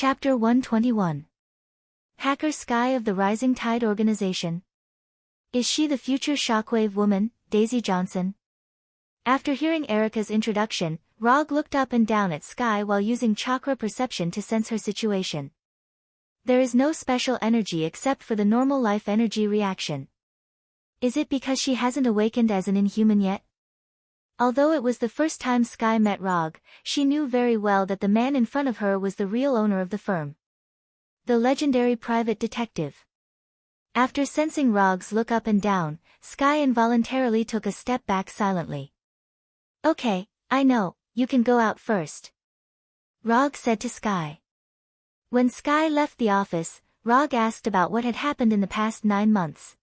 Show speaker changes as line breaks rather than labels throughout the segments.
Chapter 121. Hacker Sky of the Rising Tide Organization. Is she the future shockwave woman, Daisy Johnson? After hearing Erica's introduction, Rog looked up and down at Sky while using chakra perception to sense her situation. There is no special energy except for the normal life energy reaction. Is it because she hasn't awakened as an inhuman yet? Although it was the first time Sky met Rog, she knew very well that the man in front of her was the real owner of the firm. The legendary private detective. After sensing Rog's look up and down, Sky involuntarily took a step back silently. "Okay, I know, you can go out first," Rog said to Sky. When Sky left the office, Rog asked about what had happened in the past 9 months.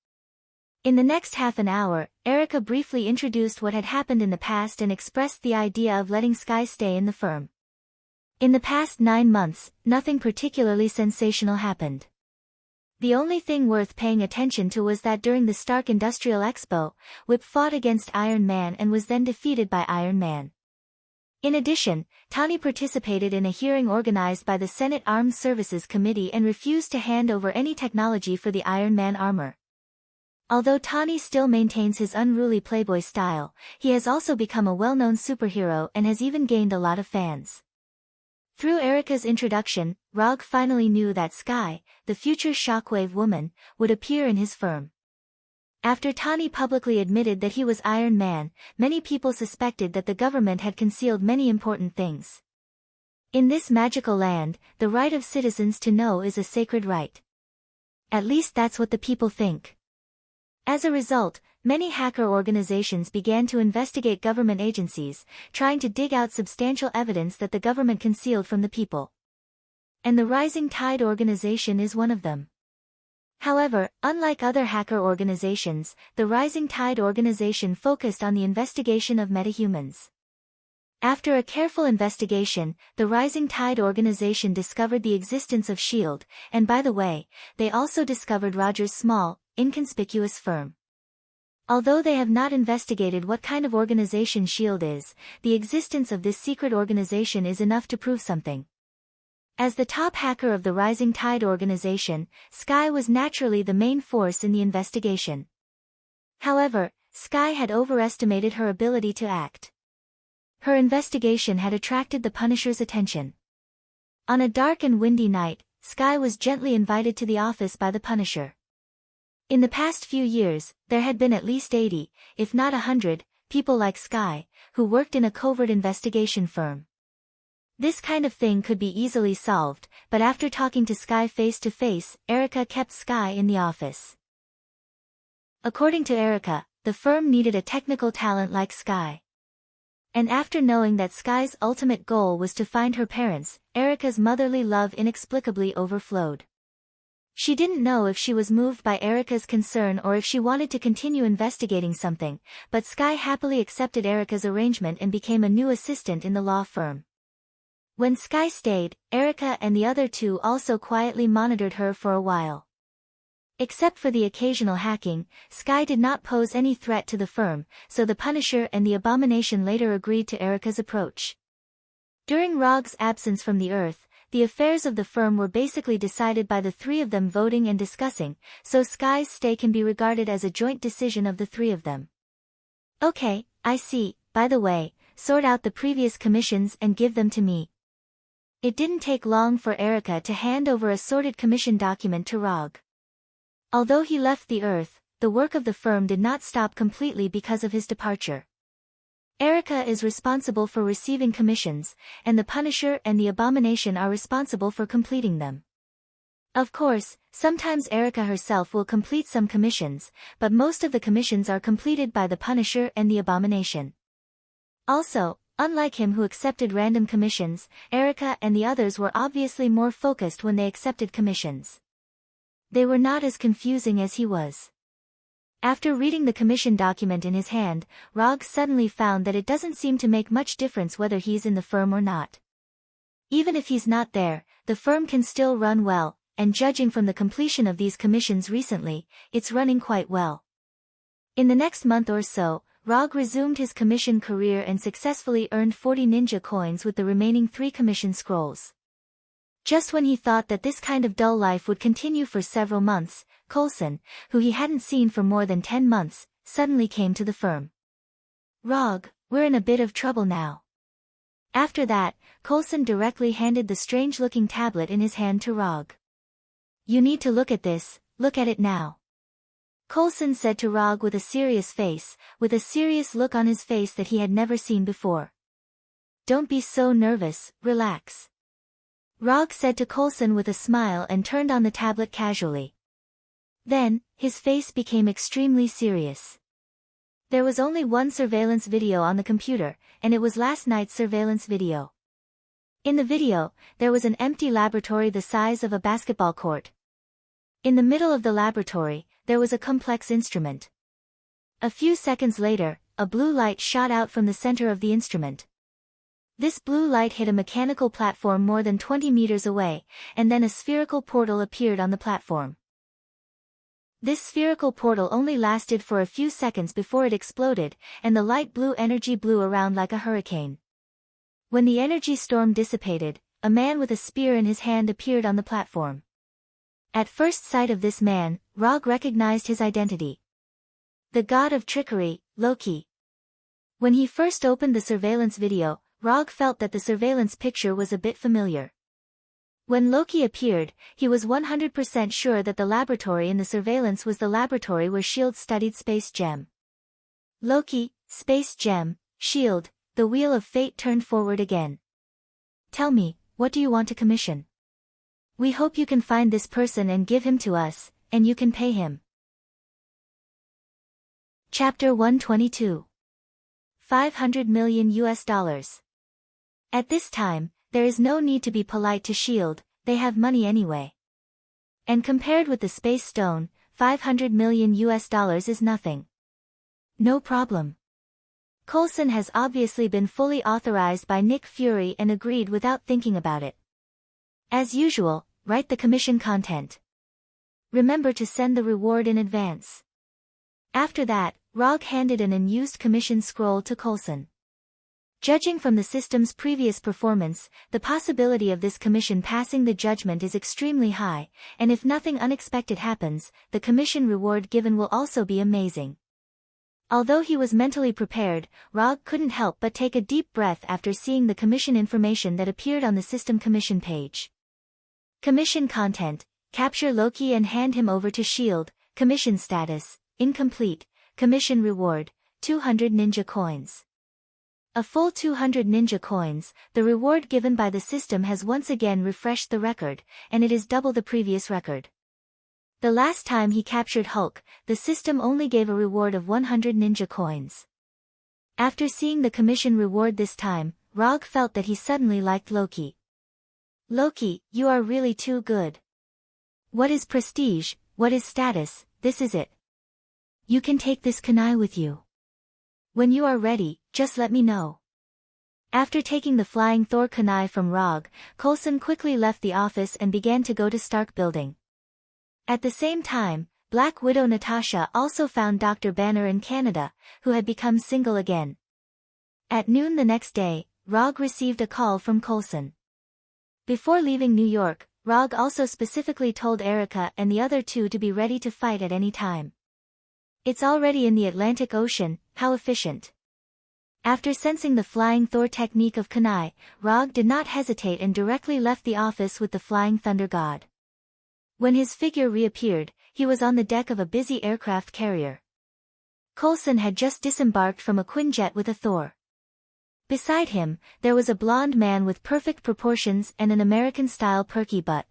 In the next half an hour, Erica briefly introduced what had happened in the past and expressed the idea of letting Sky stay in the firm. In the past 9 months, nothing particularly sensational happened. The only thing worth paying attention to was that during the Stark Industrial Expo, Whip fought against Iron Man and was then defeated by Iron Man. In addition, Tawny participated in a hearing organized by the Senate Armed Services Committee and refused to hand over any technology for the Iron Man armor. Although Tawny still maintains his unruly playboy style, he has also become a well-known superhero and has even gained a lot of fans. Through Erica's introduction, Rog finally knew that Sky, the future shockwave woman, would appear in his firm. After Tawny publicly admitted that he was Iron Man, many people suspected that the government had concealed many important things. In this magical land, the right of citizens to know is a sacred right. At least that's what the people think. As a result, many hacker organizations began to investigate government agencies, trying to dig out substantial evidence that the government concealed from the people. And the Rising Tide organization is one of them. However, unlike other hacker organizations, the Rising Tide organization focused on the investigation of metahumans. After a careful investigation, the Rising Tide organization discovered the existence of S.H.I.E.L.D., and by the way, they also discovered Roger's small, inconspicuous firm. Although they have not investigated what kind of organization S.H.I.E.L.D. is, the existence of this secret organization is enough to prove something. As the top hacker of the Rising Tide organization, Sky was naturally the main force in the investigation. However, Sky had overestimated her ability to act. Her investigation had attracted the Punisher's attention. On a dark and windy night, Sky was gently invited to the office by the Punisher. In the past few years, there had been at least 80, if not 100, people like Sky, who worked in a covert investigation firm. This kind of thing could be easily solved, but after talking to Sky face to face, Erica kept Sky in the office. According to Erica, the firm needed a technical talent like Sky. And after knowing that Sky's ultimate goal was to find her parents, Erica's motherly love inexplicably overflowed. She didn't know if she was moved by Erica's concern or if she wanted to continue investigating something, but Sky happily accepted Erica's arrangement and became a new assistant in the law firm. When Sky stayed, Erica and the other two also quietly monitored her for a while. Except for the occasional hacking, Sky did not pose any threat to the firm, so the Punisher and the Abomination later agreed to Erica's approach. During Rog's absence from the Earth, the affairs of the firm were basically decided by the three of them voting and discussing, so Sky's stay can be regarded as a joint decision of the three of them. "Okay, I see, by the way, sort out the previous commissions and give them to me." It didn't take long for Erica to hand over a sorted commission document to Rog. Although he left the Earth, the work of the firm did not stop completely because of his departure. Erica is responsible for receiving commissions, and the Punisher and the Abomination are responsible for completing them. Of course, sometimes Erica herself will complete some commissions, but most of the commissions are completed by the Punisher and the Abomination. Also, unlike him who accepted random commissions, Erica and the others were obviously more focused when they accepted commissions. They were not as confusing as he was. After reading the commission document in his hand, Rog suddenly found that it doesn't seem to make much difference whether he's in the firm or not. Even if he's not there, the firm can still run well, and judging from the completion of these commissions recently, it's running quite well. In the next month or so, Rog resumed his commission career and successfully earned 40 ninja coins with the remaining 3 commission scrolls. Just when he thought that this kind of dull life would continue for several months, Coulson, who he hadn't seen for more than 10 months, suddenly came to the firm. "Rog, we're in a bit of trouble now." After that, Coulson directly handed the strange-looking tablet in his hand to Rog. "You need to look at this, look at it now," Coulson said to Rog with a serious face, with a serious look on his face that he had never seen before. "Don't be so nervous, relax," Rog said to Coulson with a smile and turned on the tablet casually. Then, his face became extremely serious. There was only one surveillance video on the computer, and it was last night's surveillance video. In the video, there was an empty laboratory the size of a basketball court. In the middle of the laboratory, there was a complex instrument. A few seconds later, a blue light shot out from the center of the instrument. This blue light hit a mechanical platform more than 20 meters away, and then a spherical portal appeared on the platform. This spherical portal only lasted for a few seconds before it exploded, and the light blue energy blew around like a hurricane. When the energy storm dissipated, a man with a spear in his hand appeared on the platform. At first sight of this man, Rog recognized his identity. The god of trickery, Loki. When he first opened the surveillance video, Rog felt that the surveillance picture was a bit familiar. When Loki appeared, he was 100% sure that the laboratory in the surveillance was the laboratory where S.H.I.E.L.D. studied Space Gem. Loki, Space Gem, S.H.I.E.L.D., the wheel of fate turned forward again. "Tell me, what do you want to commission? We hope you can find this person and give him to us, and you can pay him." Chapter 122. 500 million US. At this time, there is no need to be polite to S.H.I.E.L.D., they have money anyway. And compared with the Space Stone, 500 million US is nothing. No problem. Coulson has obviously been fully authorized by Nick Fury and agreed without thinking about it. As usual, write the commission content. Remember to send the reward in advance. After that, Rog handed an unused commission scroll to Coulson. Judging from the system's previous performance, the possibility of this commission passing the judgment is extremely high, and if nothing unexpected happens, the commission reward given will also be amazing. Although he was mentally prepared, Rog couldn't help but take a deep breath after seeing the commission information that appeared on the system commission page. Commission content: capture Loki and hand him over to S.H.I.E.L.D., commission status: incomplete, commission reward: 200 ninja coins. A full 200 ninja coins, the reward given by the system has once again refreshed the record, and it is double the previous record. The last time he captured Hulk, the system only gave a reward of 100 ninja coins. After seeing the commission reward this time, Rog felt that he suddenly liked Loki. "Loki, you are really too good. What is prestige, what is status, this is it. You can take this kunai with you. When you are ready, just let me know." After taking the Flying Thor kunai from Rog, Coulson quickly left the office and began to go to Stark Building. At the same time, Black Widow Natasha also found Dr. Banner in Canada, who had become single again. At noon the next day, Rog received a call from Coulson. Before leaving New York, Rog also specifically told Erica and the other two to be ready to fight at any time. "It's already in the Atlantic Ocean, how efficient." After sensing the Flying Thor technique of kunai, Rog did not hesitate and directly left the office with the Flying Thunder God. When his figure reappeared, he was on the deck of a busy aircraft carrier. Coulson had just disembarked from a Quinjet with a Thor. Beside him, there was a blonde man with perfect proportions and an American-style perky butt.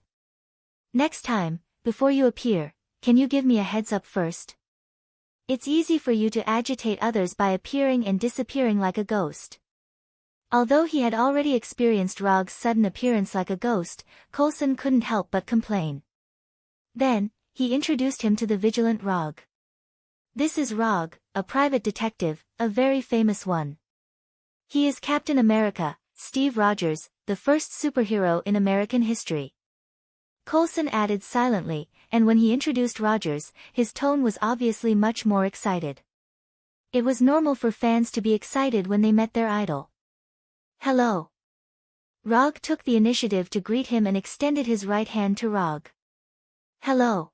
"Next time, before you appear, can you give me a heads up first? It's easy for you to agitate others by appearing and disappearing like a ghost." Although he had already experienced Rog's sudden appearance like a ghost, Coulson couldn't help but complain. Then, he introduced him to the vigilant Rog. "This is Rog, a private detective, a very famous one. He is Captain America, Steve Rogers, the first superhero in American history." Coulson added silently, and when he introduced Rogers, his tone was obviously much more excited. It was normal for fans to be excited when they met their idol. "Hello. Rog took the initiative to greet him and extended his right hand to Rog. Hello.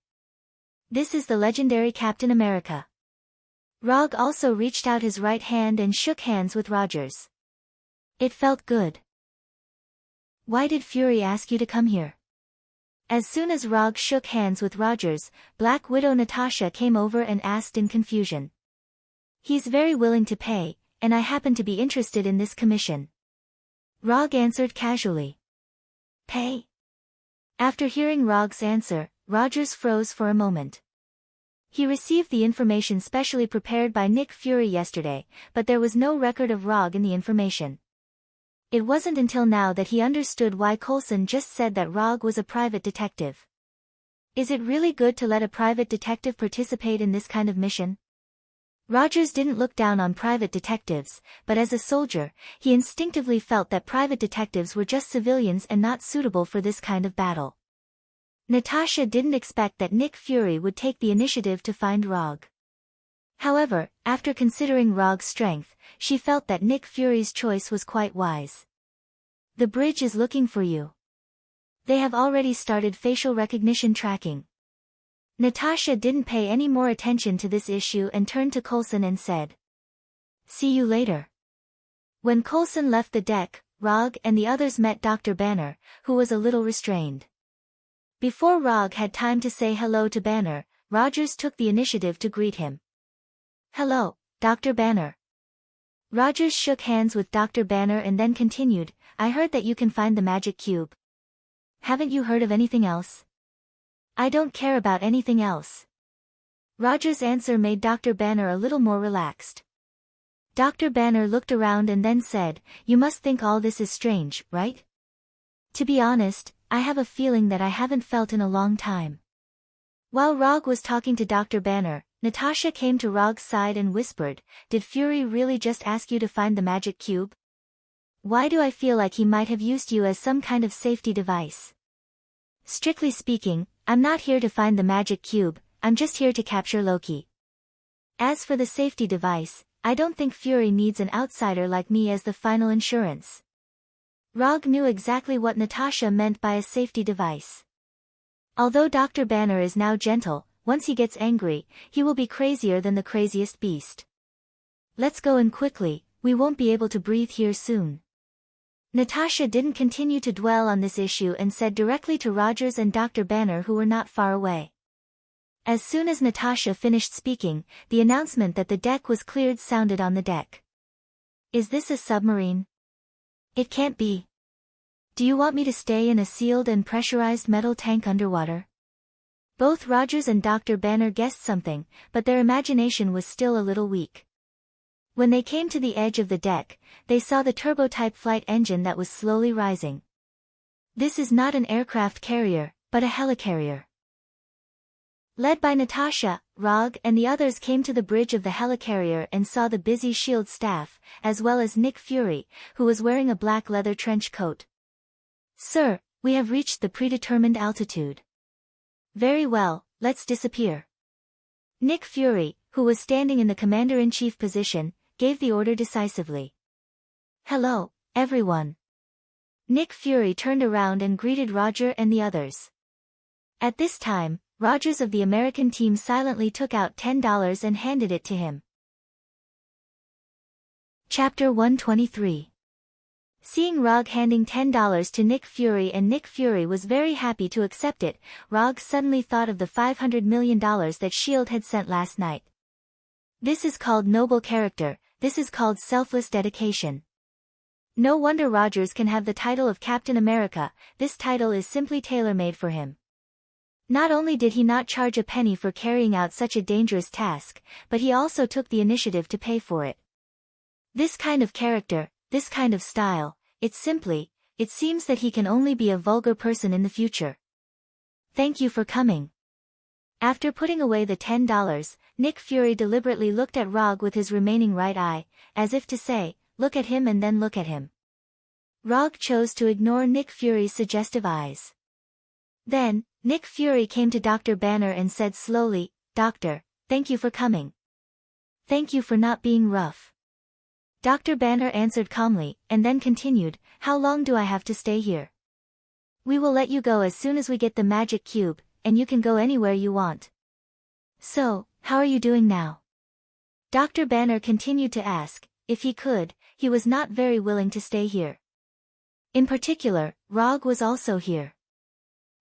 This is the legendary Captain America. Rog also reached out his right hand and shook hands with Rogers. It felt good. Why did Fury ask you to come here? As soon as Rog shook hands with Rogers, Black Widow Natasha came over and asked in confusion. He's very willing to pay, and I happen to be interested in this commission. Rog answered casually. Pay? After hearing Rog's answer, Rogers froze for a moment. He received the information specially prepared by Nick Fury yesterday, but there was no record of Rog in the information. It wasn't until now that he understood why Coulson just said that Rog was a private detective. Is it really good to let a private detective participate in this kind of mission? Rogers didn't look down on private detectives, but as a soldier, he instinctively felt that private detectives were just civilians and not suitable for this kind of battle. Natasha didn't expect that Nick Fury would take the initiative to find Rog. However, after considering Rog's strength, she felt that Nick Fury's choice was quite wise. The bridge is looking for you. They have already started facial recognition tracking. Natasha didn't pay any more attention to this issue and turned to Coulson and said, See you later. When Coulson left the deck, Rog and the others met Dr. Banner, who was a little restrained. Before Rog had time to say hello to Banner, Rogers took the initiative to greet him. Hello, Dr. Banner. Rogers shook hands with Dr. Banner and then continued, I heard that you can find the magic cube. Haven't you heard of anything else? I don't care about anything else. Rogers' answer made Dr. Banner a little more relaxed. Dr. Banner looked around and then said, You must think all this is strange, right? To be honest, I have a feeling that I haven't felt in a long time. While Rog was talking to Dr. Banner, Natasha came to Rog's side and whispered, Did Fury really just ask you to find the magic cube? Why do I feel like he might have used you as some kind of safety device? Strictly speaking, I'm not here to find the magic cube, I'm just here to capture Loki. As for the safety device, I don't think Fury needs an outsider like me as the final insurance. Rog knew exactly what Natasha meant by a safety device. Although Dr. Banner is now gentle, once he gets angry, he will be crazier than the craziest beast. Let's go in quickly, we won't be able to breathe here soon. Natasha didn't continue to dwell on this issue and said directly to Rogers and Dr. Banner who were not far away. As soon as Natasha finished speaking, the announcement that the deck was cleared sounded on the deck. Is this a submarine? It can't be. Do you want me to stay in a sealed and pressurized metal tank underwater? Both Rogers and Dr. Banner guessed something, but their imagination was still a little weak. When they came to the edge of the deck, they saw the turbo-type flight engine that was slowly rising. This is not an aircraft carrier, but a helicarrier. Led by Natasha, Rog and the others came to the bridge of the helicarrier and saw the busy SHIELD staff, as well as Nick Fury, who was wearing a black leather trench coat. Sir, we have reached the predetermined altitude. Very well, let's disappear. Nick Fury, who was standing in the commander-in-chief position, gave the order decisively. Hello, everyone. Nick Fury turned around and greeted Roger and the others. At this time, Rogers of the American team silently took out $10 and handed it to him. Chapter 123. Seeing Rog handing $10 to Nick Fury and Nick Fury was very happy to accept it, Rog suddenly thought of the $500 million that S.H.I.E.L.D. had sent last night. This is called noble character, this is called selfless dedication. No wonder Rogers can have the title of Captain America, this title is simply tailor-made for him. Not only did he not charge a penny for carrying out such a dangerous task, but he also took the initiative to pay for it. This kind of character, this kind of style, it seems that he can only be a vulgar person in the future. Thank you for coming. After putting away the $10, Nick Fury deliberately looked at Rog with his remaining right eye, as if to say, look at him and then look at him. Rog chose to ignore Nick Fury's suggestive eyes. Then, Nick Fury came to Dr. Banner and said slowly, Doctor, thank you for coming. Thank you for not being rough. Dr. Banner answered calmly, and then continued, "How long do I have to stay here? We will let you go as soon as we get the magic cube, and you can go anywhere you want." "So, how are you doing now?" Dr. Banner continued to ask. If he could, he was not very willing to stay here. In particular, Rog was also here.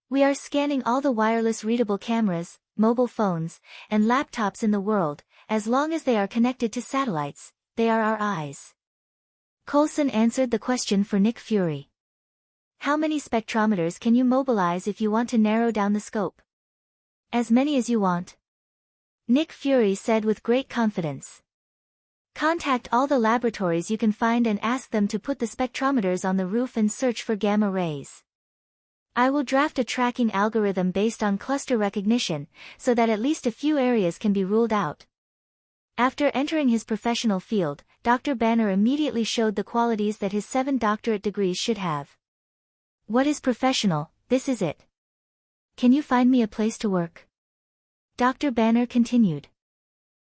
"We are scanning all the wireless readable cameras, mobile phones, and laptops in the world. As long as they are connected to satellites, they are our eyes." Coulson answered the question for Nick Fury. "How many spectrometers can you mobilize if you want to narrow down the scope?" "As many as you want," Nick Fury said with great confidence. "Contact all the laboratories you can find and ask them to put the spectrometers on the roof and search for gamma rays. I will draft a tracking algorithm based on cluster recognition, so that at least a few areas can be ruled out." After entering his professional field, Dr. Banner immediately showed the qualities that his 7 doctorate degrees should have. "What is professional? This is it. Can you find me a place to work?" Dr. Banner continued.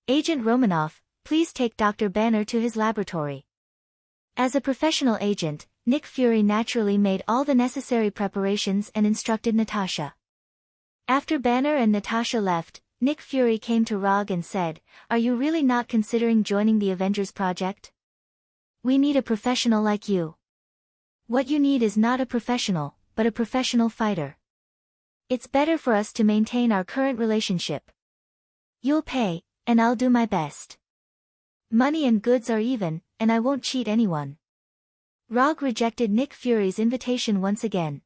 "Agent Romanoff, please take Dr. Banner to his laboratory." As a professional agent, Nick Fury naturally made all the necessary preparations and instructed Natasha. After Banner and Natasha left, Nick Fury came to Rog and said, "Are you really not considering joining the Avengers project? We need a professional like you. What you need is not a professional, but a professional fighter. It's better for us to maintain our current relationship. You'll pay, and I'll do my best. Money and goods are even, and I won't cheat anyone." Rog rejected Nick Fury's invitation once again.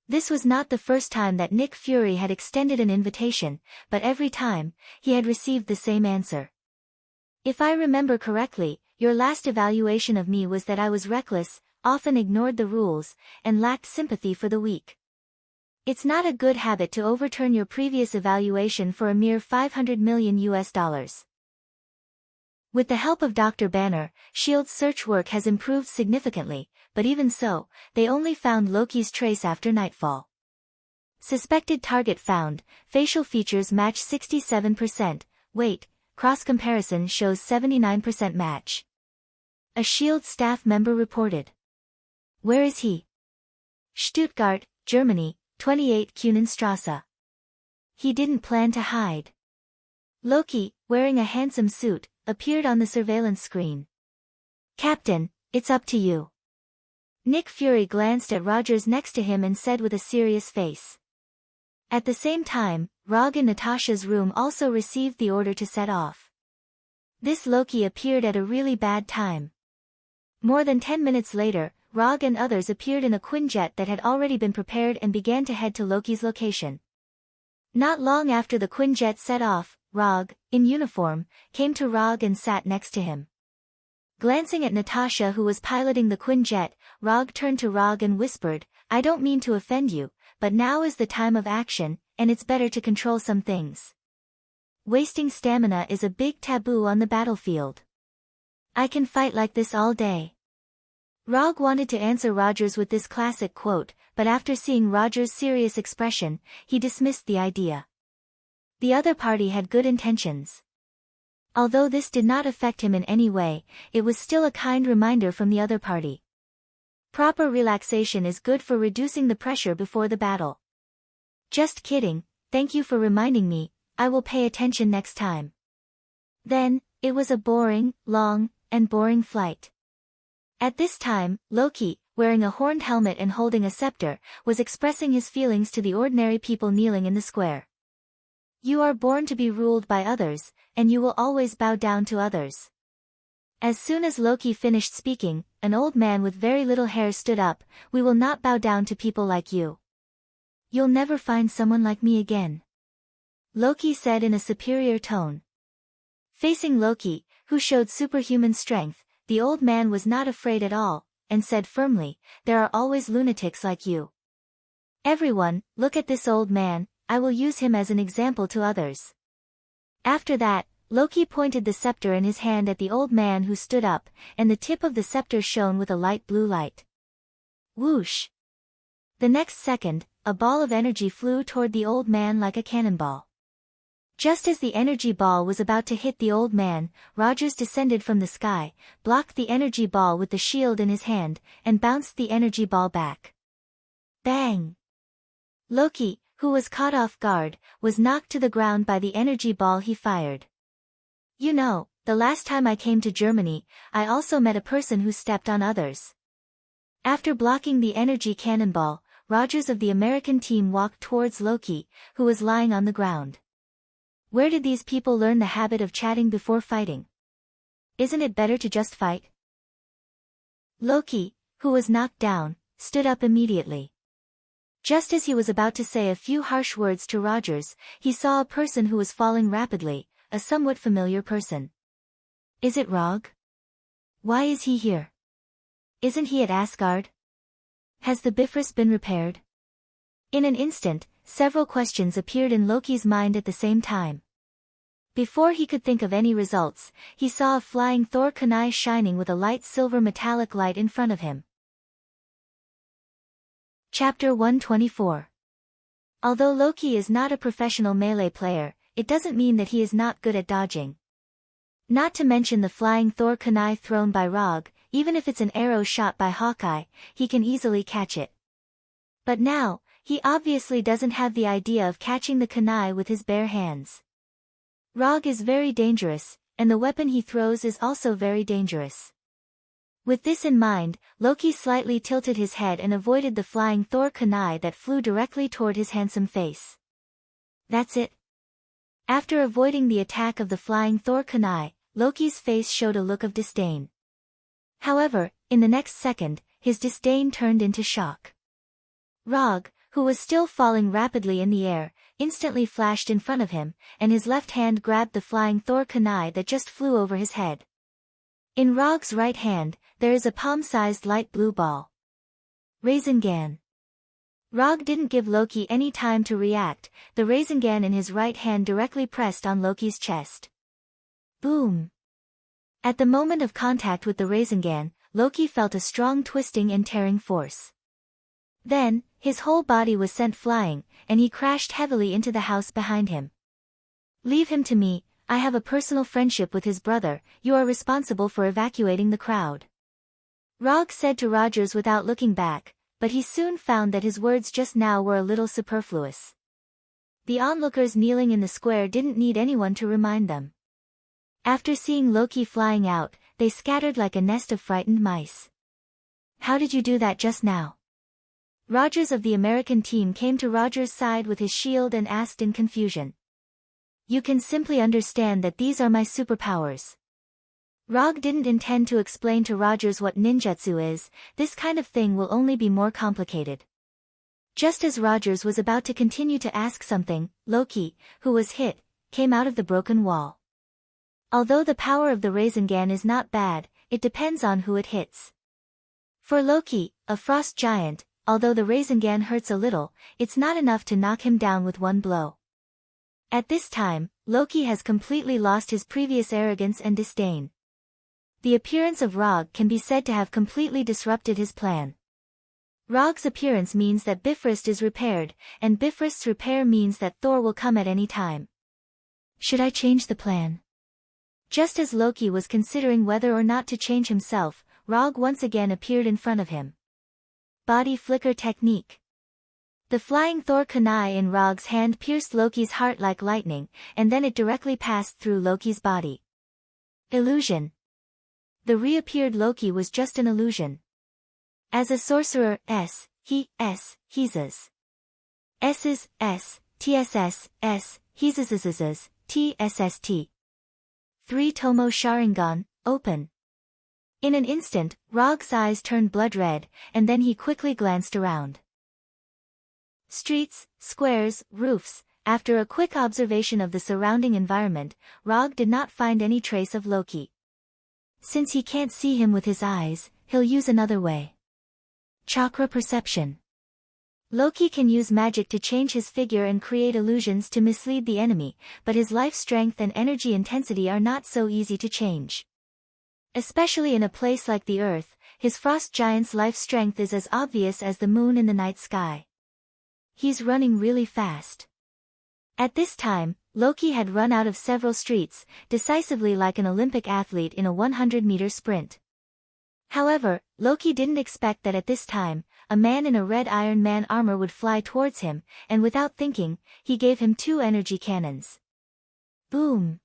This was not the first time that Nick Fury had extended an invitation, but every time, he had received the same answer. "If I remember correctly, your last evaluation of me was that I was reckless, often ignored the rules, and lacked sympathy for the weak. It's not a good habit to overturn your previous evaluation for a mere $500 million US. With the help of Dr. Banner, S.H.I.E.L.'s search work has improved significantly, but even so, they only found Loki's trace after nightfall. Suspected target found, facial features match 67%, weight, cross-comparison shows 79% match. A S.H.I.E.L.D. staff member reported. "Where is he?" "Stuttgart, Germany, 28 Kuhnenstrasse. He didn't plan to hide." Loki, wearing a handsome suit, appeared on the surveillance screen. "Captain, it's up to you." Nick Fury glanced at Rogers next to him and said with a serious face. At the same time, Rog in Natasha's room also received the order to set off. This Loki appeared at a really bad time. More than 10 minutes later, Rog and others appeared in a Quinjet that had already been prepared and began to head to Loki's location. Not long after the Quinjet set off, Rog, in uniform, came to Rog and sat next to him. Glancing at Natasha who was piloting the Quinjet, Rog turned to Rog and whispered, "I don't mean to offend you, but now is the time of action, and it's better to control some things. Wasting stamina is a big taboo on the battlefield. I can fight like this all day." Rog wanted to answer Rogers with this classic quote, but after seeing Rogers' serious expression, he dismissed the idea. The other party had good intentions. Although this did not affect him in any way, it was still a kind reminder from the other party. Proper relaxation is good for reducing the pressure before the battle. "Just kidding, thank you for reminding me, I will pay attention next time." Then, it was a boring, long, and boring flight. At this time, Loki, wearing a horned helmet and holding a scepter, was expressing his feelings to the ordinary people kneeling in the square. "You are born to be ruled by others, and you will always bow down to others." As soon as Loki finished speaking, an old man with very little hair stood up. "We will not bow down to people like you. You'll never find someone like me again," Loki said in a superior tone. Facing Loki, who showed superhuman strength, the old man was not afraid at all, and said firmly, "There are always lunatics like you. Everyone, look at this old man, I will use him as an example to others." After that, Loki pointed the scepter in his hand at the old man who stood up, and the tip of the scepter shone with a light blue light. Whoosh! The next second, a ball of energy flew toward the old man like a cannonball. Just as the energy ball was about to hit the old man, Rogers descended from the sky, blocked the energy ball with the shield in his hand, and bounced the energy ball back. Bang! Loki, who was caught off guard, was knocked to the ground by the energy ball he fired. You know, the last time I came to Germany, I also met a person who stepped on others. After blocking the energy cannonball, Rogers of the American team walked towards Loki, who was lying on the ground. Where did these people learn the habit of chatting before fighting? Isn't it better to just fight? Loki, who was knocked down, stood up immediately. Just as he was about to say a few harsh words to Rogers, he saw a person who was falling rapidly, a somewhat familiar person. Is it Rog? Why is he here? Isn't he at Asgard? Has the Bifrost been repaired? In an instant, several questions appeared in Loki's mind at the same time. Before he could think of any results, he saw a flying Thor kunai shining with a light silver metallic light in front of him. Chapter 124. Although Loki is not a professional melee player, it doesn't mean that he is not good at dodging. Not to mention the flying Thor kunai thrown by Rog, even if it's an arrow shot by Hawkeye, he can easily catch it. But now, he obviously doesn't have the idea of catching the kunai with his bare hands. Rog is very dangerous, and the weapon he throws is also very dangerous. With this in mind, Loki slightly tilted his head and avoided the flying Thor kunai that flew directly toward his handsome face. That's it. After avoiding the attack of the flying Thor kunai, Loki's face showed a look of disdain. However, in the next second, his disdain turned into shock. Rog, who was still falling rapidly in the air, instantly flashed in front of him, and his left hand grabbed the flying Thor kunai that just flew over his head. In Rog's right hand, there is a palm-sized light blue ball. Rasengan. Rog didn't give Loki any time to react, the Rasengan in his right hand directly pressed on Loki's chest. Boom! At the moment of contact with the Rasengan, Loki felt a strong twisting and tearing force. Then, his whole body was sent flying, and he crashed heavily into the house behind him. Leave him to me, I have a personal friendship with his brother, you are responsible for evacuating the crowd. Rog said to Rogers without looking back, but he soon found that his words just now were a little superfluous. The onlookers kneeling in the square didn't need anyone to remind them. After seeing Loki flying out, they scattered like a nest of frightened mice. How did you do that just now? Rogers of the American team came to Rogers' side with his shield and asked in confusion. You can simply understand that these are my superpowers. Rog didn't intend to explain to Rogers what ninjutsu is, this kind of thing will only be more complicated. Just as Rogers was about to continue to ask something, Loki, who was hit, came out of the broken wall. Although the power of the Rasengan is not bad, it depends on who it hits. For Loki, a frost giant, although the Rasengan hurts a little, it's not enough to knock him down with one blow. At this time, Loki has completely lost his previous arrogance and disdain. The appearance of Rog can be said to have completely disrupted his plan. Rog's appearance means that Bifrost is repaired, and Bifrost's repair means that Thor will come at any time. Should I change the plan? Just as Loki was considering whether or not to change himself, Rog once again appeared in front of him. Body flicker technique. The flying Thor kunai in Rog's hand pierced Loki's heart like lightning, and then it directly passed through Loki's body. Illusion. The reappeared Loki was just an illusion. As a sorcerer, he's tss, he's tSST. 3 Tomo Sharingan, open. In an instant, Rog's eyes turned blood red, and then he quickly glanced around. Streets, squares, roofs. After a quick observation of the surrounding environment, Rog did not find any trace of Loki. Since he can't see him with his eyes, he'll use another way. Chakra perception. Loki can use magic to change his figure and create illusions to mislead the enemy, but his life strength and energy intensity are not so easy to change. Especially in a place like the Earth, his frost giant's life strength is as obvious as the moon in the night sky. He's running really fast. At this time, Loki had run out of several streets, decisively like an Olympic athlete in a 100-meter sprint. However, Loki didn't expect that at this time, a man in a red Iron Man armor would fly towards him, and without thinking, he gave him 2 energy cannons. Boom!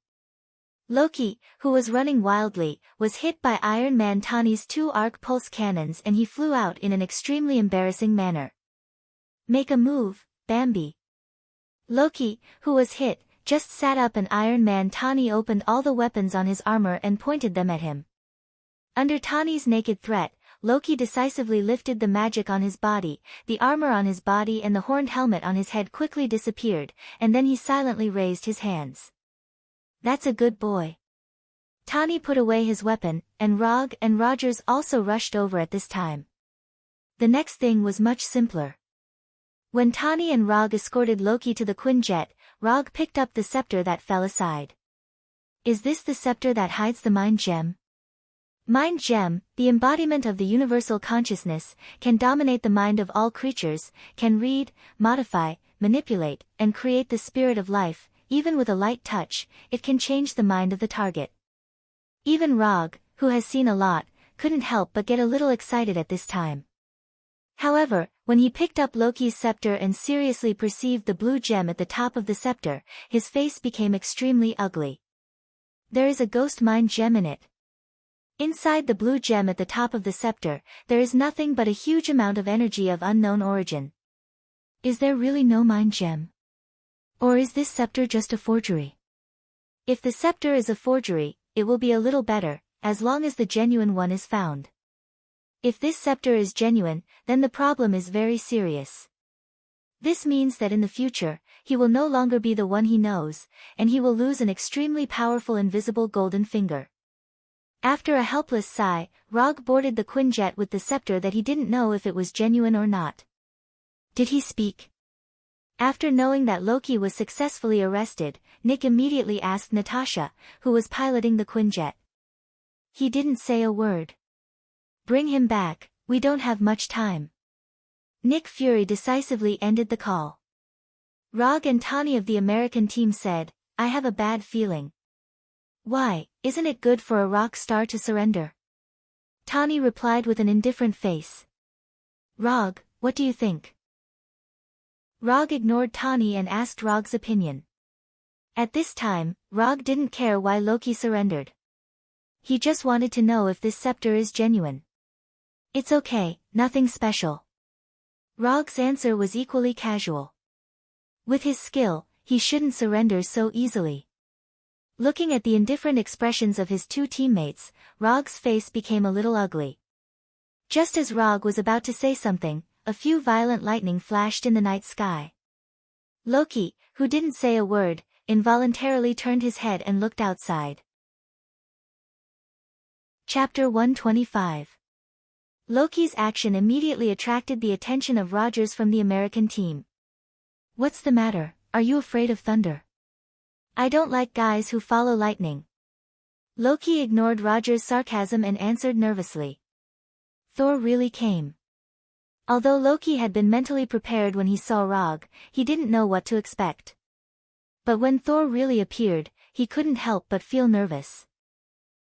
Loki, who was running wildly, was hit by Iron Man Tani's 2 arc pulse cannons and he flew out in an extremely embarrassing manner. Make a move, Bambi. Loki, who was hit, just sat up and Iron Man Tani opened all the weapons on his armor and pointed them at him. Under Tani's naked threat, Loki decisively lifted the magic on his body, the armor on his body and the horned helmet on his head quickly disappeared, and then he silently raised his hands. That's a good boy. Tani put away his weapon, and Rog and Rogers also rushed over at this time. The next thing was much simpler. When Tani and Rog escorted Loki to the Quinjet, Rog picked up the scepter that fell aside. Is this the scepter that hides the Mind Gem? Mind Gem, the embodiment of the universal consciousness, can dominate the mind of all creatures, can read, modify, manipulate, and create the spirit of life. Even with a light touch, it can change the mind of the target. Even Rog, who has seen a lot, couldn't help but get a little excited at this time. However, when he picked up Loki's scepter and seriously perceived the blue gem at the top of the scepter, his face became extremely ugly. There is a ghost mind gem in it. Inside the blue gem at the top of the scepter, there is nothing but a huge amount of energy of unknown origin. Is there really no mind gem? Or is this scepter just a forgery? If the scepter is a forgery, it will be a little better, as long as the genuine one is found. If this scepter is genuine, then the problem is very serious. This means that in the future, he will no longer be the one he knows, and he will lose an extremely powerful invisible golden finger. After a helpless sigh, Rog boarded the Quinjet with the scepter that he didn't know if it was genuine or not. Did he speak? After knowing that Loki was successfully arrested, Nick immediately asked Natasha, who was piloting the Quinjet. He didn't say a word. Bring him back, we don't have much time. Nick Fury decisively ended the call. Rog and Tani of the American team said, I have a bad feeling. Why, isn't it good for a rock star to surrender? Tani replied with an indifferent face. Rog, what do you think? Rog ignored Tani and asked Rog's opinion. At this time, Rog didn't care why Loki surrendered. He just wanted to know if this scepter is genuine. It's okay, nothing special. Rog's answer was equally casual. With his skill, he shouldn't surrender so easily. Looking at the indifferent expressions of his 2 teammates, Rog's face became a little ugly. Just as Rog was about to say something, a few violent lightning flashed in the night sky. Loki, who didn't say a word, involuntarily turned his head and looked outside. Chapter 125. Loki's action immediately attracted the attention of Rogers from the American team. What's the matter, are you afraid of thunder? I don't like guys who follow lightning. Loki ignored Rogers' sarcasm and answered nervously. Thor really came. Although Loki had been mentally prepared when he saw Rog, he didn't know what to expect. But when Thor really appeared, he couldn't help but feel nervous.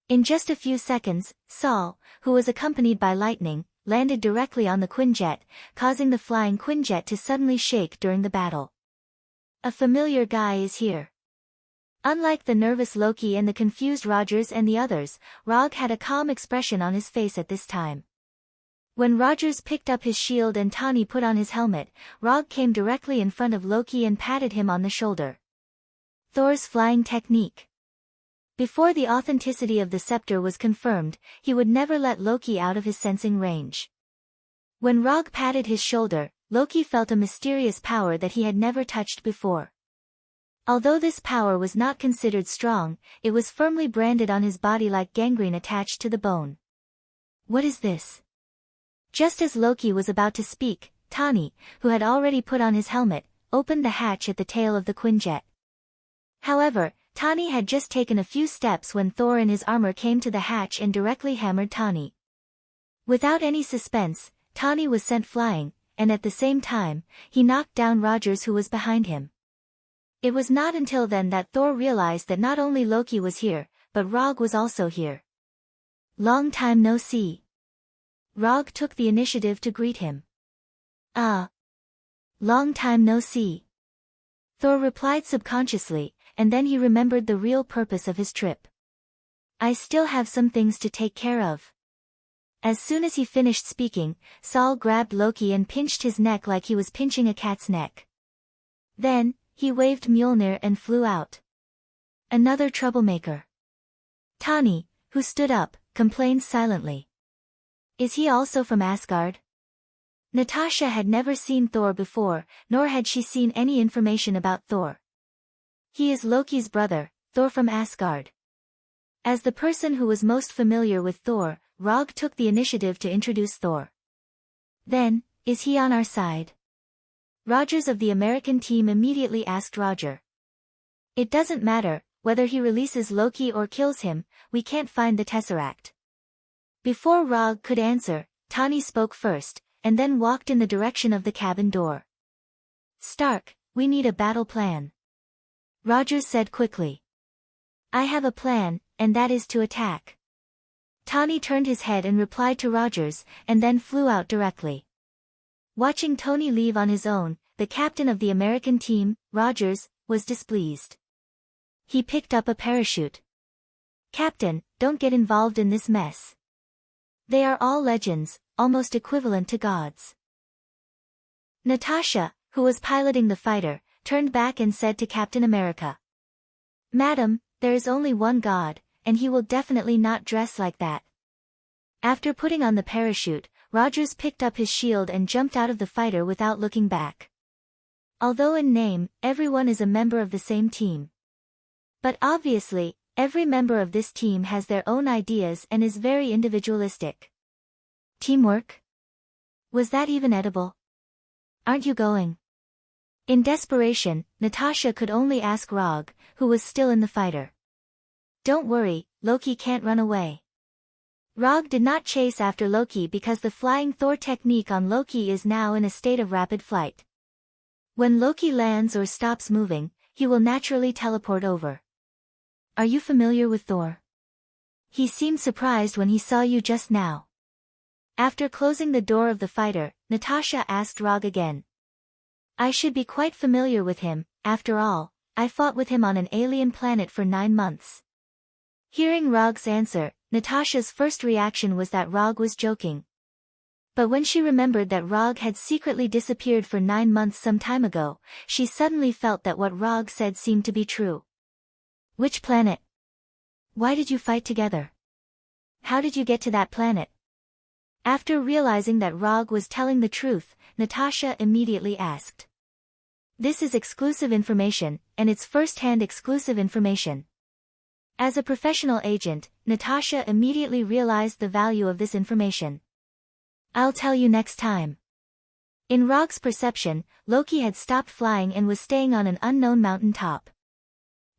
In just a few seconds, Saul, who was accompanied by lightning, landed directly on the Quinjet, causing the flying Quinjet to suddenly shake during the battle. A familiar guy is here. Unlike the nervous Loki and the confused Rogers and the others, Rog had a calm expression on his face at this time. When Rogers picked up his shield and Tani put on his helmet, Rog came directly in front of Loki and patted him on the shoulder. Thor's flying technique. Before the authenticity of the scepter was confirmed, he would never let Loki out of his sensing range. When Rog patted his shoulder, Loki felt a mysterious power that he had never touched before. Although this power was not considered strong, it was firmly branded on his body like gangrene attached to the bone. What is this? Just as Loki was about to speak, Tani, who had already put on his helmet, opened the hatch at the tail of the Quinjet. However, Tani had just taken a few steps when Thor in his armor came to the hatch and directly hammered Tani. Without any suspense, Tani was sent flying, and at the same time, he knocked down Rogers who was behind him. It was not until then that Thor realized that not only Loki was here, but Rog was also here. Long time no see. Rog took the initiative to greet him. Long time no see. Thor replied subconsciously, and then he remembered the real purpose of his trip. I still have some things to take care of. As soon as he finished speaking, Saul grabbed Loki and pinched his neck like he was pinching a cat's neck. Then, he waved Mjolnir and flew out. Another troublemaker. Tani, who stood up, complained silently. Is he also from Asgard? Natasha had never seen Thor before, nor had she seen any information about Thor. He is Loki's brother, Thor from Asgard. As the person who was most familiar with Thor, Rog took the initiative to introduce Thor. Then, is he on our side? Rogers of the American team immediately asked Roger. It doesn't matter, whether he releases Loki or kills him, we can't find the Tesseract. Before Rog could answer, Tani spoke first, and then walked in the direction of the cabin door. Stark, we need a battle plan. Rogers said quickly. I have a plan, and that is to attack. Tani turned his head and replied to Rogers, and then flew out directly. Watching Tony leave on his own, the captain of the American team, Rogers, was displeased. He picked up a parachute. Captain, don't get involved in this mess. They are all legends, almost equivalent to gods. Natasha, who was piloting the fighter, turned back and said to Captain America. Madam, there is only one god, and he will definitely not dress like that. After putting on the parachute, Rogers picked up his shield and jumped out of the fighter without looking back. Although in name, everyone is a member of the same team. But obviously, every member of this team has their own ideas and is very individualistic. Teamwork? Was that even edible? Aren't you going? In desperation, Natasha could only ask Rog, who was still in the fighter. Don't worry, Loki can't run away. Rog did not chase after Loki because the flying Thor technique on Loki is now in a state of rapid flight. When Loki lands or stops moving, he will naturally teleport over. Are you familiar with Thor? He seemed surprised when he saw you just now. After closing the door of the fighter, Natasha asked Rog again. I should be quite familiar with him, after all, I fought with him on an alien planet for 9 months. Hearing Rog's answer, Natasha's first reaction was that Rog was joking. But when she remembered that Rog had secretly disappeared for 9 months some time ago, she suddenly felt that what Rog said seemed to be true. Which planet? Why did you fight together? How did you get to that planet? After realizing that Rog was telling the truth, Natasha immediately asked. This is exclusive information, and it's first-hand exclusive information. As a professional agent, Natasha immediately realized the value of this information. I'll tell you next time. In Rog's perception, Loki had stopped flying and was staying on an unknown mountain top.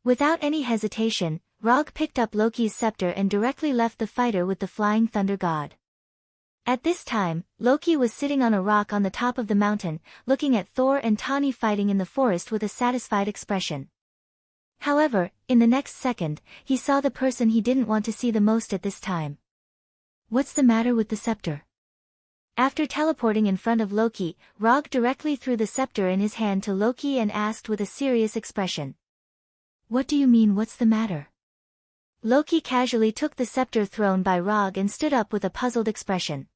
Without any hesitation, Rog picked up Loki's scepter and directly left the fighter with the flying thunder god. At this time, Loki was sitting on a rock on the top of the mountain, looking at Thor and Tani fighting in the forest with a satisfied expression. However, in the next second, he saw the person he didn't want to see the most at this time. What's the matter with the scepter? After teleporting in front of Loki, Rog directly threw the scepter in his hand to Loki and asked with a serious expression. What do you mean, what's the matter? Loki casually took the scepter thrown by Rog and stood up with a puzzled expression.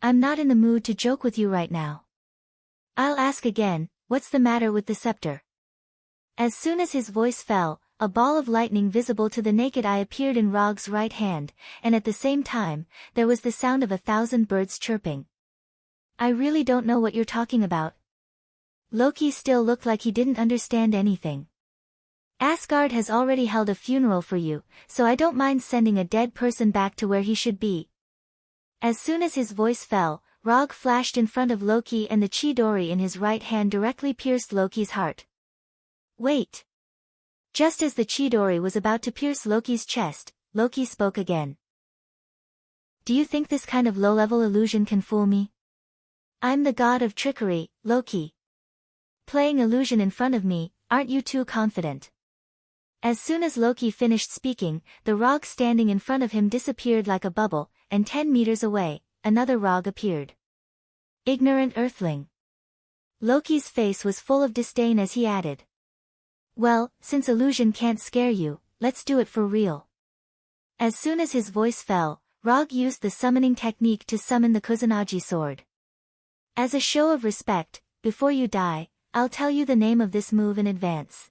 I'm not in the mood to joke with you right now. I'll ask again, what's the matter with the scepter? As soon as his voice fell, a ball of lightning visible to the naked eye appeared in Rog's right hand, and at the same time, there was the sound of 1,000 birds chirping. I really don't know what you're talking about. Loki still looked like he didn't understand anything. Asgard has already held a funeral for you, so I don't mind sending a dead person back to where he should be. As soon as his voice fell, Rog flashed in front of Loki and the Chidori in his right hand directly pierced Loki's heart. Wait! Just as the Chidori was about to pierce Loki's chest, Loki spoke again. Do you think this kind of low-level illusion can fool me? I'm the god of trickery, Loki. Playing illusion in front of me, aren't you too confident? As soon as Loki finished speaking, the Rog standing in front of him disappeared like a bubble, and 10 meters away, another Rog appeared. Ignorant earthling. Loki's face was full of disdain as he added. Well, since illusion can't scare you, let's do it for real. As soon as his voice fell, Rog used the summoning technique to summon the Kusanagi sword. As a show of respect, before you die, I'll tell you the name of this move in advance.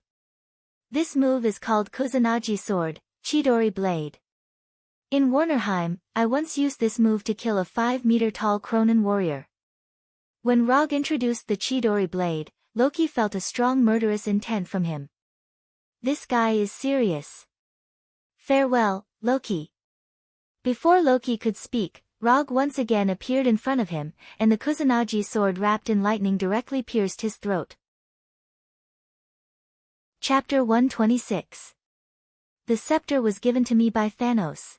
This move is called Kusanagi sword, Chidori blade. In Warnerheim, I once used this move to kill a 5-meter-tall Kronan warrior. When Rog introduced the Chidori blade, Loki felt a strong murderous intent from him. This guy is serious. Farewell, Loki. Before Loki could speak, Rog once again appeared in front of him, and the Kusanagi sword wrapped in lightning directly pierced his throat. Chapter 126. The scepter was given to me by Thanos.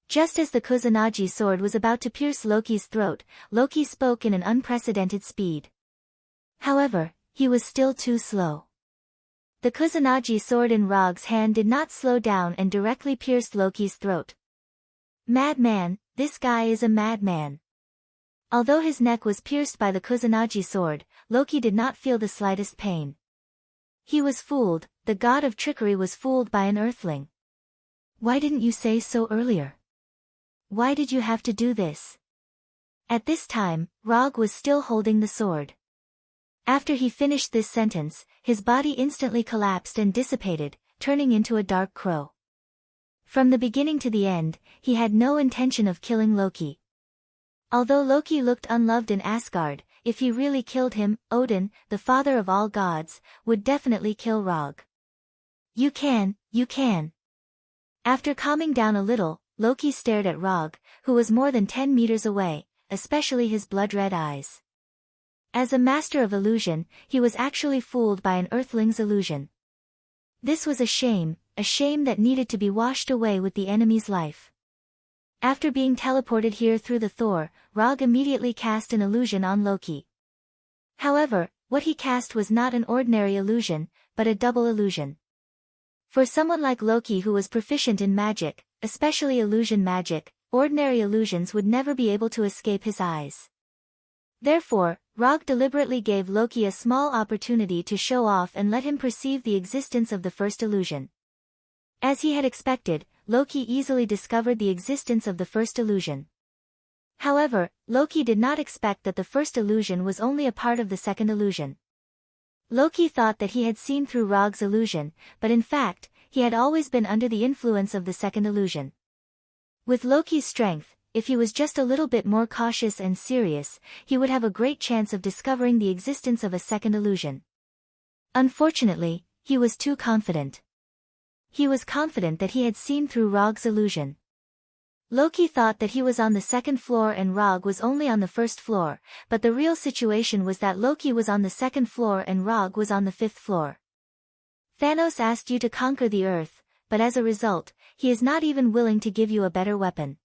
Just as the Kusanagi sword was about to pierce Loki's throat, Loki spoke in an unprecedented speed. However, he was still too slow. The Kusanagi sword in Rog's hand did not slow down and directly pierced Loki's throat. Madman, this guy is a madman. Although his neck was pierced by the Kusanagi sword, Loki did not feel the slightest pain. He was fooled, the god of trickery was fooled by an earthling. Why didn't you say so earlier? Why did you have to do this? At this time, Rog was still holding the sword. After he finished this sentence, his body instantly collapsed and dissipated, turning into a dark crow. From the beginning to the end, he had no intention of killing Loki. Although Loki looked unloved in Asgard, if he really killed him, Odin, the father of all gods, would definitely kill Rog. You can. After calming down a little, Loki stared at Rog, who was more than 10 meters away, especially his blood-red eyes. As a master of illusion, he was actually fooled by an earthling's illusion. This was a shame that needed to be washed away with the enemy's life. After being teleported here through the Thor, Rog immediately cast an illusion on Loki. However, what he cast was not an ordinary illusion, but a double illusion. For someone like Loki who was proficient in magic, especially illusion magic, ordinary illusions would never be able to escape his eyes. Therefore, Rog deliberately gave Loki a small opportunity to show off and let him perceive the existence of the first illusion. As he had expected, Loki easily discovered the existence of the first illusion. However, Loki did not expect that the first illusion was only a part of the second illusion. Loki thought that he had seen through Rog's illusion, but in fact, he had always been under the influence of the second illusion. With Loki's strength, if he was just a little bit more cautious and serious, he would have a great chance of discovering the existence of a second illusion. Unfortunately, he was too confident. He was confident that he had seen through Rog's illusion. Loki thought that he was on the second floor and Rog was only on the first floor, but the real situation was that Loki was on the second floor and Rog was on the fifth floor. Thanos asked you to conquer the earth, but as a result, he is not even willing to give you a better weapon.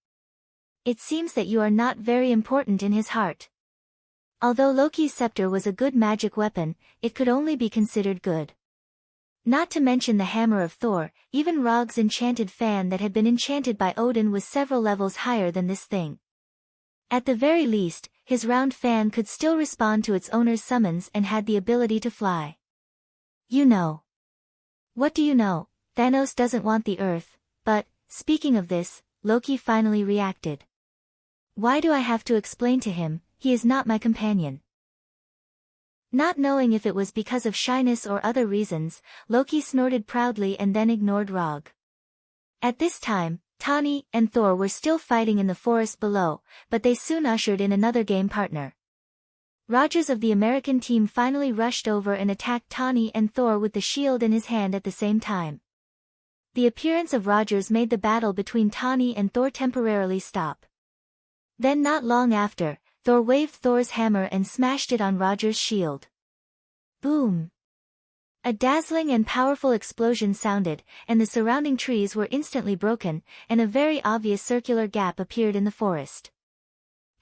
It seems that you are not very important in his heart. Although Loki's scepter was a good magic weapon, it could only be considered good. Not to mention the hammer of Thor, even Rog's enchanted fan that had been enchanted by Odin was several levels higher than this thing. At the very least, his round fan could still respond to its owner's summons and had the ability to fly. You know. What do you know? Thanos doesn't want the Earth, but, speaking of this, Loki finally reacted. Why do I have to explain to him? He is not my companion. Not knowing if it was because of shyness or other reasons, Loki snorted proudly and then ignored Rog. At this time, Tani and Thor were still fighting in the forest below, but they soon ushered in another game partner. Rogers of the American team finally rushed over and attacked Tani and Thor with the shield in his hand at the same time. The appearance of Rogers made the battle between Tani and Thor temporarily stop. Then not long after, Thor waved Thor's hammer and smashed it on Rogers' shield. Boom! A dazzling and powerful explosion sounded, and the surrounding trees were instantly broken, and a very obvious circular gap appeared in the forest.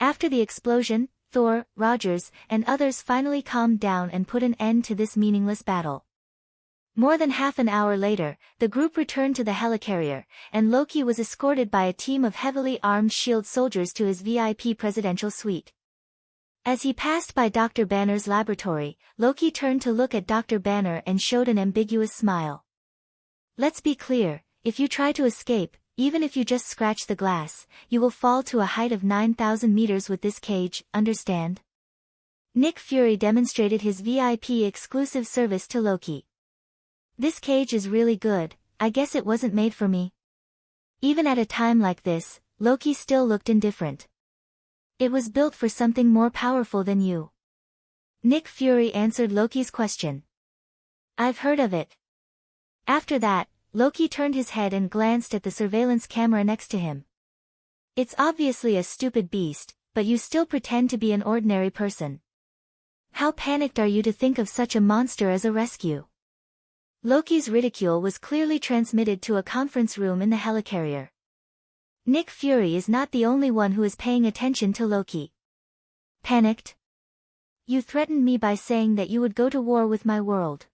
After the explosion, Thor, Rogers, and others finally calmed down and put an end to this meaningless battle. More than half an hour later, the group returned to the helicarrier, and Loki was escorted by a team of heavily armed shield soldiers to his VIP presidential suite. As he passed by Dr. Banner's laboratory, Loki turned to look at Dr. Banner and showed an ambiguous smile. "Let's be clear, if you try to escape, even if you just scratch the glass, you will fall to a height of 9,000 meters with this cage, understand?" Nick Fury demonstrated his VIP exclusive service to Loki. "This cage is really good, I guess it wasn't made for me." Even at a time like this, Loki still looked indifferent. "It was built for something more powerful than you." Nick Fury answered Loki's question. "I've heard of it." After that, Loki turned his head and glanced at the surveillance camera next to him. "It's obviously a stupid beast, but you still pretend to be an ordinary person. How panicked are you to think of such a monster as a rescue?" Loki's ridicule was clearly transmitted to a conference room in the helicarrier. Nick Fury is not the only one who is paying attention to Loki. "Panicked? You threatened me by saying that you would go to war with my world.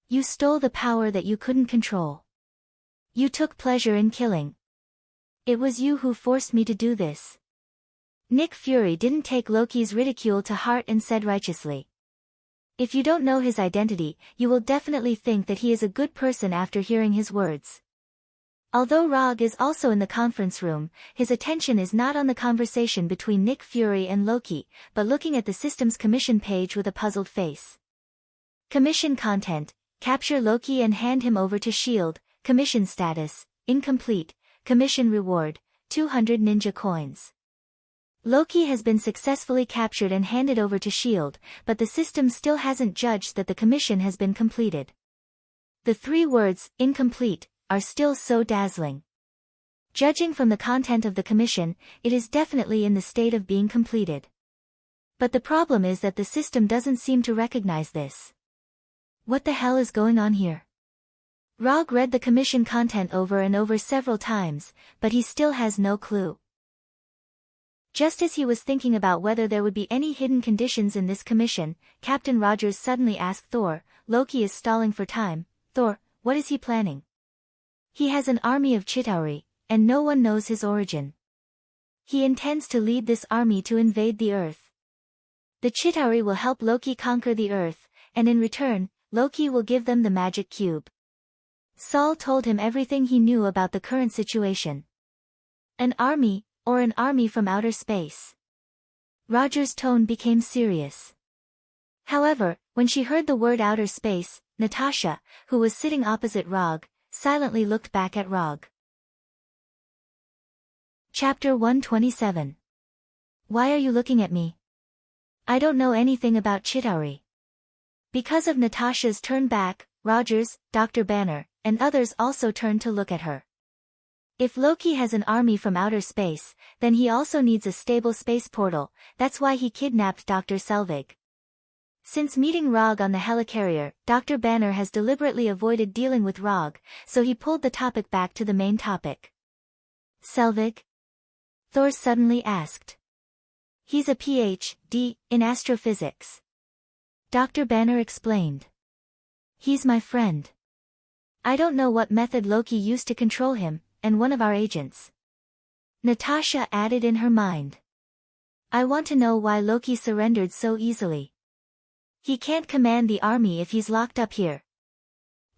You stole the power that you couldn't control. You took pleasure in killing. It was you who forced me to do this." Nick Fury didn't take Loki's ridicule to heart and said righteously, "If you don't know his identity, you will definitely think that he is a good person after hearing his words." Although Rog is also in the conference room, his attention is not on the conversation between Nick Fury and Loki, but looking at the system's commission page with a puzzled face. Commission content: capture Loki and hand him over to S.H.I.E.L.D., commission status: incomplete, commission reward: 200 ninja coins. Loki has been successfully captured and handed over to S.H.I.E.L.D., but the system still hasn't judged that the commission has been completed. The 3 words, incomplete, are still so dazzling. Judging from the content of the commission, it is definitely in the state of being completed. But the problem is that the system doesn't seem to recognize this. What the hell is going on here? Rog read the commission content over and over several times, but he still has no clue. Just as he was thinking about whether there would be any hidden conditions in this commission, Captain Rogers suddenly asked Thor, "Loki is stalling for time. Thor, what is he planning?" "He has an army of Chitauri, and no one knows his origin. He intends to lead this army to invade the Earth. The Chitauri will help Loki conquer the Earth, and in return, Loki will give them the magic cube." Saul told him everything he knew about the current situation. "An army, or an army from outer space?" Roger's tone became serious. However, when she heard the word outer space, Natasha, who was sitting opposite Rog, silently looked back at Rog. Chapter 127. Why are you looking at me? I don't know anything about Chitauri. Because of Natasha's turn back, Rogers, Dr. Banner, and others also turned to look at her. If Loki has an army from outer space, then he also needs a stable space portal. That's why he kidnapped Dr. Selvig. Since meeting Rog on the helicarrier, Dr. Banner has deliberately avoided dealing with Rog, so he pulled the topic back to the main topic. "Selvig?" Thor suddenly asked. "He's a Ph.D. in astrophysics." Dr. Banner explained. "He's my friend. I don't know what method Loki used to control him, and one of our agents." Natasha added in her mind. "I want to know why Loki surrendered so easily. He can't command the army if he's locked up here."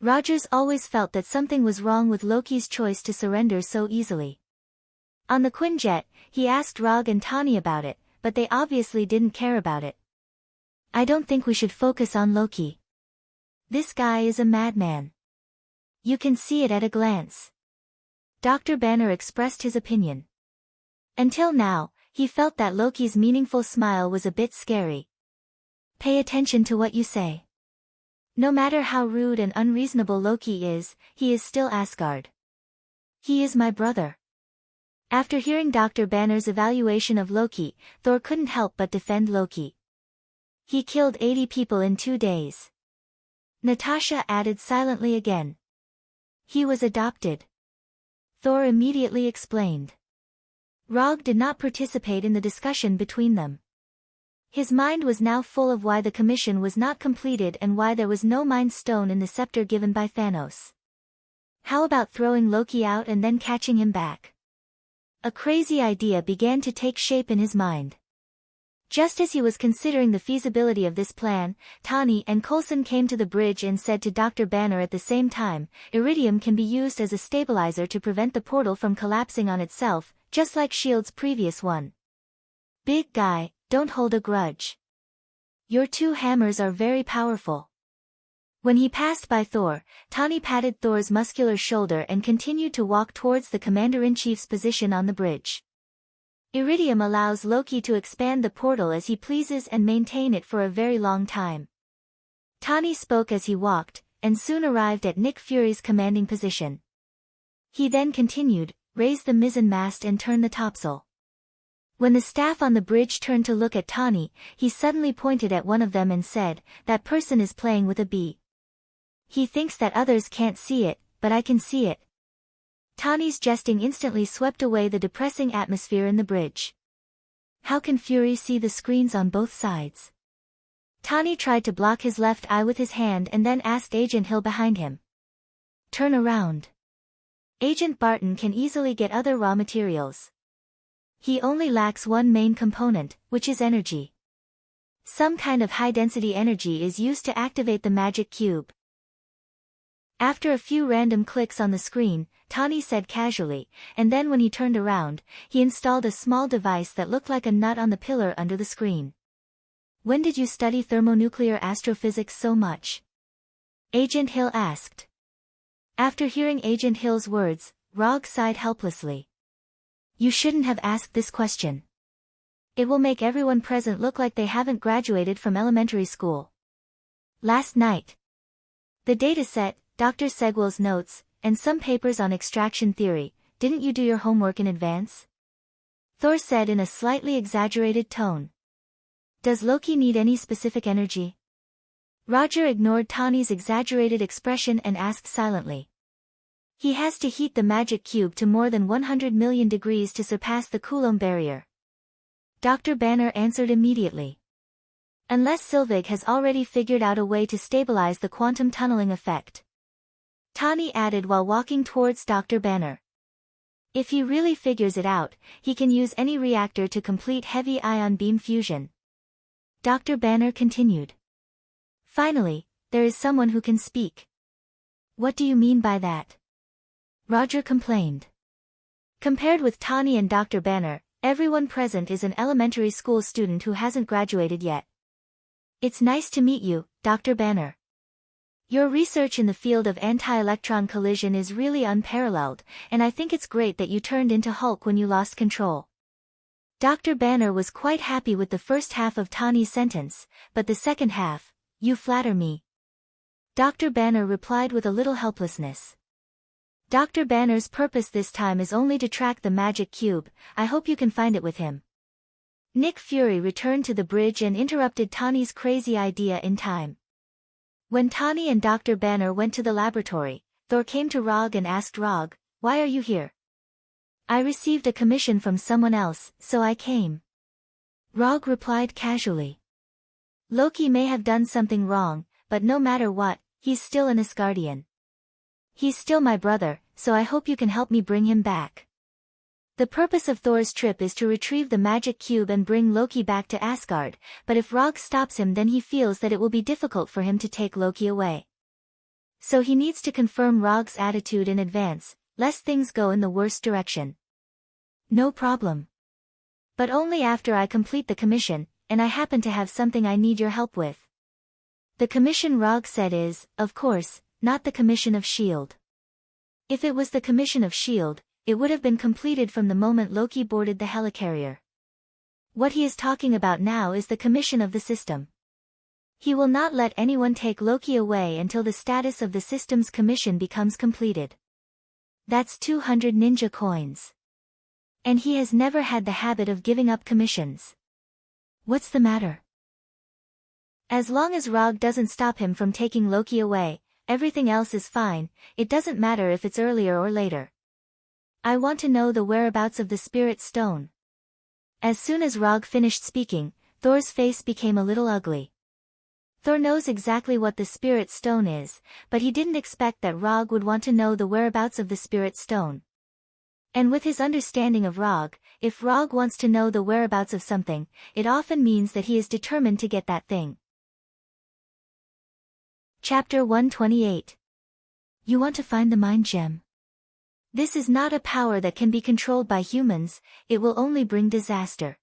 Rogers always felt that something was wrong with Loki's choice to surrender so easily. On the Quinjet, he asked Rog and Tani about it, but they obviously didn't care about it. "I don't think we should focus on Loki. This guy is a madman. You can see it at a glance." Dr. Banner expressed his opinion. Until now, he felt that Loki's meaningful smile was a bit scary. "Pay attention to what you say. No matter how rude and unreasonable Loki is, he is still Asgard. He is my brother." After hearing Dr. Banner's evaluation of Loki, Thor couldn't help but defend Loki. "He killed 80 people in 2 days." Natasha added silently again. "He was adopted." Thor immediately explained. Rog did not participate in the discussion between them. His mind was now full of why the commission was not completed and why there was no Mind Stone in the scepter given by Thanos. How about throwing Loki out and then catching him back? A crazy idea began to take shape in his mind. Just as he was considering the feasibility of this plan, Tani and Coulson came to the bridge and said to Dr. Banner at the same time, Iridium can be used as a stabilizer to prevent the portal from collapsing on itself, just like S.H.I.E.L.D.'s previous one. Big guy, don't hold a grudge. Your 2 hammers are very powerful. When he passed by Thor, Tani patted Thor's muscular shoulder and continued to walk towards the Commander-in-Chief's position on the bridge. Iridium allows Loki to expand the portal as he pleases and maintain it for a very long time. Tani spoke as he walked, and soon arrived at Nick Fury's commanding position. He then continued, raise the mizzen mast and turn the topsail. When the staff on the bridge turned to look at Tani, he suddenly pointed at one of them and said, that person is playing with a bee. He thinks that others can't see it, but I can see it. Tani's jesting instantly swept away the depressing atmosphere in the bridge. How can Fury see the screens on both sides? Tani tried to block his left eye with his hand and then asked Agent Hill behind him. Turn around. Agent Barton can easily get other raw materials. He only lacks one main component, which is energy. Some kind of high-density energy is used to activate the magic cube. After a few random clicks on the screen, Tani said casually, and then when he turned around, he installed a small device that looked like a nut on the pillar under the screen. When did you study thermonuclear astrophysics so much? Agent Hill asked. After hearing Agent Hill's words, Rog sighed helplessly. You shouldn't have asked this question. It will make everyone present look like they haven't graduated from elementary school. Last night. The dataset, Dr. Segwell's notes, and some papers on extraction theory, didn't you do your homework in advance? Thor said in a slightly exaggerated tone. Does Loki need any specific energy? Roger ignored Tani's exaggerated expression and asked silently. He has to heat the magic cube to more than 100 million degrees to surpass the Coulomb barrier. Dr. Banner answered immediately. Unless Sylvig has already figured out a way to stabilize the quantum tunneling effect. Tani added while walking towards Dr. Banner. If he really figures it out, he can use any reactor to complete heavy ion beam fusion. Dr. Banner continued. Finally, there is someone who can speak. What do you mean by that? Roger complained. Compared with Tani and Dr. Banner, everyone present is an elementary school student who hasn't graduated yet. It's nice to meet you, Dr. Banner. Your research in the field of anti-electron collision is really unparalleled, and I think it's great that you turned into Hulk when you lost control. Dr. Banner was quite happy with the first half of Tani's sentence, but the second half, you flatter me. Dr. Banner replied with a little helplessness. Dr. Banner's purpose this time is only to track the magic cube. I hope you can find it with him. Nick Fury returned to the bridge and interrupted Tani's crazy idea in time. When Tani and Dr. Banner went to the laboratory, Thor came to Rog and asked Rog, why are you here? I received a commission from someone else, so I came. Rog replied casually. Loki may have done something wrong, but no matter what, he's still an Asgardian. He's still my brother, so I hope you can help me bring him back. The purpose of Thor's trip is to retrieve the magic cube and bring Loki back to Asgard, but if Rog stops him then he feels that it will be difficult for him to take Loki away. So he needs to confirm Rog's attitude in advance, lest things go in the worst direction. No problem. But only after I complete the commission, and I happen to have something I need your help with. The commission Rog said is, of course, not the commission of S.H.I.E.L.D. If it was the commission of S.H.I.E.L.D., it would have been completed from the moment Loki boarded the helicarrier. What he is talking about now is the commission of the system. He will not let anyone take Loki away until the status of the system's commission becomes completed. That's 200 ninja coins. And he has never had the habit of giving up commissions. What's the matter? As long as Rog doesn't stop him from taking Loki away, everything else is fine. It doesn't matter if it's earlier or later. I want to know the whereabouts of the Spirit Stone. As soon as Rog finished speaking, Thor's face became a little ugly. Thor knows exactly what the Spirit Stone is, but he didn't expect that Rog would want to know the whereabouts of the Spirit Stone. And with his understanding of Rog, if Rog wants to know the whereabouts of something, it often means that he is determined to get that thing. Chapter 128. You want to find the Mind Gem. This is not a power that can be controlled by humans, it will only bring disaster.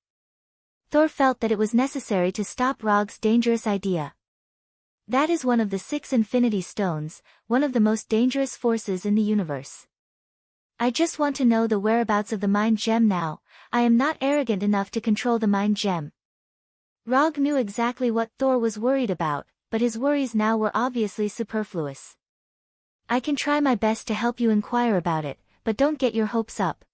Thor felt that it was necessary to stop Rog's dangerous idea. That is one of the 6 Infinity Stones, one of the most dangerous forces in the universe. I just want to know the whereabouts of the Mind Gem now, I am not arrogant enough to control the Mind Gem. Rog knew exactly what Thor was worried about, but his worries now were obviously superfluous. I can try my best to help you inquire about it, but don't get your hopes up.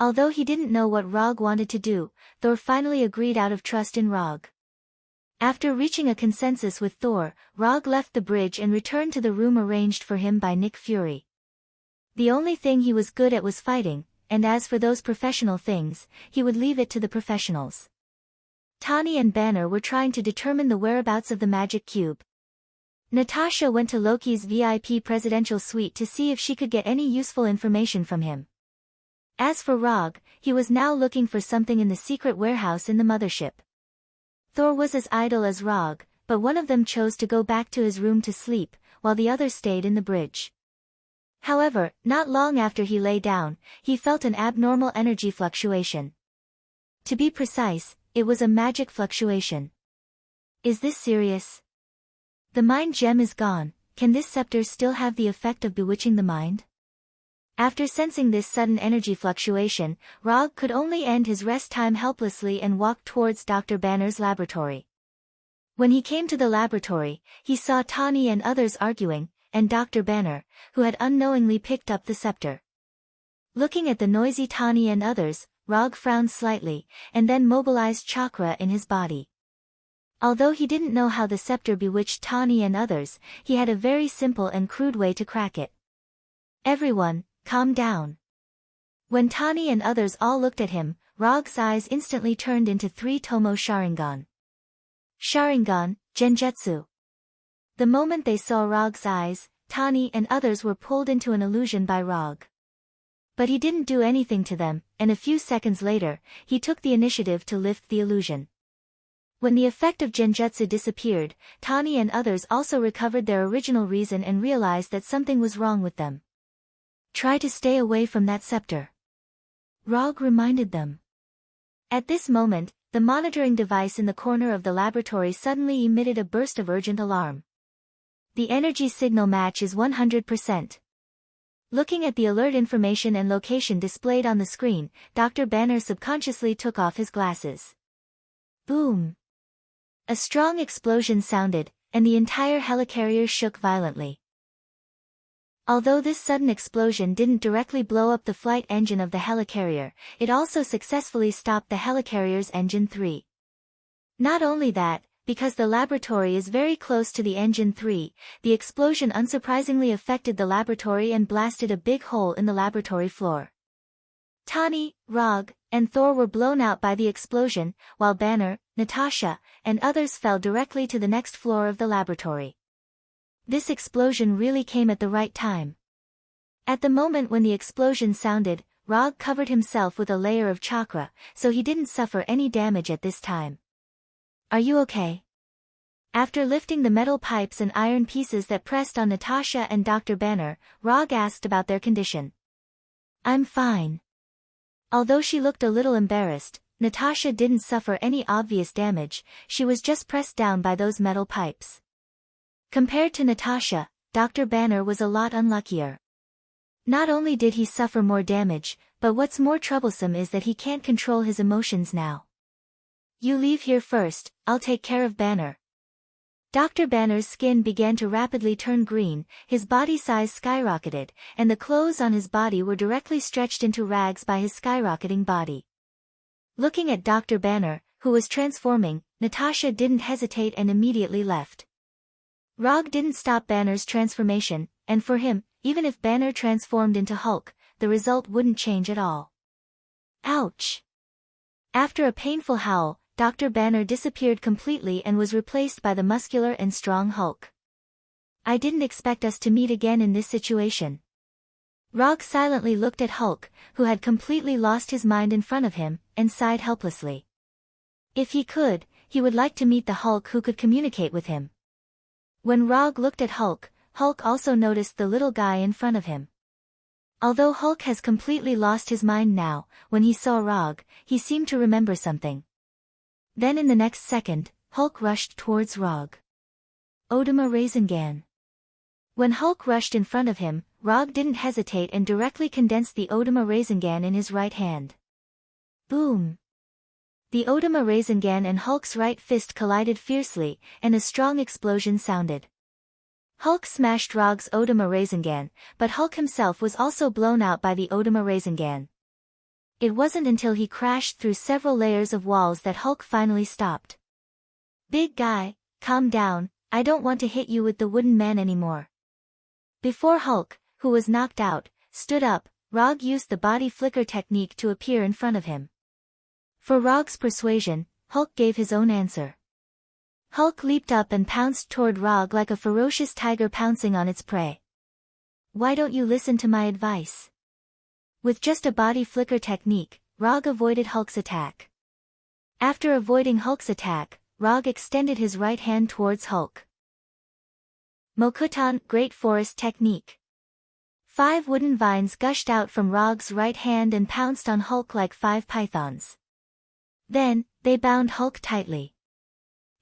Although he didn't know what Rog wanted to do, Thor finally agreed out of trust in Rog. After reaching a consensus with Thor, Rog left the bridge and returned to the room arranged for him by Nick Fury. The only thing he was good at was fighting, and as for those professional things, he would leave it to the professionals. Tawny and Banner were trying to determine the whereabouts of the magic cube. Natasha went to Loki's VIP presidential suite to see if she could get any useful information from him. As for Rog, he was now looking for something in the secret warehouse in the mothership. Thor was as idle as Rog, but one of them chose to go back to his room to sleep, while the other stayed in the bridge. However, not long after he lay down, he felt an abnormal energy fluctuation. To be precise, it was a magic fluctuation. Is this serious? The Mind Gem is gone, can this scepter still have the effect of bewitching the mind? After sensing this sudden energy fluctuation, Rog could only end his rest time helplessly and walk towards Dr. Banner's laboratory. When he came to the laboratory, he saw Tawny and others arguing, and Dr. Banner, who had unknowingly picked up the scepter. Looking at the noisy Tawny and others, Rog frowned slightly, and then mobilized chakra in his body. Although he didn't know how the scepter bewitched Tawny and others, he had a very simple and crude way to crack it. Everyone, calm down. When Tawny and others all looked at him, Rog's eyes instantly turned into 3 Tomo Sharingan. Sharingan, Genjutsu. The moment they saw Rog's eyes, Tawny and others were pulled into an illusion by Rog. But he didn't do anything to them, and a few seconds later, he took the initiative to lift the illusion. When the effect of Genjutsu disappeared, Tawny and others also recovered their original reason and realized that something was wrong with them. Try to stay away from that scepter. Rog reminded them. At this moment, the monitoring device in the corner of the laboratory suddenly emitted a burst of urgent alarm. The energy signal match is 100%. Looking at the alert information and location displayed on the screen, Dr. Banner subconsciously took off his glasses. Boom! A strong explosion sounded, and the entire helicarrier shook violently. Although this sudden explosion didn't directly blow up the flight engine of the helicarrier, it also successfully stopped the helicarrier's engine 3. Not only that, because the laboratory is very close to the engine 3, the explosion unsurprisingly affected the laboratory and blasted a big hole in the laboratory floor. Tawny, Rog, and Thor were blown out by the explosion, while Banner, Natasha, and others fell directly to the next floor of the laboratory. This explosion really came at the right time. At the moment when the explosion sounded, Rog covered himself with a layer of chakra, so he didn't suffer any damage at this time. Are you okay? After lifting the metal pipes and iron pieces that pressed on Natasha and Dr. Banner, Rog asked about their condition. I'm fine. Although she looked a little embarrassed, Natasha didn't suffer any obvious damage, she was just pressed down by those metal pipes. Compared to Natasha, Dr. Banner was a lot unluckier. Not only did he suffer more damage, but what's more troublesome is that he can't control his emotions now. You leave here first, I'll take care of Banner. Dr. Banner's skin began to rapidly turn green, his body size skyrocketed, and the clothes on his body were directly stretched into rags by his skyrocketing body. Looking at Dr. Banner, who was transforming, Natasha didn't hesitate and immediately left. Rog didn't stop Banner's transformation, and for him, even if Banner transformed into Hulk, the result wouldn't change at all. Ouch! After a painful howl, Dr. Banner disappeared completely and was replaced by the muscular and strong Hulk. I didn't expect us to meet again in this situation. Rog silently looked at Hulk, who had completely lost his mind in front of him, and sighed helplessly. If he could, he would like to meet the Hulk who could communicate with him. When Rog looked at Hulk, Hulk also noticed the little guy in front of him. Although Hulk has completely lost his mind now, when he saw Rog, he seemed to remember something. Then in the next second, Hulk rushed towards Rog. Odama Rasengan. When Hulk rushed in front of him, Rog didn't hesitate and directly condensed the Odama Rasengan in his right hand. Boom! The Odama Rasengan and Hulk's right fist collided fiercely, and a strong explosion sounded. Hulk smashed Rog's Odama Rasengan, but Hulk himself was also blown out by the Odama Rasengan. It wasn't until he crashed through several layers of walls that Hulk finally stopped. Big guy, calm down, I don't want to hit you with the wooden man anymore. Before Hulk, who was knocked out, stood up, Rog used the body flicker technique to appear in front of him. For Rog's persuasion, Hulk gave his own answer. Hulk leaped up and pounced toward Rog like a ferocious tiger pouncing on its prey. Why don't you listen to my advice? With just a body flicker technique, Rog avoided Hulk's attack. After avoiding Hulk's attack, Rog extended his right hand towards Hulk. Mokutan Great Forest Technique. 5 wooden vines gushed out from Rog's right hand and pounced on Hulk like 5 pythons. Then, they bound Hulk tightly.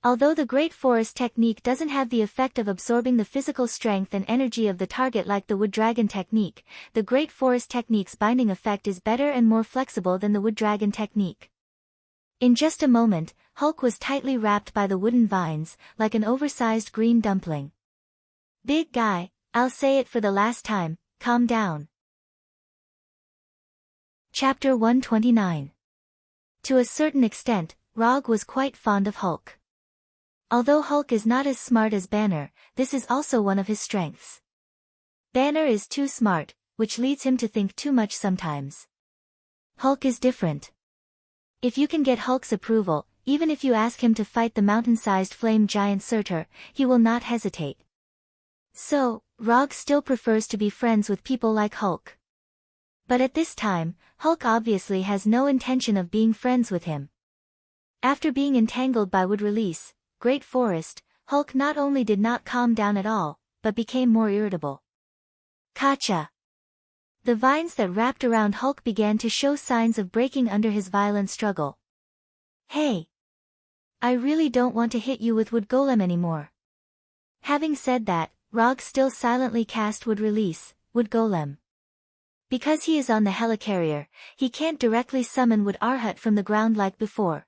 Although the Great Forest Technique doesn't have the effect of absorbing the physical strength and energy of the target like the Wood Dragon Technique, the Great Forest Technique's binding effect is better and more flexible than the Wood Dragon Technique. In just a moment, Hulk was tightly wrapped by the wooden vines, like an oversized green dumpling. Big guy, I'll say it for the last time, calm down. Chapter 129. To a certain extent, Rog was quite fond of Hulk. Although Hulk is not as smart as Banner, this is also one of his strengths. Banner is too smart, which leads him to think too much sometimes. Hulk is different. If you can get Hulk's approval, even if you ask him to fight the mountain-sized flame giant Surtur, he will not hesitate. So, Rog still prefers to be friends with people like Hulk. But at this time, Hulk obviously has no intention of being friends with him. After being entangled by Wood Release, Great Forest, Hulk not only did not calm down at all, but became more irritable. Kacha! The vines that wrapped around Hulk began to show signs of breaking under his violent struggle. Hey! I really don't want to hit you with Wood Golem anymore. Having said that, Rog still silently cast Wood Release, Wood Golem. Because he is on the helicarrier, he can't directly summon Wood Arhat from the ground like before.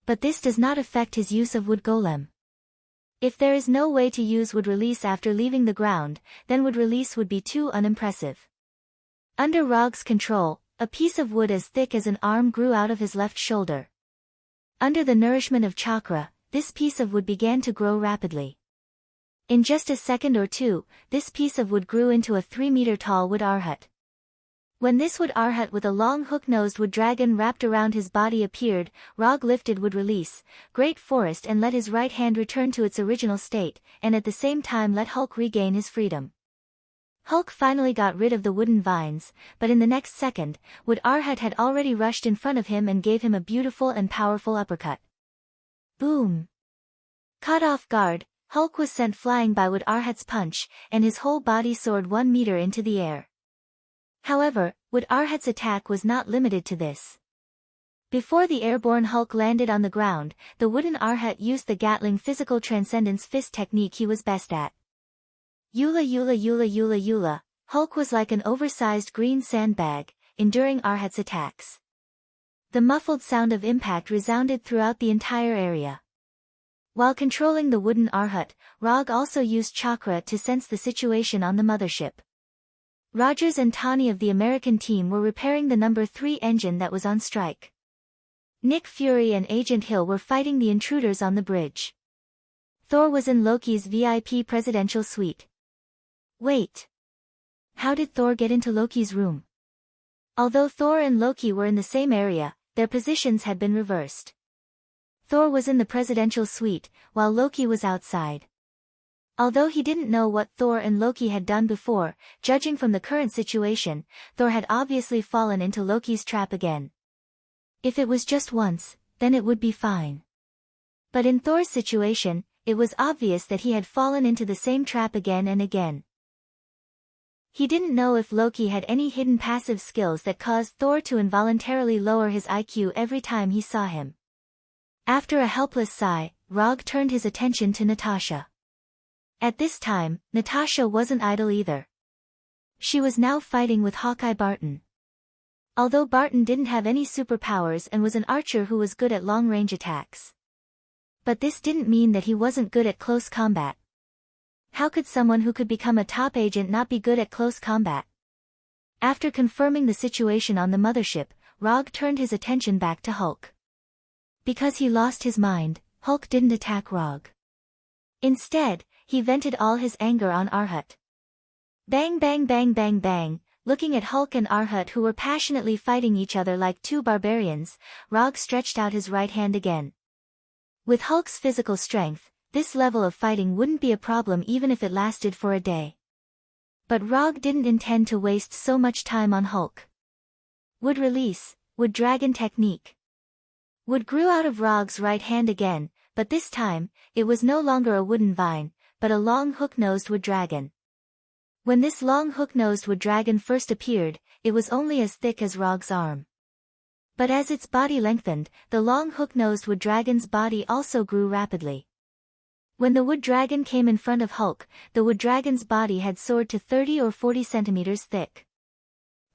But this does not affect his use of Wood Golem. If there is no way to use Wood Release after leaving the ground, then Wood Release would be too unimpressive. Under Rog's control, a piece of wood as thick as an arm grew out of his left shoulder. Under the nourishment of chakra, this piece of wood began to grow rapidly. In just a second or two, this piece of wood grew into a 3-meter-tall Wood Arhat. When this Wood Arhat with a long hook-nosed wood dragon wrapped around his body appeared, Rog lifted Wood Release, Great Forest and let his right hand return to its original state, and at the same time let Hulk regain his freedom. Hulk finally got rid of the wooden vines, but in the next second, Wood Arhat had already rushed in front of him and gave him a beautiful and powerful uppercut. Boom! Caught off guard, Hulk was sent flying by Wood Arhat's punch, and his whole body soared 1 meter into the air. However, Wood Arhat's attack was not limited to this. Before the airborne Hulk landed on the ground, the wooden Arhat used the Gatling Physical Transcendence Fist technique he was best at. Yula Yula Yula Yula Yula, Hulk was like an oversized green sandbag, enduring Arhat's attacks. The muffled sound of impact resounded throughout the entire area. While controlling the wooden Arhat, Rog also used chakra to sense the situation on the mothership. Rogers and Tawny of the American team were repairing the number 3 engine that was on strike. Nick Fury and Agent Hill were fighting the intruders on the bridge. Thor was in Loki's VIP presidential suite. Wait. How did Thor get into Loki's room? Although Thor and Loki were in the same area, their positions had been reversed. Thor was in the presidential suite, while Loki was outside. Although he didn't know what Thor and Loki had done before, judging from the current situation, Thor had obviously fallen into Loki's trap again. If it was just once, then it would be fine. But in Thor's situation, it was obvious that he had fallen into the same trap again and again. He didn't know if Loki had any hidden passive skills that caused Thor to involuntarily lower his IQ every time he saw him. After a helpless sigh, Rog turned his attention to Natasha. At this time, Natasha wasn't idle either. She was now fighting with Hawkeye Barton. Although Barton didn't have any superpowers and was an archer who was good at long-range attacks. But this didn't mean that he wasn't good at close combat. How could someone who could become a top agent not be good at close combat? After confirming the situation on the mothership, Rog turned his attention back to Hulk. Because he lost his mind, Hulk didn't attack Rog. Instead, he vented all his anger on Arhut. Bang bang bang bang bang, looking at Hulk and Arhut who were passionately fighting each other like two barbarians, Rog stretched out his right hand again. With Hulk's physical strength, this level of fighting wouldn't be a problem even if it lasted for a day. But Rog didn't intend to waste so much time on Hulk. Wood release, wood dragon technique. Wood grew out of Rog's right hand again, but this time, it was no longer a wooden vine, but a long hook-nosed wood dragon. When this long hook-nosed wood dragon first appeared, it was only as thick as Rog's arm. But as its body lengthened, the long hook-nosed wood dragon's body also grew rapidly. When the wood dragon came in front of Hulk, the wood dragon's body had soared to 30 or 40 centimeters thick.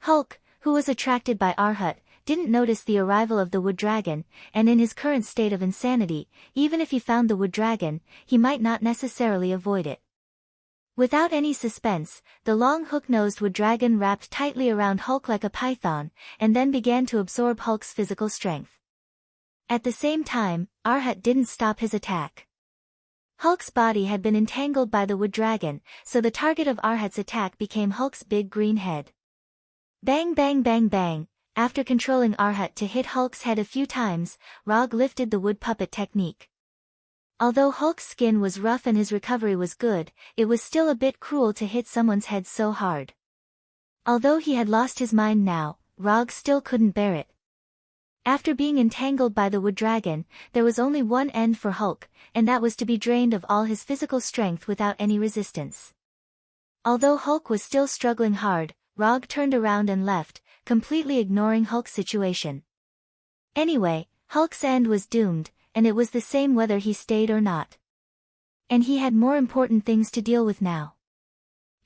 Hulk, who was attracted by Arhut, didn't notice the arrival of the wood dragon, and in his current state of insanity, even if he found the wood dragon, he might not necessarily avoid it. Without any suspense, the long hook-nosed wood dragon wrapped tightly around Hulk like a python, and then began to absorb Hulk's physical strength. At the same time, Arhut didn't stop his attack. Hulk's body had been entangled by the wood dragon, so the target of Arhut's attack became Hulk's big green head. Bang bang bang bang. After controlling Arhut to hit Hulk's head a few times, Rog lifted the wood puppet technique. Although Hulk's skin was rough and his recovery was good, it was still a bit cruel to hit someone's head so hard. Although he had lost his mind now, Rog still couldn't bear it. After being entangled by the wood dragon, there was only one end for Hulk, and that was to be drained of all his physical strength without any resistance. Although Hulk was still struggling hard, Rog turned around and left, completely ignoring Hulk's situation. Anyway, Hulk's end was doomed, and it was the same whether he stayed or not. And he had more important things to deal with now.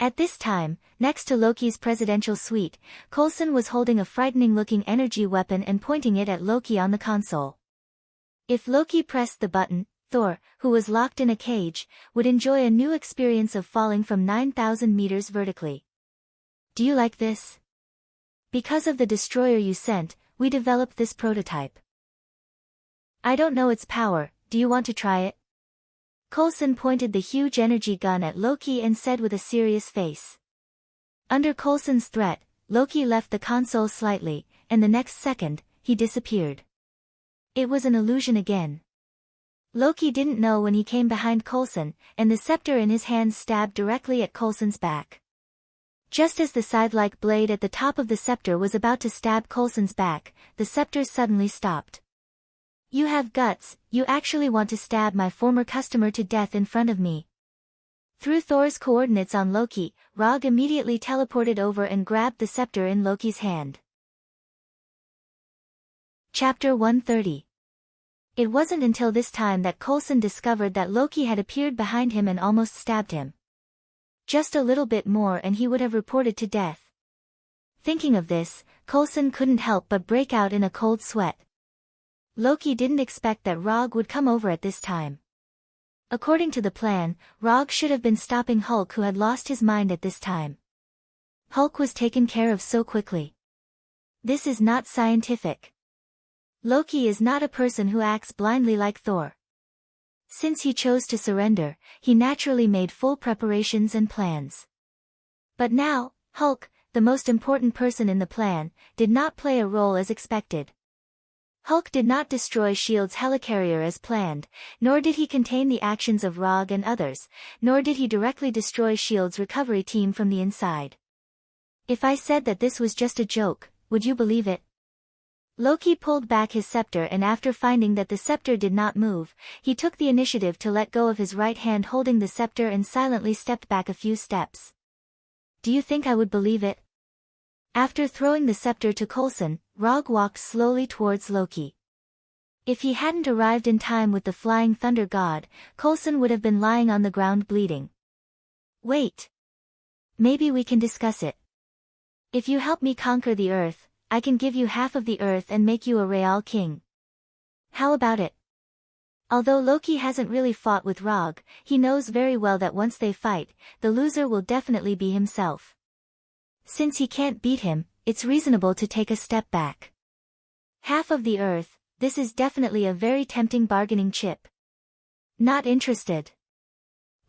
At this time, next to Loki's presidential suite, Coulson was holding a frightening-looking energy weapon and pointing it at Loki on the console. If Loki pressed the button, Thor, who was locked in a cage, would enjoy a new experience of falling from 9,000 meters vertically. Do you like this? Because of the destroyer you sent, we developed this prototype. I don't know its power, do you want to try it? Coulson pointed the huge energy gun at Loki and said with a serious face. Under Coulson's threat, Loki left the console slightly, and the next second, he disappeared. It was an illusion again. Loki didn't know when he came behind Coulson, and the scepter in his hand stabbed directly at Coulson's back. Just as the scythe-like blade at the top of the scepter was about to stab Coulson's back, the scepter suddenly stopped. You have guts, you actually want to stab my former customer to death in front of me. Through Thor's coordinates on Loki, Rog immediately teleported over and grabbed the scepter in Loki's hand. Chapter 130. It wasn't until this time that Coulson discovered that Loki had appeared behind him and almost stabbed him. Just a little bit more and he would have reported to death. Thinking of this, Coulson couldn't help but break out in a cold sweat. Loki didn't expect that Rog would come over at this time. According to the plan, Rog should have been stopping Hulk, who had lost his mind at this time. Hulk was taken care of so quickly. This is not scientific. Loki is not a person who acts blindly like Thor. Since he chose to surrender, he naturally made full preparations and plans. But now, Hulk, the most important person in the plan, did not play a role as expected. Hulk did not destroy S.H.I.E.L.D.'s helicarrier as planned, nor did he contain the actions of Rogg and others, nor did he directly destroy S.H.I.E.L.D.'s recovery team from the inside. If I said that this was just a joke, would you believe it? Loki pulled back his scepter, and after finding that the scepter did not move, he took the initiative to let go of his right hand holding the scepter and silently stepped back a few steps. Do you think I would believe it? After throwing the scepter to Coulson, Rogg walked slowly towards Loki. If he hadn't arrived in time with the flying thunder god, Coulson would have been lying on the ground bleeding. Wait. Maybe we can discuss it. If you help me conquer the earth, I can give you half of the earth and make you a real king. How about it? Although Loki hasn't really fought with Rogg, he knows very well that once they fight, the loser will definitely be himself. Since he can't beat him, it's reasonable to take a step back. Half of the earth, this is definitely a very tempting bargaining chip. Not interested.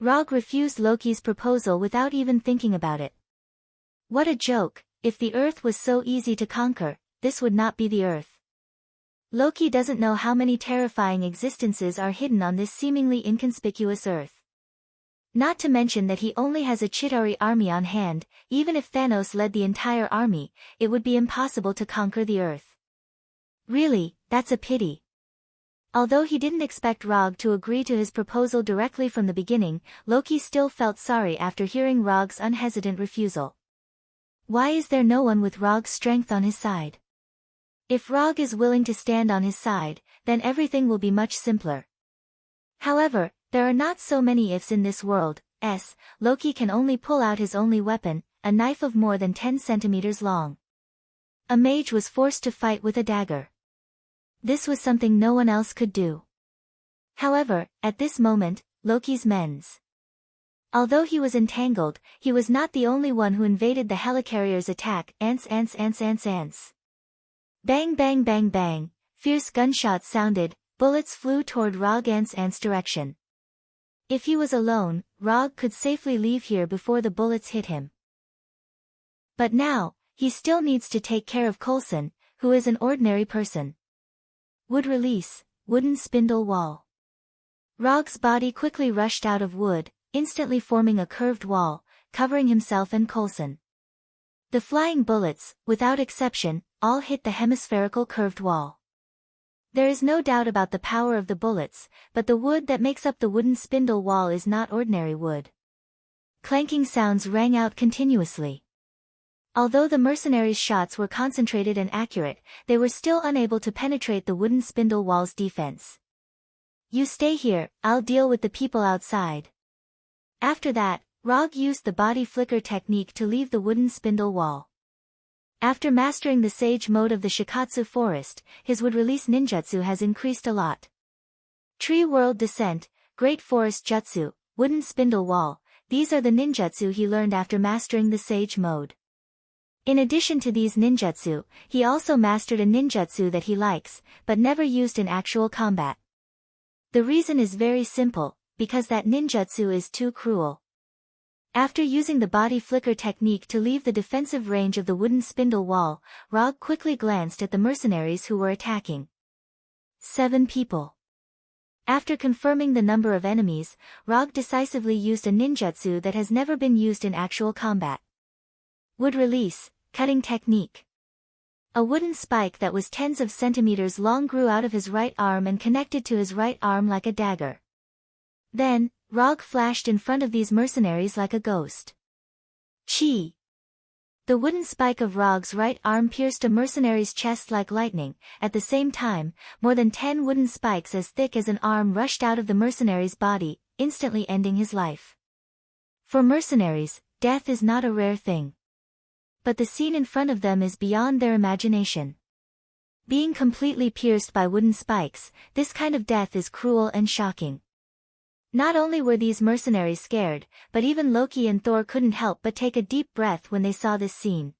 Rogg refused Loki's proposal without even thinking about it. What a joke, if the earth was so easy to conquer, this would not be the earth. Loki doesn't know how many terrifying existences are hidden on this seemingly inconspicuous earth. Not to mention that he only has a Chitauri army on hand. Even if Thanos led the entire army, it would be impossible to conquer the earth. Really, that's a pity. Although he didn't expect Rogg to agree to his proposal directly from the beginning, Loki still felt sorry after hearing Rogg's unhesitant refusal. Why is there no one with Rogg's strength on his side? If Rogg is willing to stand on his side, then everything will be much simpler. However, there are not so many ifs in this world. Loki can only pull out his only weapon, a knife of more than 10 centimeters long. A mage was forced to fight with a dagger. This was something no one else could do. However, at this moment, Loki's men's. Although he was entangled, he was not the only one who invaded the helicarrier's attack. Ants. Bang bang bang bang, fierce gunshots sounded, bullets flew toward Rogg's direction. If he was alone, Rogg could safely leave here before the bullets hit him. But now, he still needs to take care of Coulson, who is an ordinary person. Wood release, wooden spindle wall. Rogg's body quickly rushed out of wood, instantly forming a curved wall, covering himself and Coulson. The flying bullets, without exception, all hit the hemispherical curved wall. There is no doubt about the power of the bullets, but the wood that makes up the wooden spindle wall is not ordinary wood. Clanking sounds rang out continuously. Although the mercenaries' shots were concentrated and accurate, they were still unable to penetrate the wooden spindle wall's defense. You stay here, I'll deal with the people outside. After that, Rogg used the body flicker technique to leave the wooden spindle wall. After mastering the sage mode of the Shikatsu forest, his wood-release ninjutsu has increased a lot. Tree World Descent, Great Forest Jutsu, Wooden Spindle Wall, these are the ninjutsu he learned after mastering the sage mode. In addition to these ninjutsu, he also mastered a ninjutsu that he likes, but never used in actual combat. The reason is very simple, because that ninjutsu is too cruel. After using the body flicker technique to leave the defensive range of the wooden spindle wall, Rogg quickly glanced at the mercenaries who were attacking. 7 people. After confirming the number of enemies, Rogg decisively used a ninjutsu that has never been used in actual combat. Wood release, cutting technique. A wooden spike that was tens of centimeters long grew out of his right arm and connected to his right arm like a dagger. Then, Rogg flashed in front of these mercenaries like a ghost. Chi! The wooden spike of Rogg's right arm pierced a mercenary's chest like lightning. At the same time, more than 10 wooden spikes as thick as an arm rushed out of the mercenary's body, instantly ending his life. For mercenaries, death is not a rare thing. But the scene in front of them is beyond their imagination. Being completely pierced by wooden spikes, this kind of death is cruel and shocking. Not only were these mercenaries scared, but even Loki and Thor couldn't help but take a deep breath when they saw this scene.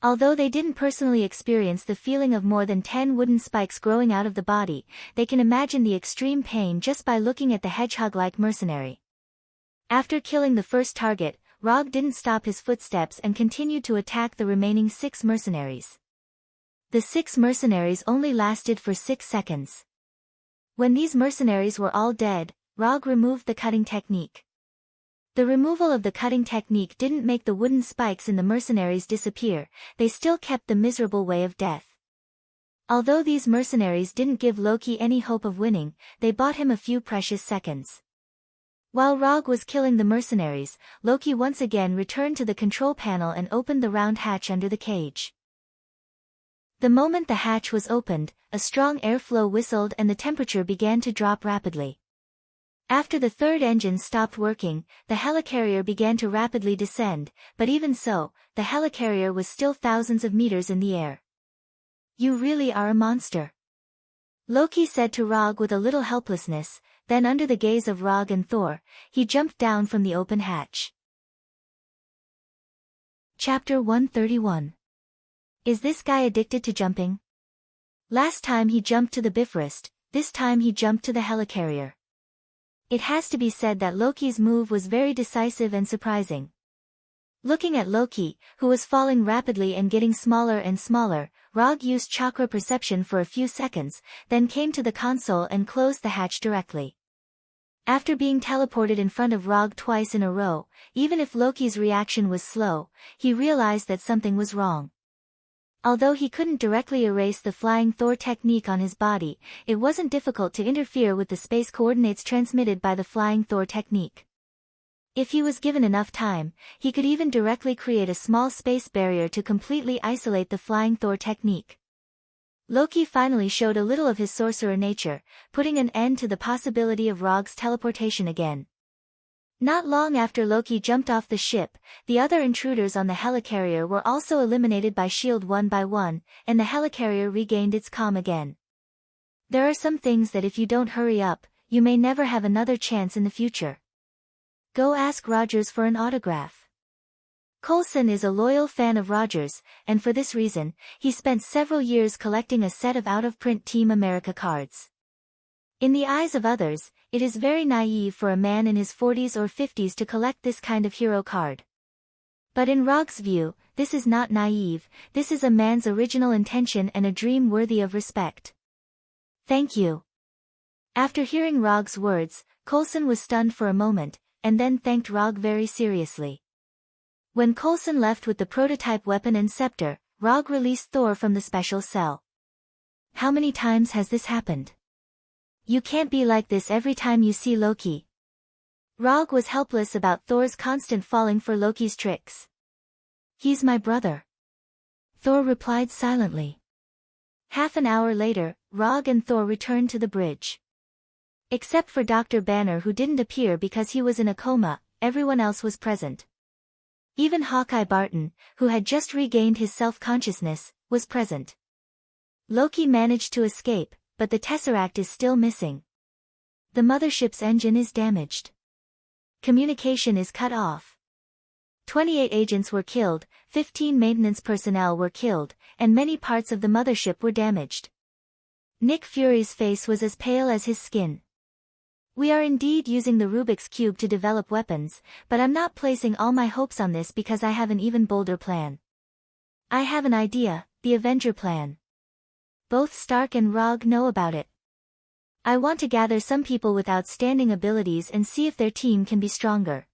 Although they didn't personally experience the feeling of more than 10 wooden spikes growing out of the body, they can imagine the extreme pain just by looking at the hedgehog-like mercenary. After killing the first target, Rogg didn't stop his footsteps and continued to attack the remaining 6 mercenaries. The 6 mercenaries only lasted for 6 seconds. When these mercenaries were all dead, Rog removed the cutting technique. The removal of the cutting technique didn't make the wooden spikes in the mercenaries disappear, they still kept the miserable way of death. Although these mercenaries didn't give Loki any hope of winning, they bought him a few precious seconds. While Rog was killing the mercenaries, Loki once again returned to the control panel and opened the round hatch under the cage. The moment the hatch was opened, a strong airflow whistled and the temperature began to drop rapidly. After the third engine stopped working, the helicarrier began to rapidly descend, but even so, the helicarrier was still thousands of meters in the air. "You really are a monster," Loki said to Rog with a little helplessness. Then under the gaze of Rog and Thor, he jumped down from the open hatch. Chapter 131. Is this guy addicted to jumping? Last time he jumped to the Bifrost, this time he jumped to the helicarrier. It has to be said that Loki's move was very decisive and surprising. Looking at Loki, who was falling rapidly and getting smaller and smaller, Rog used chakra perception for a few seconds, then came to the console and closed the hatch directly. After being teleported in front of Rog twice in a row, even if Loki's reaction was slow, he realized that something was wrong. Although he couldn't directly erase the flying Thor technique on his body, it wasn't difficult to interfere with the space coordinates transmitted by the flying Thor technique. If he was given enough time, he could even directly create a small space barrier to completely isolate the flying Thor technique. Loki finally showed a little of his sorcerer nature, putting an end to the possibility of Rog's teleportation again. Not long after Loki jumped off the ship, the other intruders on the helicarrier were also eliminated by S.H.I.E.L.D. one by one, and the helicarrier regained its calm again. There are some things that if you don't hurry up, you may never have another chance in the future. Go ask Rogers for an autograph. Coulson is a loyal fan of Rogers, and for this reason, he spent several years collecting a set of out-of-print Team America cards. In the eyes of others, it is very naive for a man in his 40s or 50s to collect this kind of hero card. But in Rog's view, this is not naive, this is a man's original intention and a dream worthy of respect. Thank you. After hearing Rog's words, Coulson was stunned for a moment, and then thanked Rog very seriously. When Coulson left with the prototype weapon and scepter, Rog released Thor from the special cell. How many times has this happened? You can't be like this every time you see Loki. Rog was helpless about Thor's constant falling for Loki's tricks. He's my brother, Thor replied silently. Half an hour later, Rog and Thor returned to the bridge. Except for Dr. Banner, who didn't appear because he was in a coma, everyone else was present. Even Hawkeye Barton, who had just regained his self-consciousness, was present. Loki managed to escape, but the Tesseract is still missing. The mothership's engine is damaged. Communication is cut off. 28 agents were killed, 15 maintenance personnel were killed, and many parts of the mothership were damaged. Nick Fury's face was as pale as his skin. We are indeed using the Rubik's Cube to develop weapons, but I'm not placing all my hopes on this because I have an even bolder plan. I have an idea, the Avenger plan. Both Stark and Rog know about it. I want to gather some people with outstanding abilities and see if their team can be stronger.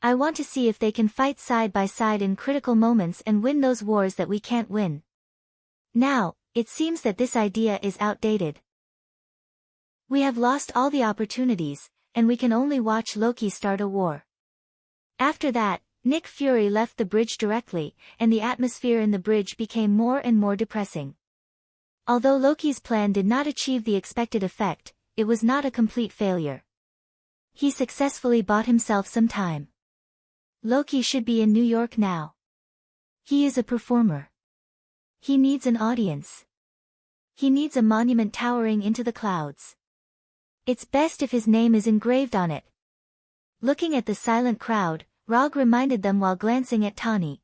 I want to see if they can fight side by side in critical moments and win those wars that we can't win. Now, it seems that this idea is outdated. We have lost all the opportunities, and we can only watch Loki start a war. After that, Nick Fury left the bridge directly, and the atmosphere in the bridge became more and more depressing. Although Loki's plan did not achieve the expected effect, it was not a complete failure. He successfully bought himself some time. Loki should be in New York now. He is a performer. He needs an audience. He needs a monument towering into the clouds. It's best if his name is engraved on it. Looking at the silent crowd, Rog reminded them while glancing at Tawny.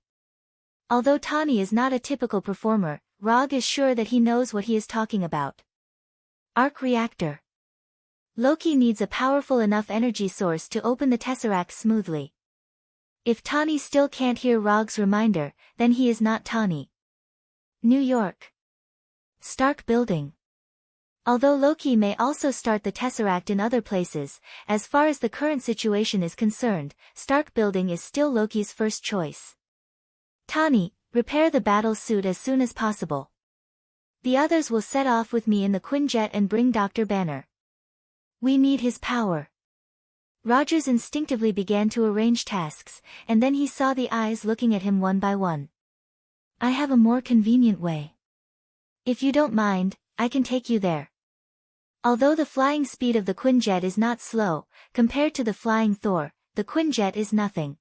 Although Tawny is not a typical performer, Rog is sure that he knows what he is talking about. Arc reactor. Loki needs a powerful enough energy source to open the Tesseract smoothly. If Tawny still can't hear Rog's reminder, then he is not Tawny. New York. Stark Building. Although Loki may also start the Tesseract in other places, as far as the current situation is concerned, Stark Building is still Loki's first choice. Tani, repair the battle suit as soon as possible. The others will set off with me in the Quinjet and bring Dr. Banner. We need his power. Rogers instinctively began to arrange tasks, and then he saw the eyes looking at him one by one. I have a more convenient way. If you don't mind, I can take you there. Although the flying speed of the Quinjet is not slow, compared to the flying Thor, the Quinjet is nothing.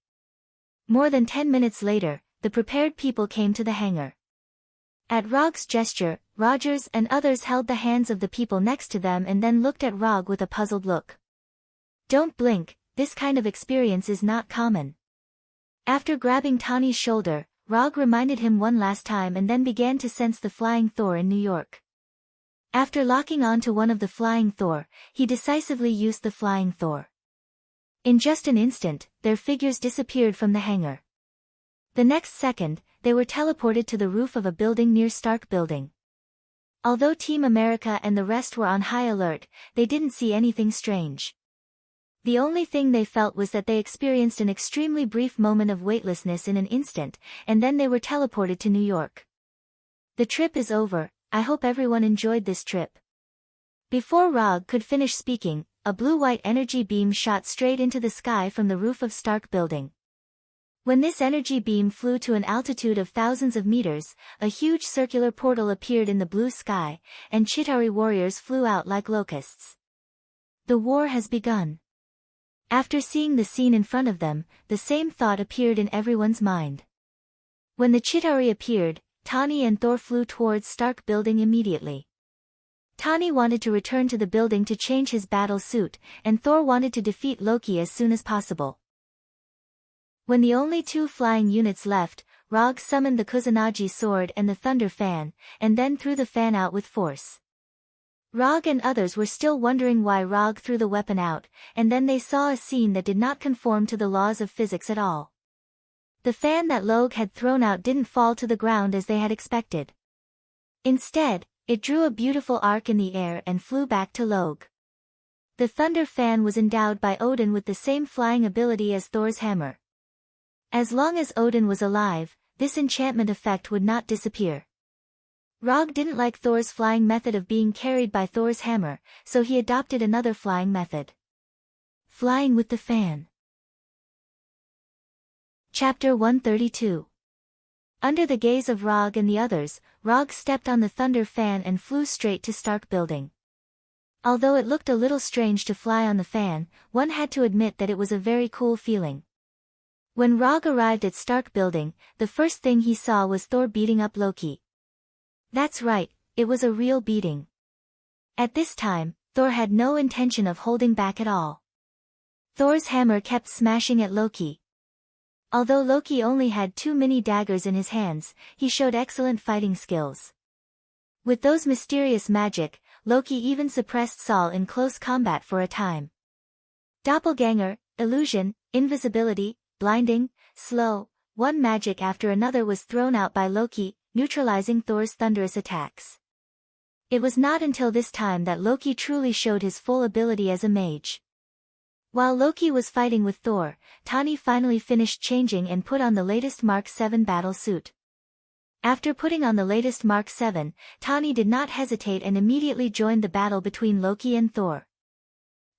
More than 10 minutes later, the prepared people came to the hangar. At Rog's gesture, Rogers and others held the hands of the people next to them and then looked at Rog with a puzzled look. Don't blink, this kind of experience is not common. After grabbing Tani's shoulder, Rog reminded him one last time and then began to sense the flying Thor in New York. After locking on to one of the flying Thor, he decisively used the flying Thor. In just an instant, their figures disappeared from the hangar. The next second, they were teleported to the roof of a building near Stark Building. Although Team America and the rest were on high alert, they didn't see anything strange. The only thing they felt was that they experienced an extremely brief moment of weightlessness in an instant, and then they were teleported to New York. The trip is over, I hope everyone enjoyed this trip. Before Rog could finish speaking, a blue-white energy beam shot straight into the sky from the roof of Stark Building. When this energy beam flew to an altitude of thousands of meters, a huge circular portal appeared in the blue sky, and Chitauri warriors flew out like locusts. The war has begun. After seeing the scene in front of them, the same thought appeared in everyone's mind. When the Chitauri appeared, Tani and Thor flew towards Stark Building immediately. Tani wanted to return to the building to change his battle suit, and Thor wanted to defeat Loki as soon as possible. When the only two flying units left, Rog summoned the Kusanagi sword and the Thunder Fan, and then threw the fan out with force. Rog and others were still wondering why Rog threw the weapon out, and then they saw a scene that did not conform to the laws of physics at all. The fan that Log had thrown out didn't fall to the ground as they had expected. Instead, it drew a beautiful arc in the air and flew back to Log. The Thunder Fan was endowed by Odin with the same flying ability as Thor's hammer. As long as Odin was alive, this enchantment effect would not disappear. Rog didn't like Thor's flying method of being carried by Thor's hammer, so he adopted another flying method. Flying with the fan. Chapter 132. Under the gaze of Rog and the others, Rog stepped on the Thunder Fan and flew straight to Stark Building. Although it looked a little strange to fly on the fan, one had to admit that it was a very cool feeling. When Rog arrived at Stark Building, the first thing he saw was Thor beating up Loki. That's right, it was a real beating. At this time, Thor had no intention of holding back at all. Thor's hammer kept smashing at Loki. Although Loki only had 2 mini daggers in his hands, he showed excellent fighting skills. With those mysterious magic, Loki even suppressed Sol in close combat for a time. Doppelganger, illusion, invisibility, blinding, slow, one magic after another was thrown out by Loki, neutralizing Thor's thunderous attacks. It was not until this time that Loki truly showed his full ability as a mage. While Loki was fighting with Thor, Tani finally finished changing and put on the latest Mark 7 battle suit. After putting on the latest Mark 7, Tani did not hesitate and immediately joined the battle between Loki and Thor.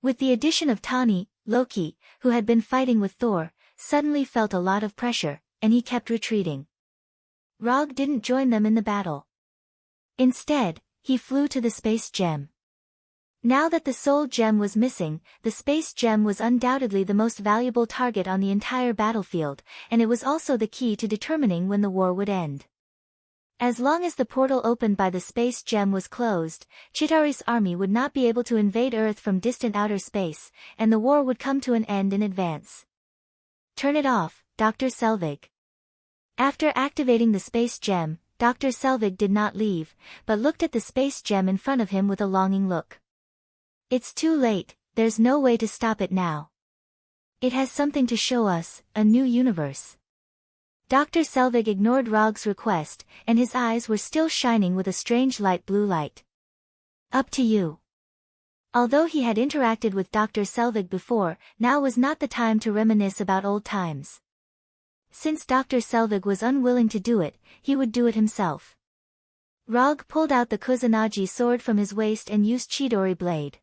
With the addition of Tani, Loki, who had been fighting with Thor, suddenly felt a lot of pressure, and he kept retreating. Rog didn't join them in the battle. Instead, he flew to the space gem. Now that the soul gem was missing, the space gem was undoubtedly the most valuable target on the entire battlefield, and it was also the key to determining when the war would end. As long as the portal opened by the space gem was closed, Chitauri's army would not be able to invade Earth from distant outer space, and the war would come to an end in advance. Turn it off, Dr. Selvig. After activating the space gem, Dr. Selvig did not leave, but looked at the space gem in front of him with a longing look. It's too late, there's no way to stop it now. It has something to show us, a new universe. Dr. Selvig ignored Rog's request, and his eyes were still shining with a strange light blue light. Up to you. Although he had interacted with Dr. Selvig before, now was not the time to reminisce about old times. Since Dr. Selvig was unwilling to do it, he would do it himself. Rog pulled out the Kusanagi sword from his waist and used Chidori blade.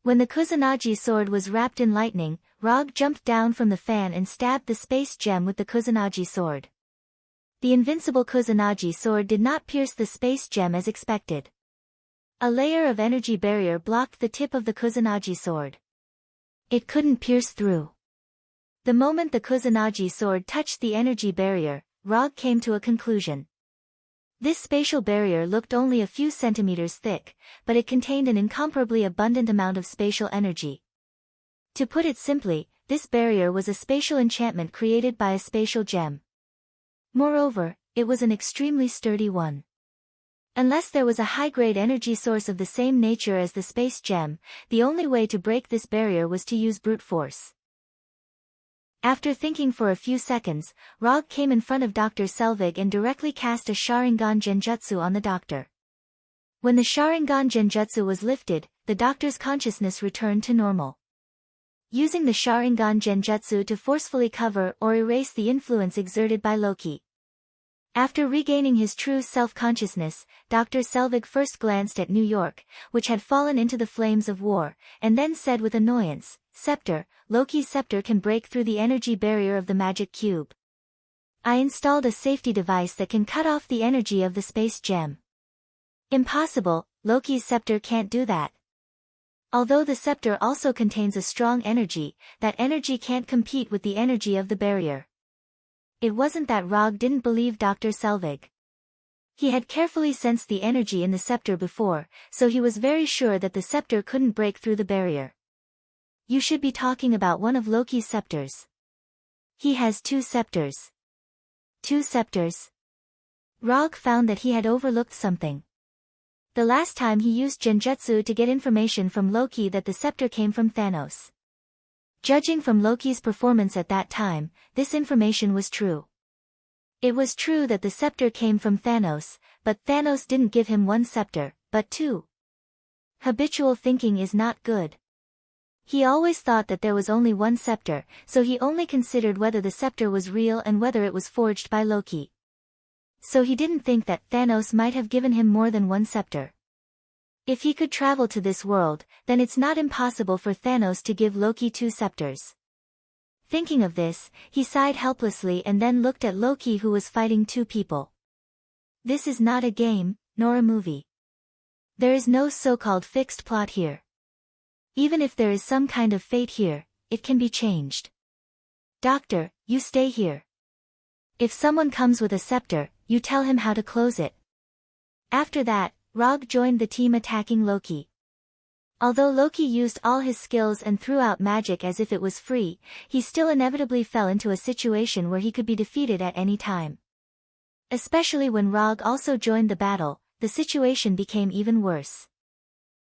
When the Kusanagi sword was wrapped in lightning, Rog jumped down from the fan and stabbed the space gem with the Kusanagi sword. The invincible Kusanagi sword did not pierce the space gem as expected. A layer of energy barrier blocked the tip of the Kusanagi sword. It couldn't pierce through. The moment the Kusanagi sword touched the energy barrier, Rog came to a conclusion. This spatial barrier looked only a few centimeters thick, but it contained an incomparably abundant amount of spatial energy. To put it simply, this barrier was a spatial enchantment created by a spatial gem. Moreover, it was an extremely sturdy one. Unless there was a high-grade energy source of the same nature as the space gem, the only way to break this barrier was to use brute force. After thinking for a few seconds, Rog came in front of Dr. Selvig and directly cast a Sharingan Genjutsu on the doctor. When the Sharingan Genjutsu was lifted, the doctor's consciousness returned to normal. Using the Sharingan Genjutsu to forcefully cover or erase the influence exerted by Loki. After regaining his true self-consciousness, Dr. Selvig first glanced at New York, which had fallen into the flames of war, and then said with annoyance, "Scepter, Loki's scepter can break through the energy barrier of the magic cube. I installed a safety device that can cut off the energy of the space gem." "Impossible, Loki's scepter can't do that. Although the scepter also contains a strong energy, that energy can't compete with the energy of the barrier." It wasn't that Rog didn't believe Dr. Selvig. He had carefully sensed the energy in the scepter before, so he was very sure that the scepter couldn't break through the barrier. "You should be talking about one of Loki's scepters. He has 2 scepters. 2 scepters? Rog found that he had overlooked something. The last time he used Genjutsu to get information from Loki that the scepter came from Thanos. Judging from Loki's performance at that time, this information was true. It was true that the scepter came from Thanos, but Thanos didn't give him 1 scepter, but 2. Habitual thinking is not good. He always thought that there was only 1 scepter, so he only considered whether the scepter was real and whether it was forged by Loki. So he didn't think that Thanos might have given him more than 1 scepter. If he could travel to this world, then it's not impossible for Thanos to give Loki 2 scepters. Thinking of this, he sighed helplessly and then looked at Loki, who was fighting 2 people. This is not a game, nor a movie. There is no so-called fixed plot here. Even if there is some kind of fate here, it can be changed. "Doctor, you stay here. If someone comes with a scepter, you tell him how to close it." After that, Rog joined the team attacking Loki. Although Loki used all his skills and threw out magic as if it was free, he still inevitably fell into a situation where he could be defeated at any time. Especially when Rog also joined the battle, the situation became even worse.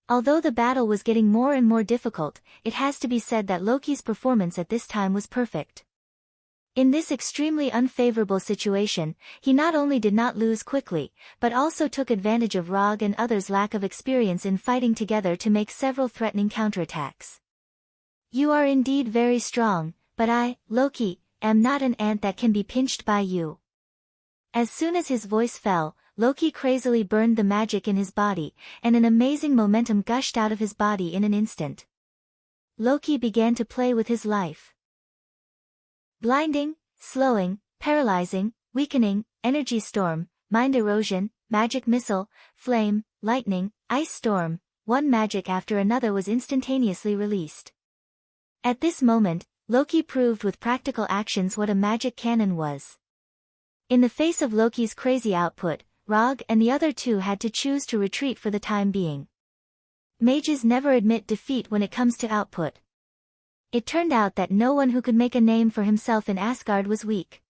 Although the battle was getting more and more difficult, it has to be said that Loki's performance at this time was perfect. In this extremely unfavorable situation, he not only did not lose quickly, but also took advantage of Rog and others' lack of experience in fighting together to make several threatening counterattacks. "You are indeed very strong, but I, Loki, am not an ant that can be pinched by you." As soon as his voice fell, Loki crazily burned the magic in his body, and an amazing momentum gushed out of his body in an instant. Loki began to play with his life. Blinding, slowing, paralyzing, weakening, energy storm, mind erosion, magic missile, flame, lightning, ice storm, one magic after another was instantaneously released. At this moment, Loki proved with practical actions what a magic cannon was. In the face of Loki's crazy output, Rog and the other 2 had to choose to retreat for the time being. Mages never admit defeat when it comes to output. It turned out that no one who could make a name for himself in Asgard was weak.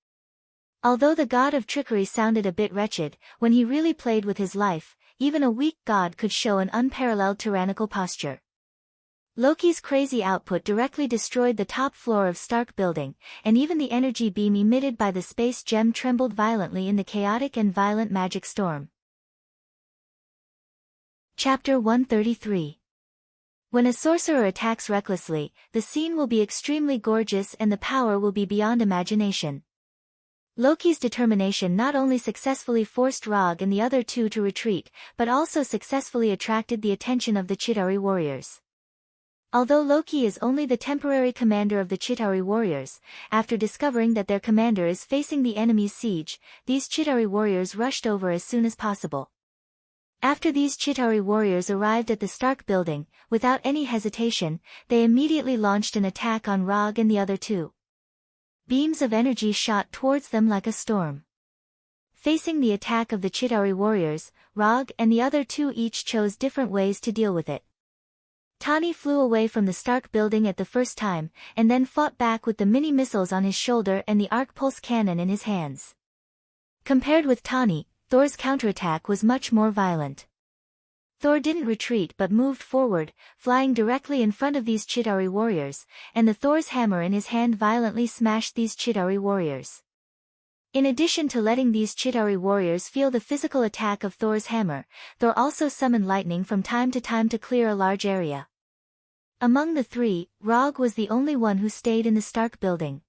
Although the god of trickery sounded a bit wretched, when he really played with his life, even a weak god could show an unparalleled tyrannical posture. Loki's crazy output directly destroyed the top floor of Stark Building, and even the energy beam emitted by the space gem trembled violently in the chaotic and violent magic storm. Chapter 133. When a sorcerer attacks recklessly, the scene will be extremely gorgeous and the power will be beyond imagination. Loki's determination not only successfully forced Rog and the other two to retreat, but also successfully attracted the attention of the Chitauri warriors. Although Loki is only the temporary commander of the Chitauri warriors, after discovering that their commander is facing the enemy's siege, these Chitauri warriors rushed over as soon as possible. After these Chitauri warriors arrived at the Stark Building, without any hesitation, they immediately launched an attack on Rog and the other two. Beams of energy shot towards them like a storm. Facing the attack of the Chitauri warriors, Rog and the other two each chose different ways to deal with it. Tani flew away from the Stark Building at the first time, and then fought back with the mini-missiles on his shoulder and the arc pulse cannon in his hands. Compared with Tani, Thor's counterattack was much more violent. Thor didn't retreat but moved forward, flying directly in front of these Chitauri warriors, and the Thor's hammer in his hand violently smashed these Chitauri warriors. In addition to letting these Chitauri warriors feel the physical attack of Thor's hammer, Thor also summoned lightning from time to clear a large area. Among the three, Rog was the only one who stayed in the Stark Building.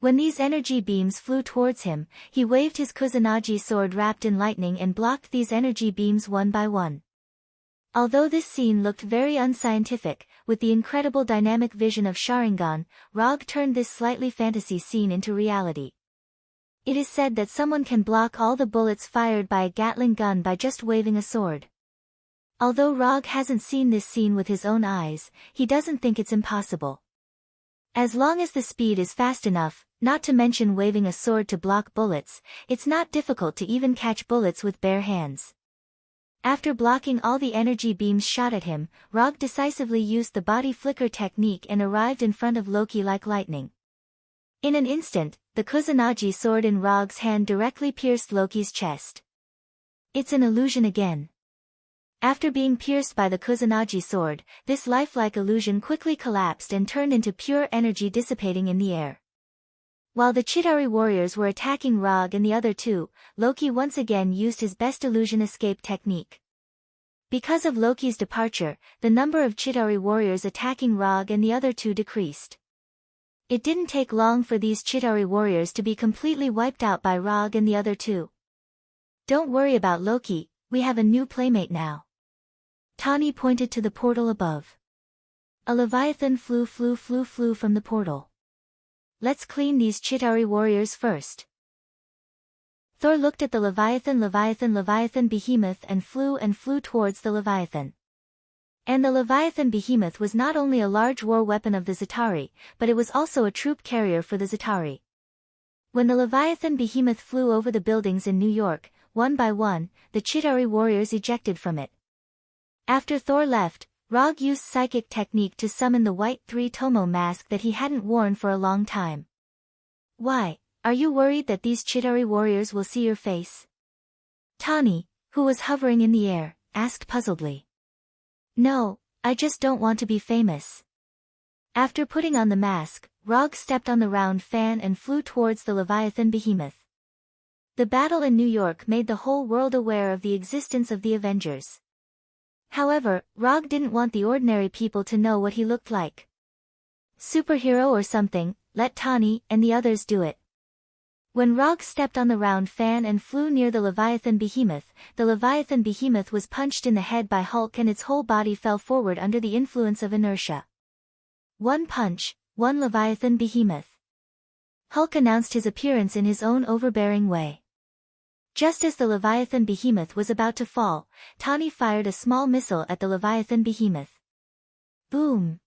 When these energy beams flew towards him, he waved his Kusanagi sword wrapped in lightning and blocked these energy beams one by one. Although this scene looked very unscientific, with the incredible dynamic vision of Sharingan, Rog turned this slightly fantasy scene into reality. It is said that someone can block all the bullets fired by a Gatling gun by just waving a sword. Although Rog hasn't seen this scene with his own eyes, he doesn't think it's impossible. As long as the speed is fast enough, not to mention waving a sword to block bullets, it's not difficult to even catch bullets with bare hands. After blocking all the energy beams shot at him, Rog decisively used the body flicker technique and arrived in front of Loki like lightning. In an instant, the Kusanagi sword in Rog's hand directly pierced Loki's chest. It's an illusion again. After being pierced by the Kusanagi sword, this lifelike illusion quickly collapsed and turned into pure energy dissipating in the air. While the Chitauri warriors were attacking Rog and the other two, Loki once again used his best illusion escape technique. Because of Loki's departure, the number of Chitauri warriors attacking Rog and the other two decreased. It didn't take long for these Chitauri warriors to be completely wiped out by Rog and the other two. Don't worry about Loki, we have a new playmate now. Tani pointed to the portal above. A leviathan flew from the portal. Let's clean these Chitauri warriors first. Thor looked at the leviathan behemoth and flew towards the leviathan. And the Leviathan behemoth was not only a large war weapon of the Zetauri, but it was also a troop carrier for the Zetauri. When the Leviathan behemoth flew over the buildings in New York, one by one, the Chitauri warriors ejected from it. After Thor left, Rog used psychic technique to summon the white 3-tomo mask that he hadn't worn for a long time. Why, are you worried that these Chitauri warriors will see your face? Tani, who was hovering in the air, asked puzzledly. No, I just don't want to be famous. After putting on the mask, Rog stepped on the round fan and flew towards the Leviathan behemoth. The battle in New York made the whole world aware of the existence of the Avengers. However, Rog didn't want the ordinary people to know what he looked like. Superhero or something, let Tani and the others do it. When Rog stepped on the round fan and flew near the Leviathan behemoth was punched in the head by Hulk and its whole body fell forward under the influence of inertia. One punch, one Leviathan behemoth. Hulk announced his appearance in his own overbearing way. Just as the Leviathan behemoth was about to fall, Tani fired a small missile at the Leviathan behemoth. Boom!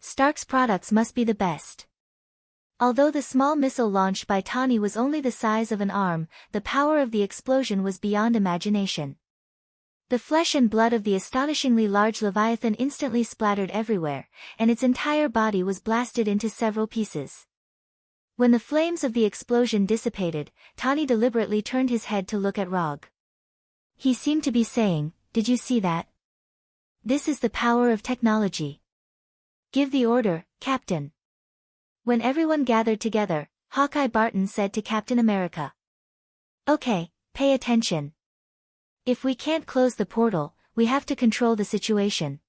Stark's products must be the best. Although the small missile launched by Tani was only the size of an arm, the power of the explosion was beyond imagination. The flesh and blood of the astonishingly large Leviathan instantly splattered everywhere, and its entire body was blasted into several pieces. When the flames of the explosion dissipated, Tani deliberately turned his head to look at Rog. He seemed to be saying, "Did you see that? This is the power of technology." Give the order, Captain. When everyone gathered together, Hawkeye Barton said to Captain America. Okay, pay attention. If we can't close the portal, we have to control the situation.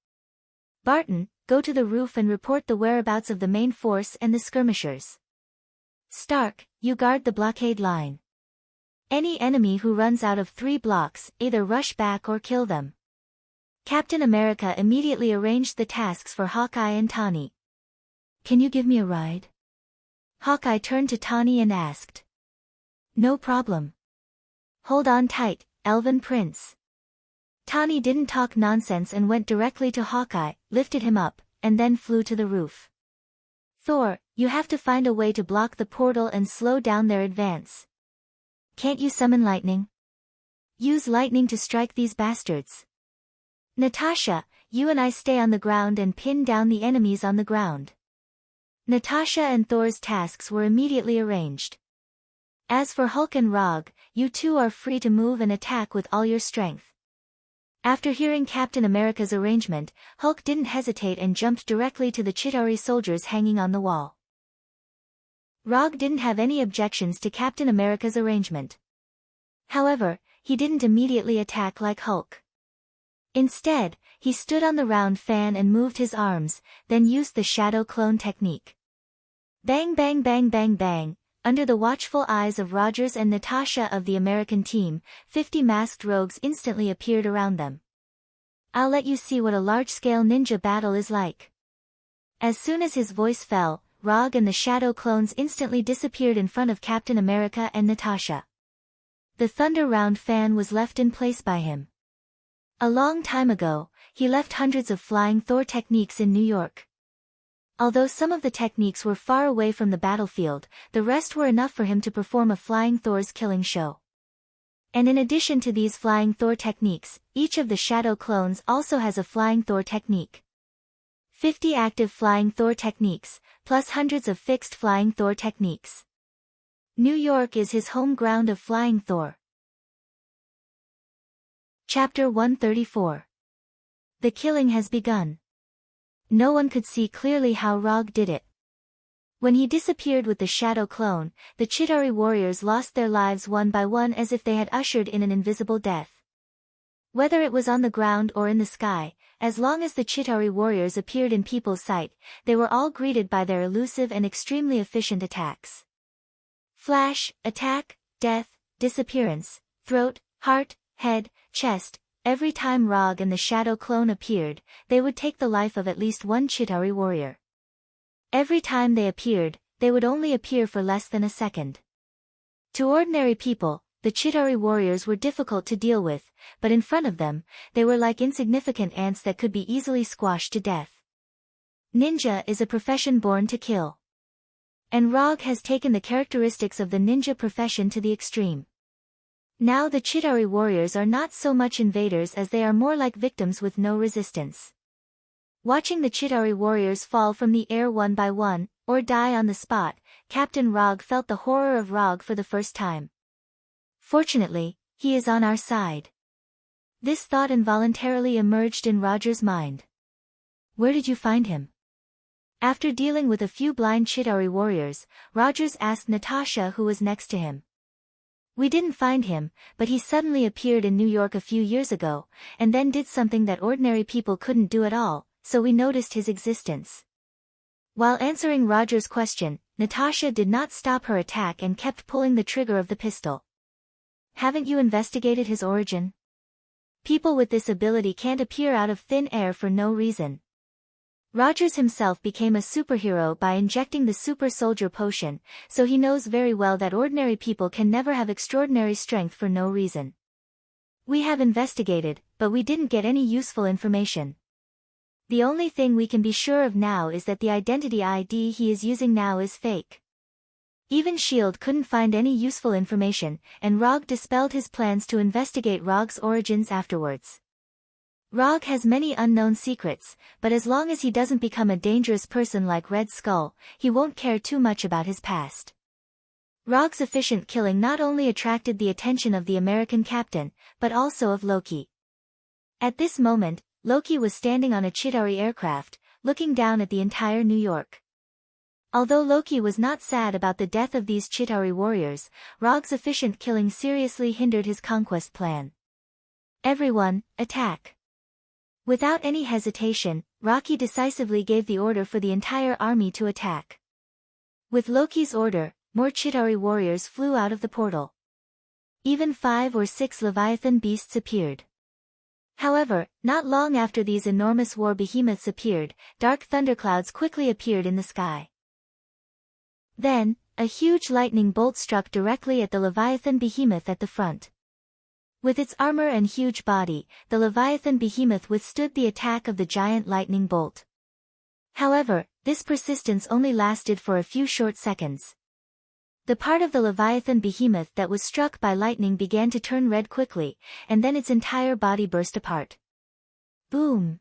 Barton, go to the roof and report the whereabouts of the main force and the skirmishers. Stark, you guard the blockade line. Any enemy who runs out of 3 blocks, either rush back or kill them. Captain America immediately arranged the tasks for Hawkeye and Tawny. Can you give me a ride? Hawkeye turned to Tawny and asked. No problem. Hold on tight, Elven Prince. Tawny didn't talk nonsense and went directly to Hawkeye, lifted him up, and then flew to the roof. Thor, you have to find a way to block the portal and slow down their advance. Can't you summon lightning? Use lightning to strike these bastards. Natasha, you and I stay on the ground and pin down the enemies on the ground. Natasha and Thor's tasks were immediately arranged. As for Hulk and Rog, you two are free to move and attack with all your strength. After hearing Captain America's arrangement, Hulk didn't hesitate and jumped directly to the Chitauri soldiers hanging on the wall. Rog didn't have any objections to Captain America's arrangement. However, he didn't immediately attack like Hulk. Instead, he stood on the round fan and moved his arms, then used the shadow clone technique. Bang bang bang bang bang, under the watchful eyes of Rogers and Natasha of the American team, 50 masked rogues instantly appeared around them. I'll let you see what a large-scale ninja battle is like. As soon as his voice fell, Rog and the shadow clones instantly disappeared in front of Captain America and Natasha. The Thunder Round fan was left in place by him. A long time ago, he left hundreds of flying Thor techniques in New York. Although some of the techniques were far away from the battlefield, the rest were enough for him to perform a flying Thor's killing show. And in addition to these flying Thor techniques, each of the shadow clones also has a flying Thor technique. 50 active flying Thor techniques, plus hundreds of fixed flying Thor techniques. New York is his home ground of flying Thor. Chapter 134. The killing has begun. No one could see clearly how Rog did it. When he disappeared with the shadow clone, the Chitauri warriors lost their lives one by one as if they had ushered in an invisible death. Whether it was on the ground or in the sky, as long as the Chitauri warriors appeared in people's sight, they were all greeted by their elusive and extremely efficient attacks. Flash, attack, death, disappearance, throat, heart, head, chest. Every time Rog and the shadow clone appeared, they would take the life of at least one Chitauri warrior. Every time they appeared, they would only appear for less than a second. To ordinary people, the Chitauri warriors were difficult to deal with, but in front of them, they were like insignificant ants that could be easily squashed to death. Ninja is a profession born to kill. And Rog has taken the characteristics of the ninja profession to the extreme. Now the Chitauri warriors are not so much invaders as they are more like victims with no resistance. Watching the Chitauri warriors fall from the air one by one, or die on the spot, Captain Rog felt the horror of Rog for the first time. Fortunately, he is on our side. This thought involuntarily emerged in Roger's mind. Where did you find him? After dealing with a few blind Chitauri warriors, Rogers asked Natasha who was next to him. We didn't find him, but he suddenly appeared in New York a few years ago, and then did something that ordinary people couldn't do at all, so we noticed his existence. While answering Roger's question, Natasha did not stop her attack and kept pulling the trigger of the pistol. Haven't you investigated his origin? People with this ability can't appear out of thin air for no reason. Rogers himself became a superhero by injecting the super soldier potion, so he knows very well that ordinary people can never have extraordinary strength for no reason. We have investigated, but we didn't get any useful information. The only thing we can be sure of now is that the identity ID he is using now is fake. Even S.H.I.E.L.D. couldn't find any useful information, and Rog dispelled his plans to investigate Rog's origins afterwards. Rog has many unknown secrets, but as long as he doesn't become a dangerous person like Red Skull, he won't care too much about his past. Rog's efficient killing not only attracted the attention of the American captain, but also of Loki. At this moment, Loki was standing on a Chitauri aircraft, looking down at the entire New York. Although Loki was not sad about the death of these Chitauri warriors, Rog's efficient killing seriously hindered his conquest plan. Everyone, attack! Without any hesitation, Rocky decisively gave the order for the entire army to attack. With Loki's order, more Chitauri warriors flew out of the portal. Even 5 or 6 Leviathan beasts appeared. However, not long after these enormous war behemoths appeared, dark thunderclouds quickly appeared in the sky. Then, a huge lightning bolt struck directly at the Leviathan behemoth at the front. With its armor and huge body, the Leviathan behemoth withstood the attack of the giant lightning bolt. However, this persistence only lasted for a few short seconds. The part of the Leviathan behemoth that was struck by lightning began to turn red quickly, and then its entire body burst apart. Boom!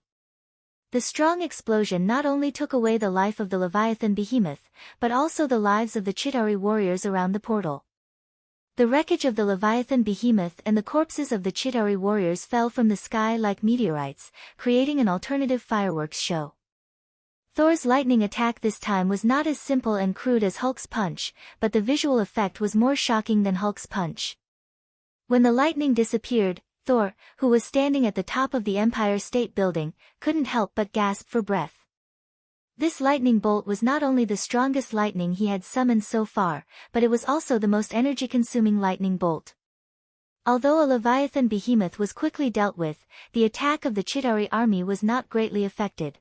The strong explosion not only took away the life of the Leviathan behemoth, but also the lives of the Chitauri warriors around the portal. The wreckage of the Leviathan behemoth and the corpses of the Chitauri warriors fell from the sky like meteorites, creating an alternative fireworks show. Thor's lightning attack this time was not as simple and crude as Hulk's punch, but the visual effect was more shocking than Hulk's punch. When the lightning disappeared, Thor, who was standing at the top of the Empire State Building, couldn't help but gasp for breath. This lightning bolt was not only the strongest lightning he had summoned so far, but it was also the most energy-consuming lightning bolt. Although a Leviathan behemoth was quickly dealt with, the attack of the Chitauri army was not greatly affected.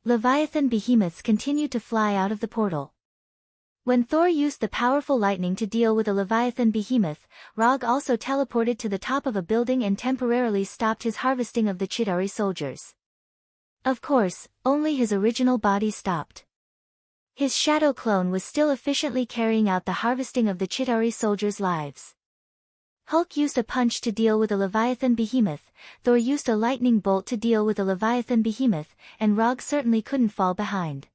Leviathan behemoths continued to fly out of the portal. When Thor used the powerful lightning to deal with a Leviathan behemoth, Rog also teleported to the top of a building and temporarily stopped his harvesting of the Chitauri soldiers. Of course, only his original body stopped. His shadow clone was still efficiently carrying out the harvesting of the Chitauri soldiers' lives. Hulk used a punch to deal with a Leviathan behemoth, Thor used a lightning bolt to deal with a Leviathan behemoth, and Rog certainly couldn't fall behind.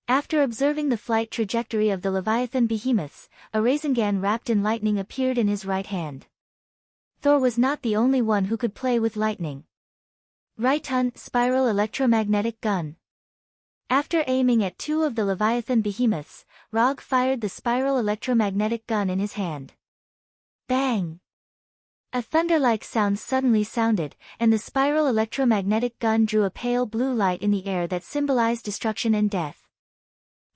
After observing the flight trajectory of the Leviathan behemoths, a Rasengan wrapped in lightning appeared in his right hand. Thor was not the only one who could play with lightning. Raiton Spiral Electromagnetic Gun. After aiming at 2 of the Leviathan behemoths, Rog fired the spiral electromagnetic gun in his hand. Bang! A thunder-like sound suddenly sounded, and the spiral electromagnetic gun drew a pale blue light in the air that symbolized destruction and death.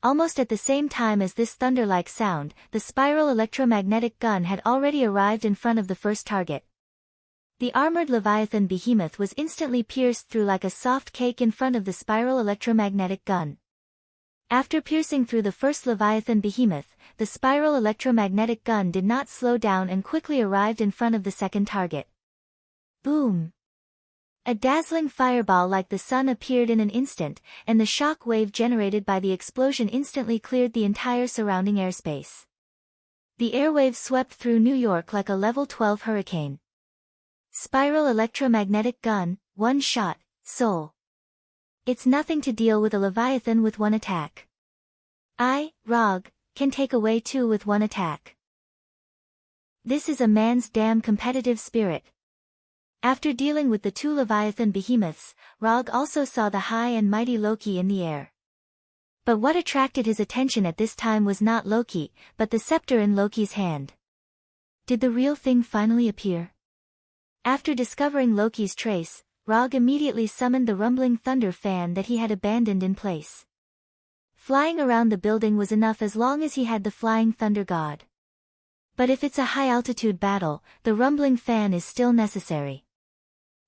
Almost at the same time as this thunder-like sound, the spiral electromagnetic gun had already arrived in front of the first target. The armored Leviathan behemoth was instantly pierced through like a soft cake in front of the spiral electromagnetic gun. After piercing through the first Leviathan behemoth, the spiral electromagnetic gun did not slow down and quickly arrived in front of the second target. Boom! A dazzling fireball like the sun appeared in an instant, and the shock wave generated by the explosion instantly cleared the entire surrounding airspace. The airwaves swept through New York like a level 12 hurricane. Spiral electromagnetic gun, one shot, soul. It's nothing to deal with a Leviathan with one attack. I, Rog, can take away 2 with one attack. This is a man's damn competitive spirit. After dealing with the 2 Leviathan behemoths, Rog also saw the high and mighty Loki in the air. But what attracted his attention at this time was not Loki, but the scepter in Loki's hand. Did the real thing finally appear? After discovering Loki's trace, Rog immediately summoned the rumbling thunder fan that he had abandoned in place. Flying around the building was enough as long as he had the flying thunder god. But if it's a high-altitude battle, the rumbling fan is still necessary.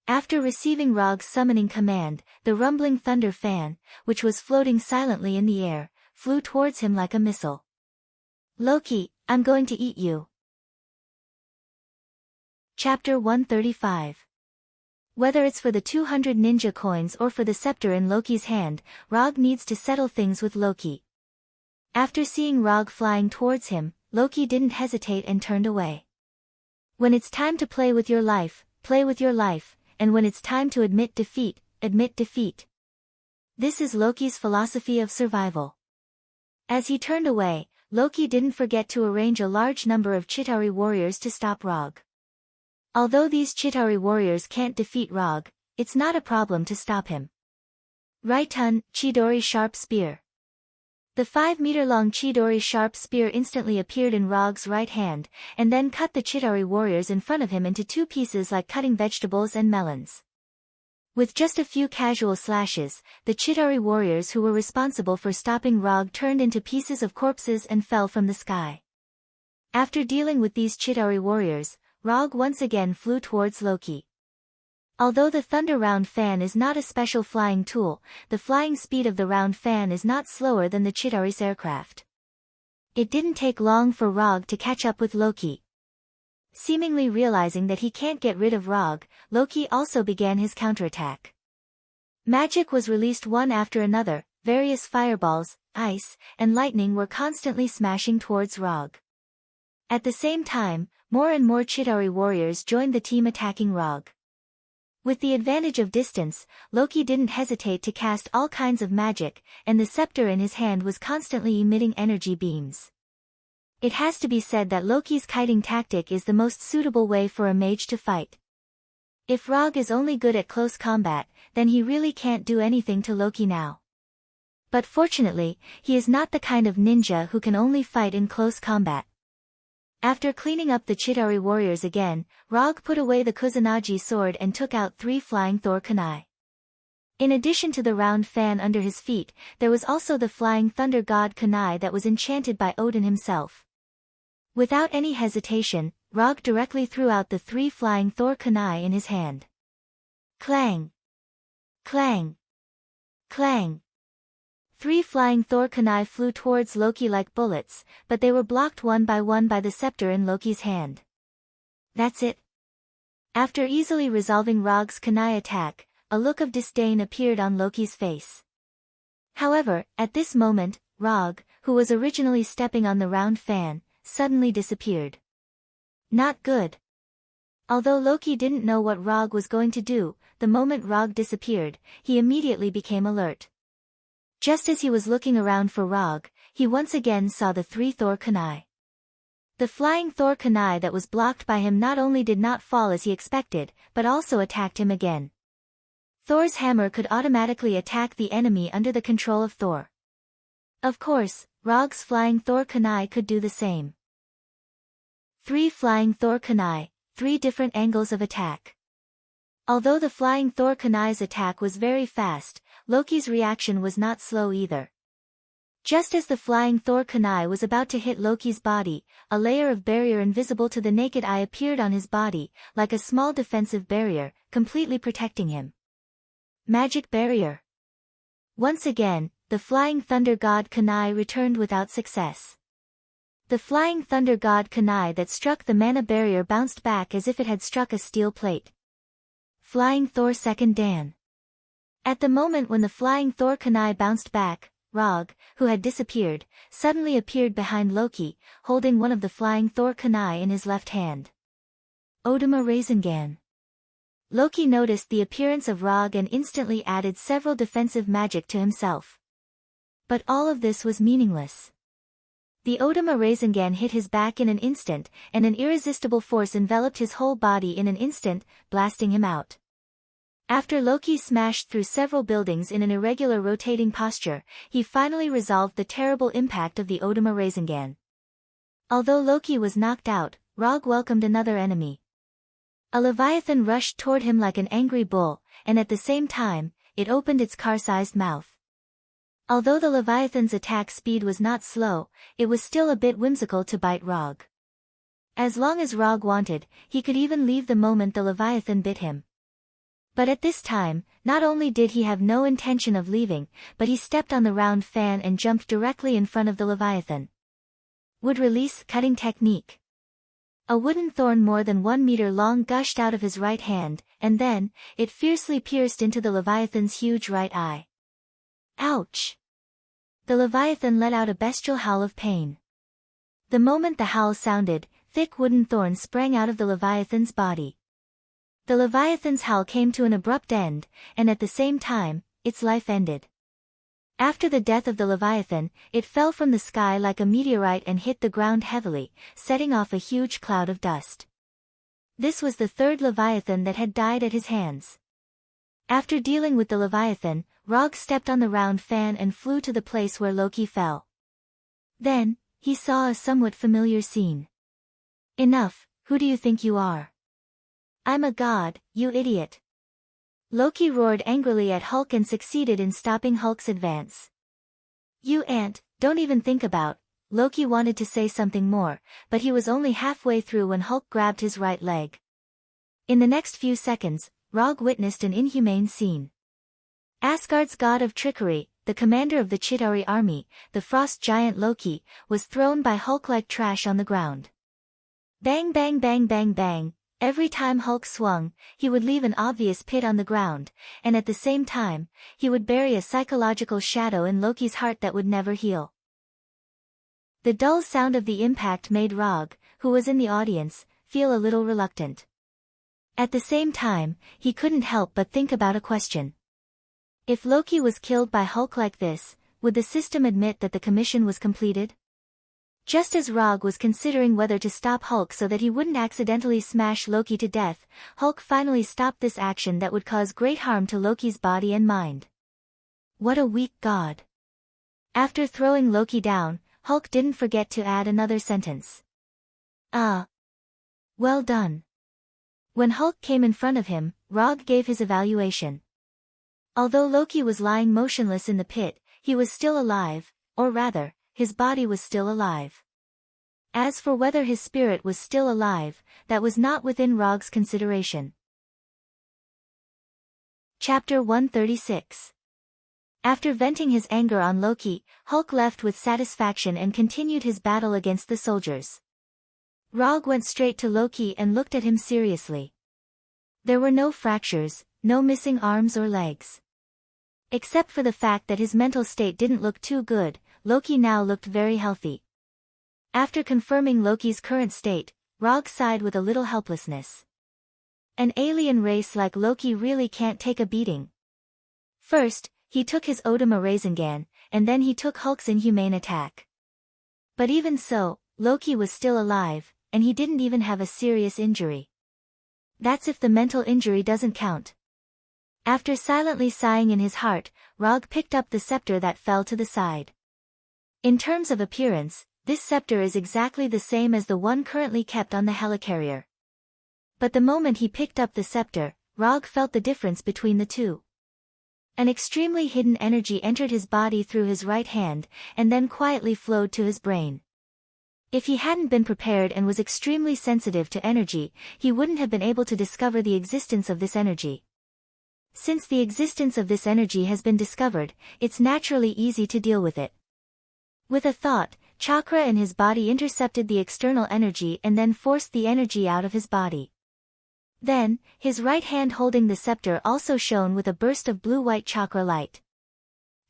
After receiving Rog's summoning command, the rumbling thunder fan, which was floating silently in the air, flew towards him like a missile. Loki, I'm going to eat you. Chapter 135. Whether it's for the 200 ninja coins or for the scepter in Loki's hand, Rog needs to settle things with Loki. After seeing Rog flying towards him, Loki didn't hesitate and turned away. When it's time to play with your life, play with your life, and when it's time to admit defeat, admit defeat. This is Loki's philosophy of survival. As he turned away, Loki didn't forget to arrange a large number of Chitauri warriors to stop Rog. Although these Chitauri warriors can't defeat Rog, it's not a problem to stop him. Raiton, Chidori sharp spear. The 5-meter-long Chidori sharp spear instantly appeared in Rog's right hand, and then cut the Chidori warriors in front of him into two pieces like cutting vegetables and melons. With just a few casual slashes, the Chidori warriors who were responsible for stopping Rog turned into pieces of corpses and fell from the sky. After dealing with these Chidori warriors, Rog once again flew towards Loki. Although the Thunder Round Fan is not a special flying tool, the flying speed of the Round Fan is not slower than the Chidori's aircraft. It didn't take long for Rog to catch up with Loki. Seemingly realizing that he can't get rid of Rog, Loki also began his counterattack. Magic was released one after another, various fireballs, ice, and lightning were constantly smashing towards Rog. At the same time, more and more Chidori warriors joined the team attacking Rog. With the advantage of distance, Loki didn't hesitate to cast all kinds of magic, and the scepter in his hand was constantly emitting energy beams. It has to be said that Loki's kiting tactic is the most suitable way for a mage to fight. If Rog is only good at close combat, then he really can't do anything to Loki now. But fortunately, he is not the kind of ninja who can only fight in close combat. After cleaning up the Chidori warriors again, Rog put away the Kusanagi sword and took out 3 flying Thor kunai. In addition to the round fan under his feet, there was also the flying thunder god kunai that was enchanted by Odin himself. Without any hesitation, Rog directly threw out the 3 flying Thor kunai in his hand. Clang! Clang! Clang! 3 flying Thor kunai flew towards Loki like bullets, but they were blocked one by the scepter in Loki's hand. That's it. After easily resolving Rog's kunai attack, a look of disdain appeared on Loki's face. However, at this moment, Rog, who was originally stepping on the round fan, suddenly disappeared. Not good. Although Loki didn't know what Rog was going to do, the moment Rog disappeared, he immediately became alert. Just as he was looking around for Rog, he once again saw the 3 Thor kunai. The flying Thor kunai that was blocked by him not only did not fall as he expected, but also attacked him again. Thor's hammer could automatically attack the enemy under the control of Thor. Of course, Rog's flying Thor kunai could do the same. 3 flying Thor kunai, 3 different angles of attack. Although the flying Thor kunai's attack was very fast, Loki's reaction was not slow either. Just as the flying Thor kunai was about to hit Loki's body, a layer of barrier invisible to the naked eye appeared on his body, like a small defensive barrier, completely protecting him. Magic barrier. Once again, the flying thunder god kunai returned without success. The flying thunder god kunai that struck the mana barrier bounced back as if it had struck a steel plate. Flying Thor second Dan. At the moment when the flying Thor kunai bounced back, Rog, who had disappeared, suddenly appeared behind Loki, holding one of the flying Thor kunai in his left hand. Odama Rasengan. Loki noticed the appearance of Rog and instantly added several defensive magic to himself. But all of this was meaningless. The Odama Rasengan hit his back in an instant, and an irresistible force enveloped his whole body in an instant, blasting him out. After Loki smashed through several buildings in an irregular rotating posture, he finally resolved the terrible impact of the Odama Rasengan. Although Loki was knocked out, Rog welcomed another enemy. A leviathan rushed toward him like an angry bull, and at the same time, it opened its car-sized mouth. Although the leviathan's attack speed was not slow, it was still a bit whimsical to bite Rog. As long as Rog wanted, he could even leave the moment the leviathan bit him. But at this time, not only did he have no intention of leaving, but he stepped on the round fan and jumped directly in front of the leviathan. Wood release cutting technique. A wooden thorn more than 1 meter long gushed out of his right hand, and then, it fiercely pierced into the leviathan's huge right eye. Ouch! The leviathan let out a bestial howl of pain. The moment the howl sounded, thick wooden thorns sprang out of the leviathan's body. The leviathan's howl came to an abrupt end, and at the same time, its life ended. After the death of the leviathan, it fell from the sky like a meteorite and hit the ground heavily, setting off a huge cloud of dust. This was the 3rd leviathan that had died at his hands. After dealing with the leviathan, Rog stepped on the round fan and flew to the place where Loki fell. Then, he saw a somewhat familiar scene. Enough, who do you think you are? I'm a god, you idiot. Loki roared angrily at Hulk and succeeded in stopping Hulk's advance. You ant, don't even think about. Loki wanted to say something more, but he was only halfway through when Hulk grabbed his right leg. In the next few seconds, Rog witnessed an inhumane scene. Asgard's god of trickery, the commander of the Chitauri army, the frost giant Loki, was thrown by Hulk like trash on the ground. Bang bang bang bang bang, every time Hulk swung, he would leave an obvious pit on the ground, and at the same time, he would bury a psychological shadow in Loki's heart that would never heal. The dull sound of the impact made Rog, who was in the audience, feel a little reluctant. At the same time, he couldn't help but think about a question. If Loki was killed by Hulk like this, would the system admit that the commission was completed? Just as Rog was considering whether to stop Hulk so that he wouldn't accidentally smash Loki to death, Hulk finally stopped this action that would cause great harm to Loki's body and mind. What a weak god. After throwing Loki down, Hulk didn't forget to add another sentence. Well done. When Hulk came in front of him, Rog gave his evaluation. Although Loki was lying motionless in the pit, he was still alive, or rather, his body was still alive. As for whether his spirit was still alive, that was not within Rog's consideration. Chapter 136. After venting his anger on Loki, Hulk left with satisfaction and continued his battle against the soldiers. Rog went straight to Loki and looked at him seriously. There were no fractures, no missing arms or legs. Except for the fact that his mental state didn't look too good, Loki now looked very healthy. After confirming Loki's current state, Rog sighed with a little helplessness. An alien race like Loki really can't take a beating. First, he took his Odama Rasengan, and then he took Hulk's inhumane attack. But even so, Loki was still alive, and he didn't even have a serious injury. That's if the mental injury doesn't count. After silently sighing in his heart, Rog picked up the scepter that fell to the side. In terms of appearance, this scepter is exactly the same as the one currently kept on the helicarrier. But the moment he picked up the scepter, Rog felt the difference between the two. An extremely hidden energy entered his body through his right hand, and then quietly flowed to his brain. If he hadn't been prepared and was extremely sensitive to energy, he wouldn't have been able to discover the existence of this energy. Since the existence of this energy has been discovered, it's naturally easy to deal with it. With a thought, chakra in his body intercepted the external energy and then forced the energy out of his body. Then, his right hand holding the scepter also shone with a burst of blue-white chakra light.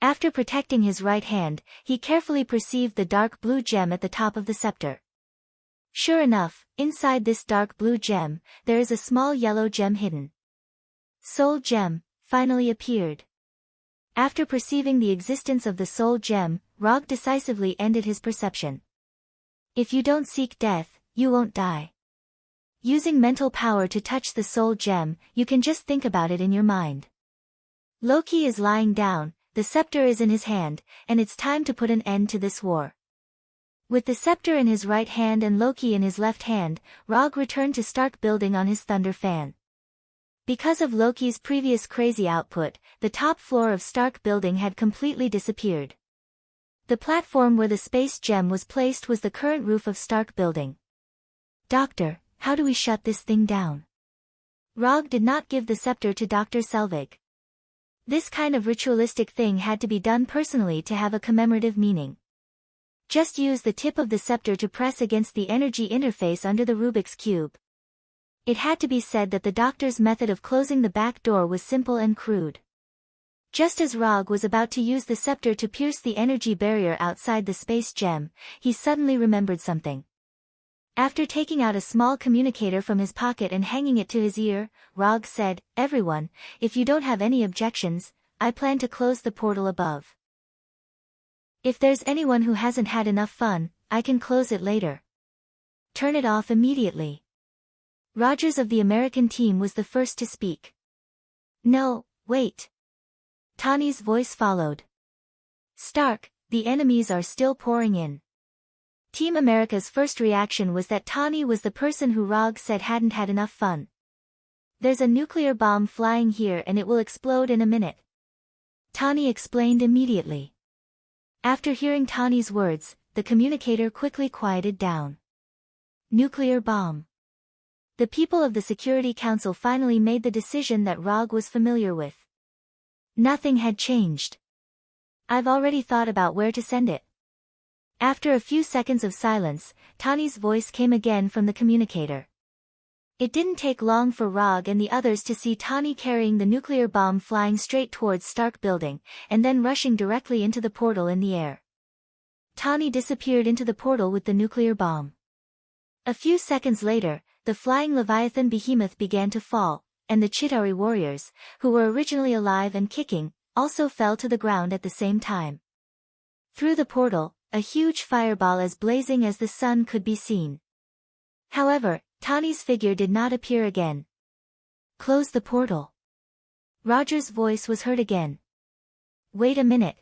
After protecting his right hand, he carefully perceived the dark blue gem at the top of the scepter. Sure enough, inside this dark blue gem, there is a small yellow gem hidden. Soul Gem, finally appeared. After perceiving the existence of the Soul Gem, Rog decisively ended his perception. If you don't seek death, you won't die. Using mental power to touch the Soul Gem, you can just think about it in your mind. Loki is lying down, the scepter is in his hand, and it's time to put an end to this war. With the scepter in his right hand and Loki in his left hand, Rog returned to Stark Building on his thunder fan. Because of Loki's previous crazy output, the top floor of Stark Building had completely disappeared. The platform where the space gem was placed was the current roof of Stark Building. Doctor, how do we shut this thing down? Rog did not give the scepter to Dr. Selvig. This kind of ritualistic thing had to be done personally to have a commemorative meaning. Just use the tip of the scepter to press against the energy interface under the Rubik's Cube. It had to be said that the doctor's method of closing the back door was simple and crude. Just as Rog was about to use the scepter to pierce the energy barrier outside the space gem, he suddenly remembered something. After taking out a small communicator from his pocket and hanging it to his ear, Rog said, "Everyone, if you don't have any objections, I plan to close the portal above. If there's anyone who hasn't had enough fun, I can close it later. Turn it off immediately." Rogers of the American team was the first to speak. "No, wait. Tawny's voice followed. Stark, the enemies are still pouring in. Team America's first reaction was that Tawny was the person who Rog said hadn't had enough fun. There's a nuclear bomb flying here and it will explode in a minute. Tawny explained immediately. After hearing Tawny's words, the communicator quickly quieted down. Nuclear bomb. The people of the Security Council finally made the decision that Rog was familiar with. Nothing had changed. I've already thought about where to send it. After a few seconds of silence, Tawny's voice came again from the communicator. It didn't take long for Rog and the others to see Tawny carrying the nuclear bomb flying straight towards Stark Building, and then rushing directly into the portal in the air. Tawny disappeared into the portal with the nuclear bomb. A few seconds later, the flying Leviathan behemoth began to fall, and the Chitauri warriors, who were originally alive and kicking, also fell to the ground at the same time. Through the portal, a huge fireball as blazing as the sun could be seen. However, Tawny's figure did not appear again. Close the portal. Roger's voice was heard again. Wait a minute.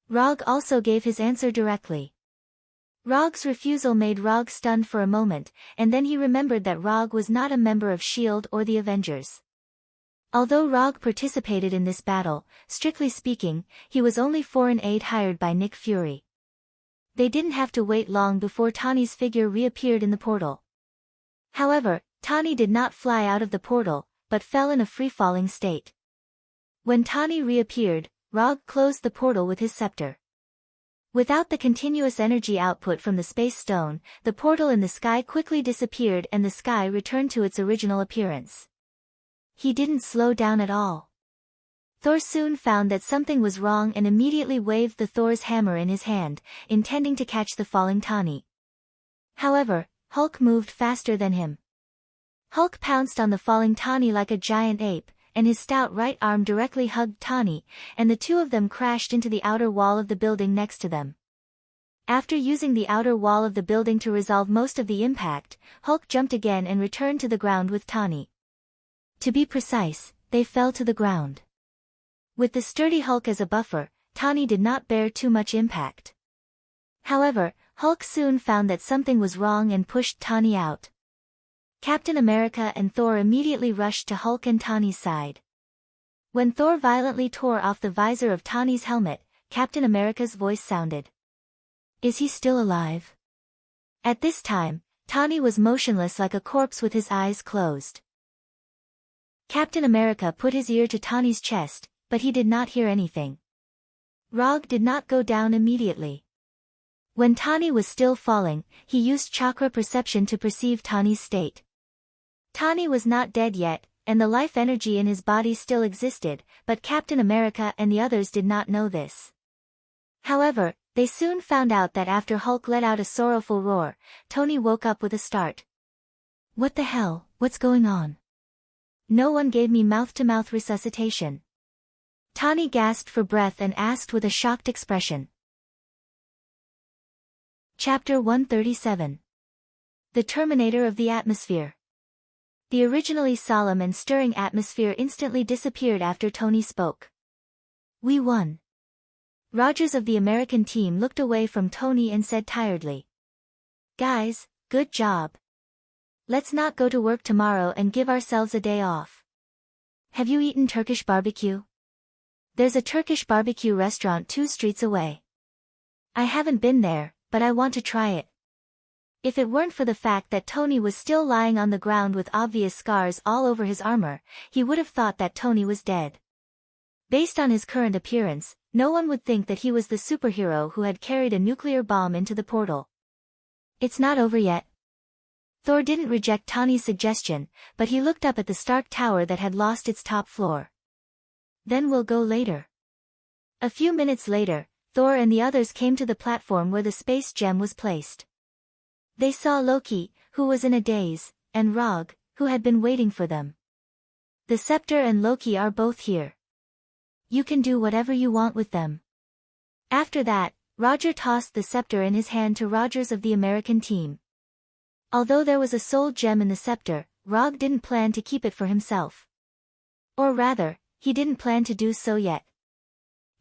Rog also gave his answer directly. Rog's refusal made Rog stunned for a moment, and then he remembered that Rog was not a member of S.H.I.E.L.D. or the Avengers. Although Rog participated in this battle, strictly speaking, he was only foreign aid hired by Nick Fury. They didn't have to wait long before Tawny's figure reappeared in the portal. However, Tawny did not fly out of the portal, but fell in a free-falling state. When Tawny reappeared, Rog closed the portal with his scepter. Without the continuous energy output from the space stone, the portal in the sky quickly disappeared and the sky returned to its original appearance. He didn't slow down at all. Thor soon found that something was wrong and immediately waved the Thor's hammer in his hand, intending to catch the falling Tawny. However, Hulk moved faster than him. Hulk pounced on the falling Tawny like a giant ape, and his stout right arm directly hugged Tawny, and the two of them crashed into the outer wall of the building next to them. After using the outer wall of the building to resolve most of the impact, Hulk jumped again and returned to the ground with Tawny. To be precise, they fell to the ground. With the sturdy Hulk as a buffer, Tawny did not bear too much impact. However, Hulk soon found that something was wrong and pushed Tawny out. Captain America and Thor immediately rushed to Hulk and Tawny's side. When Thor violently tore off the visor of Tawny's helmet, Captain America's voice sounded. Is he still alive? At this time, Tawny was motionless like a corpse with his eyes closed. Captain America put his ear to Tawny's chest, but he did not hear anything. Rog did not go down immediately. When Tawny was still falling, he used chakra perception to perceive Tawny's state. Tawny was not dead yet, and the life energy in his body still existed, but Captain America and the others did not know this. However, they soon found out that after Hulk let out a sorrowful roar, Tawny woke up with a start. What the hell, what's going on? No one gave me mouth-to-mouth resuscitation. Tawny gasped for breath and asked with a shocked expression. Chapter 137. The Terminator of the Atmosphere. The originally solemn and stirring atmosphere instantly disappeared after Tony spoke. We won. Rogers of the American team looked away from Tony and said tiredly. Guys, good job. Let's not go to work tomorrow and give ourselves a day off. Have you eaten Turkish barbecue? There's a Turkish barbecue restaurant 2 streets away. I haven't been there, but I want to try it. If it weren't for the fact that Tony was still lying on the ground with obvious scars all over his armor, he would have thought that Tony was dead. Based on his current appearance, no one would think that he was the superhero who had carried a nuclear bomb into the portal. It's not over yet. Thor didn't reject Tawny's suggestion, but he looked up at the Stark Tower that had lost its top floor. Then we'll go later. A few minutes later, Thor and the others came to the platform where the space gem was placed. They saw Loki, who was in a daze, and Rog, who had been waiting for them. The scepter and Loki are both here. You can do whatever you want with them. After that, Roger tossed the scepter in his hand to Rogers of the American team. Although there was a soul gem in the scepter, Rog didn't plan to keep it for himself. Or rather, he didn't plan to do so yet.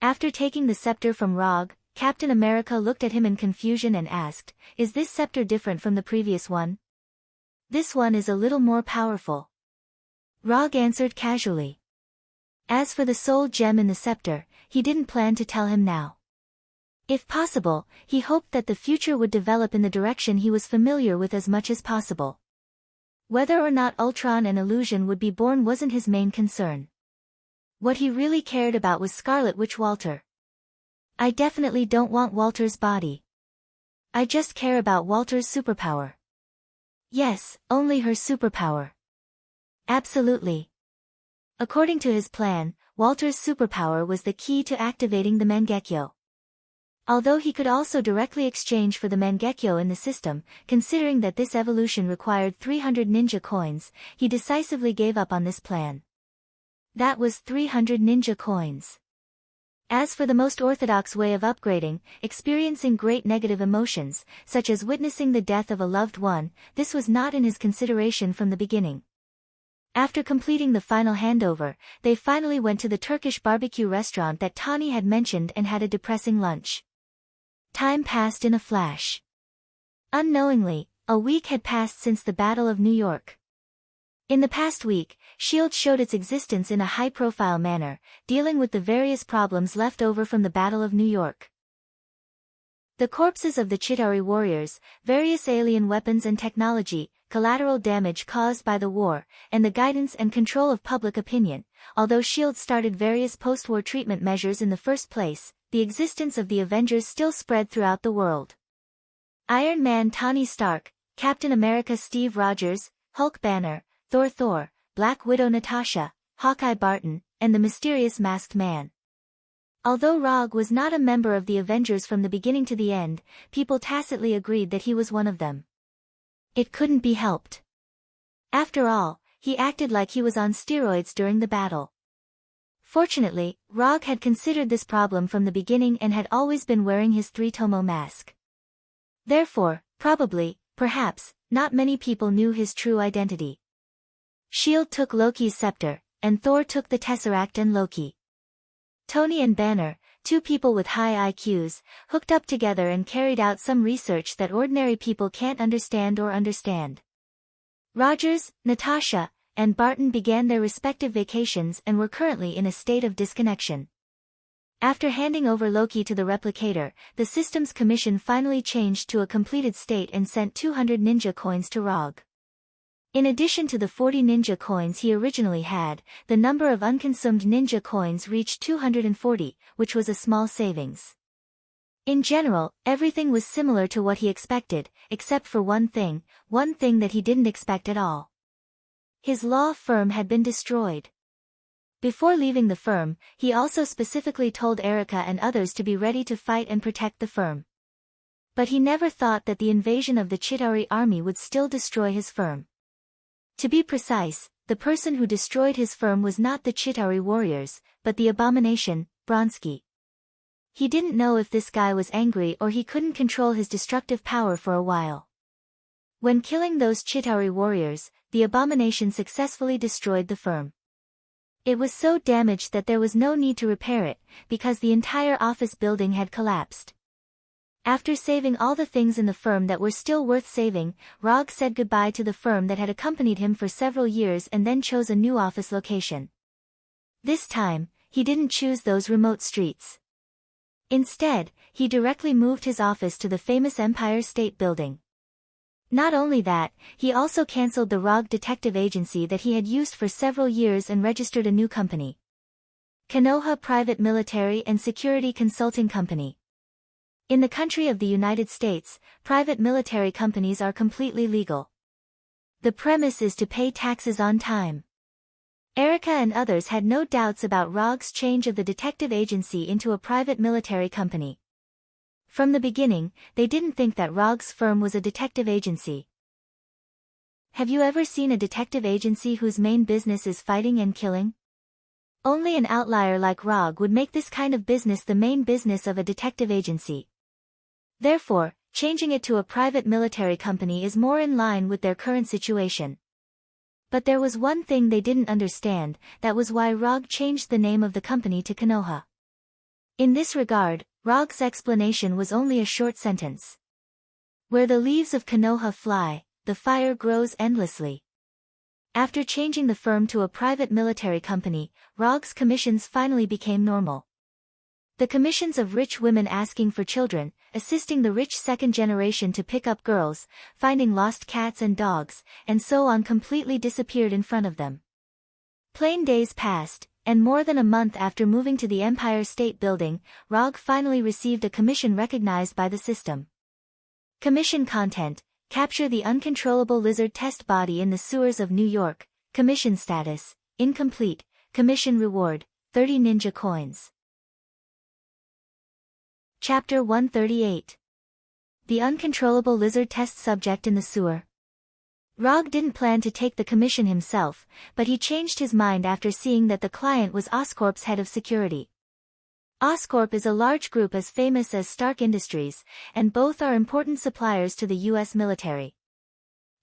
After taking the scepter from Rog, Captain America looked at him in confusion and asked, "Is this scepter different from the previous one?" "This one is a little more powerful," Rog answered casually. As for the soul gem in the scepter, he didn't plan to tell him now. If possible, he hoped that the future would develop in the direction he was familiar with as much as possible. Whether or not Ultron and Illusion would be born wasn't his main concern. What he really cared about was Scarlet Witch Walter. "I definitely don't want Walter's body. I just care about Walter's superpower." "Yes, only her superpower." "Absolutely." According to his plan, Walter's superpower was the key to activating the Mangekyo. Although he could also directly exchange for the Mangekyo in the system, considering that this evolution required 300 ninja coins, he decisively gave up on this plan. That was 300 ninja coins. As for the most orthodox way of upgrading, experiencing great negative emotions, such as witnessing the death of a loved one, this was not in his consideration from the beginning. After completing the final handover, they finally went to the Turkish barbecue restaurant that Tawny had mentioned and had a depressing lunch. Time passed in a flash. Unknowingly, a week had passed since the Battle of New York. In the past week, S.H.I.E.L.D. showed its existence in a high-profile manner, dealing with the various problems left over from the Battle of New York. The corpses of the Chitauri warriors, various alien weapons and technology, collateral damage caused by the war, and the guidance and control of public opinion. Although S.H.I.E.L.D. started various post-war treatment measures in the first place, the existence of the Avengers still spread throughout the world. Iron Man Tony Stark, Captain America Steve Rogers, Hulk Banner, Thor, Black Widow Natasha, Hawkeye Barton, and the mysterious Masked Man. Although Rog was not a member of the Avengers from the beginning to the end, people tacitly agreed that he was one of them. It couldn't be helped. After all, he acted like he was on steroids during the battle. Fortunately, Rog had considered this problem from the beginning and had always been wearing his 3-tomo mask. Therefore, probably, perhaps, not many people knew his true identity. S.H.I.E.L.D. took Loki's scepter, and Thor took the Tesseract and Loki. Tony and Banner, two people with high IQs, hooked up together and carried out some research that ordinary people can't understand. Rogers, Natasha, and Barton began their respective vacations and were currently in a state of disconnection. After handing over Loki to the replicator, the Systems Commission finally changed to a completed state and sent 200 ninja coins to Rog. In addition to the 40 ninja coins he originally had, the number of unconsumed ninja coins reached 240, which was a small savings. In general, everything was similar to what he expected, except for one thing that he didn't expect at all. His law firm had been destroyed. Before leaving the firm, he also specifically told Erica and others to be ready to fight and protect the firm. But he never thought that the invasion of the Chitauri army would still destroy his firm. To be precise, the person who destroyed his firm was not the Chitauri warriors, but the abomination, Bronsky. He didn't know if this guy was angry or he couldn't control his destructive power for a while. When killing those Chitauri warriors, the abomination successfully destroyed the firm. It was so damaged that there was no need to repair it, because the entire office building had collapsed. After saving all the things in the firm that were still worth saving, Rog said goodbye to the firm that had accompanied him for several years and then chose a new office location. This time, he didn't choose those remote streets. Instead, he directly moved his office to the famous Empire State Building. Not only that, he also cancelled the Rog detective agency that he had used for several years and registered a new company. Konoha Private Military and Security Consulting Company. In the country of the United States, private military companies are completely legal. The premise is to pay taxes on time. Erica and others had no doubts about Rog's change of the detective agency into a private military company. From the beginning, they didn't think that Rog's firm was a detective agency. Have you ever seen a detective agency whose main business is fighting and killing? Only an outlier like Rog would make this kind of business the main business of a detective agency. Therefore, changing it to a private military company is more in line with their current situation. But there was one thing they didn't understand, that was why Rog changed the name of the company to Konoha. In this regard, Rog's explanation was only a short sentence. Where the leaves of Konoha fly, the fire grows endlessly. After changing the firm to a private military company, Rog's commissions finally became normal. The commissions of rich women asking for children, assisting the rich second generation to pick up girls, finding lost cats and dogs, and so on completely disappeared in front of them. Plain days passed, and more than a month after moving to the Empire State Building, Rog finally received a commission recognized by the system. Commission content: capture the uncontrollable lizard test body in the sewers of New York. Commission status: incomplete. Commission reward: 30 ninja coins. Chapter 138. The uncontrollable lizard test subject in the sewer. Rog didn't plan to take the commission himself, but he changed his mind after seeing that the client was Oscorp's head of security. Oscorp is a large group as famous as Stark Industries, and both are important suppliers to the U.S. military.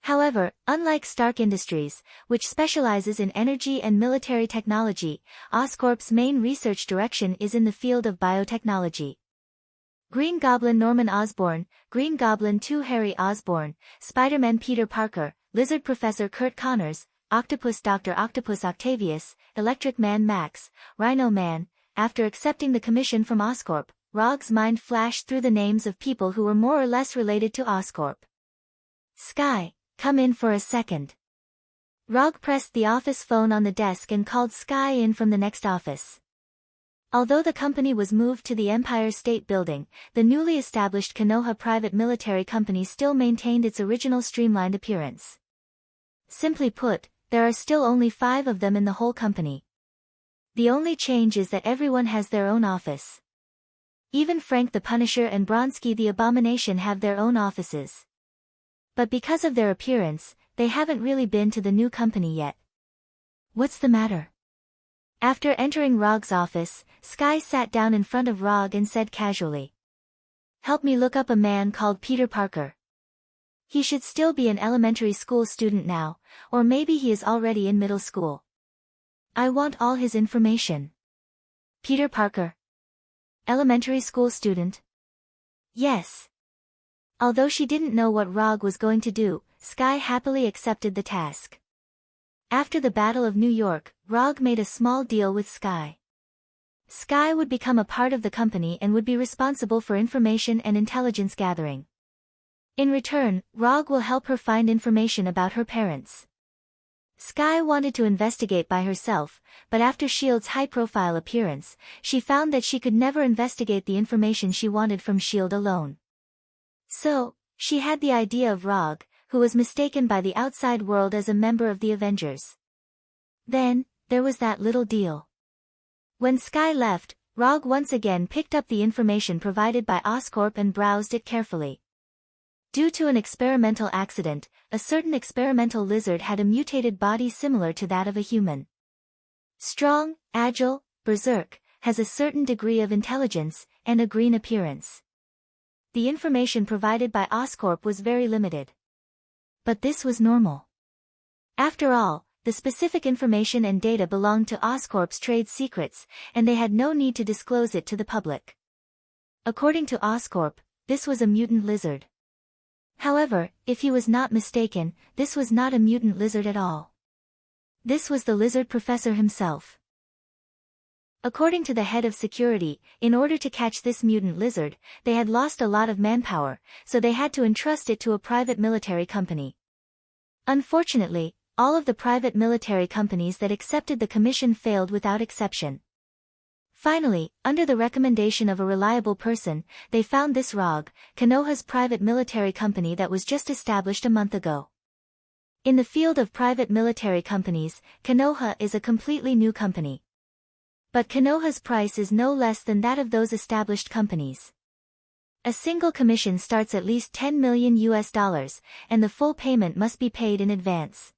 However, unlike Stark Industries, which specializes in energy and military technology, Oscorp's main research direction is in the field of biotechnology. Green Goblin Norman Osborn, Green Goblin 2 Harry Osborn, Spider-Man Peter Parker, Lizard Professor Kurt Connors, Octopus Dr. Octopus Octavius, Electric Man Max, Rhino Man. After accepting the commission from Oscorp, Rog's mind flashed through the names of people who were more or less related to Oscorp. Sky, come in for a second. Rog pressed the office phone on the desk and called Sky in from the next office. Although the company was moved to the Empire State Building, the newly established Konoha Private Military Company still maintained its original streamlined appearance. Simply put, there are still only 5 of them in the whole company. The only change is that everyone has their own office. Even Frank the Punisher and Bronsky the Abomination have their own offices. But because of their appearance, they haven't really been to the new company yet. What's the matter? After entering Rog's office, Sky sat down in front of Rog and said casually, "Help me look up a man called Peter Parker. He should still be an elementary school student now, or maybe he is already in middle school. I want all his information." Peter Parker. Elementary school student? Yes. Although she didn't know what Rog was going to do, Sky happily accepted the task. After the Battle of New York, Rog made a small deal with Sky. Sky would become a part of the company and would be responsible for information and intelligence gathering. In return, Rog will help her find information about her parents. Sky wanted to investigate by herself, but after S.H.I.E.L.D.'s high-profile appearance, she found that she could never investigate the information she wanted from S.H.I.E.L.D. alone. So, she had the idea of Rog, who was mistaken by the outside world as a member of the Avengers. Then, there was that little deal. When Sky left, Rog once again picked up the information provided by Oscorp and browsed it carefully. Due to an experimental accident, a certain experimental lizard had a mutated body similar to that of a human. Strong, agile, berserk, has a certain degree of intelligence, and a green appearance. The information provided by Oscorp was very limited. But this was normal. After all, the specific information and data belonged to Oscorp's trade secrets, and they had no need to disclose it to the public. According to Oscorp, this was a mutant lizard. However, if he was not mistaken, this was not a mutant lizard at all. This was the lizard professor himself. According to the head of security, in order to catch this mutant lizard, they had lost a lot of manpower, so they had to entrust it to a private military company. Unfortunately, all of the private military companies that accepted the commission failed without exception. Finally, under the recommendation of a reliable person, they found this Rog, Konoha's private military company that was just established a month ago. In the field of private military companies, Konoha is a completely new company. But Konoha's price is no less than that of those established companies. A single commission starts at least $10 million, and the full payment must be paid in advance.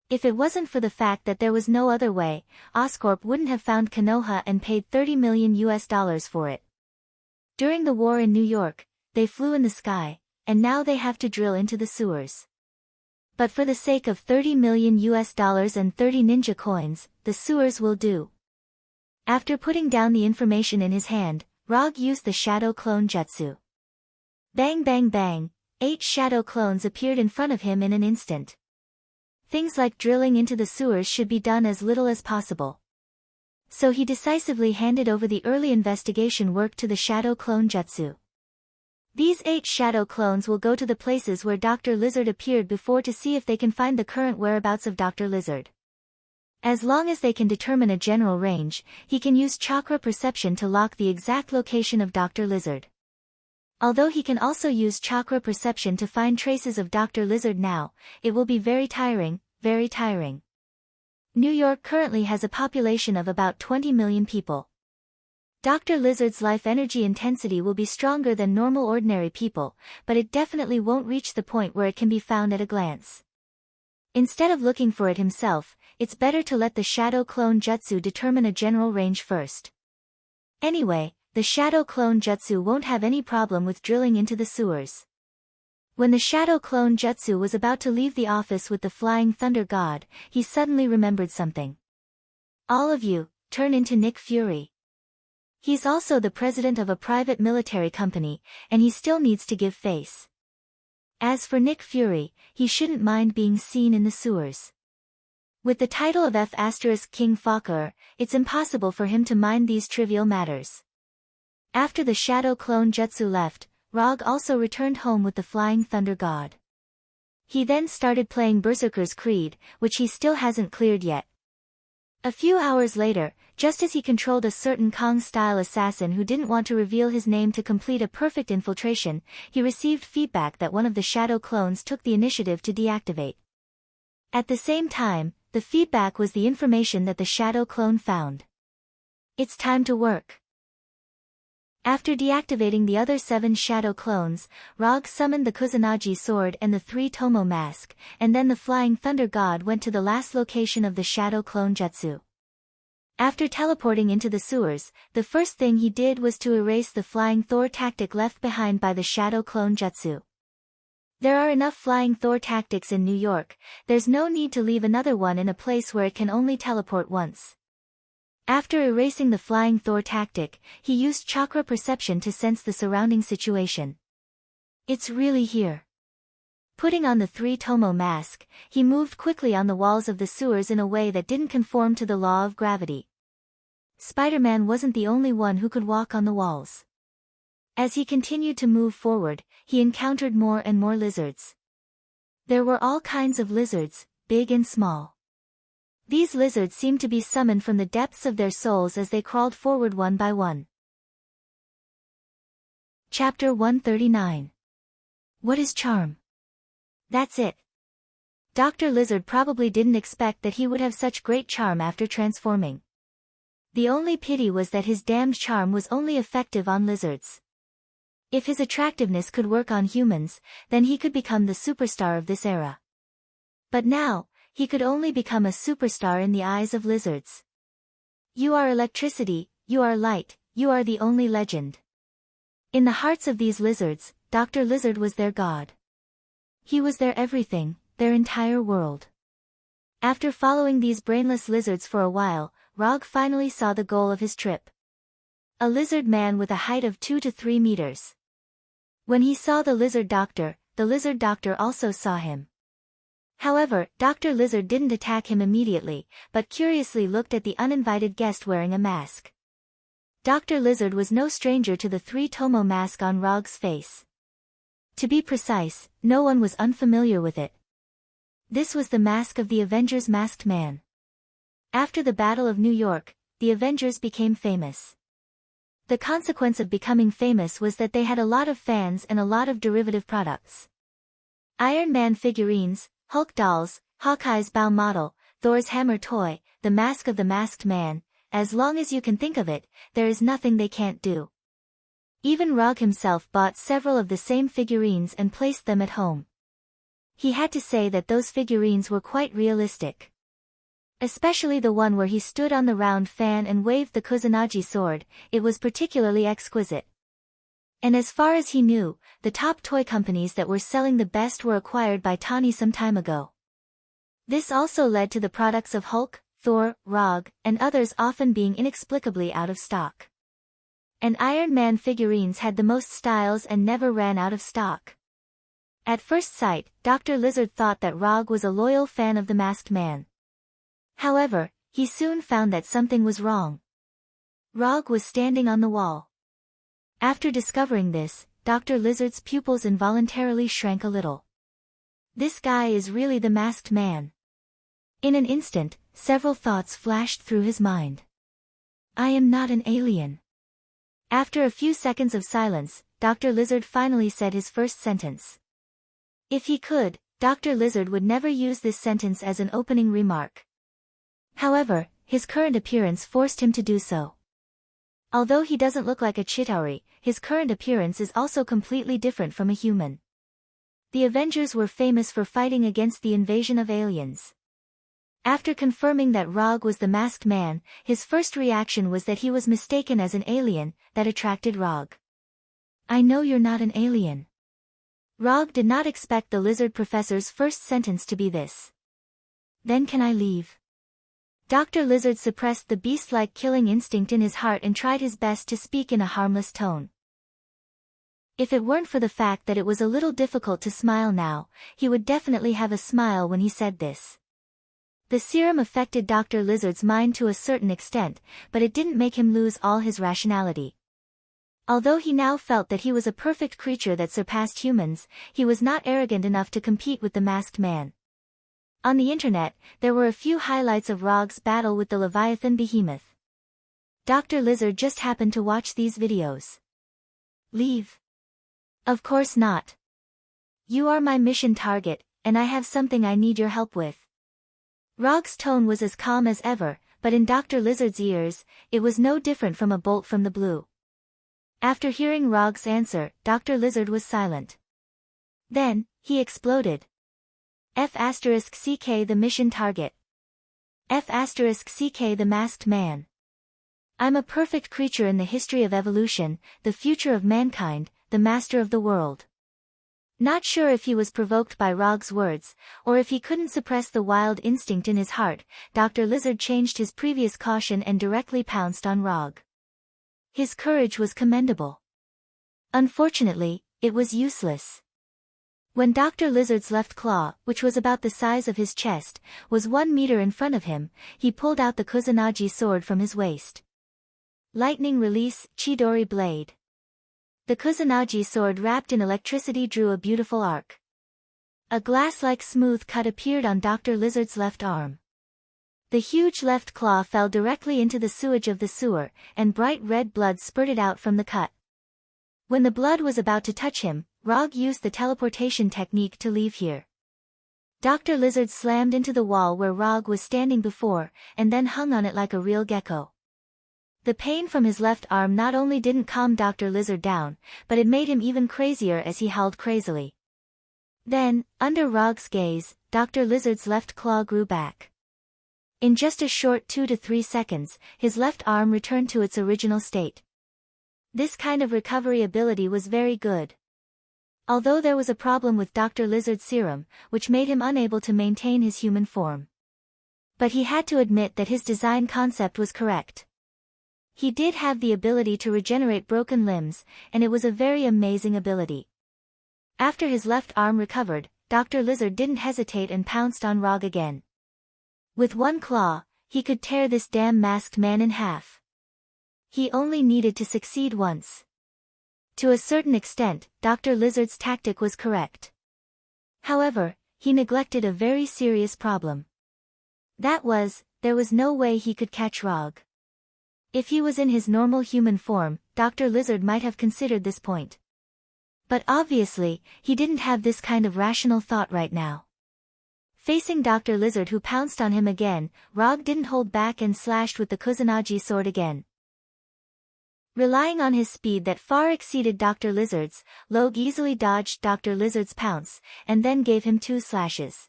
If it wasn't for the fact that there was no other way, Oscorp wouldn't have found Konoha and paid $30 million for it. During the war in New York, they flew in the sky, and now they have to drill into the sewers. But for the sake of $30 million and 30 ninja coins, the sewers will do. After putting down the information in his hand, Rog used the shadow clone jutsu. Bang bang bang, 8 shadow clones appeared in front of him in an instant. Things like drilling into the sewers should be done as little as possible. So he decisively handed over the early investigation work to the shadow clone jutsu. These 8 shadow clones will go to the places where Dr. Lizard appeared before to see if they can find the current whereabouts of Dr. Lizard. As long as they can determine a general range, he can use chakra perception to lock the exact location of Dr. Lizard. Although he can also use chakra perception to find traces of Dr. Lizard now, it will be very tiring, very tiring. New York currently has a population of about 20 million people. Dr. Lizard's life energy intensity will be stronger than normal ordinary people, but it definitely won't reach the point where it can be found at a glance. Instead of looking for it himself, it's better to let the shadow clone jutsu determine a general range first. Anyway, the shadow clone jutsu won't have any problem with drilling into the sewers. When the shadow clone jutsu was about to leave the office with the flying thunder god, he suddenly remembered something. All of you, turn into Nick Fury. He's also the president of a private military company, and he still needs to give face. As for Nick Fury, he shouldn't mind being seen in the sewers. With the title of F*King Fokker, it's impossible for him to mind these trivial matters. After the shadow clone jutsu left, Rog also returned home with the flying thunder god. He then started playing Berserker's Creed, which he still hasn't cleared yet. A few hours later, just as he controlled a certain Kong-style assassin who didn't want to reveal his name to complete a perfect infiltration, he received feedback that one of the shadow clones took the initiative to deactivate. At the same time, the feedback was the information that the shadow clone found. It's time to work. After deactivating the other 7 shadow clones, Rog summoned the Kusanagi sword and the 3 Tomo mask, and then the flying thunder god went to the last location of the shadow clone jutsu. After teleporting into the sewers, the first thing he did was to erase the flying Thor tactic left behind by the shadow clone jutsu. There are enough flying Thor tactics in New York, there's no need to leave another one in a place where it can only teleport once. After erasing the flying Thor tactic, he used chakra perception to sense the surrounding situation. It's really here. Putting on the 3 Tomo mask, he moved quickly on the walls of the sewers in a way that didn't conform to the law of gravity. Spider-Man wasn't the only one who could walk on the walls. As he continued to move forward, he encountered more and more lizards. There were all kinds of lizards, big and small. These lizards seemed to be summoned from the depths of their souls as they crawled forward one by one. Chapter 139. What is charm? That's it. Dr. Lizard probably didn't expect that he would have such great charm after transforming. The only pity was that his damned charm was only effective on lizards. If his attractiveness could work on humans, then he could become the superstar of this era. But now, he could only become a superstar in the eyes of lizards. You are electricity, you are light, you are the only legend. In the hearts of these lizards, Dr. Lizard was their god. He was their everything, their entire world. After following these brainless lizards for a while, Rog finally saw the goal of his trip. A lizard man with a height of 2 to 3 meters. When he saw the lizard doctor also saw him. However, Dr. Lizard didn't attack him immediately, but curiously looked at the uninvited guest wearing a mask. Dr. Lizard was no stranger to the 3 Tomo mask on Rog's face. To be precise, no one was unfamiliar with it. This was the mask of the Avengers' masked man. After the Battle of New York, the Avengers became famous. The consequence of becoming famous was that they had a lot of fans and a lot of derivative products. Iron Man figurines, Hulk dolls, Hawkeye's bow model, Thor's hammer toy, the mask of the masked man, as long as you can think of it, there is nothing they can't do. Even Rog himself bought several of the same figurines and placed them at home. He had to say that those figurines were quite realistic. Especially the one where he stood on the round fan and waved the Kusanagi sword, it was particularly exquisite. And as far as he knew, the top toy companies that were selling the best were acquired by Tani some time ago. This also led to the products of Hulk, Thor, Rog, and others often being inexplicably out of stock. And Iron Man figurines had the most styles and never ran out of stock. At first sight, Dr. Lizard thought that Rog was a loyal fan of the Masked Man. However, he soon found that something was wrong. Rog was standing on the wall. After discovering this, Dr. Lizard's pupils involuntarily shrank a little. This guy is really the Masked Man. In an instant, several thoughts flashed through his mind. I am not an alien. After a few seconds of silence, Dr. Lizard finally said his first sentence. If he could, Dr. Lizard would never use this sentence as an opening remark. However, his current appearance forced him to do so. Although he doesn't look like a Chitauri, his current appearance is also completely different from a human. The Avengers were famous for fighting against the invasion of aliens. After confirming that Rog was the Masked Man, his first reaction was that he was mistaken as an alien, that attracted Rog. I know you're not an alien. Rog did not expect the lizard professor's first sentence to be this. Then can I leave? Dr. Lizard suppressed the beast-like killing instinct in his heart and tried his best to speak in a harmless tone. If it weren't for the fact that it was a little difficult to smile now, he would definitely have a smile when he said this. The serum affected Dr. Lizard's mind to a certain extent, but it didn't make him lose all his rationality. Although he now felt that he was a perfect creature that surpassed humans, he was not arrogant enough to compete with the Masked Man. On the internet, there were a few highlights of Rog's battle with the Leviathan behemoth. Dr. Lizard just happened to watch these videos. Leave? Of course not. You are my mission target, and I have something I need your help with. Rog's tone was as calm as ever, but in Dr. Lizard's ears, it was no different from a bolt from the blue. After hearing Rog's answer, Dr. Lizard was silent. Then, he exploded. F***CK the mission target. F***CK the Masked Man. I'm a perfect creature in the history of evolution, the future of mankind, the master of the world. Not sure if he was provoked by Rog's words, or if he couldn't suppress the wild instinct in his heart, Dr. Lizard changed his previous caution and directly pounced on Rog. His courage was commendable. Unfortunately, it was useless. When Dr. Lizard's left claw, which was about the size of his chest, was 1 meter in front of him, he pulled out the Kusanagi sword from his waist. Lightning release, Chidori blade. The Kusanagi sword wrapped in electricity drew a beautiful arc. A glass-like smooth cut appeared on Dr. Lizard's left arm. The huge left claw fell directly into the sewage of the sewer, and bright red blood spurted out from the cut. When the blood was about to touch him, Rog used the teleportation technique to leave here. Dr. Lizard slammed into the wall where Rog was standing before, and then hung on it like a real gecko. The pain from his left arm not only didn't calm Dr. Lizard down, but it made him even crazier as he howled crazily. Then, under Rog's gaze, Dr. Lizard's left claw grew back. In just a short 2 to 3 seconds, his left arm returned to its original state. This kind of recovery ability was very good. Although there was a problem with Dr. Lizard's serum, which made him unable to maintain his human form. But he had to admit that his design concept was correct. He did have the ability to regenerate broken limbs, and it was a very amazing ability. After his left arm recovered, Dr. Lizard didn't hesitate and pounced on Rog again. With 1 claw, he could tear this damn Masked Man in half. He only needed to succeed once. To a certain extent, Dr. Lizard's tactic was correct. However, he neglected a very serious problem. That was, there was no way he could catch Rog. If he was in his normal human form, Dr. Lizard might have considered this point. But obviously, he didn't have this kind of rational thought right now. Facing Dr. Lizard who pounced on him again, Rog didn't hold back and slashed with the Kusanagi sword again. Relying on his speed that far exceeded Dr. Lizard's, Log easily dodged Dr. Lizard's pounce, and then gave him 2 slashes.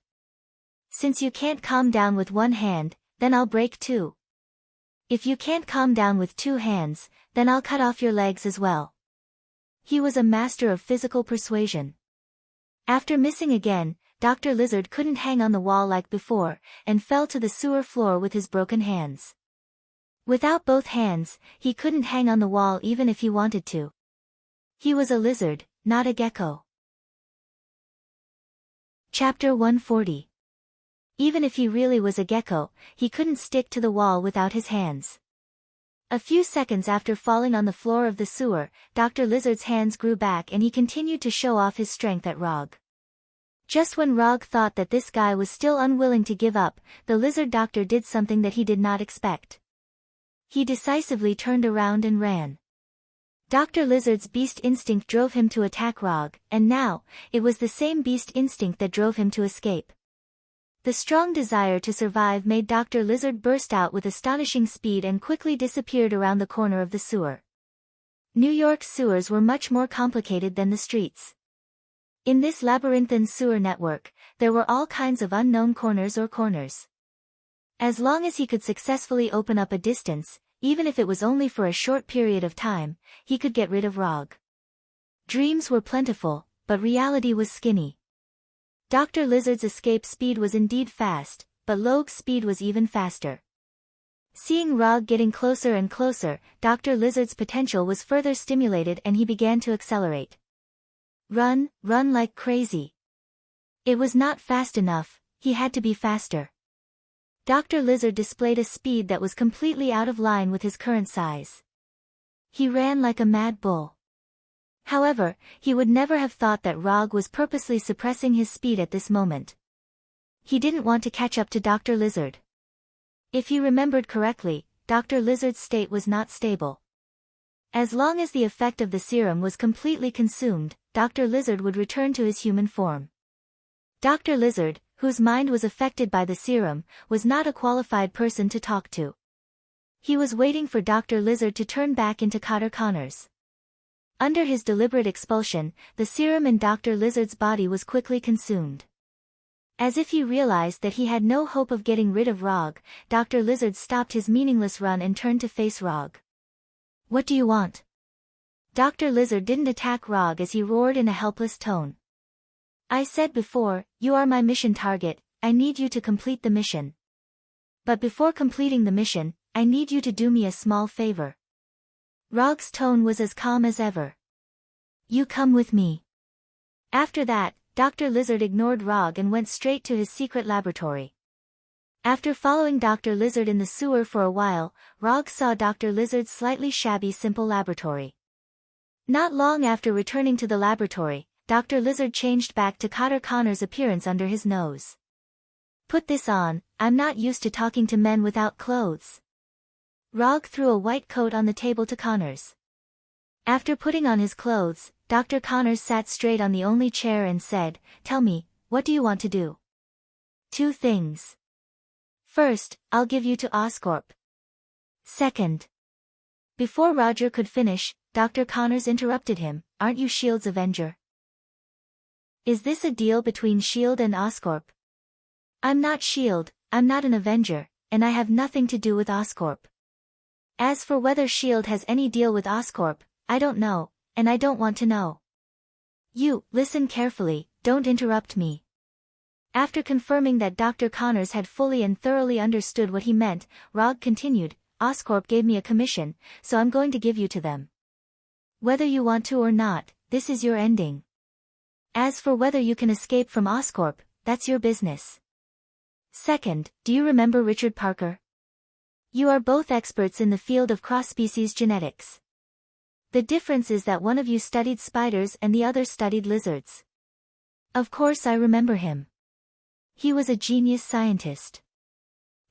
Since you can't calm down with 1 hand, then I'll break 2. If you can't calm down with 2 hands, then I'll cut off your legs as well. He was a master of physical persuasion. After missing again, Dr. Lizard couldn't hang on the wall like before, and fell to the sewer floor with his broken hands. Without both hands, he couldn't hang on the wall even if he wanted to. He was a lizard, not a gecko. Chapter 140. Even if he really was a gecko, he couldn't stick to the wall without his hands. A few seconds after falling on the floor of the sewer, Dr. Lizard's hands grew back and he continued to show off his strength at Rog. Just when Rog thought that this guy was still unwilling to give up, the lizard doctor did something that he did not expect. He decisively turned around and ran. Dr. Lizard's beast instinct drove him to attack Rog, and now, it was the same beast instinct that drove him to escape. The strong desire to survive made Dr. Lizard burst out with astonishing speed and quickly disappeared around the corner of the sewer. New York's sewers were much more complicated than the streets. In this labyrinthine sewer network, there were all kinds of unknown corners. As long as he could successfully open up a distance, even if it was only for a short period of time, he could get rid of Rog. Dreams were plentiful, but reality was skinny. Dr. Lizard's escape speed was indeed fast, but Log's speed was even faster. Seeing Rog getting closer and closer, Dr. Lizard's potential was further stimulated and he began to accelerate. Run like crazy. It was not fast enough, he had to be faster. Dr. Lizard displayed a speed that was completely out of line with his current size. He ran like a mad bull. However, he would never have thought that Rog was purposely suppressing his speed at this moment. He didn't want to catch up to Dr. Lizard. If he remembered correctly, Dr. Lizard's state was not stable. As long as the effect of the serum was completely consumed, Dr. Lizard would return to his human form. Dr. Lizard, whose mind was affected by the serum, was not a qualified person to talk to. He was waiting for Dr. Lizard to turn back into Cotter Connors. Under his deliberate expulsion, the serum in Dr. Lizard's body was quickly consumed. As if he realized that he had no hope of getting rid of Rog, Dr. Lizard stopped his meaningless run and turned to face Rog. "What do you want?" Dr. Lizard didn't attack Rog as he roared in a helpless tone. "I said before, you are my mission target, I need you to complete the mission. But before completing the mission, I need you to do me a small favor." Rog's tone was as calm as ever. "You come with me." After that, Dr. Lizard ignored Rog and went straight to his secret laboratory. After following Dr. Lizard in the sewer for a while, Rog saw Dr. Lizard's slightly shabby simple laboratory. Not long after returning to the laboratory, Dr. Lizard changed back to Cotter Connor's appearance under his nose. "Put this on, I'm not used to talking to men without clothes." Rog threw a white coat on the table to Connors. After putting on his clothes, Dr. Connors sat straight on the only chair and said, "Tell me, what do you want to do?" "Two things. First, I'll give you to Oscorp. Second." Before Roger could finish, Dr. Connors interrupted him, "Aren't you S.H.I.E.L.D.'s Avenger? Is this a deal between S.H.I.E.L.D. and Oscorp?" "I'm not S.H.I.E.L.D., I'm not an Avenger, and I have nothing to do with Oscorp. As for whether S.H.I.E.L.D. has any deal with Oscorp, I don't know, and I don't want to know. You, listen carefully, don't interrupt me." After confirming that Dr. Connors had fully and thoroughly understood what he meant, Rog continued, "Oscorp gave me a commission, so I'm going to give you to them. Whether you want to or not, this is your ending. As for whether you can escape from Oscorp, that's your business. Second, do you remember Richard Parker? You are both experts in the field of cross-species genetics. The difference is that one of you studied spiders and the other studied lizards." "Of course I remember him. He was a genius scientist.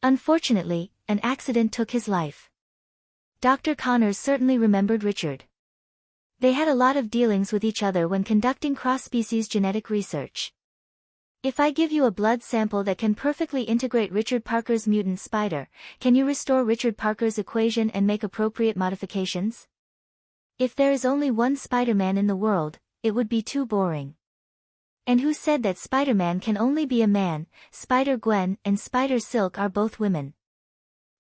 Unfortunately, an accident took his life." Dr. Connors certainly remembered Richard. They had a lot of dealings with each other when conducting cross-species genetic research. "If I give you a blood sample that can perfectly integrate Richard Parker's mutant spider, can you restore Richard Parker's equation and make appropriate modifications? If there is only one Spider-Man in the world, it would be too boring. And who said that Spider-Man can only be a man? Spider-Gwen and Spider-Silk are both women.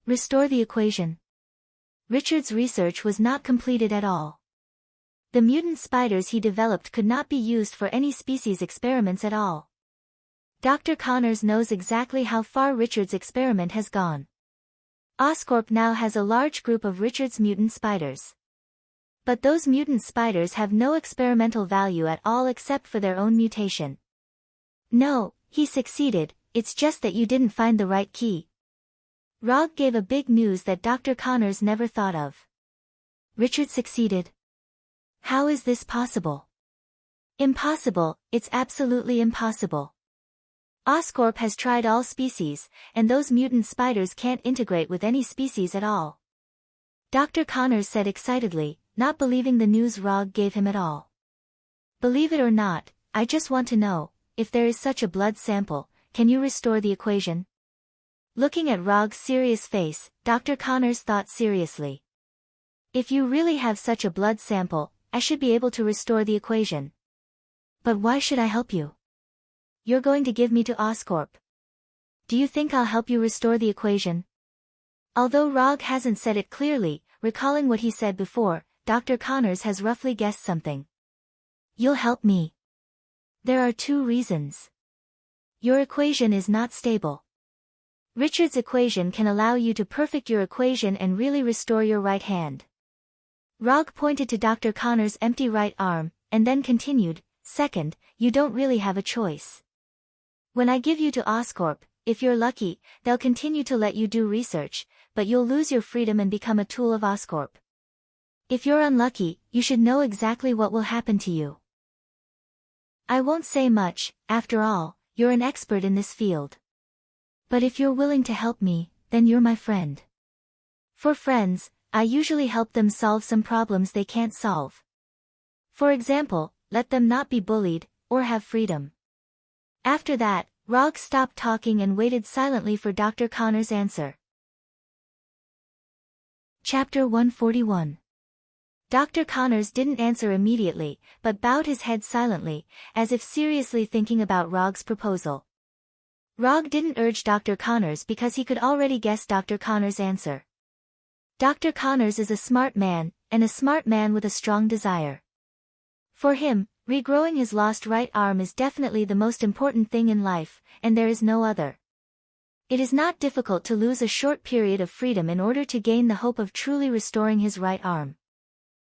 Restore the equation." Richard's research was not completed at all. The mutant spiders he developed could not be used for any species experiments at all. Dr. Connors knows exactly how far Richard's experiment has gone. Oscorp now has a large group of Richard's mutant spiders. But those mutant spiders have no experimental value at all except for their own mutation. No, he succeeded, it's just that you didn't find the right key. Rog gave a big news that Dr. Connors never thought of. Richard succeeded. How is this possible? Impossible, it's absolutely impossible. Oscorp has tried all species, and those mutant spiders can't integrate with any species at all. Dr. Connors said excitedly, not believing the news Rog gave him at all. Believe it or not, I just want to know, if there is such a blood sample, can you restore the equation? Looking at Rog's serious face, Dr. Connors thought seriously. If you really have such a blood sample, I should be able to restore the equation. But why should I help you? You're going to give me to Oscorp. Do you think I'll help you restore the equation? Although Rog hasn't said it clearly, recalling what he said before, Dr. Connors has roughly guessed something. You'll help me. There are 2 reasons. Your equation is not stable. Richard's equation can allow you to perfect your equation and really restore your right hand. Rog pointed to Dr. Connors' empty right arm, and then continued, second, you don't really have a choice. When I give you to Oscorp, if you're lucky, they'll continue to let you do research, but you'll lose your freedom and become a tool of Oscorp. If you're unlucky, you should know exactly what will happen to you. I won't say much, after all, you're an expert in this field. But if you're willing to help me, then you're my friend. For friends, I usually help them solve some problems they can't solve. For example, let them not be bullied, or have freedom. After that, Rog stopped talking and waited silently for Dr. Connors' answer. Chapter 141. Dr. Connors didn't answer immediately, but bowed his head silently, as if seriously thinking about Rog's proposal. Rog didn't urge Dr. Connors because he could already guess Dr. Connors' answer. Dr. Connors is a smart man, and a smart man with a strong desire. For him, regrowing his lost right arm is definitely the most important thing in life, and there is no other. It is not difficult to lose a short period of freedom in order to gain the hope of truly restoring his right arm.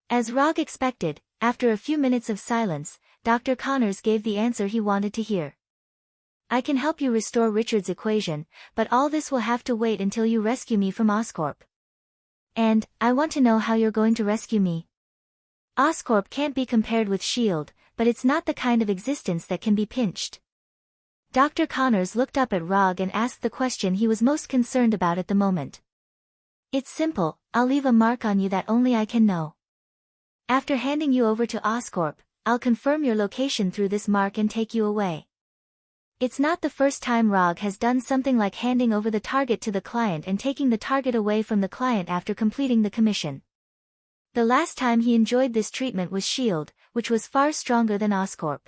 As Rog expected, after a few minutes of silence, Dr. Connors gave the answer he wanted to hear. I can help you restore Richard's equation, but all this will have to wait until you rescue me from Oscorp. And, I want to know how you're going to rescue me. Oscorp can't be compared with S.H.I.E.L.D., but it's not the kind of existence that can be pinched. Dr. Connors looked up at Rog and asked the question he was most concerned about at the moment. It's simple, I'll leave a mark on you that only I can know. After handing you over to Oscorp, I'll confirm your location through this mark and take you away. It's not the first time Rog has done something like handing over the target to the client and taking the target away from the client after completing the commission. The last time he enjoyed this treatment was S.H.I.E.L.D., which was far stronger than Oscorp.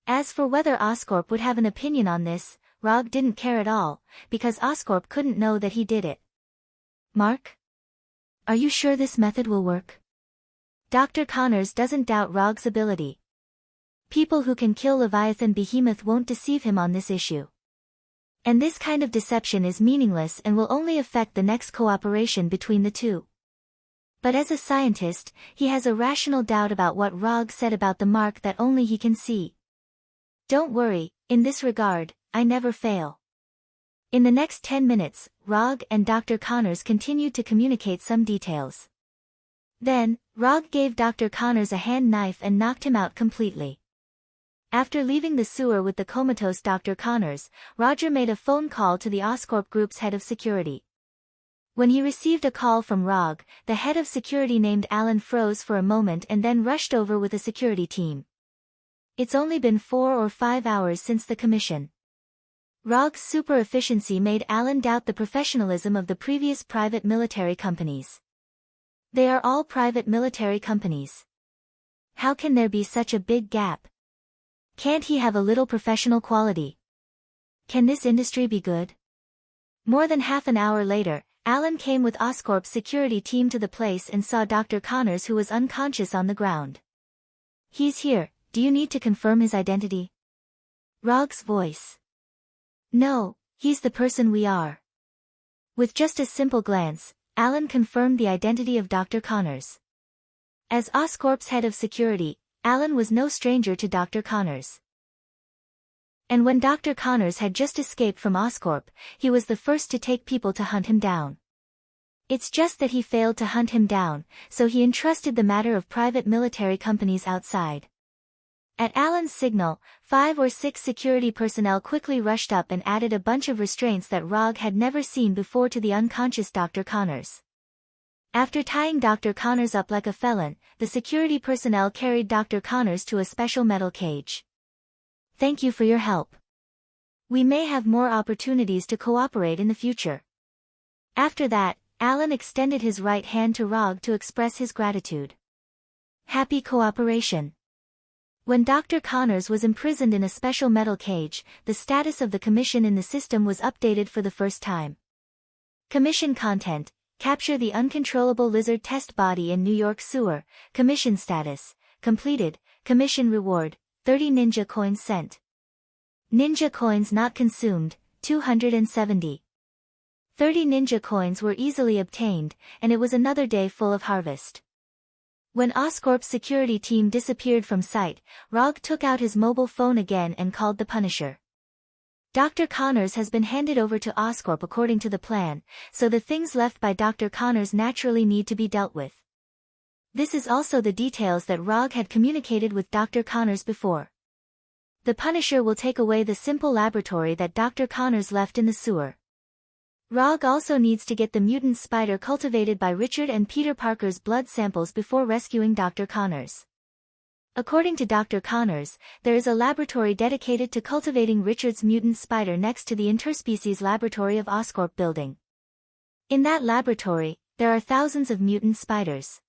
As for whether Oscorp would have an opinion on this, Rog didn't care at all, because Oscorp couldn't know that he did it. Mark? Are you sure this method will work? Dr. Connors doesn't doubt Rog's ability. People who can kill Leviathan Behemoth won't deceive him on this issue. And this kind of deception is meaningless and will only affect the next cooperation between the two. But as a scientist, he has a rational doubt about what Rog said about the mark that only he can see. Don't worry, in this regard, I never fail. In the next 10 minutes, Rog and Dr. Connors continued to communicate some details. Then, Rog gave Dr. Connors a hand knife and knocked him out completely. After leaving the sewer with the comatose Dr. Connors, Roger made a phone call to the Oscorp Group's head of security. When he received a call from Rog, the head of security named Alan froze for a moment and then rushed over with a security team. It's only been 4 or 5 hours since the commission. Rog's super efficiency made Alan doubt the professionalism of the previous private military companies. They are all private military companies. How can there be such a big gap? Can't he have a little professional quality? Can this industry be good? More than half an hour later, Alan came with Oscorp's security team to the place and saw Dr. Connors, who was unconscious on the ground. He's here, do you need to confirm his identity? Rog's voice. No, he's the person we are. With just a simple glance, Alan confirmed the identity of Dr. Connors. As Oscorp's head of security, Alan was no stranger to Dr. Connors. And when Dr. Connors had just escaped from Oscorp, he was the first to take people to hunt him down. It's just that he failed to hunt him down, so he entrusted the matter of private military companies outside. At Alan's signal, 5 or 6 security personnel quickly rushed up and added a bunch of restraints that Rog had never seen before to the unconscious Dr. Connors. After tying Dr. Connors up like a felon, the security personnel carried Dr. Connors to a special metal cage. Thank you for your help. We may have more opportunities to cooperate in the future. After that, Alan extended his right hand to Rog to express his gratitude. Happy cooperation. When Dr. Connors was imprisoned in a special metal cage, the status of the commission in the system was updated for the first time. Commission content: capture the uncontrollable lizard test body in New York sewer. Commission status: completed. Commission reward: 30 ninja coins sent. Ninja coins not consumed: 270. 30 ninja coins were easily obtained, and it was another day full of harvest. When Oscorp's security team disappeared from sight, Rog took out his mobile phone again and called the Punisher. Dr. Connors has been handed over to Oscorp according to the plan, so the things left by Dr. Connors naturally need to be dealt with. This is also the details that Rog had communicated with Dr. Connors before. The Punisher will take away the simple laboratory that Dr. Connors left in the sewer. Rog also needs to get the mutant spider cultivated by Richard and Peter Parker's blood samples before rescuing Dr. Connors. According to Dr. Connors, there is a laboratory dedicated to cultivating Richard's mutant spider next to the interspecies laboratory of Oscorp building. In that laboratory, there are thousands of mutant spiders.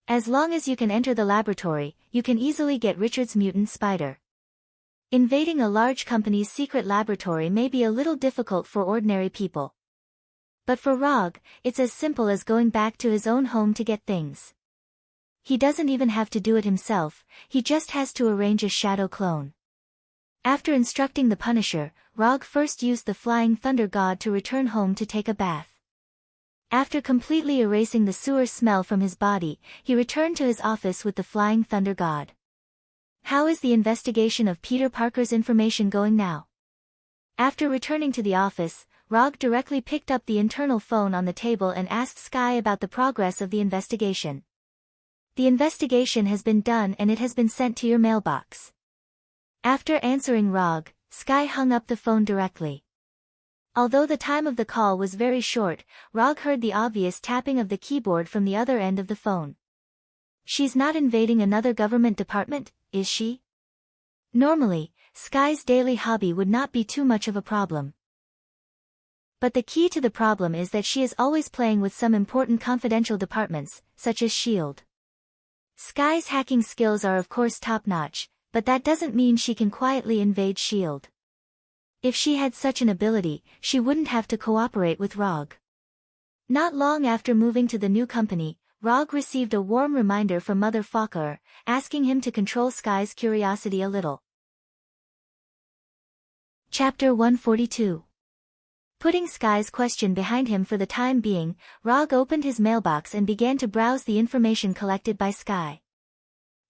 As long as you can enter the laboratory, you can easily get Richard's mutant spider. Invading a large company's secret laboratory may be a little difficult for ordinary people. But for Rog, it's as simple as going back to his own home to get things. He doesn't even have to do it himself, he just has to arrange a shadow clone. After instructing the Punisher, Rog first used the Flying Thunder God to return home to take a bath. After completely erasing the sewer smell from his body, he returned to his office with the Flying Thunder God. How is the investigation of Peter Parker's information going now? After returning to the office, Rog directly picked up the internal phone on the table and asked Sky about the progress of the investigation. The investigation has been done and it has been sent to your mailbox. After answering Rog, Sky hung up the phone directly. Although the time of the call was very short, Rog heard the obvious tapping of the keyboard from the other end of the phone. She's not invading another government department, is she? Normally, Sky's daily hobby would not be too much of a problem. But the key to the problem is that she is always playing with some important confidential departments, such as S.H.I.E.L.D. Sky's hacking skills are of course top-notch, but that doesn't mean she can quietly invade S.H.I.E.L.D. If she had such an ability, she wouldn't have to cooperate with Rog. Not long after moving to the new company, Rog received a warm reminder from Mother Fokker, asking him to control Sky's curiosity a little. Chapter 142. Putting Sky's question behind him for the time being, Rog opened his mailbox and began to browse the information collected by Sky.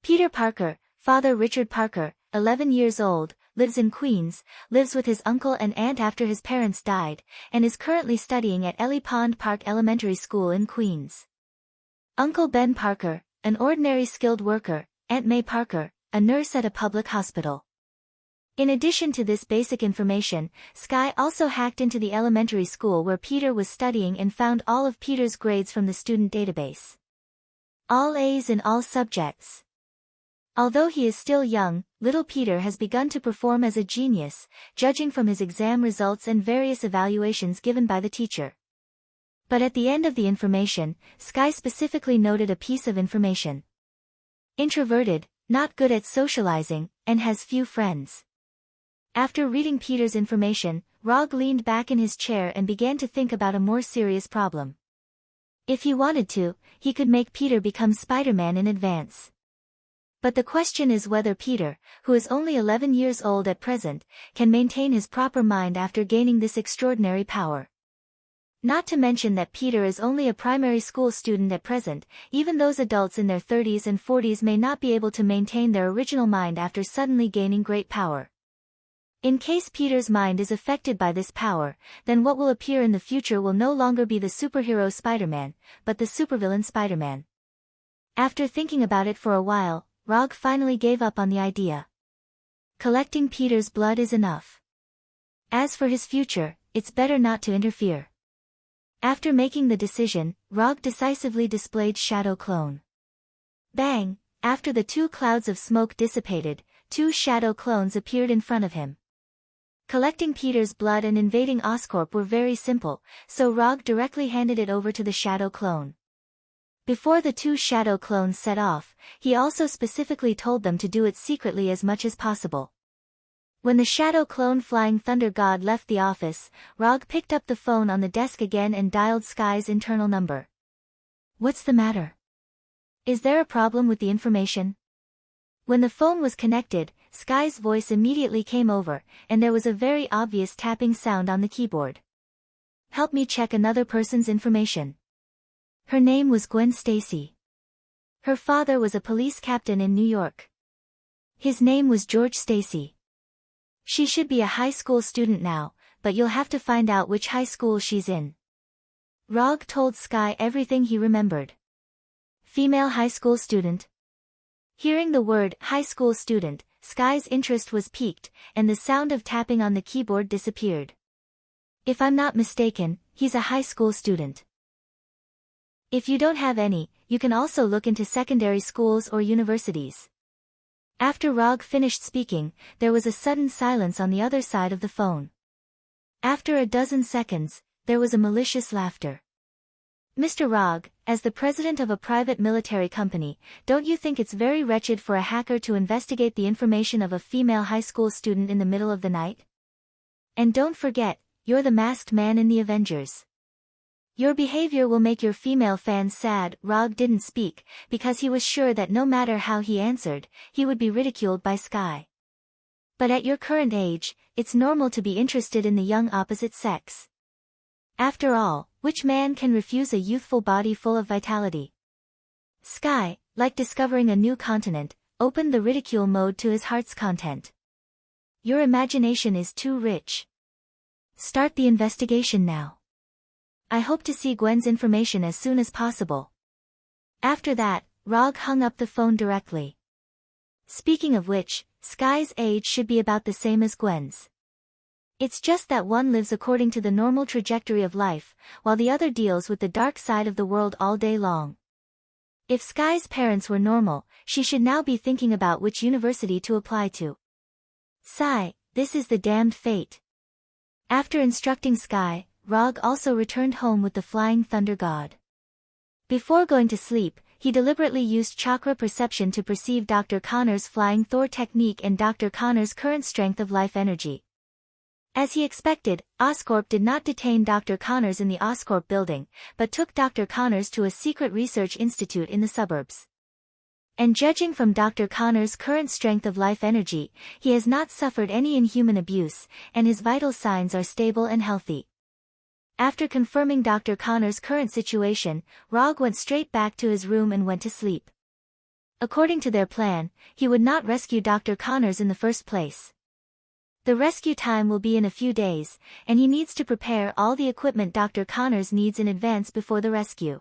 Peter Parker, Father Richard Parker, 11 years old, lives in Queens, lives with his uncle and aunt after his parents died, and is currently studying at Ellie Pond Park Elementary School in Queens. Uncle Ben Parker, an ordinary skilled worker, Aunt May Parker, a nurse at a public hospital. In addition to this basic information, Sky also hacked into the elementary school where Peter was studying and found all of Peter's grades from the student database. All A's in all subjects. Although he is still young, little Peter has begun to perform as a genius, judging from his exam results and various evaluations given by the teacher. But at the end of the information, Sky specifically noted a piece of information. Introverted, not good at socializing, and has few friends. After reading Peter's information, Rog leaned back in his chair and began to think about a more serious problem. If he wanted to, he could make Peter become Spider-Man in advance. But the question is whether Peter, who is only 11 years old at present, can maintain his proper mind after gaining this extraordinary power. Not to mention that Peter is only a primary school student at present. Even those adults in their 30s and 40s may not be able to maintain their original mind after suddenly gaining great power. In case Peter's mind is affected by this power, then what will appear in the future will no longer be the superhero Spider-Man, but the supervillain Spider-Man. After thinking about it for a while, Rog finally gave up on the idea. Collecting Peter's blood is enough. As for his future, it's better not to interfere. After making the decision, Rog decisively displayed Shadow Clone. Bang! After the 2 clouds of smoke dissipated, 2 shadow clones appeared in front of him. Collecting Peter's blood and invading Oscorp were very simple, so Rog directly handed it over to the Shadow Clone. Before the 2 Shadow Clones set off, he also specifically told them to do it secretly as much as possible. When the Shadow Clone Flying Thunder God left the office, Rog picked up the phone on the desk again and dialed Sky's internal number. "What's the matter? Is there a problem with the information?" When the phone was connected, Sky's voice immediately came over, and there was a very obvious tapping sound on the keyboard. "Help me check another person's information. Her name was Gwen Stacy. Her father was a police captain in New York. His name was George Stacy. She should be a high school student now, but you'll have to find out which high school she's in." Rog told Sky everything he remembered. Female high school student. Hearing the word high school student, Sky's interest was piqued, and the sound of tapping on the keyboard disappeared. "If I'm not mistaken, he's a high school student. If you don't have any, you can also look into secondary schools or universities." After Rog finished speaking, there was a sudden silence on the other side of the phone. After a dozen seconds, there was a malicious laughter. "Mr. Rog, as the president of a private military company, don't you think it's very wretched for a hacker to investigate the information of a female high school student in the middle of the night? And don't forget, you're the masked man in the Avengers. Your behavior will make your female fans sad." Rog didn't speak, because he was sure that no matter how he answered, he would be ridiculed by Sky. "But at your current age, it's normal to be interested in the young opposite sex. After all, which man can refuse a youthful body full of vitality?" Sky, like discovering a new continent, opened the ridicule mode to his heart's content. "Your imagination is too rich. Start the investigation now. I hope to see Gwen's information as soon as possible." After that, Rog hung up the phone directly. Speaking of which, Sky's age should be about the same as Gwen's. It's just that one lives according to the normal trajectory of life, while the other deals with the dark side of the world all day long. If Sky's parents were normal, she should now be thinking about which university to apply to. Sigh, this is the damned fate. After instructing Sky, Rog also returned home with the Flying Thunder God. Before going to sleep, he deliberately used chakra perception to perceive Dr. Connor's Flying Thor technique and Dr. Connor's current strength of life energy. As he expected, Oscorp did not detain Dr. Connors in the Oscorp building, but took Dr. Connors to a secret research institute in the suburbs. And judging from Dr. Connor's current strength of life energy, he has not suffered any inhuman abuse, and his vital signs are stable and healthy. After confirming Dr. Connor's current situation, Rog went straight back to his room and went to sleep. According to their plan, he would not rescue Dr. Connors in the first place. The rescue time will be in a few days, and he needs to prepare all the equipment Dr. Connors needs in advance before the rescue.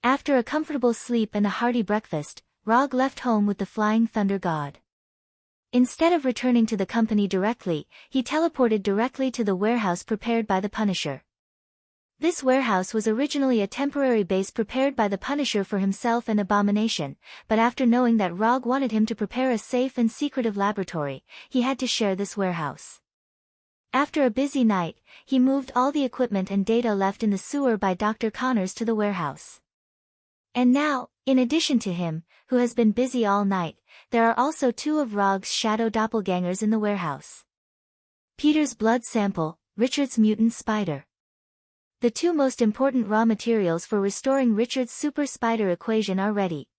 After a comfortable sleep and a hearty breakfast, Rog left home with the Flying Thunder God. Instead of returning to the company directly, he teleported directly to the warehouse prepared by the Punisher. This warehouse was originally a temporary base prepared by the Punisher for himself and Abomination, but after knowing that Rog wanted him to prepare a safe and secretive laboratory, he had to share this warehouse. After a busy night, he moved all the equipment and data left in the sewer by Dr. Connors to the warehouse. And now, in addition to him, who has been busy all night, there are also 2 of Rog's shadow doppelgangers in the warehouse. Peter's blood sample, Richard's mutant spider. The 2 most important raw materials for restoring Richard's super spider equation are ready.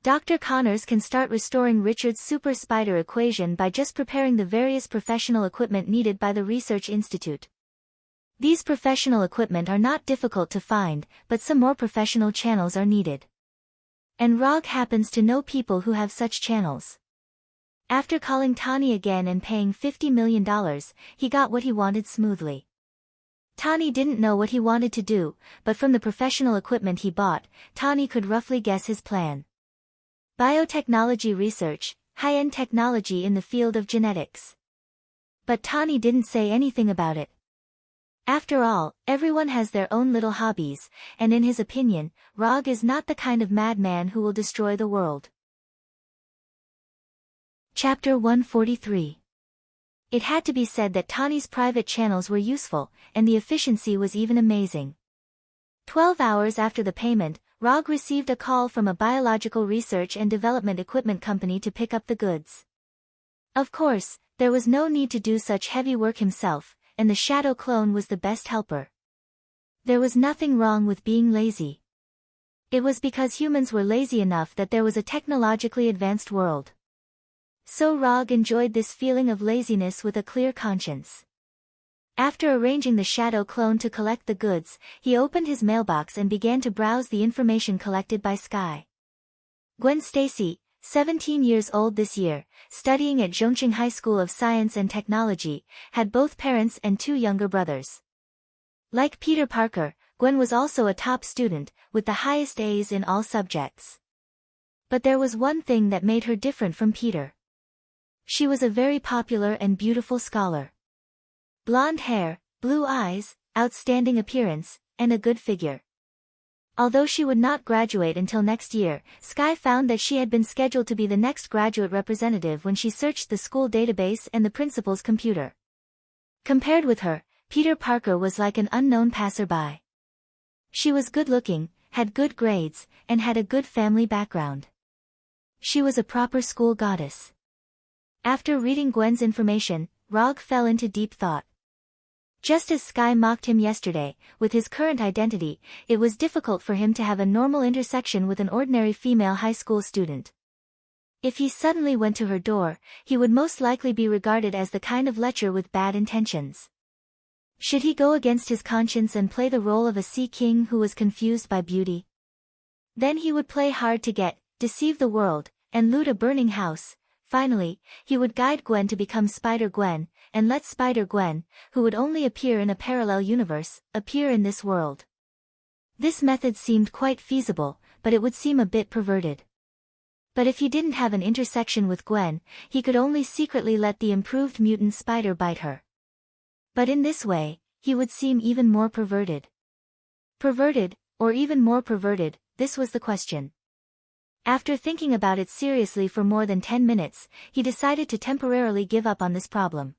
Dr. Connors can start restoring Richard's super spider equation by just preparing the various professional equipment needed by the Research Institute. These professional equipment are not difficult to find, but some more professional channels are needed. And Rog happens to know people who have such channels. After calling Tani again and paying $50 million, he got what he wanted smoothly. Tani didn't know what he wanted to do, but from the professional equipment he bought, Tani could roughly guess his plan. Biotechnology research, high-end technology in the field of genetics. But Tani didn't say anything about it. After all, everyone has their own little hobbies, and in his opinion, Rog is not the kind of madman who will destroy the world. Chapter 143. It had to be said that Tani's private channels were useful, and the efficiency was even amazing. 12 hours after the payment, Rog received a call from a biological research and development equipment company to pick up the goods. Of course, there was no need to do such heavy work himself, and the shadow clone was the best helper. There was nothing wrong with being lazy. It was because humans were lazy enough that there was a technologically advanced world. So Rog enjoyed this feeling of laziness with a clear conscience. After arranging the shadow clone to collect the goods, he opened his mailbox and began to browse the information collected by Sky. Gwen Stacy, 17 years old this year, studying at Zhongqing High School of Science and Technology, had both parents and 2 younger brothers. Like Peter Parker, Gwen was also a top student, with the highest A's in all subjects. But there was one thing that made her different from Peter. She was a very popular and beautiful scholar. Blonde hair, blue eyes, outstanding appearance, and a good figure. Although she would not graduate until next year, Sky found that she had been scheduled to be the next graduate representative when she searched the school database and the principal's computer. Compared with her, Peter Parker was like an unknown passerby. She was good-looking, had good grades, and had a good family background. She was a proper school goddess. After reading Gwen's information, Rog fell into deep thought. Just as Sky mocked him yesterday, with his current identity, it was difficult for him to have a normal intersection with an ordinary female high school student. If he suddenly went to her door, he would most likely be regarded as the kind of lecher with bad intentions. Should he go against his conscience and play the role of a sea king who was confused by beauty? Then he would play hard to get, deceive the world, and loot a burning house. Finally, he would guide Gwen to become Spider-Gwen, and let Spider-Gwen, who would only appear in a parallel universe, appear in this world. This method seemed quite feasible, but it would seem a bit perverted. But if he didn't have an intersection with Gwen, he could only secretly let the improved mutant spider bite her. But in this way, he would seem even more perverted. Perverted, or even more perverted, this was the question. After thinking about it seriously for more than 10 minutes, he decided to temporarily give up on this problem.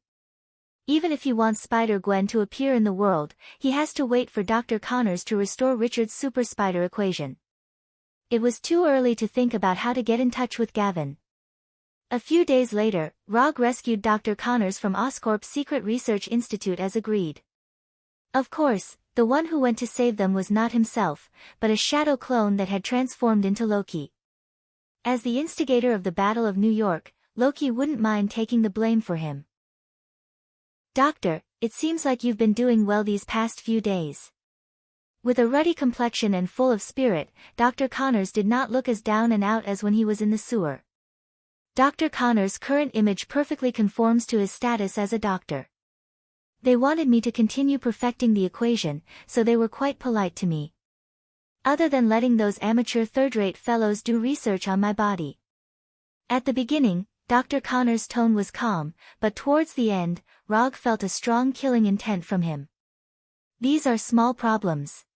Even if he wants Spider-Gwen to appear in the world, he has to wait for Dr. Connors to restore Richard's super spider equation. It was too early to think about how to get in touch with Gavin. A few days later, Rog rescued Dr. Connors from Oscorp's Secret Research Institute as agreed. Of course, the one who went to save them was not himself, but a shadow clone that had transformed into Loki. As the instigator of the Battle of New York, Loki wouldn't mind taking the blame for him. Doctor, it seems like you've been doing well these past few days. With a ruddy complexion and full of spirit, Dr. Connors did not look as down and out as when he was in the sewer. Dr. Connors' current image perfectly conforms to his status as a doctor. They wanted me to continue perfecting the equation, so they were quite polite to me. Other than letting those amateur third-rate fellows do research on my body. At the beginning, Dr. Connors' tone was calm, but towards the end, Rog felt a strong killing intent from him. These are small problems.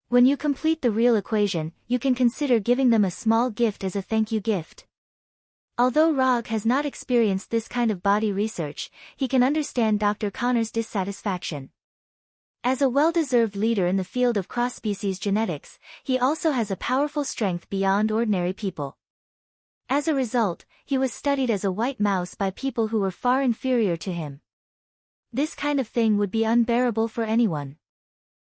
When you complete the real equation, you can consider giving them a small gift as a thank you gift. Although Rog has not experienced this kind of body research, he can understand Dr. Connors' dissatisfaction. As a well-deserved leader in the field of cross-species genetics, he also has a powerful strength beyond ordinary people. As a result, he was studied as a white mouse by people who were far inferior to him. This kind of thing would be unbearable for anyone.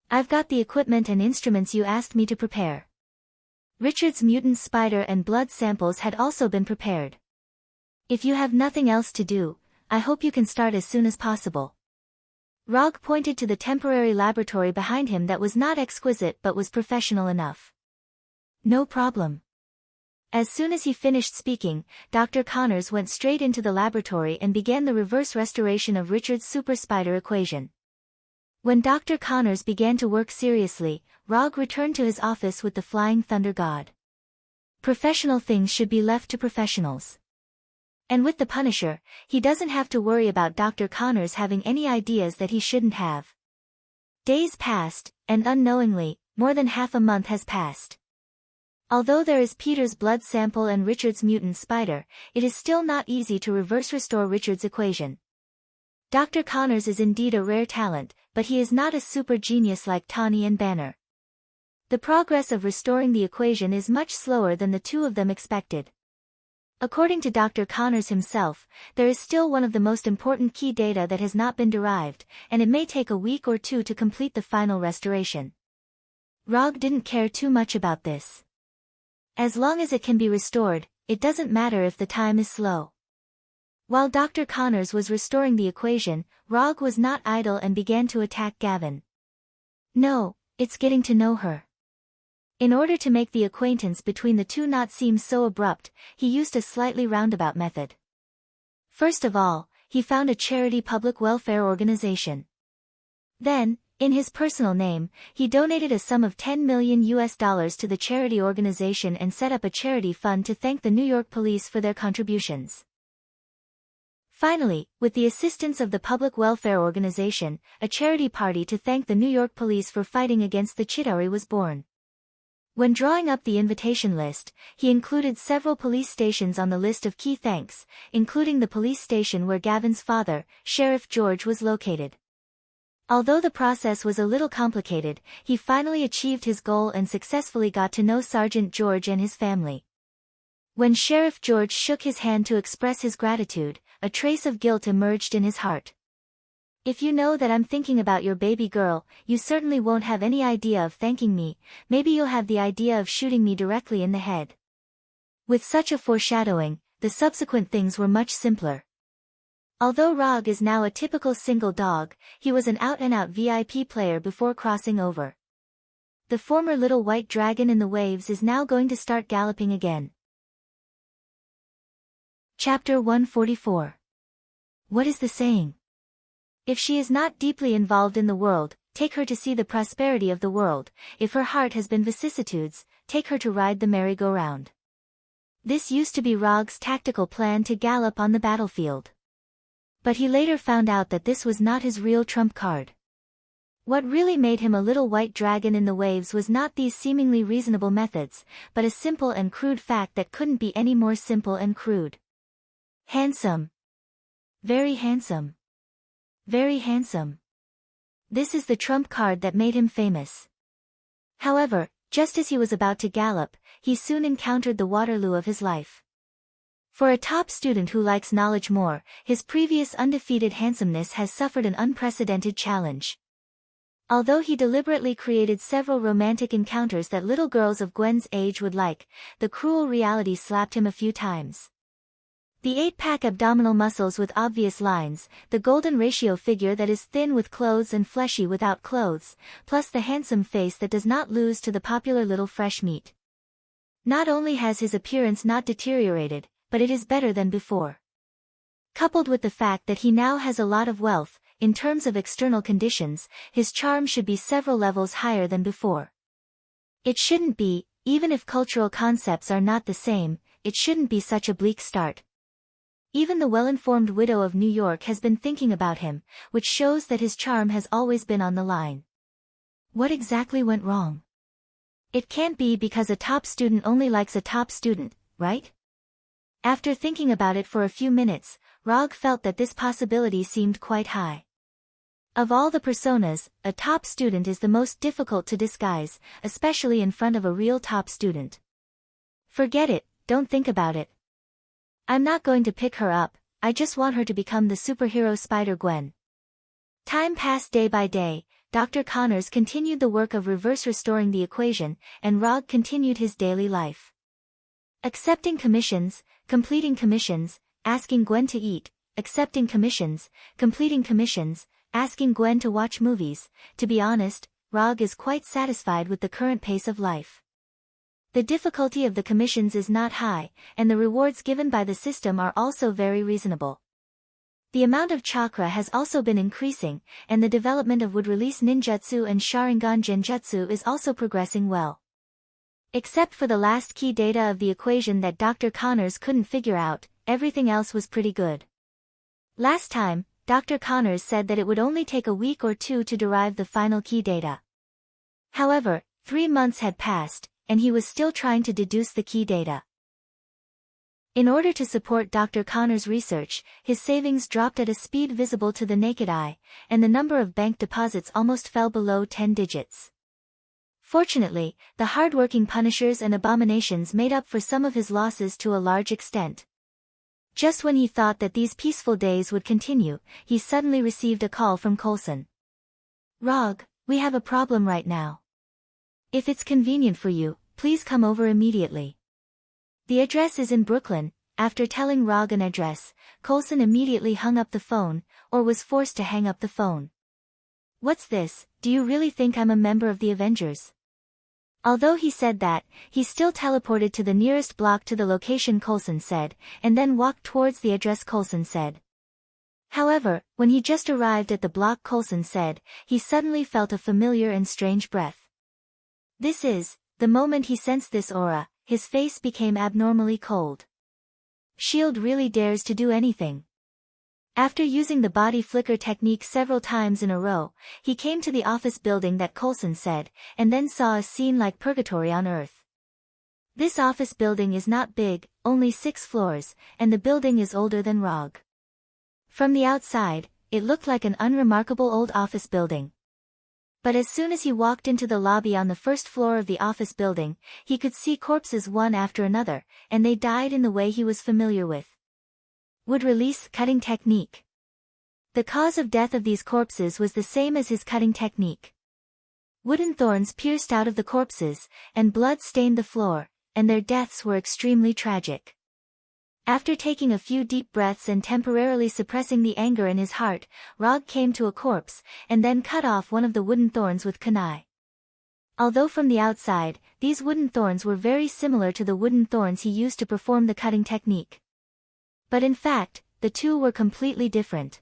I've got the equipment and instruments you asked me to prepare. Richard's mutant spider and blood samples had also been prepared. If you have nothing else to do, I hope you can start as soon as possible. Rog pointed to the temporary laboratory behind him that was not exquisite but was professional enough. No problem. As soon as he finished speaking, Dr. Connors went straight into the laboratory and began the reverse restoration of Richard's super spider equation. When Dr. Connors began to work seriously, Rog returned to his office with the Flying Thunder God. Professional things should be left to professionals. And with the Punisher, he doesn't have to worry about Dr. Connors having any ideas that he shouldn't have. Days passed, and unknowingly, more than half a month has passed. Although there is Peter's blood sample and Richard's mutant spider, it is still not easy to reverse restore Richard's equation. Dr. Connors is indeed a rare talent, but he is not a super genius like Tawny and Banner. The progress of restoring the equation is much slower than the two of them expected. According to Dr. Connors himself, there is still one of the most important key data that has not been derived, and it may take a week or two to complete the final restoration. Rog didn't care too much about this. As long as it can be restored, it doesn't matter if the time is slow. While Dr. Connors was restoring the equation, Rog was not idle and began to attack Gavin. No, it's getting to know her. In order to make the acquaintance between the two not seem so abrupt, he used a slightly roundabout method. First of all, he found a charity public welfare organization. Then, in his personal name, he donated a sum of $10 million to the charity organization and set up a charity fund to thank the New York police for their contributions. Finally, with the assistance of the public welfare organization, a charity party to thank the New York police for fighting against the Chitauri was born. When drawing up the invitation list, he included several police stations on the list of key thanks, including the police station where Gavin's father, Sheriff George, was located. Although the process was a little complicated, he finally achieved his goal and successfully got to know Sergeant George and his family. When Sheriff George shook his hand to express his gratitude, a trace of guilt emerged in his heart. If you know that I'm thinking about your baby girl, you certainly won't have any idea of thanking me, maybe you'll have the idea of shooting me directly in the head. With such a foreshadowing, the subsequent things were much simpler. Although Rog is now a typical single dog, he was an out-and-out VIP player before crossing over. The former little white dragon in the waves is now going to start galloping again. Chapter 144. What is the saying? If she is not deeply involved in the world, take her to see the prosperity of the world. If her heart has been vicissitudes, take her to ride the merry-go-round. This used to be Rog's tactical plan to gallop on the battlefield. But he later found out that this was not his real trump card. What really made him a little white dragon in the waves was not these seemingly reasonable methods, but a simple and crude fact that couldn't be any more simple and crude. Handsome. Very handsome. Very handsome. This is the trump card that made him famous. However, just as he was about to gallop, he soon encountered the Waterloo of his life. For a top student who likes knowledge more, his previous undefeated handsomeness has suffered an unprecedented challenge. Although he deliberately created several romantic encounters that little girls of Gwen's age would like, the cruel reality slapped him a few times. The 8-pack abdominal muscles with obvious lines, the golden ratio figure that is thin with clothes and fleshy without clothes, plus the handsome face that does not lose to the popular little fresh meat. Not only has his appearance not deteriorated, but it is better than before. Coupled with the fact that he now has a lot of wealth, in terms of external conditions, his charm should be several levels higher than before. It shouldn't be, even if cultural concepts are not the same, it shouldn't be such a bleak start. Even the well-informed widow of New York has been thinking about him, which shows that his charm has always been on the line. What exactly went wrong? It can't be because a top student only likes a top student, right? After thinking about it for a few minutes, Rog felt that this possibility seemed quite high. Of all the personas, a top student is the most difficult to disguise, especially in front of a real top student. Forget it, don't think about it. I'm not going to pick her up, I just want her to become the superhero Spider-Gwen. Time passed day by day, Dr. Connors continued the work of reverse restoring the equation, and Rog continued his daily life. Accepting commissions, completing commissions, asking Gwen to eat, accepting commissions, completing commissions, asking Gwen to watch movies. To be honest, Rog is quite satisfied with the current pace of life. The difficulty of the commissions is not high, and the rewards given by the system are also very reasonable. The amount of chakra has also been increasing, and the development of wood-release ninjutsu and Sharingan genjutsu is also progressing well. Except for the last key data of the equation that Dr. Connors couldn't figure out, everything else was pretty good. Last time, Dr. Connors said that it would only take a week or two to derive the final key data. However, 3 months had passed, and he was still trying to deduce the key data. In order to support Dr. Connors' research, his savings dropped at a speed visible to the naked eye, and the number of bank deposits almost fell below 10 digits. Fortunately, the hard-working punishers and abominations made up for some of his losses to a large extent. Just when he thought that these peaceful days would continue, he suddenly received a call from Coulson. "Rog, we have a problem right now. If it's convenient for you, please come over immediately. The address is in Brooklyn." After telling Rog an address, Coulson immediately hung up the phone, or was forced to hang up the phone. "What's this? Do you really think I'm a member of the Avengers?" Although he said that, he still teleported to the nearest block to the location Coulson said, and then walked towards the address Coulson said. However, when he just arrived at the block Coulson said, he suddenly felt a familiar and strange breath. The moment he sensed this aura, his face became abnormally cold. S.H.I.E.L.D. really dares to do anything. After using the body flicker technique several times in a row, he came to the office building that Coulson said, and then saw a scene like purgatory on Earth. This office building is not big, only 6 floors, and the building is older than Rog. From the outside, it looked like an unremarkable old office building. But as soon as he walked into the lobby on the first floor of the office building, he could see corpses one after another, and they died in the way he was familiar with. Wood release cutting technique. The cause of death of these corpses was the same as his cutting technique. Wooden thorns pierced out of the corpses, and blood stained the floor, and their deaths were extremely tragic. After taking a few deep breaths and temporarily suppressing the anger in his heart, Rog came to a corpse, and then cut off one of the wooden thorns with kunai. Although from the outside, these wooden thorns were very similar to the wooden thorns he used to perform the cutting technique. But in fact, the two were completely different.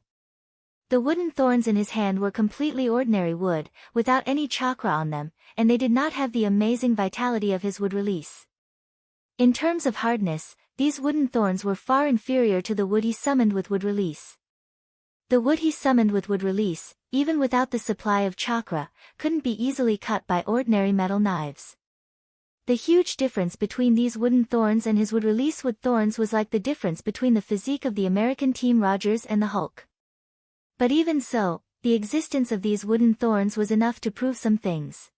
The wooden thorns in his hand were completely ordinary wood, without any chakra on them, and they did not have the amazing vitality of his wood release. In terms of hardness, these wooden thorns were far inferior to the wood he summoned with wood release. The wood he summoned with wood release, even without the supply of chakra, couldn't be easily cut by ordinary metal knives. The huge difference between these wooden thorns and his wood release wood thorns was like the difference between the physique of the American Team Rogers and the Hulk. But even so, the existence of these wooden thorns was enough to prove some things.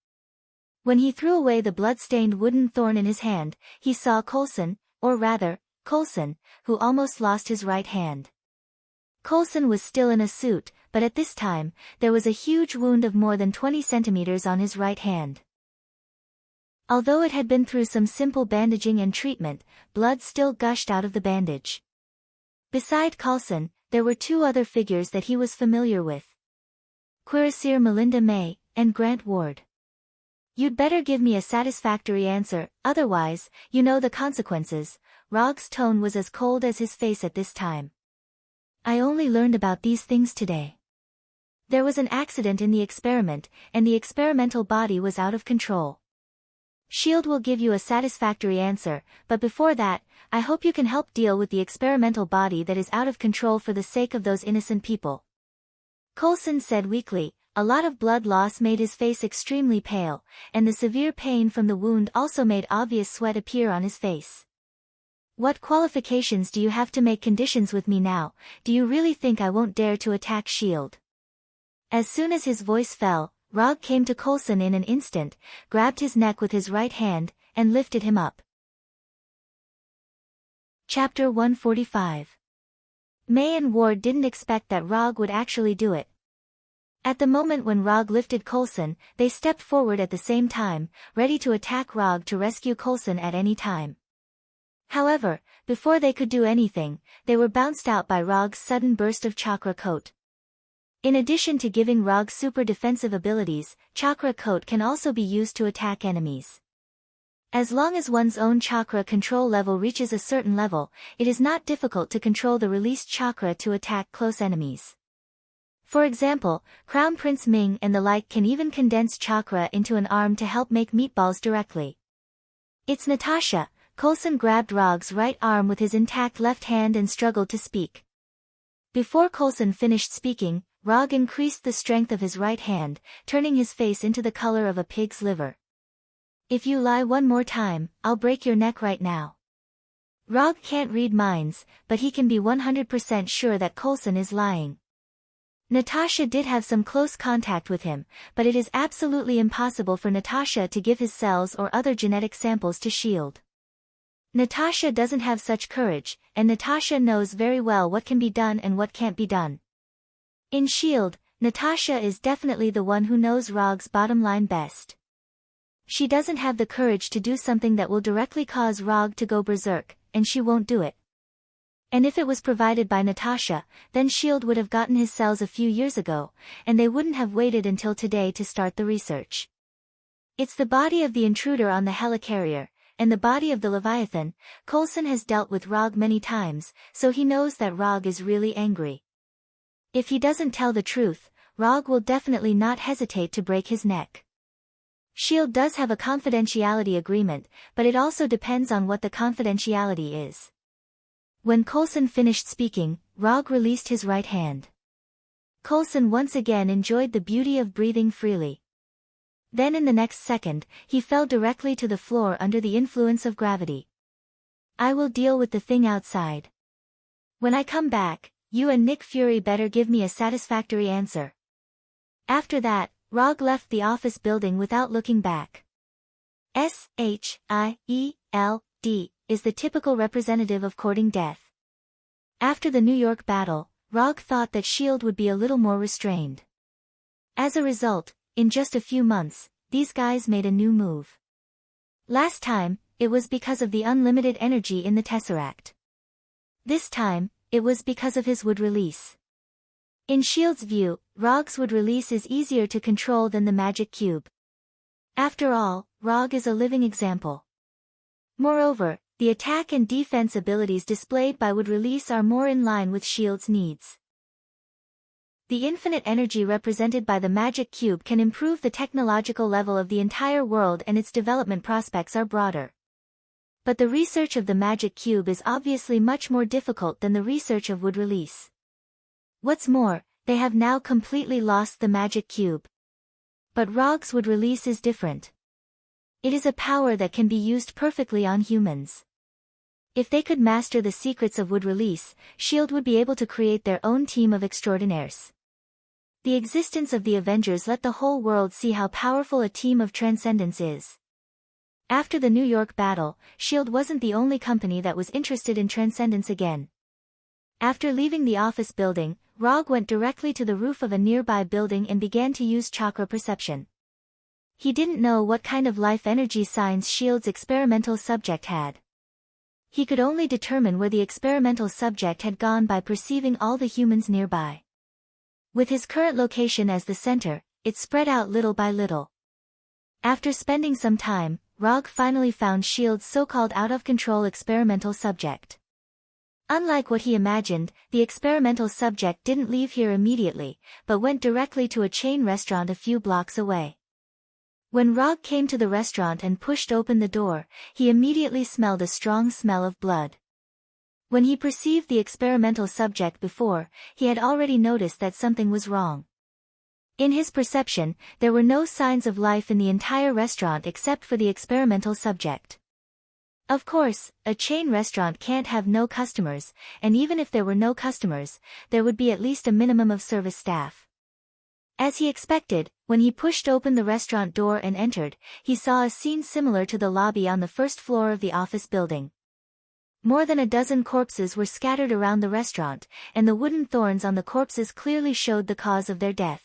When he threw away the blood-stained wooden thorn in his hand, he saw Coulson, or rather, Coulson, who almost lost his right hand. Coulson was still in a suit, but at this time, there was a huge wound of more than 20 centimeters on his right hand. Although it had been through some simple bandaging and treatment, blood still gushed out of the bandage. Beside Coulson, there were 2 other figures that he was familiar with. Cuirassier Melinda May, and Grant Ward. "You'd better give me a satisfactory answer, otherwise, you know the consequences." Rog's tone was as cold as his face at this time. "I only learned about these things today. There was an accident in the experiment, and the experimental body was out of control. S.H.I.E.L.D. will give you a satisfactory answer, but before that, I hope you can help deal with the experimental body that is out of control for the sake of those innocent people." Coulson said weakly. A lot of blood loss made his face extremely pale, and the severe pain from the wound also made obvious sweat appear on his face. "What qualifications do you have to make conditions with me now? Do you really think I won't dare to attack S.H.I.E.L.D.? As soon as his voice fell, Rog came to Coulson in an instant, grabbed his neck with his right hand, and lifted him up. Chapter 145. May and Ward didn't expect that Rog would actually do it. At the moment when Rog lifted Coulson, they stepped forward at the same time, ready to attack Rog to rescue Coulson at any time. However, before they could do anything, they were bounced out by Rog's sudden burst of chakra coat. In addition to giving Rog super defensive abilities, chakra coat can also be used to attack enemies. As long as one's own chakra control level reaches a certain level, it is not difficult to control the released chakra to attack close enemies. For example, Crown Prince Ming and the like can even condense chakra into an arm to help make meatballs directly. It's Natasha. Coulson grabbed Rog's right arm with his intact left hand and struggled to speak. Before Coulson finished speaking, Rog increased the strength of his right hand, turning his face into the color of a pig's liver. If you lie one more time, I'll break your neck right now. Rog can't read minds, but he can be 100% sure that Coulson is lying. Natasha did have some close contact with him, but it is absolutely impossible for Natasha to give his cells or other genetic samples to S.H.I.E.L.D. Natasha doesn't have such courage, and Natasha knows very well what can be done and what can't be done. In S.H.I.E.L.D., Natasha is definitely the one who knows Rog's bottom line best. She doesn't have the courage to do something that will directly cause Rog to go berserk, and she won't do it. And if it was provided by Natasha, then S.H.I.E.L.D. would have gotten his cells a few years ago, and they wouldn't have waited until today to start the research. It's the body of the intruder on the helicarrier, and the body of the Leviathan. Coulson has dealt with Rog many times, so he knows that Rog is really angry. If he doesn't tell the truth, Rog will definitely not hesitate to break his neck. S.H.I.E.L.D. does have a confidentiality agreement, but it also depends on what the confidentiality is. When Coulson finished speaking, Rog released his right hand. Coulson once again enjoyed the beauty of breathing freely. Then in the next second, he fell directly to the floor under the influence of gravity. I will deal with the thing outside. When I come back, you and Nick Fury better give me a satisfactory answer. After that, Rog left the office building without looking back. S.H.I.E.L.D. is the typical representative of courting death. After the New York battle, Rog thought that S.H.I.E.L.D. would be a little more restrained. As a result, in just a few months, these guys made a new move. Last time, it was because of the unlimited energy in the Tesseract. This time, it was because of his wood release. In S.H.I.E.L.D.'s view, Rog's wood release is easier to control than the magic cube. After all, Rog is a living example. Moreover, the attack and defense abilities displayed by wood release are more in line with S.H.I.E.L.D.'s needs. The infinite energy represented by the magic cube can improve the technological level of the entire world, and its development prospects are broader. But the research of the magic cube is obviously much more difficult than the research of wood release. What's more, they have now completely lost the magic cube. But Rog's wood release is different. It is a power that can be used perfectly on humans. If they could master the secrets of wood release, S.H.I.E.L.D. would be able to create their own team of extraordinaires. The existence of the Avengers let the whole world see how powerful a team of transcendence is. After the New York battle, S.H.I.E.L.D. wasn't the only company that was interested in transcendence again. After leaving the office building, Rog went directly to the roof of a nearby building and began to use chakra perception. He didn't know what kind of life energy signs S.H.I.E.L.D.'s experimental subject had. He could only determine where the experimental subject had gone by perceiving all the humans nearby. With his current location as the center, it spread out little by little. After spending some time, Rog finally found S.H.I.E.L.D's so-called out-of-control experimental subject. Unlike what he imagined, the experimental subject didn't leave here immediately, but went directly to a chain restaurant a few blocks away. When Rog came to the restaurant and pushed open the door, he immediately smelled a strong smell of blood. When he perceived the experimental subject before, he had already noticed that something was wrong. In his perception, there were no signs of life in the entire restaurant except for the experimental subject. Of course, a chain restaurant can't have no customers, and even if there were no customers, there would be at least a minimum of service staff. As he expected, when he pushed open the restaurant door and entered, he saw a scene similar to the lobby on the first floor of the office building. More than a dozen corpses were scattered around the restaurant, and the wooden thorns on the corpses clearly showed the cause of their death.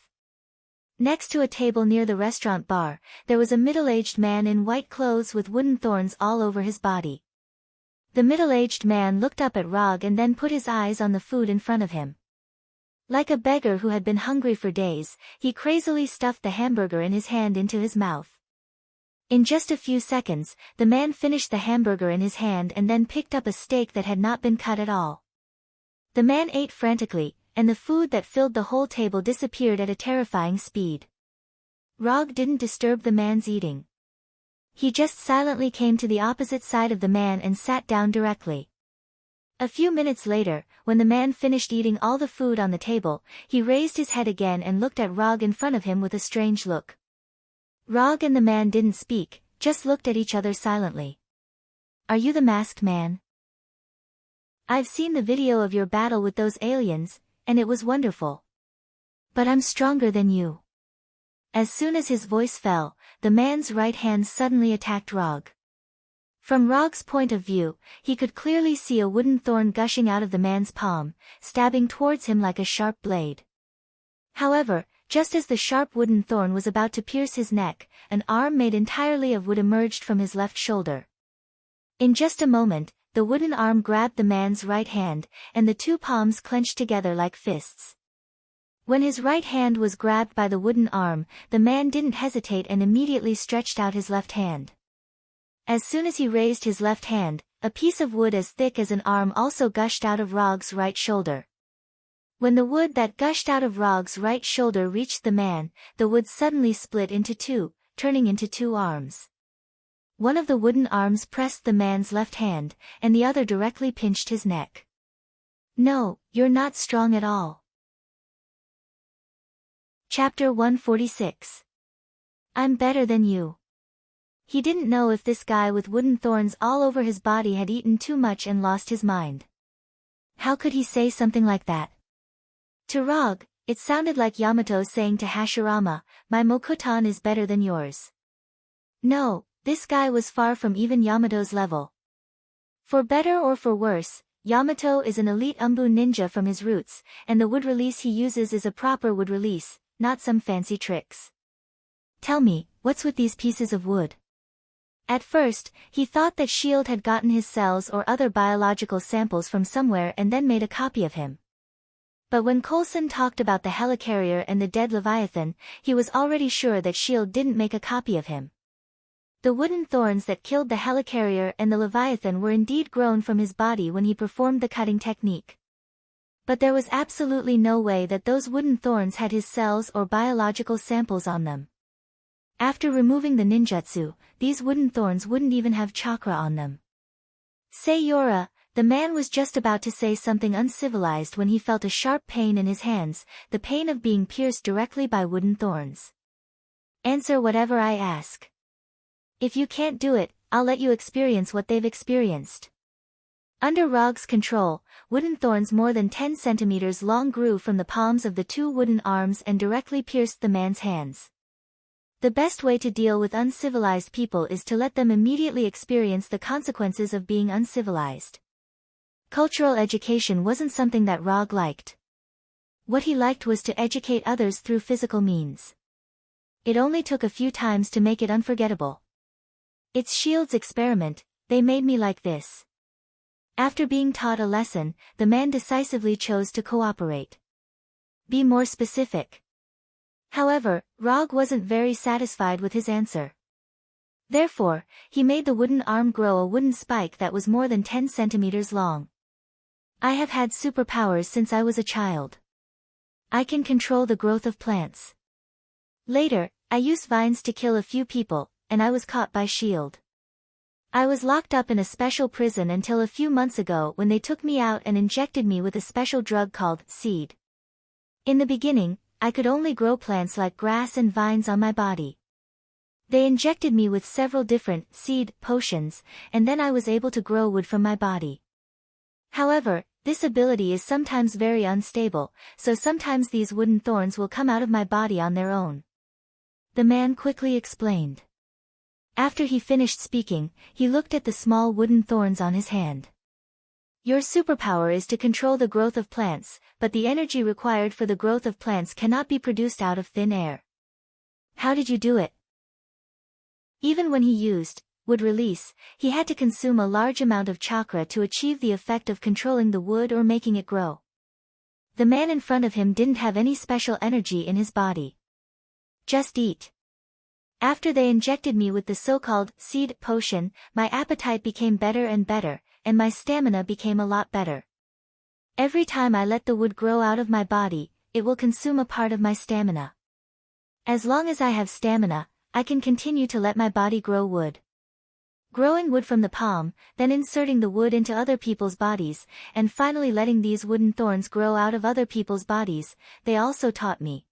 Next to a table near the restaurant bar, there was a middle-aged man in white clothes with wooden thorns all over his body. The middle-aged man looked up at Rog and then put his eyes on the food in front of him. Like a beggar who had been hungry for days, he crazily stuffed the hamburger in his hand into his mouth. In just a few seconds, the man finished the hamburger in his hand and then picked up a steak that had not been cut at all. The man ate frantically, and the food that filled the whole table disappeared at a terrifying speed. Rog didn't disturb the man's eating. He just silently came to the opposite side of the man and sat down directly. A few minutes later, when the man finished eating all the food on the table, he raised his head again and looked at Rog in front of him with a strange look. Rog and the man didn't speak, just looked at each other silently. "Are you the masked man? I've seen the video of your battle with those aliens, and it was wonderful. But I'm stronger than you." As soon as his voice fell, the man's right hand suddenly attacked Rog. From Rog's point of view, he could clearly see a wooden thorn gushing out of the man's palm, stabbing towards him like a sharp blade. However, just as the sharp wooden thorn was about to pierce his neck, an arm made entirely of wood emerged from his left shoulder. In just a moment, the wooden arm grabbed the man's right hand, and the two palms clenched together like fists. When his right hand was grabbed by the wooden arm, the man didn't hesitate and immediately stretched out his left hand. As soon as he raised his left hand, a piece of wood as thick as an arm also gushed out of Rog's right shoulder. When the wood that gushed out of Rog's right shoulder reached the man, the wood suddenly split into two, turning into two arms. One of the wooden arms pressed the man's left hand, and the other directly pinched his neck. "No, you're not strong at all." Chapter 146. I'm better than you. He didn't know if this guy with wooden thorns all over his body had eaten too much and lost his mind. How could he say something like that? To Rog, it sounded like Yamato saying to Hashirama, "My Mokutan is better than yours." No, this guy was far from even Yamato's level. For better or for worse, Yamato is an elite Umbu ninja from his roots, and the wood release he uses is a proper wood release, not some fancy tricks. Tell me, what's with these pieces of wood? At first, he thought that S.H.I.E.L.D. had gotten his cells or other biological samples from somewhere and then made a copy of him. But when Coulson talked about the helicarrier and the dead Leviathan, he was already sure that S.H.I.E.L.D. didn't make a copy of him. The wooden thorns that killed the helicarrier and the Leviathan were indeed grown from his body when he performed the cutting technique. But there was absolutely no way that those wooden thorns had his cells or biological samples on them. After removing the ninjutsu, these wooden thorns wouldn't even have chakra on them. Sayora, the man was just about to say something uncivilized when he felt a sharp pain in his hands, the pain of being pierced directly by wooden thorns. Answer whatever I ask. If you can't do it, I'll let you experience what they've experienced. Under Rog's control, wooden thorns more than 10 centimeters long grew from the palms of the two wooden arms and directly pierced the man's hands. The best way to deal with uncivilized people is to let them immediately experience the consequences of being uncivilized. Cultural education wasn't something that Rog liked. What he liked was to educate others through physical means. It only took a few times to make it unforgettable. It's S.H.I.E.L.D.'s experiment, they made me like this. After being taught a lesson, the man decisively chose to cooperate. Be more specific. However, Rog wasn't very satisfied with his answer. Therefore, he made the wooden arm grow a wooden spike that was more than 10 centimeters long. I have had superpowers since I was a child. I can control the growth of plants. Later, I used vines to kill a few people, and I was caught by S.H.I.E.L.D. I was locked up in a special prison until a few months ago when they took me out and injected me with a special drug called seed. In the beginning, I could only grow plants like grass and vines on my body. They injected me with several different seed potions, and then I was able to grow wood from my body. However, this ability is sometimes very unstable, so sometimes these wooden thorns will come out of my body on their own. The man quickly explained. After he finished speaking, he looked at the small wooden thorns on his hand. Your superpower is to control the growth of plants, but the energy required for the growth of plants cannot be produced out of thin air. How did you do it? Even when he used wood release, he had to consume a large amount of chakra to achieve the effect of controlling the wood or making it grow. The man in front of him didn't have any special energy in his body. Just eat. After they injected me with the so-called seed potion, my appetite became better and better, and my stamina became a lot better. Every time I let the wood grow out of my body, it will consume a part of my stamina. As long as I have stamina, I can continue to let my body grow wood. Growing wood from the palm, then inserting the wood into other people's bodies, and finally letting these wooden thorns grow out of other people's bodies, they also taught me.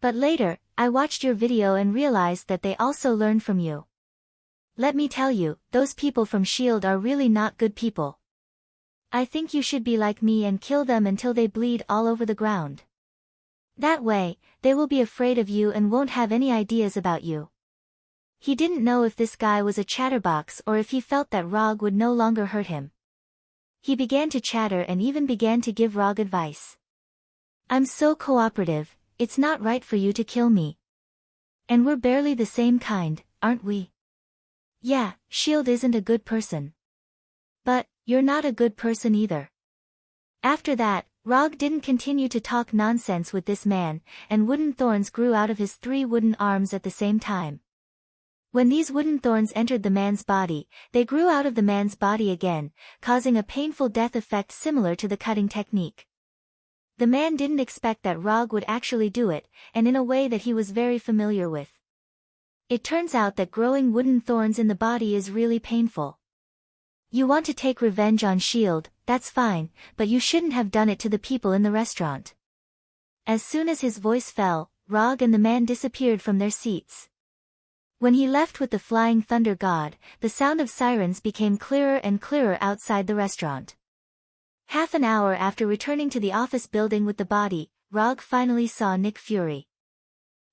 But later, I watched your video and realized that they also learned from you. Let me tell you, those people from S.H.I.E.L.D. are really not good people. I think you should be like me and kill them until they bleed all over the ground. That way, they will be afraid of you and won't have any ideas about you. He didn't know if this guy was a chatterbox or if he felt that Rog would no longer hurt him. He began to chatter and even began to give Rog advice. I'm so cooperative, it's not right for you to kill me. And we're barely the same kind, aren't we? Yeah, S.H.I.E.L.D. isn't a good person. But, you're not a good person either. After that, Rog didn't continue to talk nonsense with this man, and wooden thorns grew out of his 3 wooden arms at the same time. When these wooden thorns entered the man's body, they grew out of the man's body again, causing a painful death effect similar to the cutting technique. The man didn't expect that Rog would actually do it, and in a way that he was very familiar with. It turns out that growing wooden thorns in the body is really painful. You want to take revenge on S.H.I.E.L.D., that's fine, but you shouldn't have done it to the people in the restaurant. As soon as his voice fell, Rog and the man disappeared from their seats. When he left with the flying thunder god, the sound of sirens became clearer and clearer outside the restaurant. Half an hour after returning to the office building with the body, Rog finally saw Nick Fury.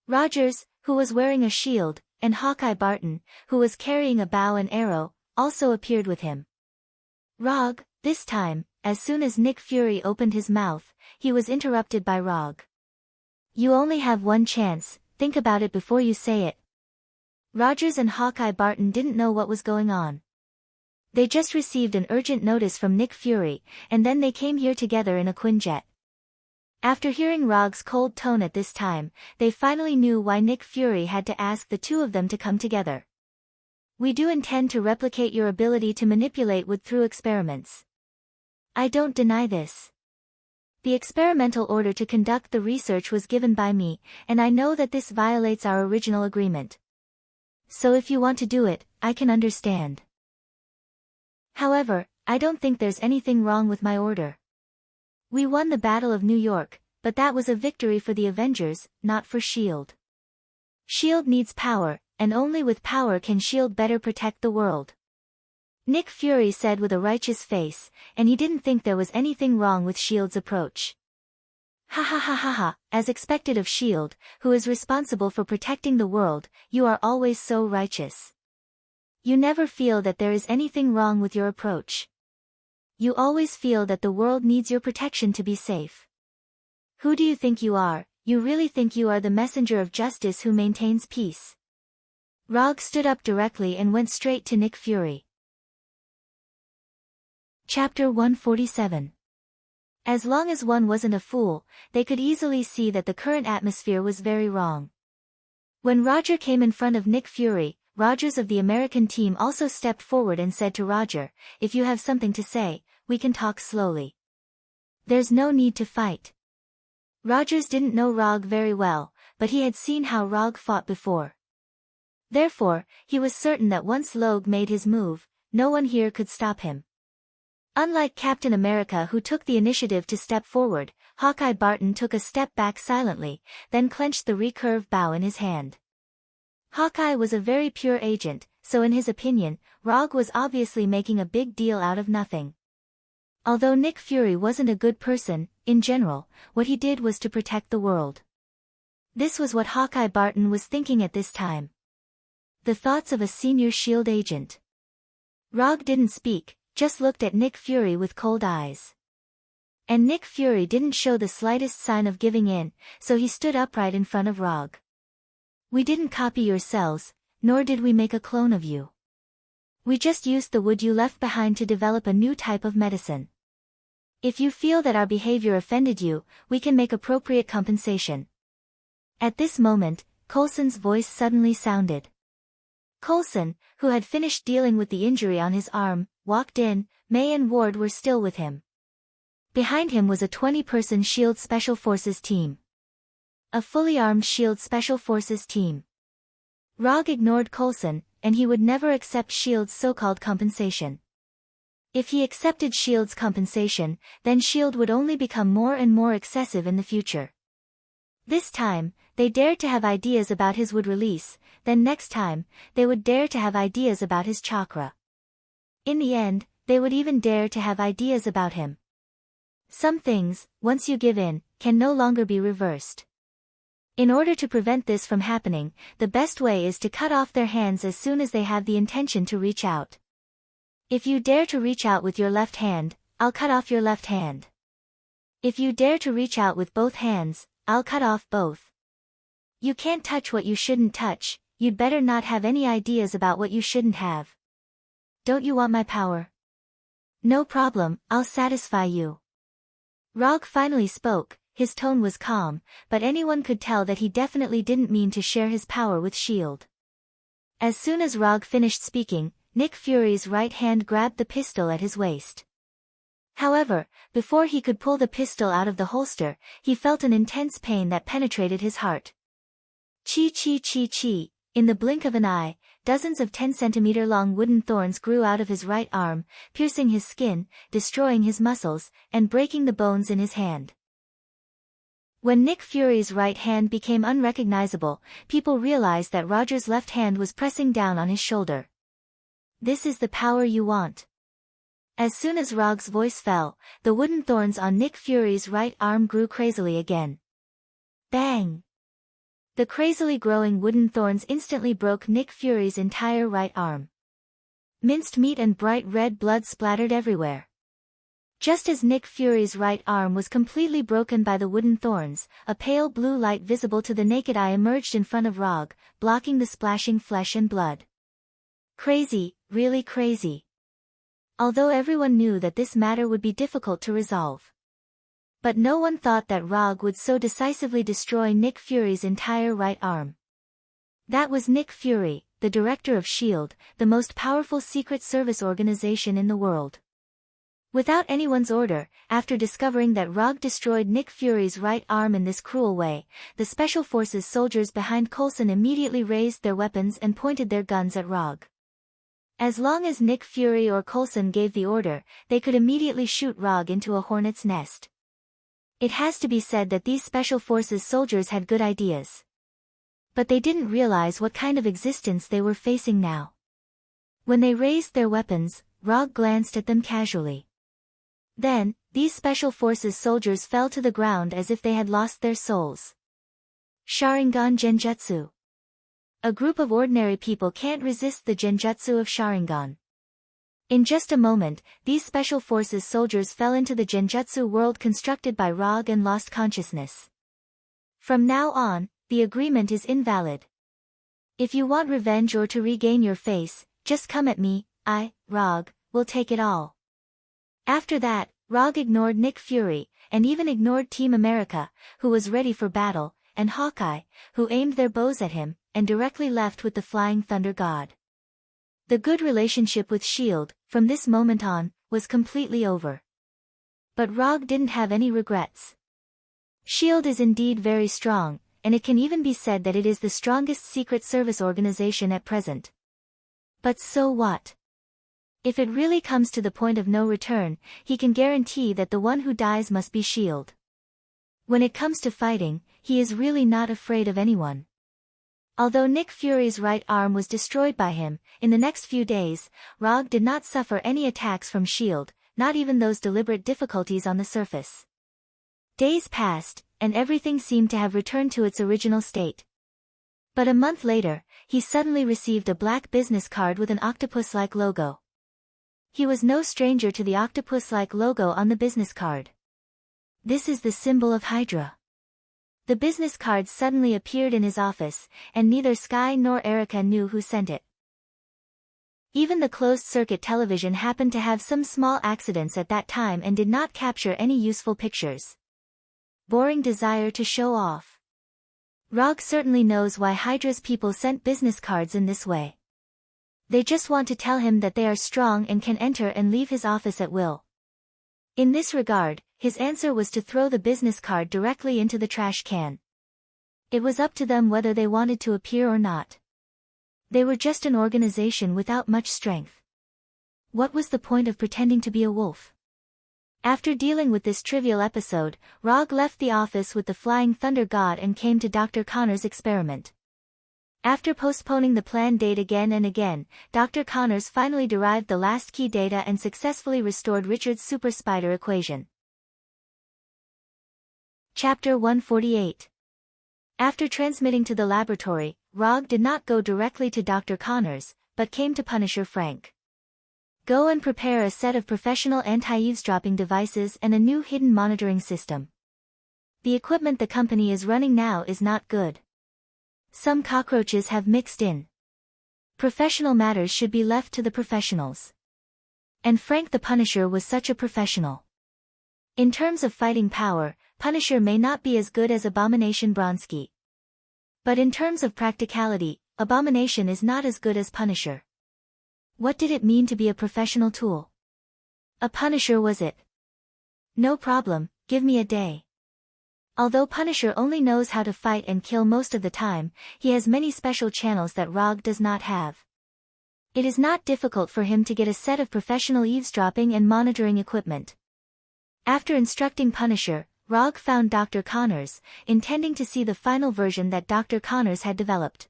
Rogers, who was wearing a shield, and Hawkeye Barton, who was carrying a bow and arrow, also appeared with him. Rog, this time, as soon as Nick Fury opened his mouth, he was interrupted by Rog. You only have one chance, think about it before you say it. Rogers and Hawkeye Barton didn't know what was going on. They just received an urgent notice from Nick Fury, and then they came here together in a Quinjet. After hearing Rog's cold tone at this time, they finally knew why Nick Fury had to ask the two of them to come together. We do intend to replicate your ability to manipulate wood through experiments. I don't deny this. The experimental order to conduct the research was given by me, and I know that this violates our original agreement. So if you want to do it, I can understand. However, I don't think there's anything wrong with my order. We won the Battle of New York, but that was a victory for the Avengers, not for S.H.I.E.L.D. S.H.I.E.L.D. needs power, and only with power can S.H.I.E.L.D. better protect the world. Nick Fury said with a righteous face, and he didn't think there was anything wrong with S.H.I.E.L.D.'s approach. Ha ha ha ha ha, as expected of S.H.I.E.L.D., who is responsible for protecting the world, you are always so righteous. You never feel that there is anything wrong with your approach. You always feel that the world needs your protection to be safe. Who do you think you are? You really think you are the messenger of justice who maintains peace? Rog stood up directly and went straight to Nick Fury. Chapter 147. As long as one wasn't a fool, they could easily see that the current atmosphere was very wrong. When Roger came in front of Nick Fury, Rogers of the American team also stepped forward and said to Roger, if you have something to say, we can talk slowly. There's no need to fight. Rogers didn't know Rog very well, but he had seen how Rog fought before. Therefore, he was certain that once Logue made his move, no one here could stop him. Unlike Captain America who took the initiative to step forward, Hawkeye Barton took a step back silently, then clenched the recurve bow in his hand. Hawkeye was a very pure agent, so in his opinion, Rog was obviously making a big deal out of nothing. Although Nick Fury wasn't a good person, in general, what he did was to protect the world. This was what Hawkeye Barton was thinking at this time. The thoughts of a senior S.H.I.E.L.D. agent. Rog didn't speak, just looked at Nick Fury with cold eyes. And Nick Fury didn't show the slightest sign of giving in, so he stood upright in front of Rog. We didn't copy your cells, nor did we make a clone of you. We just used the wood you left behind to develop a new type of medicine. If you feel that our behavior offended you, we can make appropriate compensation." At this moment, Coulson's voice suddenly sounded. Coulson, who had finished dealing with the injury on his arm, walked in. May and Ward were still with him. Behind him was a 20-person SHIELD Special Forces team. A fully armed SHIELD Special Forces team. Rog ignored Coulson, and he would never accept SHIELD's so-called compensation. If he accepted SHIELD's compensation, then SHIELD would only become more and more excessive in the future. This time, they dared to have ideas about his wood release, then next time, they would dare to have ideas about his chakra. In the end, they would even dare to have ideas about him. Some things, once you give in, can no longer be reversed. In order to prevent this from happening, the best way is to cut off their hands as soon as they have the intention to reach out. If you dare to reach out with your left hand, I'll cut off your left hand. If you dare to reach out with both hands, I'll cut off both. You can't touch what you shouldn't touch. You'd better not have any ideas about what you shouldn't have. Don't you want my power? No problem, I'll satisfy you. Rog finally spoke. His tone was calm, but anyone could tell that he definitely didn't mean to share his power with SHIELD. As soon as Rog finished speaking, Nick Fury's right hand grabbed the pistol at his waist. However, before he could pull the pistol out of the holster, he felt an intense pain that penetrated his heart. Chi chi chi chi. In the blink of an eye, dozens of 10-centimeter-long wooden thorns grew out of his right arm, piercing his skin, destroying his muscles, and breaking the bones in his hand. When Nick Fury's right hand became unrecognizable, people realized that Roger's left hand was pressing down on his shoulder. This is the power you want. As soon as Rog's voice fell, the wooden thorns on Nick Fury's right arm grew crazily again. Bang! The crazily growing wooden thorns instantly broke Nick Fury's entire right arm. Minced meat and bright red blood splattered everywhere. Just as Nick Fury's right arm was completely broken by the wooden thorns, a pale blue light visible to the naked eye emerged in front of Rog, blocking the splashing flesh and blood. Crazy, really crazy. Although everyone knew that this matter would be difficult to resolve. But no one thought that Rog would so decisively destroy Nick Fury's entire right arm. That was Nick Fury, the director of SHIELD, the most powerful secret service organization in the world. Without anyone's order, after discovering that Rog destroyed Nick Fury's right arm in this cruel way, the Special Forces soldiers behind Coulson immediately raised their weapons and pointed their guns at Rog. As long as Nick Fury or Coulson gave the order, they could immediately shoot Rog into a hornet's nest. It has to be said that these Special Forces soldiers had good ideas. But they didn't realize what kind of existence they were facing now. When they raised their weapons, Rog glanced at them casually. Then, these Special Forces soldiers fell to the ground as if they had lost their souls. Sharingan Genjutsu. A group of ordinary people can't resist the Genjutsu of Sharingan. In just a moment, these Special Forces soldiers fell into the Genjutsu world constructed by Rog and lost consciousness. From now on, the agreement is invalid. If you want revenge or to regain your face, just come at me. I, Rog, will take it all. After that, Rog ignored Nick Fury, and even ignored Team America, who was ready for battle, and Hawkeye, who aimed their bows at him, and directly left with the Flying Thunder God. The good relationship with SHIELD, from this moment on, was completely over. But Rog didn't have any regrets. SHIELD is indeed very strong, and it can even be said that it is the strongest secret service organization at present. But so what? If it really comes to the point of no return, he can guarantee that the one who dies must be SHIELD. When it comes to fighting, he is really not afraid of anyone. Although Nick Fury's right arm was destroyed by him, in the next few days, Rog did not suffer any attacks from SHIELD, not even those deliberate difficulties on the surface. Days passed, and everything seemed to have returned to its original state. But a month later, he suddenly received a black business card with an octopus-like logo. He was no stranger to the octopus-like logo on the business card. This is the symbol of Hydra. The business card suddenly appeared in his office, and neither Sky nor Erica knew who sent it. Even the closed-circuit television happened to have some small accidents at that time and did not capture any useful pictures. Boring desire to show off. Rog certainly knows why Hydra's people sent business cards in this way. They just want to tell him that they are strong and can enter and leave his office at will. In this regard, his answer was to throw the business card directly into the trash can. It was up to them whether they wanted to appear or not. They were just an organization without much strength. What was the point of pretending to be a wolf? After dealing with this trivial episode, Rog left the office with the Flying Thunder God and came to Dr. Connor's experiment. After postponing the planned date again and again, Dr. Connors finally derived the last key data and successfully restored Richard's super spider equation. Chapter 148. After transmitting to the laboratory, Rog did not go directly to Dr. Connors, but came to Punisher Frank. Go and prepare a set of professional anti-eavesdropping devices and a new hidden monitoring system. The equipment the company is running now is not good. Some cockroaches have mixed in. Professional matters should be left to the professionals. And Frank the Punisher was such a professional. In terms of fighting power, Punisher may not be as good as Abomination Bronski. But in terms of practicality, Abomination is not as good as Punisher. What did it mean to be a professional tool? A Punisher was it? No problem, give me a day. Although Punisher only knows how to fight and kill most of the time, he has many special channels that Rog does not have. It is not difficult for him to get a set of professional eavesdropping and monitoring equipment. After instructing Punisher, Rog found Dr. Connors, intending to see the final version that Dr. Connors had developed.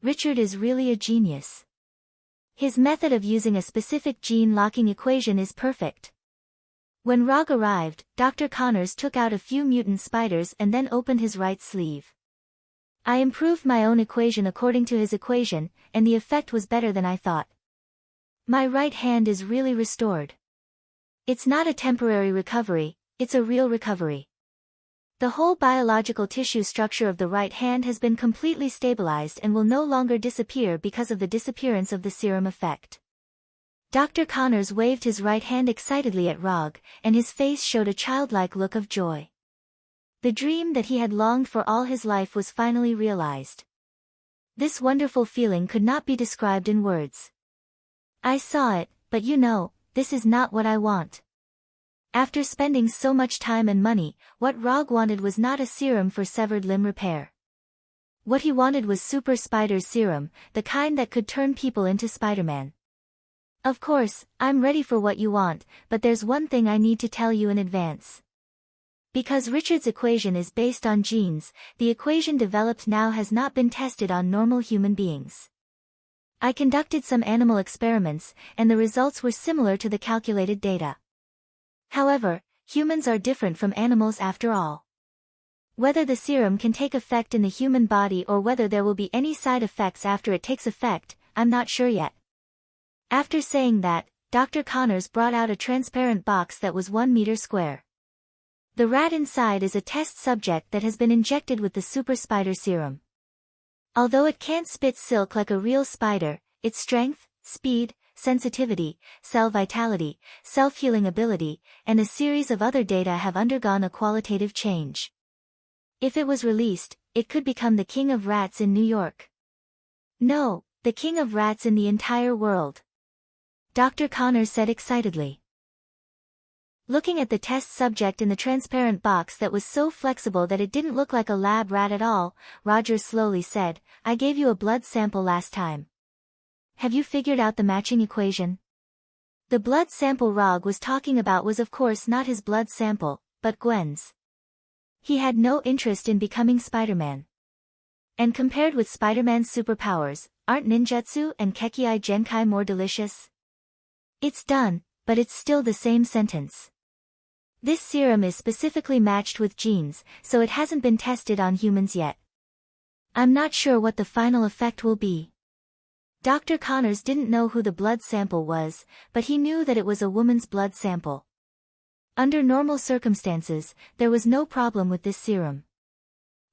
Richard is really a genius. His method of using a specific gene-locking equation is perfect. When Rog arrived, Dr. Connors took out a few mutant spiders and then opened his right sleeve. I improved my own equation according to his equation, and the effect was better than I thought. My right hand is really restored. It's not a temporary recovery, it's a real recovery. The whole biological tissue structure of the right hand has been completely stabilized and will no longer disappear because of the disappearance of the serum effect. Dr. Connors waved his right hand excitedly at Rog, and his face showed a childlike look of joy. The dream that he had longed for all his life was finally realized. This wonderful feeling could not be described in words. I saw it, but you know, this is not what I want. After spending so much time and money, what Rog wanted was not a serum for severed limb repair. What he wanted was Super Spider's serum, the kind that could turn people into Spider-Man. Of course, I'm ready for what you want, but there's one thing I need to tell you in advance. Because Richard's equation is based on genes, the equation developed now has not been tested on normal human beings. I conducted some animal experiments, and the results were similar to the calculated data. However, humans are different from animals after all. Whether the serum can take effect in the human body or whether there will be any side effects after it takes effect, I'm not sure yet. After saying that, Dr. Connors brought out a transparent box that was 1 meter square. The rat inside is a test subject that has been injected with the super spider serum. Although it can't spit silk like a real spider, its strength, speed, sensitivity, cell vitality, self-healing ability, and a series of other data have undergone a qualitative change. If it was released, it could become the king of rats in New York. No, the king of rats in the entire world. Dr. Connors said excitedly. Looking at the test subject in the transparent box that was so flexible that it didn't look like a lab rat at all, Roger slowly said, I gave you a blood sample last time. Have you figured out the matching equation? The blood sample Rog was talking about was of course not his blood sample, but Gwen's. He had no interest in becoming Spider-Man. And compared with Spider-Man's superpowers, aren't ninjutsu and Kekkai Genkai more delicious? It's done, but it's still the same sentence. This serum is specifically matched with genes, so it hasn't been tested on humans yet. I'm not sure what the final effect will be. Dr. Connors didn't know who the blood sample was, but he knew that it was a woman's blood sample. Under normal circumstances, there was no problem with this serum.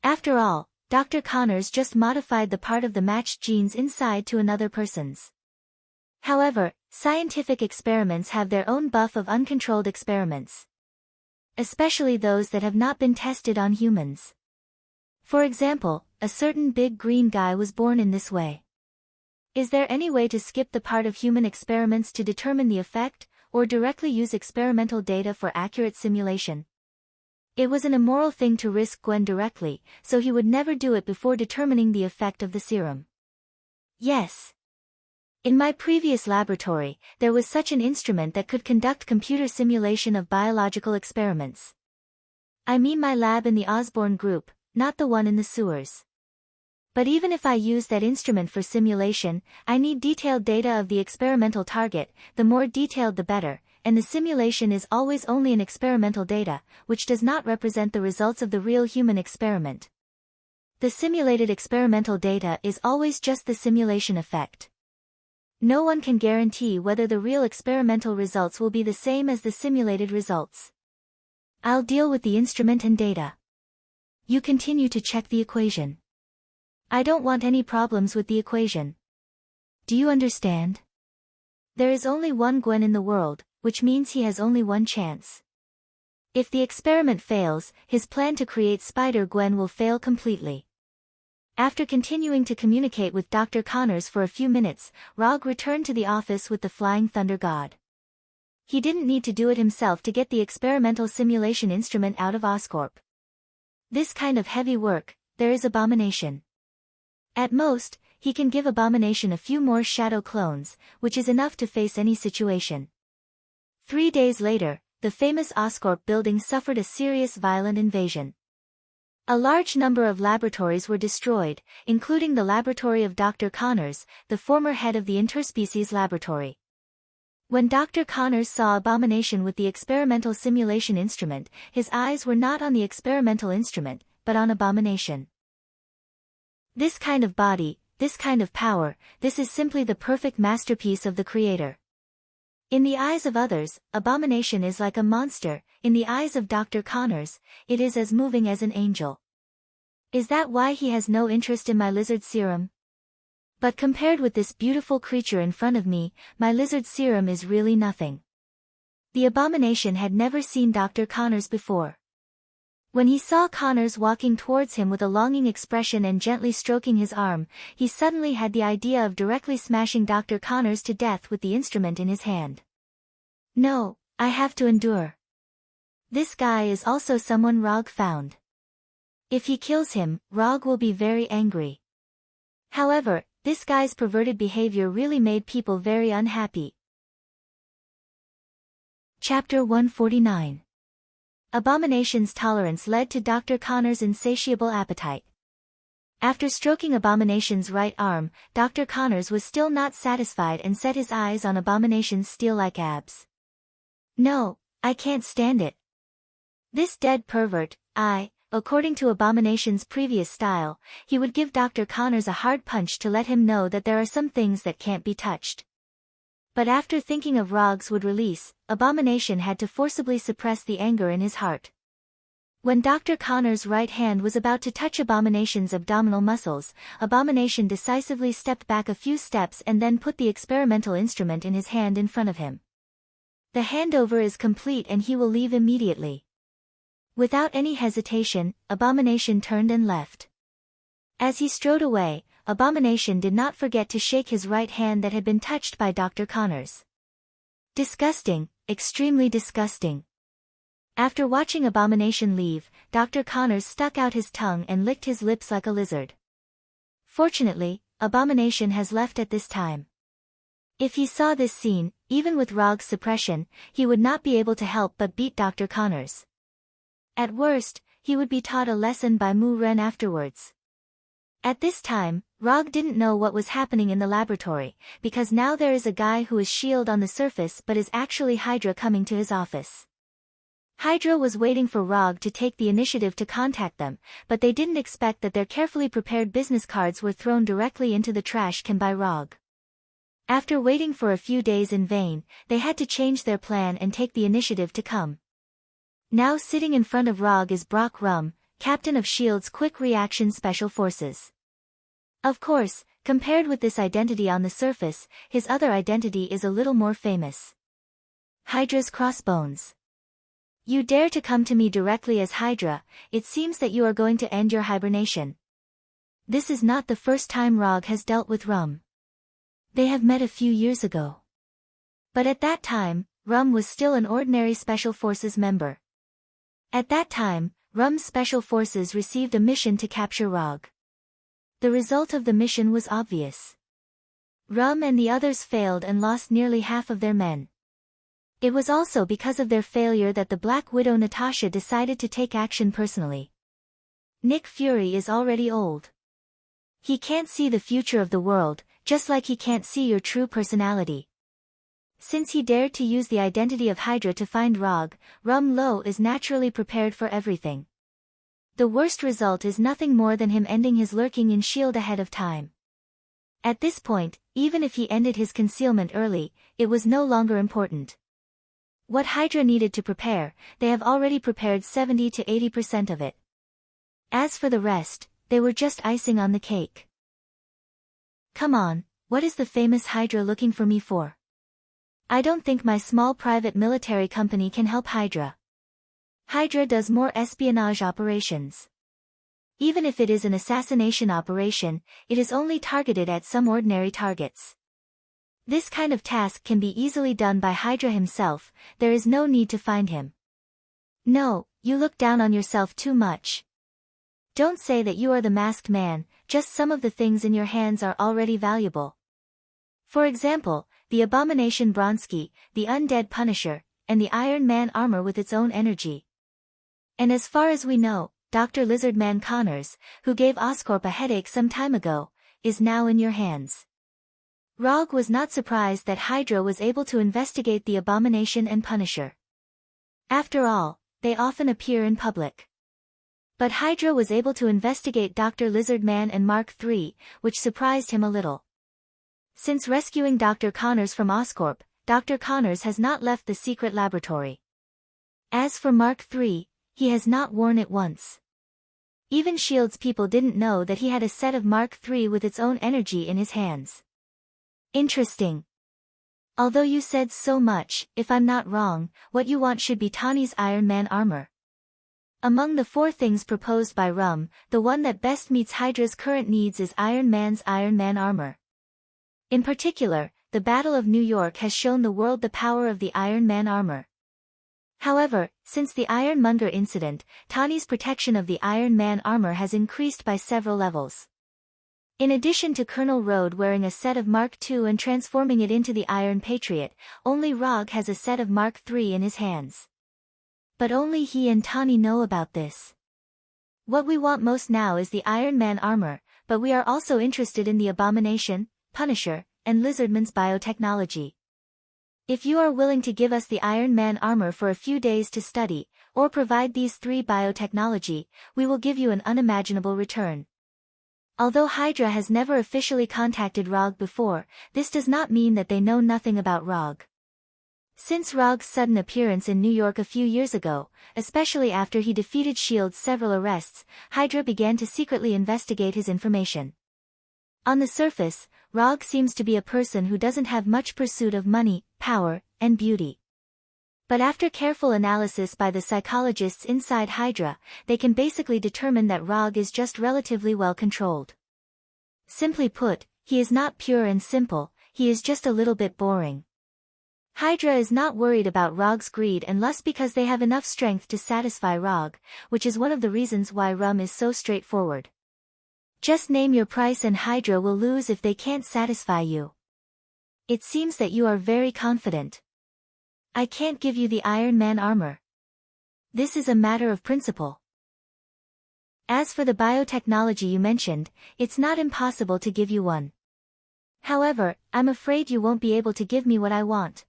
After all, Dr. Connors just modified the part of the matched genes inside to another person's. However, scientific experiments have their own buff of uncontrolled experiments, especially those that have not been tested on humans. For example, a certain big green guy was born in this way. Is there any way to skip the part of human experiments to determine the effect, or directly use experimental data for accurate simulation? It was an immoral thing to risk Gwen directly, so he would never do it before determining the effect of the serum. Yes. In my previous laboratory, there was such an instrument that could conduct computer simulation of biological experiments. I mean my lab in the Osborne group, not the one in the sewers. But even if I use that instrument for simulation, I need detailed data of the experimental target, the more detailed the better, and the simulation is always only an experimental data, which does not represent the results of the real human experiment. The simulated experimental data is always just the simulation effect. No one can guarantee whether the real experimental results will be the same as the simulated results. I'll deal with the instrument and data. You continue to check the equation. I don't want any problems with the equation. Do you understand? There is only one Gwen in the world, which means he has only one chance. If the experiment fails, his plan to create Spider-Gwen will fail completely. After continuing to communicate with Dr. Connors for a few minutes, Rog returned to the office with the Flying Thunder God. He didn't need to do it himself to get the experimental simulation instrument out of Oscorp. This kind of heavy work, there is Abomination. At most, he can give Abomination a few more shadow clones, which is enough to face any situation. 3 days later, the famous Oscorp building suffered a serious violent invasion. A large number of laboratories were destroyed, including the laboratory of Dr. Connors, the former head of the Interspecies Laboratory. When Dr. Connors saw Abomination with the experimental simulation instrument, his eyes were not on the experimental instrument, but on Abomination. This kind of body, this kind of power, this is simply the perfect masterpiece of the Creator. In the eyes of others, Abomination is like a monster, in the eyes of Dr. Connors, it is as moving as an angel. Is that why he has no interest in my lizard serum? But compared with this beautiful creature in front of me, my lizard serum is really nothing. The Abomination had never seen Dr. Connors before. When he saw Connors walking towards him with a longing expression and gently stroking his arm, he suddenly had the idea of directly smashing Dr. Connors to death with the instrument in his hand. No, I have to endure. This guy is also someone Rog found. If he kills him, Rog will be very angry. However, this guy's perverted behavior really made people very unhappy. Chapter 149. Abomination's tolerance led to Dr. Connors' insatiable appetite. After stroking Abomination's right arm, Dr. Connors was still not satisfied and set his eyes on Abomination's steel-like abs. No, I can't stand it. This dead pervert, according to Abomination's previous style, he would give Dr. Connors a hard punch to let him know that there are some things that can't be touched. But after thinking of Rog's would release, Abomination had to forcibly suppress the anger in his heart. When Dr. Connors' right hand was about to touch Abomination's abdominal muscles, Abomination decisively stepped back a few steps and then put the experimental instrument in his hand in front of him. The handover is complete and he will leave immediately. Without any hesitation, Abomination turned and left. As he strode away, Abomination did not forget to shake his right hand that had been touched by Dr. Connors. Disgusting, extremely disgusting. After watching Abomination leave, Dr. Connors stuck out his tongue and licked his lips like a lizard. Fortunately, Abomination has left at this time. If he saw this scene, even with Rog's suppression, he would not be able to help but beat Dr. Connors. At worst, he would be taught a lesson by Mu Ren afterwards. At this time, Rog didn't know what was happening in the laboratory, because now there is a guy who is S.H.I.E.L.D. on the surface but is actually Hydra coming to his office. Hydra was waiting for Rog to take the initiative to contact them, but they didn't expect that their carefully prepared business cards were thrown directly into the trash can by Rog. After waiting for a few days in vain, they had to change their plan and take the initiative to come. Now sitting in front of Rog is Brock Rum, captain of S.H.I.E.L.D.'s Quick Reaction Special Forces. Of course, compared with this identity on the surface, his other identity is a little more famous. Hydra's crossbones. You dare to come to me directly as Hydra, it seems that you are going to end your hibernation. This is not the first time Rog has dealt with Rum. They have met a few years ago. But at that time, Rum was still an ordinary Special Forces member. At that time, Rum's Special Forces received a mission to capture Rog. The result of the mission was obvious. Rum and the others failed and lost nearly half of their men. It was also because of their failure that the Black Widow Natasha decided to take action personally. Nick Fury is already old. He can't see the future of the world, just like he can't see your true personality. Since he dared to use the identity of Hydra to find Rog, Rum Lo is naturally prepared for everything. The worst result is nothing more than him ending his lurking in S.H.I.E.L.D. ahead of time. At this point, even if he ended his concealment early, it was no longer important. What Hydra needed to prepare, they have already prepared 70 to 80% of it. As for the rest, they were just icing on the cake. Come on, what is the famous Hydra looking for me for? I don't think my small private military company can help Hydra. Hydra does more espionage operations. Even if it is an assassination operation, it is only targeted at some ordinary targets. This kind of task can be easily done by Hydra himself, there is no need to find him. No, you look down on yourself too much. Don't say that you are the masked man, just some of the things in your hands are already valuable. For example, the Abomination Bronski, the Undead Punisher, and the Iron Man armor with its own energy. And as far as we know, Dr. Lizardman Connors, who gave Oscorp a headache some time ago, is now in your hands. Rog was not surprised that Hydra was able to investigate the Abomination and Punisher. After all, they often appear in public. But Hydra was able to investigate Dr. Lizardman and Mark III, which surprised him a little. Since rescuing Dr. Connors from Oscorp, Dr. Connors has not left the secret laboratory. As for Mark III, he has not worn it once. Even S.H.I.E.L.D.'s people didn't know that he had a set of Mark III with its own energy in his hands. Interesting. Although you said so much, if I'm not wrong, what you want should be Tawny's Iron Man armor. Among the 4 things proposed by Rum, the one that best meets Hydra's current needs is Iron Man's Iron Man armor. In particular, the Battle of New York has shown the world the power of the Iron Man armor. However, since the Ironmonger incident, Tawny's protection of the Iron Man armor has increased by several levels. In addition to Colonel Road wearing a set of Mark II and transforming it into the Iron Patriot, only Rog has a set of Mark III in his hands. But only he and Tawny know about this. What we want most now is the Iron Man armor, but we are also interested in the Abomination, Punisher, and Lizardman's biotechnology. If you are willing to give us the Iron Man armor for a few days to study, or provide these 3 biotechnology, we will give you an unimaginable return. Although Hydra has never officially contacted Rog before, this does not mean that they know nothing about Rog. Since Rog's sudden appearance in New York a few years ago, especially after he defeated S.H.I.E.L.D.'s several arrests, Hydra began to secretly investigate his information. On the surface, Rog seems to be a person who doesn't have much pursuit of money, power, and beauty. But after careful analysis by the psychologists inside Hydra, they can basically determine that Rog is just relatively well controlled. Simply put, he is not pure and simple, he is just a little bit boring. Hydra is not worried about Rog's greed and lust because they have enough strength to satisfy Rog, which is one of the reasons why Rum is so straightforward. Just name your price and Hydra will lose if they can't satisfy you. It seems that you are very confident. I can't give you the Iron Man armor. This is a matter of principle. As for the biotechnology you mentioned, it's not impossible to give you one. However, I'm afraid you won't be able to give me what I want.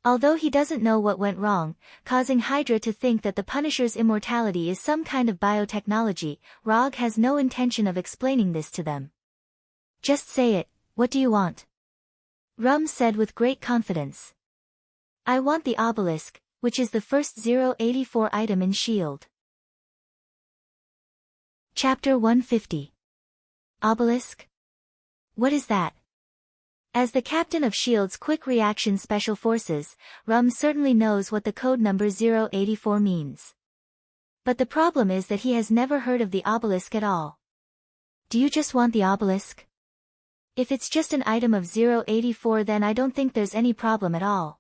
Although he doesn't know what went wrong, causing Hydra to think that the Punisher's immortality is some kind of biotechnology, Rog has no intention of explaining this to them. Just say it, what do you want? Rum said with great confidence. I want the obelisk, which is the first 084 item in S.H.I.E.L.D. Chapter 150. Obelisk? What is that? As the captain of S.H.I.E.L.D.'s Quick Reaction Special Forces, Rum certainly knows what the code number 084 means. But the problem is that he has never heard of the obelisk at all. Do you just want the obelisk? If it's just an item of 084, then I don't think there's any problem at all.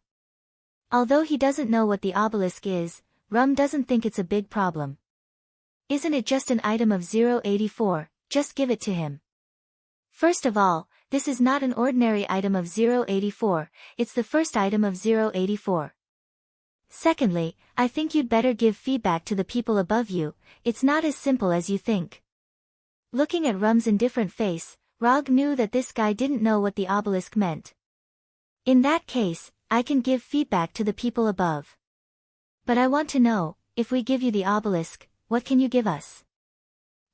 Although he doesn't know what the obelisk is, Rum doesn't think it's a big problem. Isn't it just an item of 084, just give it to him. First of all, this is not an ordinary item of 084, it's the first item of 084. Secondly, I think you'd better give feedback to the people above you, it's not as simple as you think. Looking at Rum's indifferent face, Rog knew that this guy didn't know what the obelisk meant. In that case, I can give feedback to the people above. But I want to know, if we give you the obelisk, what can you give us?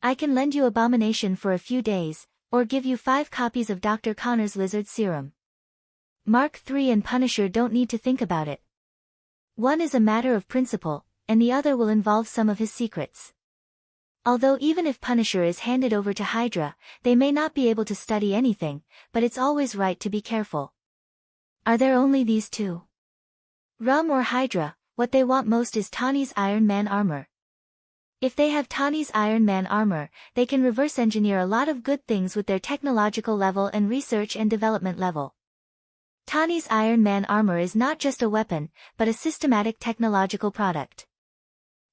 I can lend you Abomination for a few days, or give you 5 copies of Dr. Connor's lizard serum. Mark III and Punisher don't need to think about it. One is a matter of principle, and the other will involve some of his secrets. Although even if Punisher is handed over to Hydra, they may not be able to study anything, but it's always right to be careful. Are there only these two? Rum or Hydra, what they want most is Tawny's Iron Man armor. If they have Tawny's Iron Man armor, they can reverse engineer a lot of good things with their technological level and research and development level. Tawny's Iron Man armor is not just a weapon, but a systematic technological product.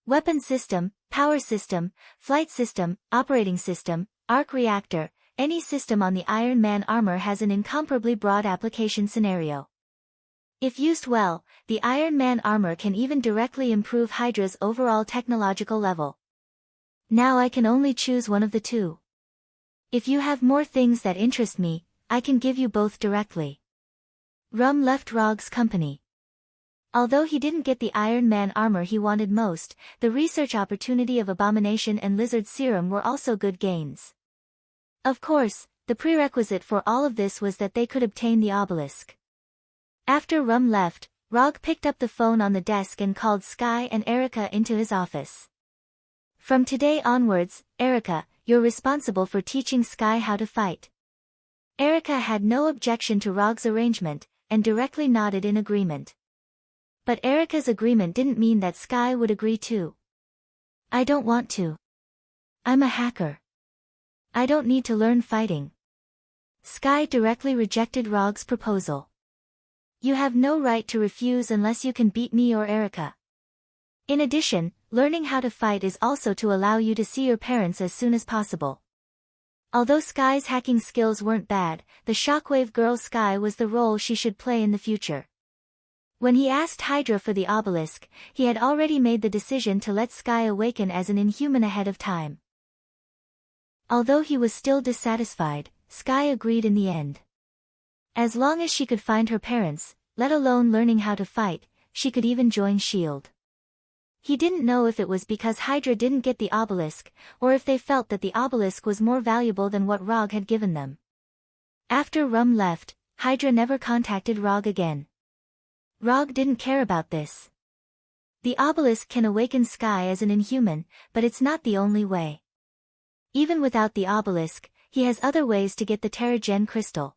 Weapon system, power system, flight system, operating system, arc reactor, any system on the Iron Man armor has an incomparably broad application scenario. If used well, the Iron Man armor can even directly improve Hydra's overall technological level. Now I can only choose one of the two. If you have more things that interest me, I can give you both directly. Rum left Rog's company. Although he didn't get the Iron Man armor he wanted most, the research opportunity of Abomination and Lizard Serum were also good gains. Of course, the prerequisite for all of this was that they could obtain the obelisk. After Rum left, Rog picked up the phone on the desk and called Sky and Erica into his office. From today onwards, Erica, you're responsible for teaching Sky how to fight. Erica had no objection to Rog's arrangement, and directly nodded in agreement. But Erica's agreement didn't mean that Sky would agree too. I don't want to. I'm a hacker. I don't need to learn fighting. Sky directly rejected Rog's proposal. You have no right to refuse unless you can beat me or Erica. In addition, learning how to fight is also to allow you to see your parents as soon as possible. Although Sky's hacking skills weren't bad, the Shockwave Girl Sky was the role she should play in the future. When he asked Hydra for the obelisk, he had already made the decision to let Sky awaken as an Inhuman ahead of time. Although he was still dissatisfied, Sky agreed in the end. As long as she could find her parents, let alone learning how to fight, she could even join S.H.I.E.L.D. He didn't know if it was because Hydra didn't get the obelisk, or if they felt that the obelisk was more valuable than what Rog had given them. After Rum left, Hydra never contacted Rog again. Rog didn't care about this. The obelisk can awaken Sky as an Inhuman, but it's not the only way. Even without the obelisk, he has other ways to get the Terrigen crystal.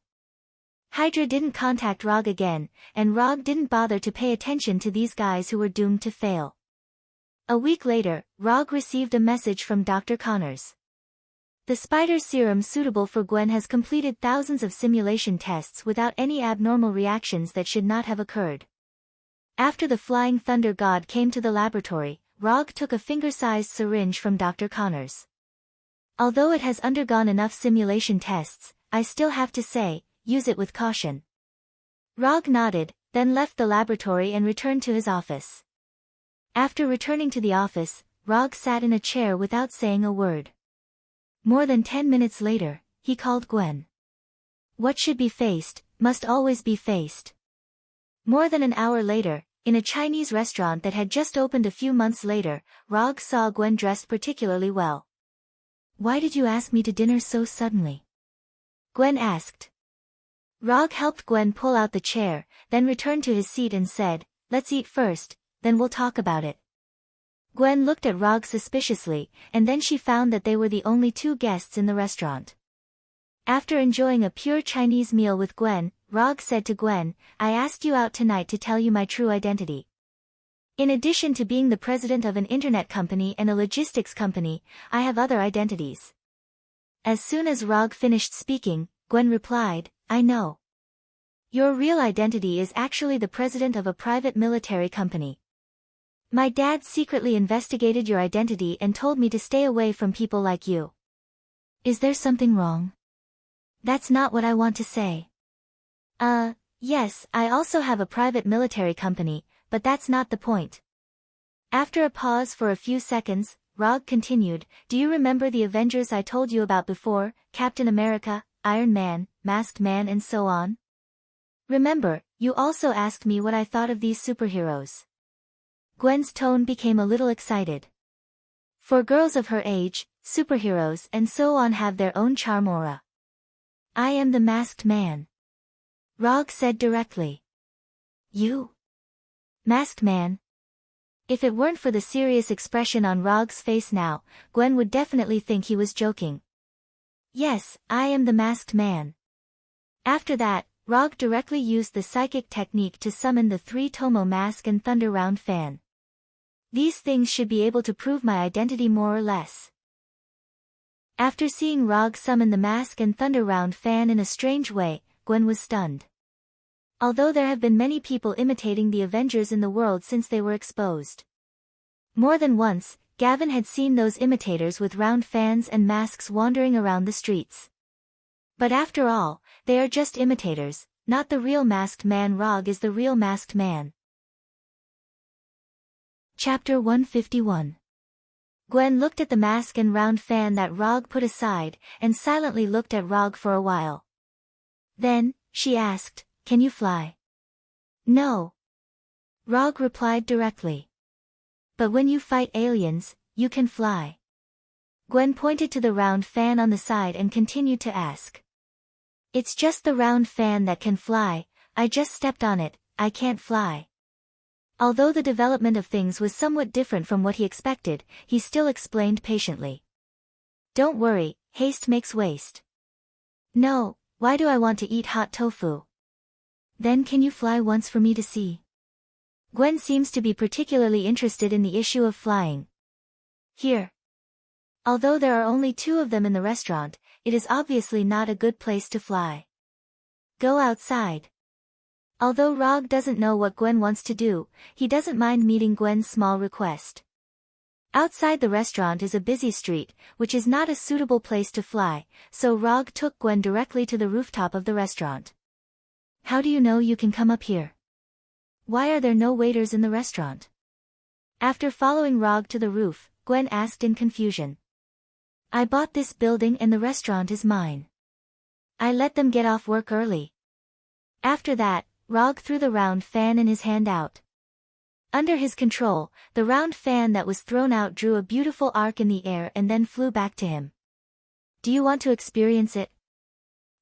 Hydra didn't contact Rog again, and Rog didn't bother to pay attention to these guys who were doomed to fail. A week later, Rog received a message from Dr. Connors. The spider serum suitable for Gwen has completed thousands of simulation tests without any abnormal reactions that should not have occurred. After the Flying Thunder God came to the laboratory, Rog took a finger-sized syringe from Dr. Connors. Although it has undergone enough simulation tests, I still have to say, use it with caution. Rog nodded, then left the laboratory and returned to his office. After returning to the office, Rog sat in a chair without saying a word. More than 10 minutes later, he called Gwen. What should be faced, must always be faced. More than an hour later, in a Chinese restaurant that had just opened a few months later, Rog saw Gwen dressed particularly well. Why did you ask me to dinner so suddenly? Gwen asked. Rog helped Gwen pull out the chair, then returned to his seat and said, let's eat first, then we'll talk about it. Gwen looked at Rog suspiciously, and then she found that they were the only two guests in the restaurant. After enjoying a pure Chinese meal with Gwen, Rog said to Gwen, "I asked you out tonight to tell you my true identity. In addition to being the president of an internet company and a logistics company, I have other identities." As soon as Rog finished speaking, Gwen replied, "I know. Your real identity is actually the president of a private military company. My dad secretly investigated your identity and told me to stay away from people like you." "Is there something wrong?" "That's not what I want to say." Yes, I also have a private military company, but that's not the point." After a pause for a few seconds, Rog continued, "Do you remember the Avengers I told you about before, Captain America, Iron Man, Masked Man and so on? Remember, you also asked me what I thought of these superheroes." Gwen's tone became a little excited. For girls of her age, superheroes and so on have their own charm aura. "I am the Masked Man," Rog said directly. "You? Masked Man?" If it weren't for the serious expression on Rog's face now, Gwen would definitely think he was joking. "Yes, I am the Masked Man." After that, Rog directly used the psychic technique to summon the 3 Tomo mask and thunder round fan. "These things should be able to prove my identity more or less." After seeing Rog summon the mask and thunder round fan in a strange way, Gwen was stunned. Although there have been many people imitating the Avengers in the world since they were exposed. More than once, Gavin had seen those imitators with round fans and masks wandering around the streets. But after all, they are just imitators, not the real Masked Man. Rog is the real Masked Man. Chapter 151. Gwen looked at the mask and round fan that Rog put aside, and silently looked at Rog for a while. Then, she asked, "Can you fly?" "No." Rog replied directly. "But when you fight aliens, you can fly." Gwen pointed to the round fan on the side and continued to ask. "It's just the round fan that can fly, I just stepped on it, I can't fly." Although the development of things was somewhat different from what he expected, he still explained patiently. "Don't worry, haste makes waste." "No, why do I want to eat hot tofu?" "Then can you fly once for me to see?" Gwen seems to be particularly interested in the issue of flying. Here. Although there are only 2 of them in the restaurant, it is obviously not a good place to fly. "Go outside." Although Rog doesn't know what Gwen wants to do, he doesn't mind meeting Gwen's small request. Outside the restaurant is a busy street, which is not a suitable place to fly, so Rog took Gwen directly to the rooftop of the restaurant. "How do you know you can come up here? Why are there no waiters in the restaurant?" After following Rog to the roof, Gwen asked in confusion. "I bought this building and the restaurant is mine. I let them get off work early." After that, Rog threw the round fan in his hand out. Under his control, the round fan that was thrown out drew a beautiful arc in the air and then flew back to him. "Do you want to experience it?"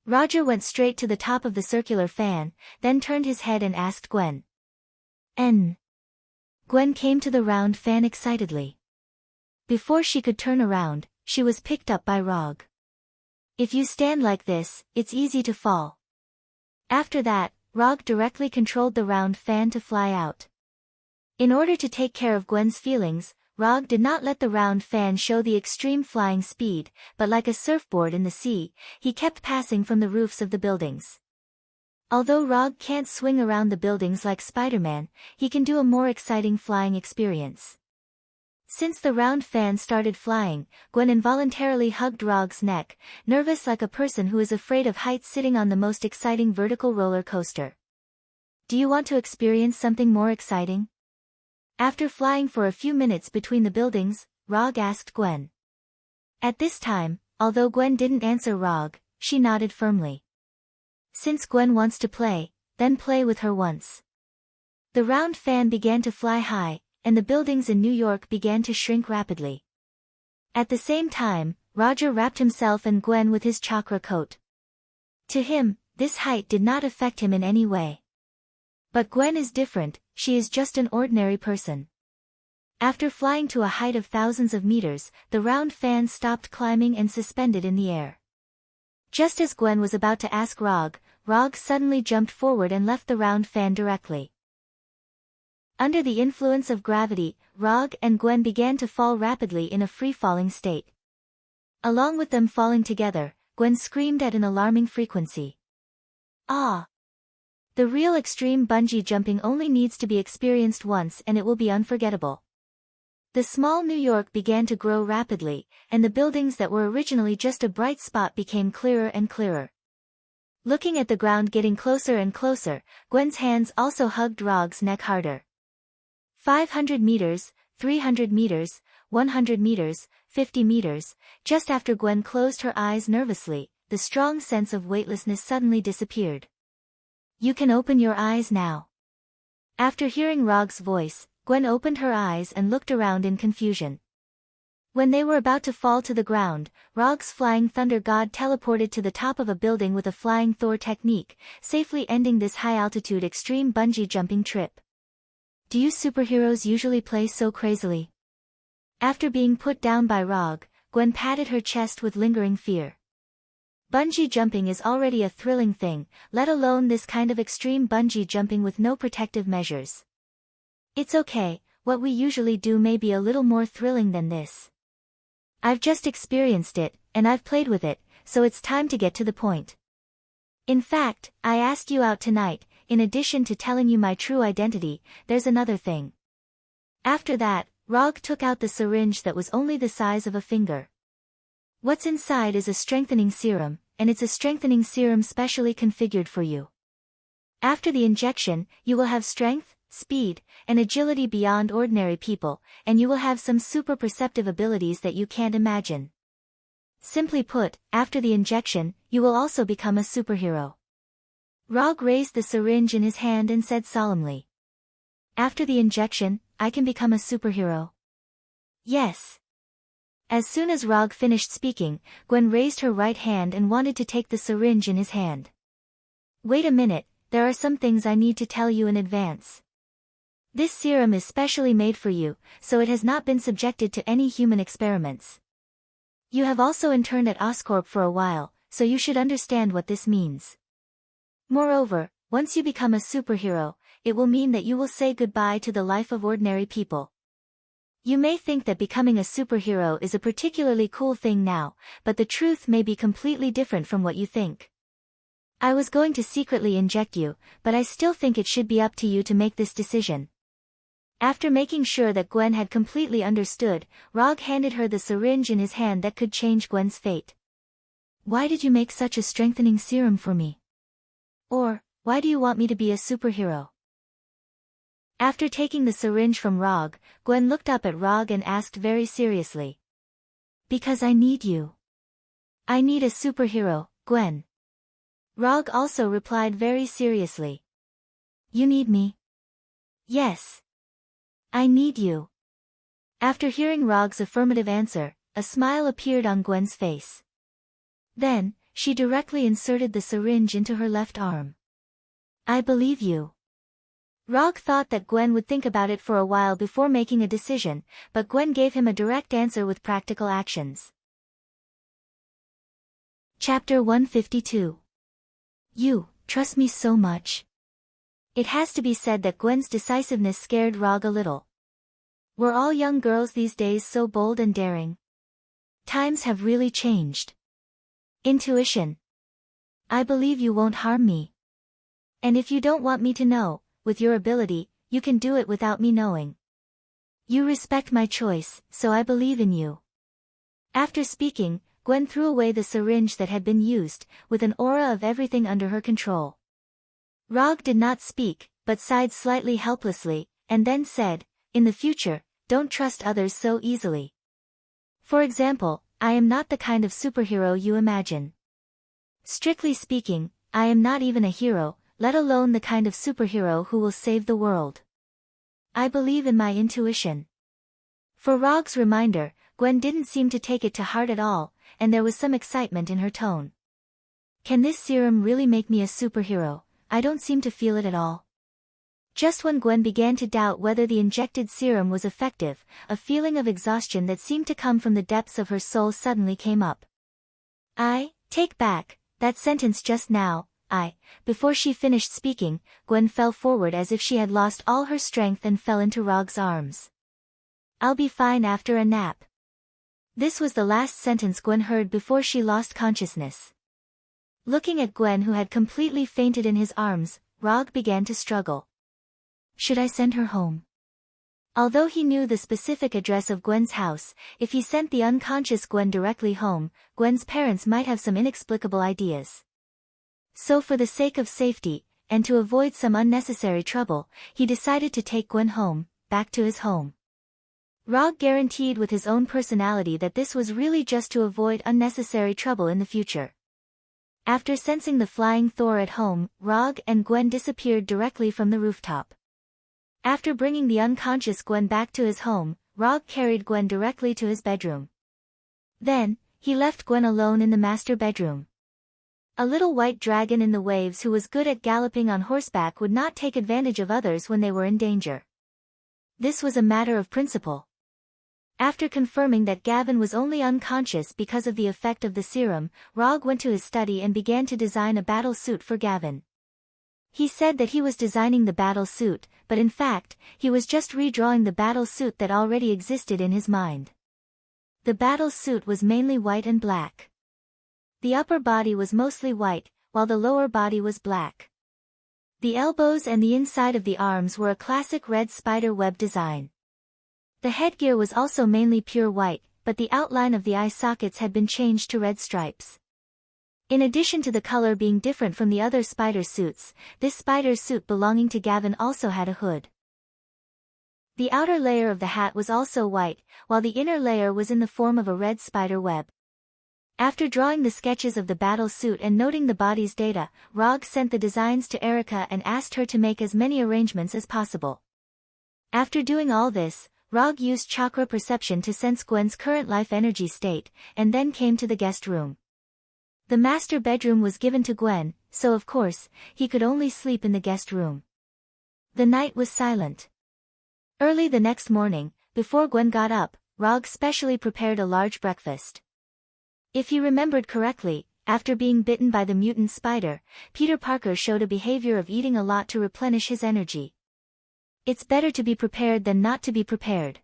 Roger went straight to the top of the circular fan, then turned his head and asked Gwen. "N." Gwen came to the round fan excitedly. Before she could turn around, she was picked up by Rog. "If you stand like this, it's easy to fall." After that, Rog directly controlled the round fan to fly out. In order to take care of Gwen's feelings, Rog did not let the round fan show the extreme flying speed, but like a surfboard in the sea, he kept passing from the roofs of the buildings. Although Rog can't swing around the buildings like Spider-Man, he can do a more exciting flying experience. Since the round fan started flying, Gwen involuntarily hugged Rog's neck, nervous like a person who is afraid of heights sitting on the most exciting vertical roller coaster. "Do you want to experience something more exciting?" After flying for a few minutes between the buildings, Rog asked Gwen. At this time, although Gwen didn't answer Rog, she nodded firmly. Since Gwen wants to play, then play with her once. The round fan began to fly high, and the buildings in New York began to shrink rapidly. At the same time, Roger wrapped himself and Gwen with his chakra coat. To him, this height did not affect him in any way. But Gwen is different, she is just an ordinary person. After flying to a height of thousands of meters, the round fan stopped climbing and suspended in the air. Just as Gwen was about to ask Rog suddenly jumped forward and left the round fan directly. Under the influence of gravity, Rog and Gwen began to fall rapidly in a free-falling state. Along with them falling together, Gwen screamed at an alarming frequency. Ah! The real extreme bungee jumping only needs to be experienced once and it will be unforgettable. The small New York began to grow rapidly, and the buildings that were originally just a bright spot became clearer and clearer. Looking at the ground getting closer and closer, Gwen's hands also hugged Rog's neck harder. 500 meters, 300 meters, 100 meters, 50 meters, just after Gwen closed her eyes nervously, the strong sense of weightlessness suddenly disappeared. You can open your eyes now. After hearing Rog's voice, Gwen opened her eyes and looked around in confusion. When they were about to fall to the ground, Rog's flying thunder god teleported to the top of a building with a flying Thor technique, safely ending this high-altitude extreme bungee jumping trip. Do you superheroes usually play so crazily? After being put down by Rog, Gwen patted her chest with lingering fear. Bungee jumping is already a thrilling thing, let alone this kind of extreme bungee jumping with no protective measures. It's okay, what we usually do may be a little more thrilling than this. I've just experienced it, and I've played with it, so it's time to get to the point. In fact, I asked you out tonight, in addition to telling you my true identity, there's another thing. After that, Rog took out the syringe that was only the size of a finger. What's inside is a strengthening serum, and it's a strengthening serum specially configured for you. After the injection, you will have strength, speed, and agility beyond ordinary people, and you will have some super perceptive abilities that you can't imagine. Simply put, after the injection, you will also become a superhero. Rog raised the syringe in his hand and said solemnly. After the injection, I can become a superhero. Yes. As soon as Rog finished speaking, Gwen raised her right hand and wanted to take the syringe in his hand. Wait a minute, there are some things I need to tell you in advance. This serum is specially made for you, so it has not been subjected to any human experiments. You have also interned at Oscorp for a while, so you should understand what this means. Moreover, once you become a superhero, it will mean that you will say goodbye to the life of ordinary people. You may think that becoming a superhero is a particularly cool thing now, but the truth may be completely different from what you think. I was going to secretly inject you, but I still think it should be up to you to make this decision. After making sure that Gwen had completely understood, Rog handed her the syringe in his hand that could change Gwen's fate. Why did you make such a strengthening serum for me? Or, why do you want me to be a superhero? After taking the syringe from Rog, Gwen looked up at Rog and asked very seriously. Because I need you. I need a superhero, Gwen. Rog also replied very seriously. You need me? Yes. I need you. After hearing Rog's affirmative answer, a smile appeared on Gwen's face. Then, she directly inserted the syringe into her left arm. I believe you. Rog thought that Gwen would think about it for a while before making a decision, but Gwen gave him a direct answer with practical actions. Chapter 152. You trust me so much. It has to be said that Gwen's decisiveness scared Rog a little. Were all young girls these days so bold and daring? Times have really changed. Intuition. I believe you won't harm me. And if you don't want me to know, with your ability, you can do it without me knowing. You respect my choice, so I believe in you. After speaking, Gwen threw away the syringe that had been used, with an aura of everything under her control. Rog did not speak, but sighed slightly helplessly, and then said, in the future, don't trust others so easily. For example, I am not the kind of superhero you imagine. Strictly speaking, I am not even a hero, let alone the kind of superhero who will save the world. I believe in my intuition. For Rog's reminder, Gwen didn't seem to take it to heart at all, and there was some excitement in her tone. Can this serum really make me a superhero? I don't seem to feel it at all. Just when Gwen began to doubt whether the injected serum was effective, a feeling of exhaustion that seemed to come from the depths of her soul suddenly came up. I take back that sentence just now. Before she finished speaking, Gwen fell forward as if she had lost all her strength and fell into Rog's arms. I'll be fine after a nap. This was the last sentence Gwen heard before she lost consciousness. Looking at Gwen, who had completely fainted in his arms, Rog began to struggle. Should I send her home? Although he knew the specific address of Gwen's house, if he sent the unconscious Gwen directly home, Gwen's parents might have some inexplicable ideas. So for the sake of safety, and to avoid some unnecessary trouble, he decided to take Gwen home, back to his home. Rog guaranteed with his own personality that this was really just to avoid unnecessary trouble in the future. After sensing the flying Thor at home, Rog and Gwen disappeared directly from the rooftop. After bringing the unconscious Gwen back to his home, Rog carried Gwen directly to his bedroom. Then, he left Gwen alone in the master bedroom. A little white dragon in the waves who was good at galloping on horseback would not take advantage of others when they were in danger. This was a matter of principle. After confirming that Gavin was only unconscious because of the effect of the serum, Rog went to his study and began to design a battle suit for Gavin. He said that he was designing the battle suit, but in fact, he was just redrawing the battle suit that already existed in his mind. The battle suit was mainly white and black. The upper body was mostly white, while the lower body was black. The elbows and the inside of the arms were a classic red spider web design. The headgear was also mainly pure white, but the outline of the eye sockets had been changed to red stripes. In addition to the color being different from the other spider suits, this spider suit belonging to Gavin also had a hood. The outer layer of the hat was also white, while the inner layer was in the form of a red spider web. After drawing the sketches of the battle suit and noting the body's data, Rog sent the designs to Erica and asked her to make as many arrangements as possible. After doing all this, Rog used chakra perception to sense Gwen's current life energy state, and then came to the guest room. The master bedroom was given to Gwen, so of course, he could only sleep in the guest room. The night was silent. Early the next morning, before Gwen got up, Rog specially prepared a large breakfast. If he remembered correctly, after being bitten by the mutant spider, Peter Parker showed a behavior of eating a lot to replenish his energy. It's better to be prepared than not to be prepared.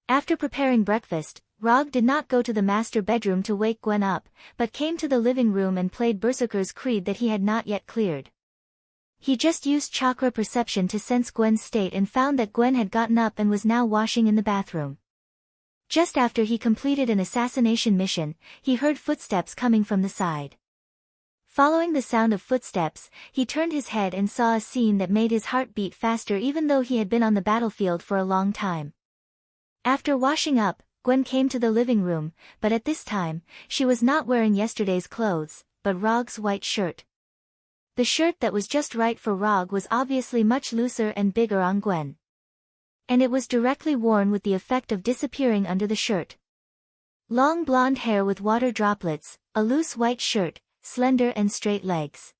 After preparing breakfast, Rog did not go to the master bedroom to wake Gwen up, but came to the living room and played Berserker's Creed that he had not yet cleared. He just used chakra perception to sense Gwen's state and found that Gwen had gotten up and was now washing in the bathroom. Just after he completed an assassination mission, he heard footsteps coming from the side. Following the sound of footsteps, he turned his head and saw a scene that made his heart beat faster even though he had been on the battlefield for a long time. After washing up, Gwen came to the living room, but at this time, she was not wearing yesterday's clothes, but Rog's white shirt. The shirt that was just right for Rog was obviously much looser and bigger on Gwen. And it was directly worn with the effect of disappearing under the shirt. Long blonde hair with water droplets, a loose white shirt, slender and straight legs.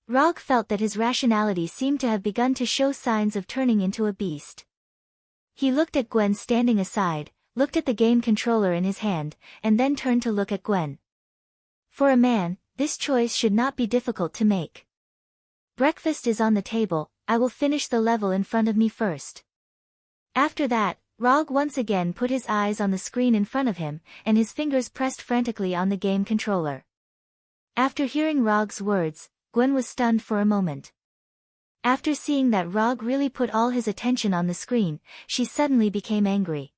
Rog felt that his rationality seemed to have begun to show signs of turning into a beast. He looked at Gwen standing aside, looked at the game controller in his hand, and then turned to look at Gwen. For a man, this choice should not be difficult to make. Breakfast is on the table, I will finish the level in front of me first. After that, Rog once again put his eyes on the screen in front of him, and his fingers pressed frantically on the game controller. After hearing Rog's words, Gwen was stunned for a moment. After seeing that Rog really put all his attention on the screen, she suddenly became angry.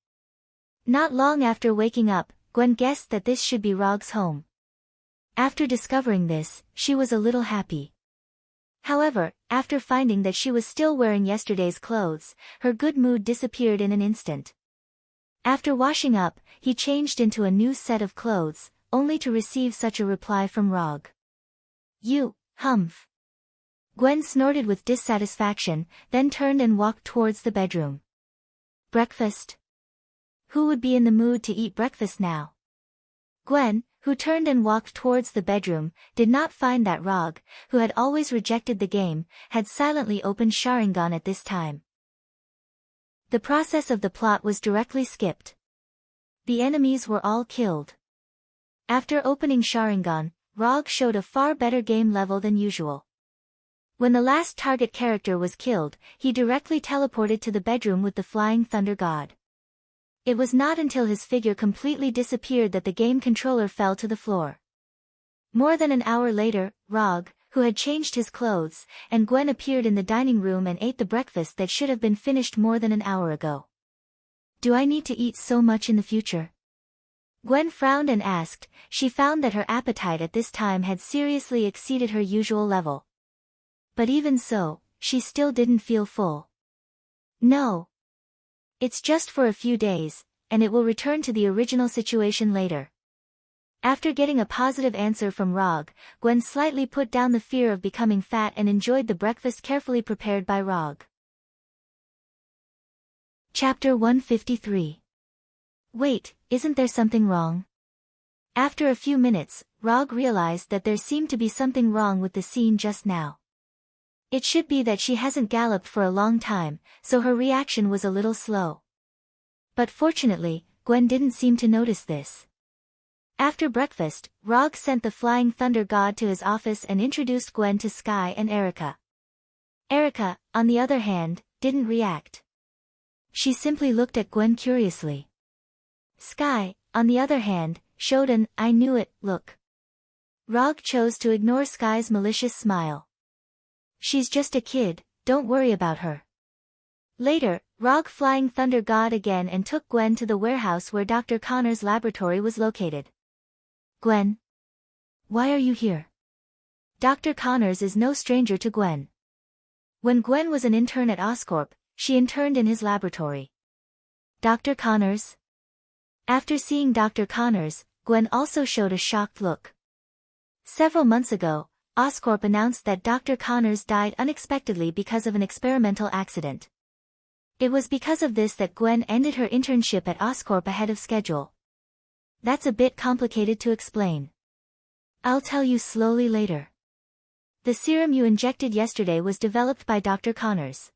Not long after waking up, Gwen guessed that this should be Rog's home. After discovering this, she was a little happy. However, after finding that she was still wearing yesterday's clothes, her good mood disappeared in an instant. After washing up, he changed into a new set of clothes, only to receive such a reply from Rog. "You, humph." Gwen snorted with dissatisfaction, then turned and walked towards the bedroom. Breakfast? Who would be in the mood to eat breakfast now? Gwen, who turned and walked towards the bedroom, did not find that Rog, who had always rejected the game, had silently opened Sharingan at this time. The process of the plot was directly skipped. The enemies were all killed. After opening Sharingan, Rog showed a far better game level than usual. When the last target character was killed, he directly teleported to the bedroom with the Flying Thunder God. It was not until his figure completely disappeared that the game controller fell to the floor. More than an hour later, Rog, who had changed his clothes, and Gwen appeared in the dining room and ate the breakfast that should have been finished more than an hour ago. Do I need to eat so much in the future? Gwen frowned and asked. She found that her appetite at this time had seriously exceeded her usual level. But even so, she still didn't feel full. No. It's just for a few days, and it will return to the original situation later. After getting a positive answer from Rog, Gwen slightly put down the fear of becoming fat and enjoyed the breakfast carefully prepared by Rog. Chapter 153. Wait, isn't there something wrong? After a few minutes, Rog realized that there seemed to be something wrong with the scene just now. It should be that she hasn't galloped for a long time, so her reaction was a little slow. But fortunately, Gwen didn't seem to notice this. After breakfast, Rog sent the Flying Thunder God to his office and introduced Gwen to Sky and Erica. Erica, on the other hand, didn't react. She simply looked at Gwen curiously. Sky, on the other hand, showed an "I knew it" look. Rog chose to ignore Sky's malicious smile. She's just a kid, don't worry about her. Later, Rog Flying Thunder God again and took Gwen to the warehouse where Dr. Connor's laboratory was located. Gwen? Why are you here? Dr. Connors is no stranger to Gwen. When Gwen was an intern at Oscorp, she interned in his laboratory. Dr. Connors? After seeing Dr. Connors, Gwen also showed a shocked look. Several months ago, Oscorp announced that Dr. Connors died unexpectedly because of an experimental accident. It was because of this that Gwen ended her internship at Oscorp ahead of schedule. That's a bit complicated to explain. I'll tell you slowly later. The serum you injected yesterday was developed by Dr. Connors.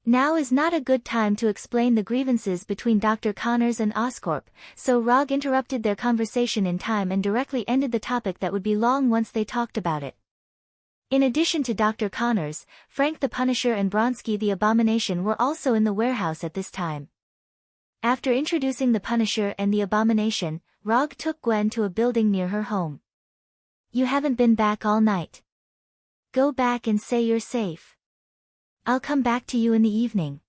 Now is not a good time to explain the grievances between Dr. Connors and Oscorp, so Rog interrupted their conversation in time and directly ended the topic that would be long once they talked about it. In addition to Dr. Connors, Frank the Punisher and Bronsky the Abomination were also in the warehouse at this time. After introducing the Punisher and the Abomination, Rog took Gwen to a building near her home. You haven't been back all night. Go back and say you're safe. I'll come back to you in the evening.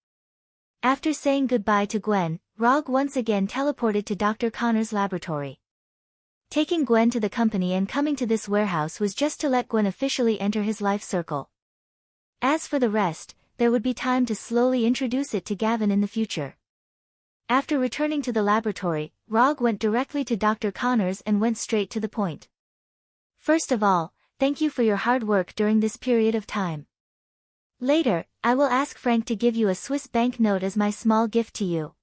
After saying goodbye to Gwen, Rog once again teleported to Dr. Connor's laboratory. Taking Gwen to the company and coming to this warehouse was just to let Gwen officially enter his life circle. As for the rest, there would be time to slowly introduce it to Gavin in the future. After returning to the laboratory, Rog went directly to Dr. Connors and went straight to the point. First of all, thank you for your hard work during this period of time. Later, I will ask Frank to give you a Swiss bank note as my small gift to you.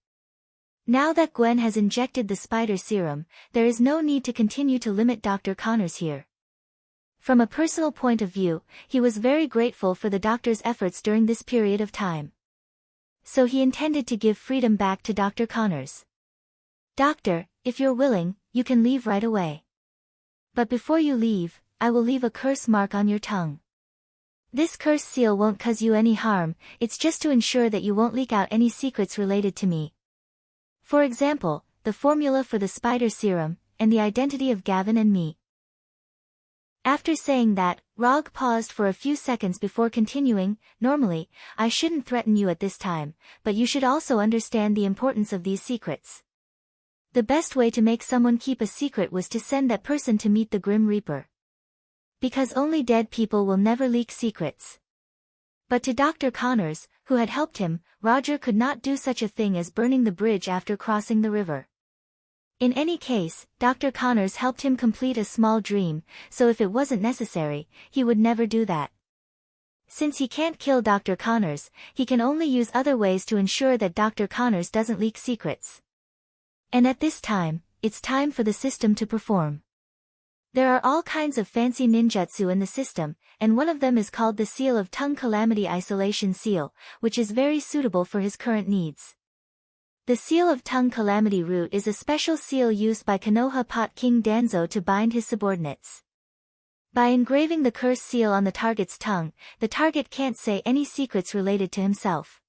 Now that Gwen has injected the spider serum, there is no need to continue to limit Dr. Connors here. From a personal point of view, he was very grateful for the doctor's efforts during this period of time. So he intended to give freedom back to Dr. Connors. Doctor, if you're willing, you can leave right away. But before you leave, I will leave a curse mark on your tongue. This curse seal won't cause you any harm, it's just to ensure that you won't leak out any secrets related to me. For example, the formula for the spider serum, and the identity of Gavin and me. After saying that, Rog paused for a few seconds before continuing. Normally, I shouldn't threaten you at this time, but you should also understand the importance of these secrets. The best way to make someone keep a secret was to send that person to meet the Grim Reaper. Because only dead people will never leak secrets. But to Dr. Connors, who had helped him, Roger could not do such a thing as burning the bridge after crossing the river. In any case, Dr. Connors helped him complete a small dream, so if it wasn't necessary, he would never do that. Since he can't kill Dr. Connors, he can only use other ways to ensure that Dr. Connors doesn't leak secrets. And at this time, it's time for the system to perform. There are all kinds of fancy ninjutsu in the system, and one of them is called the Seal of Tongue Calamity Isolation Seal, which is very suitable for his current needs. The Seal of Tongue Calamity Root is a special seal used by Konoha Pot King Danzo to bind his subordinates. By engraving the curse seal on the target's tongue, the target can't say any secrets related to himself.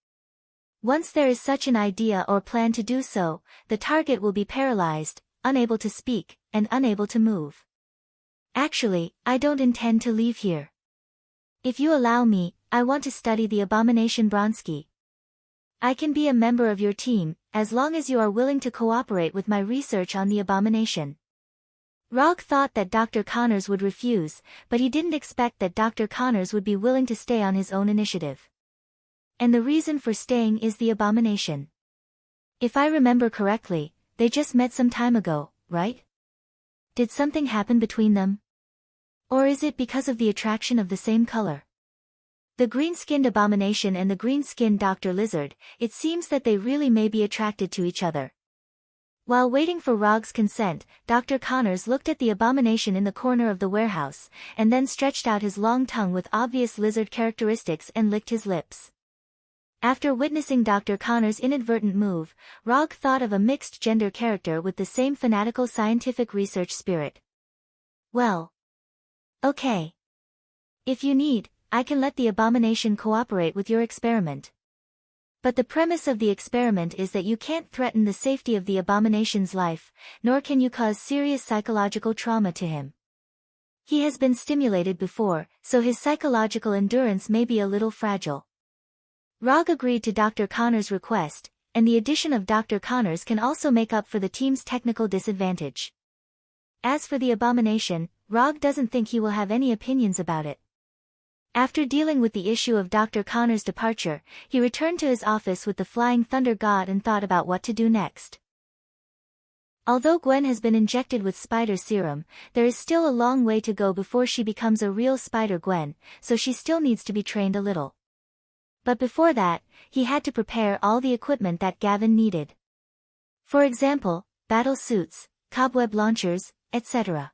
Once there is such an idea or plan to do so, the target will be paralyzed, unable to speak, and unable to move. Actually, I don't intend to leave here. If you allow me, I want to study the abomination Bronsky. I can be a member of your team, as long as you are willing to cooperate with my research on the abomination. Rog thought that Dr. Connors would refuse, but he didn't expect that Dr. Connors would be willing to stay on his own initiative. And the reason for staying is the abomination. If I remember correctly, they just met some time ago, right? Did something happen between them? Or is it because of the attraction of the same color? The green-skinned abomination and the green-skinned Dr. Lizard, it seems that they really may be attracted to each other. While waiting for Rog's consent, Dr. Connors looked at the abomination in the corner of the warehouse, and then stretched out his long tongue with obvious lizard characteristics and licked his lips. After witnessing Dr. Connors' inadvertent move, Rog thought of a mixed-gender character with the same fanatical scientific research spirit. Well. Okay. If you need, I can let the abomination cooperate with your experiment. But the premise of the experiment is that you can't threaten the safety of the abomination's life, nor can you cause serious psychological trauma to him. He has been stimulated before, so his psychological endurance may be a little fragile. Rog agreed to Dr. Connors' request, and the addition of Dr. Connors can also make up for the team's technical disadvantage. As for the abomination, Rog doesn't think he will have any opinions about it. After dealing with the issue of Dr. Connors' departure, he returned to his office with the Flying Thunder God and thought about what to do next. Although Gwen has been injected with spider serum, there is still a long way to go before she becomes a real Spider-Gwen, so she still needs to be trained a little. But before that, he had to prepare all the equipment that Gavin needed. For example, battle suits, cobweb launchers, etc.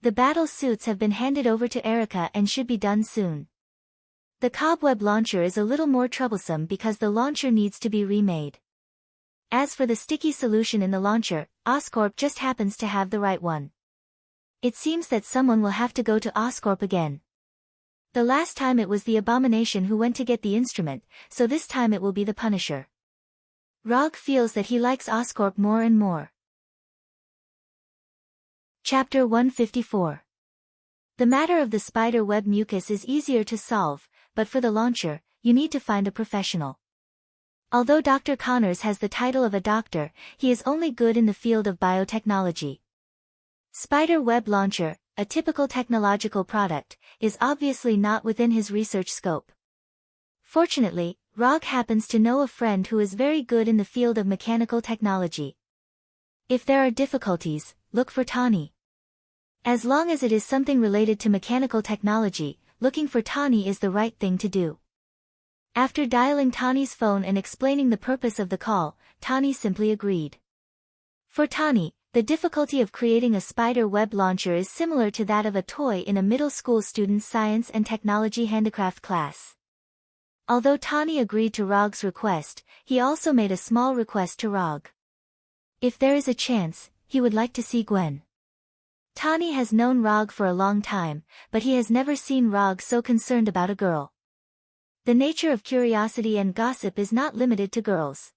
The battle suits have been handed over to Erica and should be done soon. The cobweb launcher is a little more troublesome because the launcher needs to be remade. As for the sticky solution in the launcher, Oscorp just happens to have the right one. It seems that someone will have to go to Oscorp again. The last time it was the abomination who went to get the instrument, so this time it will be the Punisher. Rog feels that he likes Oscorp more and more. Chapter 154. The matter of the spider web mucus is easier to solve, but for the launcher, you need to find a professional. Although Dr. Connors has the title of a doctor, he is only good in the field of biotechnology. Spider web launcher, a typical technological product, is obviously not within his research scope. Fortunately, Rog happens to know a friend who is very good in the field of mechanical technology. If there are difficulties, look for Tani. As long as it is something related to mechanical technology, looking for Tani is the right thing to do. After dialing Tani's phone and explaining the purpose of the call, Tani simply agreed. For Tani, the difficulty of creating a spider web launcher is similar to that of a toy in a middle school student's science and technology handicraft class. Although Tani agreed to Rog's request, he also made a small request to Rog. If there is a chance, he would like to see Gwen. Tani has known Rog for a long time, but he has never seen Rog so concerned about a girl. The nature of curiosity and gossip is not limited to girls.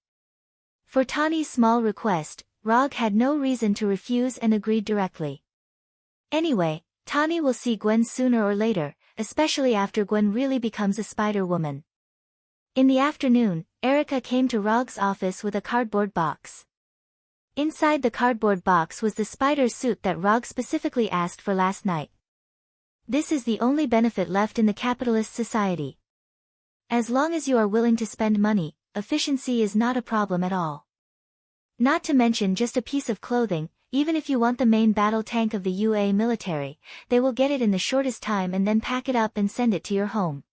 For Tani's small request, Rog had no reason to refuse and agreed directly. Anyway, Tani will see Gwen sooner or later, especially after Gwen really becomes a Spider-Woman. In the afternoon, Erica came to Rog's office with a cardboard box. Inside the cardboard box was the spider suit that Rog specifically asked for last night. This is the only benefit left in the capitalist society. As long as you are willing to spend money, efficiency is not a problem at all. Not to mention just a piece of clothing, even if you want the main battle tank of the UA military, they will get it in the shortest time and then pack it up and send it to your home.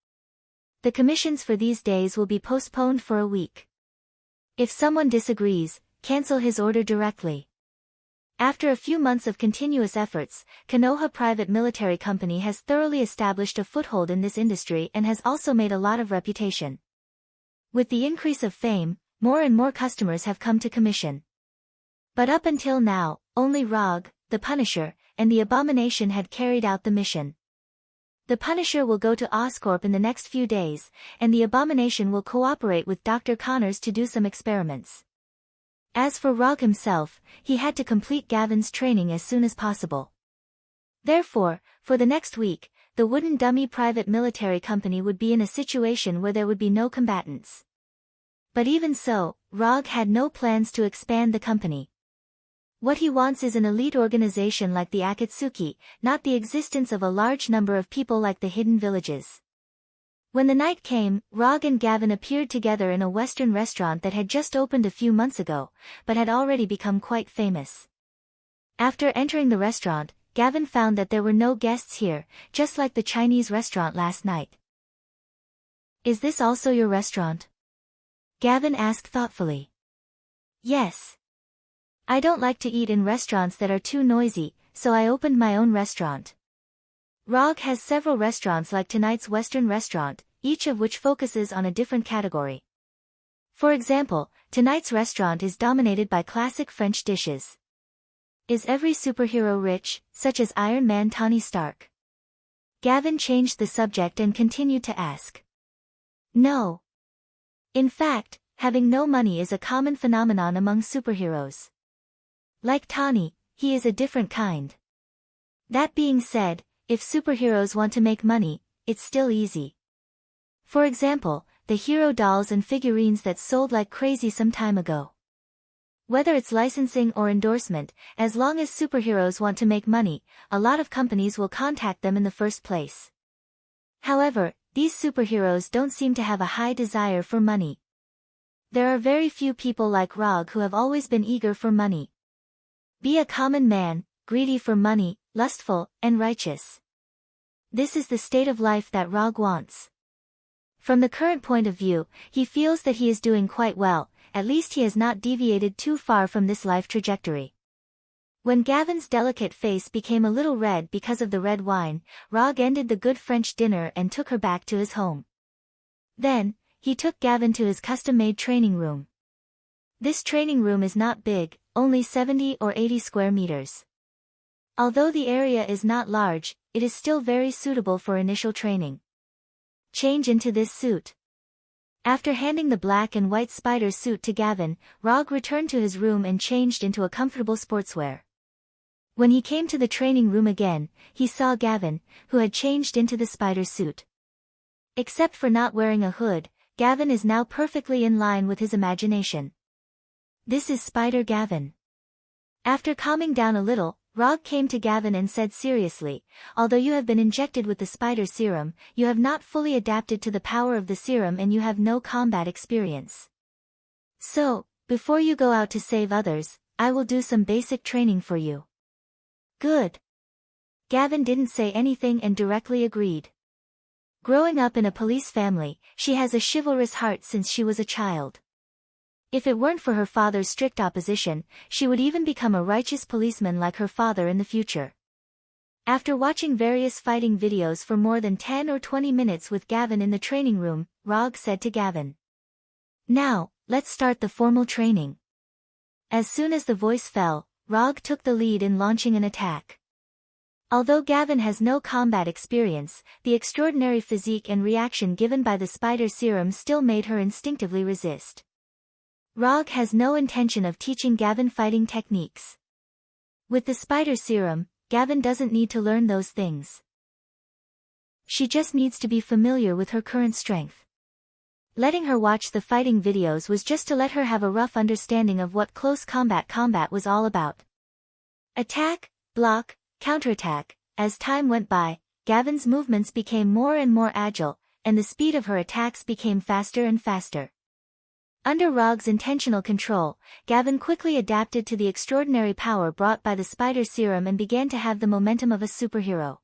The commissions for these days will be postponed for a week. If someone disagrees, cancel his order directly. After a few months of continuous efforts, Konoha Private Military Company has thoroughly established a foothold in this industry and has also made a lot of reputation. With the increase of fame, more and more customers have come to commission. But up until now, only Rog, the Punisher, and the Abomination had carried out the mission. The Punisher will go to Oscorp in the next few days, and the Abomination will cooperate with Dr. Connors to do some experiments. As for Rog himself, he had to complete Gavin's training as soon as possible. Therefore, for the next week, the Wooden Dummy Private Military Company would be in a situation where there would be no combatants. But even so, Rog had no plans to expand the company. What he wants is an elite organization like the Akatsuki, not the existence of a large number of people like the hidden villages. When the night came, Rog and Gavin appeared together in a Western restaurant that had just opened a few months ago, but had already become quite famous. After entering the restaurant, Gavin found that there were no guests here, just like the Chinese restaurant last night. "Is this also your restaurant?" Gavin asked thoughtfully. "Yes. I don't like to eat in restaurants that are too noisy, so I opened my own restaurant." Rog has several restaurants like tonight's Western restaurant, each of which focuses on a different category. For example, tonight's restaurant is dominated by classic French dishes. Is every superhero rich, such as Iron Man Tony Stark? Gavin changed the subject and continued to ask. No. In fact, having no money is a common phenomenon among superheroes. Like Tony, he is a different kind. That being said, if superheroes want to make money, it's still easy. For example, the hero dolls and figurines that sold like crazy some time ago. Whether it's licensing or endorsement, as long as superheroes want to make money, a lot of companies will contact them in the first place. However, these superheroes don't seem to have a high desire for money. There are very few people like Rog who have always been eager for money. Be a common man, greedy for money, lustful, and righteous. This is the state of life that Rog wants. From the current point of view, he feels that he is doing quite well, at least he has not deviated too far from this life trajectory. When Gavin's delicate face became a little red because of the red wine, Rog ended the good French dinner and took her back to his home. Then, he took Gavin to his custom-made training room. This training room is not big, only 70 or 80 square meters. Although the area is not large, it is still very suitable for initial training. Change into this suit. After handing the black and white spider suit to Gavin, Rog returned to his room and changed into a comfortable sportswear. When he came to the training room again, he saw Gavin, who had changed into the spider suit. Except for not wearing a hood, Gavin is now perfectly in line with his imagination. This is Spider Gavin. After calming down a little, Rog came to Gavin and said seriously, "Although you have been injected with the spider serum, you have not fully adapted to the power of the serum and you have no combat experience. So, before you go out to save others, I will do some basic training for you." Good. Gavin didn't say anything and directly agreed. Growing up in a police family, she has a chivalrous heart since she was a child. If it weren't for her father's strict opposition, she would even become a righteous policeman like her father in the future. After watching various fighting videos for more than 10 or 20 minutes with Gavin in the training room, Rog said to Gavin, "Now, let's start the formal training." As soon as the voice fell, Rog took the lead in launching an attack. Although Gavin has no combat experience, the extraordinary physique and reaction given by the spider serum still made her instinctively resist. Rog has no intention of teaching Gavin fighting techniques. With the spider serum, Gavin doesn't need to learn those things. She just needs to be familiar with her current strength. Letting her watch the fighting videos was just to let her have a rough understanding of what close combat was all about. Attack, block, counterattack. As time went by, Gavin's movements became more and more agile, and the speed of her attacks became faster and faster. Under Rog's intentional control, Gavin quickly adapted to the extraordinary power brought by the spider serum and began to have the momentum of a superhero.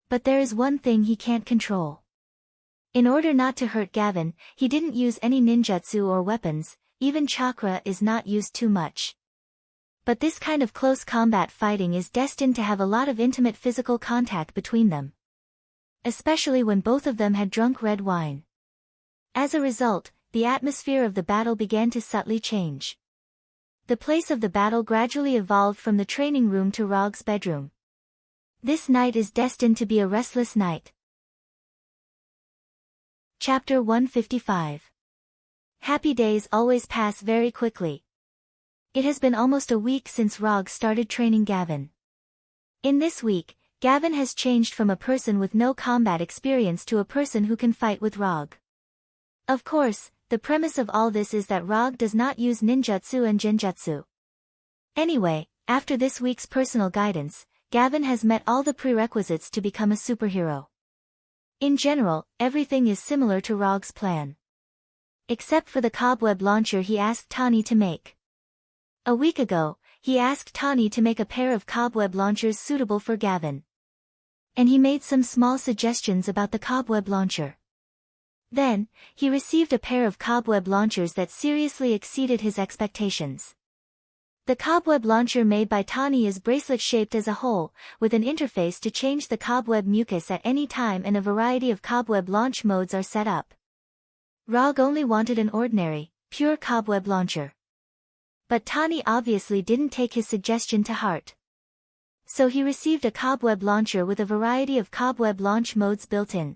But there is one thing he can't control. In order not to hurt Gavin, he didn't use any ninjutsu or weapons, even chakra is not used too much. But this kind of close combat fighting is destined to have a lot of intimate physical contact between them. Especially when both of them had drunk red wine. As a result, the atmosphere of the battle began to subtly change. The place of the battle gradually evolved from the training room to Rog's bedroom. This night is destined to be a restless night. Chapter 155. Happy days always pass very quickly. It has been almost a week since Rog started training Gavin. In this week, Gavin has changed from a person with no combat experience to a person who can fight with Rog. Of course, the premise of all this is that Rog does not use ninjutsu and genjutsu. Anyway, after this week's personal guidance, Gavin has met all the prerequisites to become a superhero. In general, everything is similar to Rog's plan. Except for the cobweb launcher he asked Tani to make. A week ago, he asked Tani to make a pair of cobweb launchers suitable for Gavin. And he made some small suggestions about the cobweb launcher. Then, he received a pair of cobweb launchers that seriously exceeded his expectations. The cobweb launcher made by Tani is bracelet-shaped as a hole, with an interface to change the cobweb mucus at any time, and a variety of cobweb launch modes are set up. Rog only wanted an ordinary, pure cobweb launcher. But Tani obviously didn't take his suggestion to heart. So he received a cobweb launcher with a variety of cobweb launch modes built in.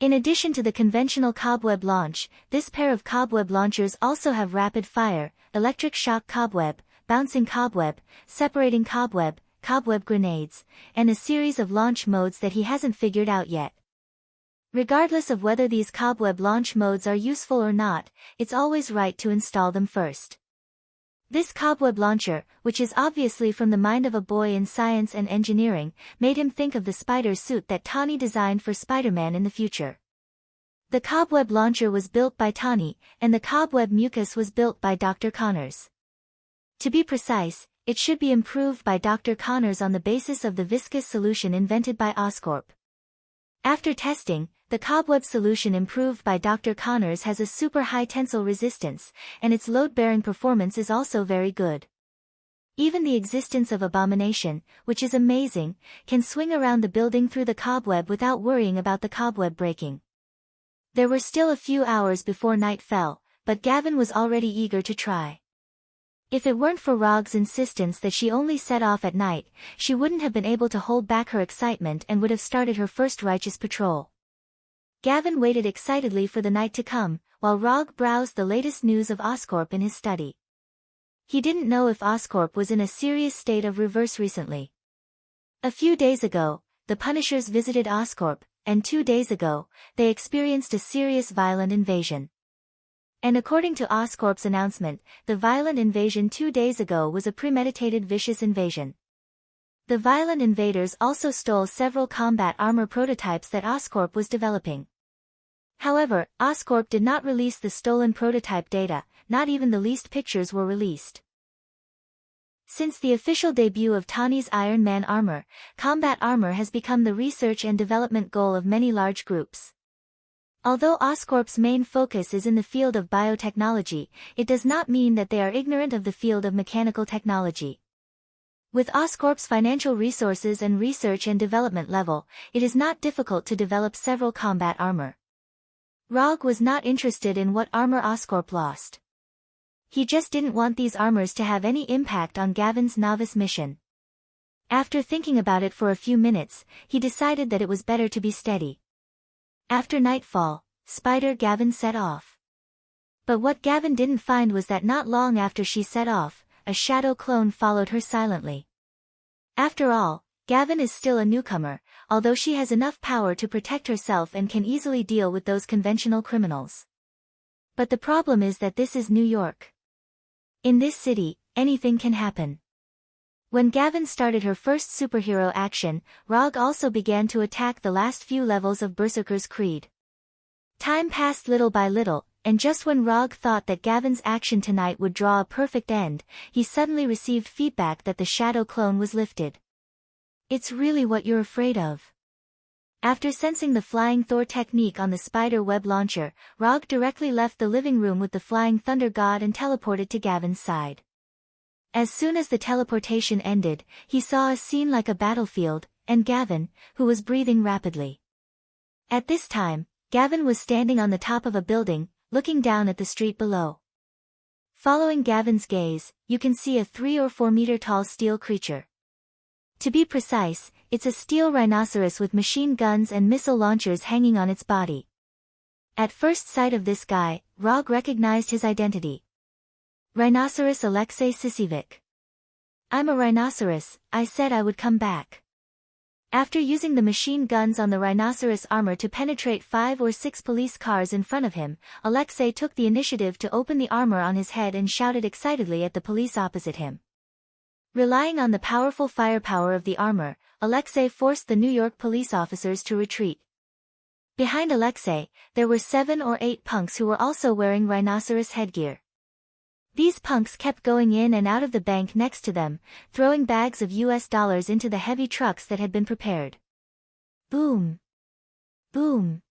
In addition to the conventional cobweb launch, this pair of cobweb launchers also have rapid fire, electric shock cobweb, bouncing cobweb, separating cobweb, cobweb grenades, and a series of launch modes that he hasn't figured out yet. Regardless of whether these cobweb launch modes are useful or not, it's always right to install them first. This cobweb launcher, which is obviously from the mind of a boy in science and engineering, made him think of the spider suit that Tani designed for Spider-Man in the future. The cobweb launcher was built by Tani, and the cobweb mucus was built by Dr. Connors. To be precise, it should be improved by Dr. Connors on the basis of the viscous solution invented by Oscorp. After testing, the cobweb solution improved by Dr. Connors has a super high tensile resistance, and its load-bearing performance is also very good. Even the existence of Abomination, which is amazing, can swing around the building through the cobweb without worrying about the cobweb breaking. There were still a few hours before night fell, but Gavin was already eager to try. If it weren't for Rog's insistence that she only set off at night, she wouldn't have been able to hold back her excitement and would have started her first righteous patrol. Gavin waited excitedly for the night to come, while Rog browsed the latest news of Oscorp in his study. He didn't know if Oscorp was in a serious state of reverse recently. A few days ago, the Punishers visited Oscorp, and 2 days ago, they experienced a serious violent invasion. And according to Oscorp's announcement, the violent invasion 2 days ago was a premeditated vicious invasion. The violent invaders also stole several combat armor prototypes that Oscorp was developing. However, Oscorp did not release the stolen prototype data, not even the least pictures were released. Since the official debut of Tani's Iron Man armor, combat armor has become the research and development goal of many large groups. Although Oscorp's main focus is in the field of biotechnology, it does not mean that they are ignorant of the field of mechanical technology. With Oscorp's financial resources and research and development level, it is not difficult to develop several combat armor. Rog was not interested in what armor Oscorp lost. He just didn't want these armors to have any impact on Gavin's novice mission. After thinking about it for a few minutes, he decided that it was better to be steady. After nightfall, Gavin set off. But what Gavin didn't find was that not long after she set off, a shadow clone followed her silently. After all, Gavin is still a newcomer, although she has enough power to protect herself and can easily deal with those conventional criminals. But the problem is that this is New York. In this city, anything can happen. When Gavin started her first superhero action, Rog also began to attack the last few levels of Berserker's Creed. Time passed little by little, and just when Rog thought that Gavin's action tonight would draw a perfect end, he suddenly received feedback that the shadow clone was lifted. It's really what you're afraid of. After sensing the Flying Thor technique on the spider web launcher, Rog directly left the living room with the Flying Thunder God and teleported to Gavin's side. As soon as the teleportation ended, he saw a scene like a battlefield, and Gavin, who was breathing rapidly. At this time, Gavin was standing on the top of a building, looking down at the street below. Following Gavin's gaze, you can see a 3 or 4 meter tall steel creature. To be precise, it's a steel rhinoceros with machine guns and missile launchers hanging on its body. At first sight of this guy, Rog recognized his identity. Rhinoceros Alexei Sisevich. I'm a rhinoceros, I said I would come back. After using the machine guns on the rhinoceros armor to penetrate 5 or 6 police cars in front of him, Alexei took the initiative to open the armor on his head and shouted excitedly at the police opposite him. Relying on the powerful firepower of the armor, Alexei forced the New York police officers to retreat. Behind Alexei, there were 7 or 8 punks who were also wearing rhinoceros headgear. These punks kept going in and out of the bank next to them, throwing bags of US dollars into the heavy trucks that had been prepared. Boom! Boom!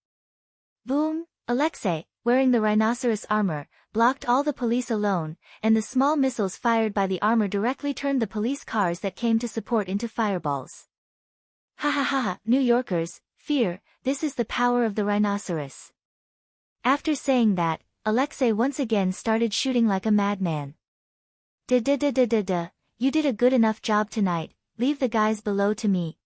Boom! Alexei, wearing the rhinoceros armor, blocked all the police alone, and the small missiles fired by the armor directly turned the police cars that came to support into fireballs. Ha ha ha ha, New Yorkers, fear, this is the power of the rhinoceros. After saying that, Alexei once again started shooting like a madman. Da-da-da-da-da-da, you did a good enough job tonight, leave the guys below to me.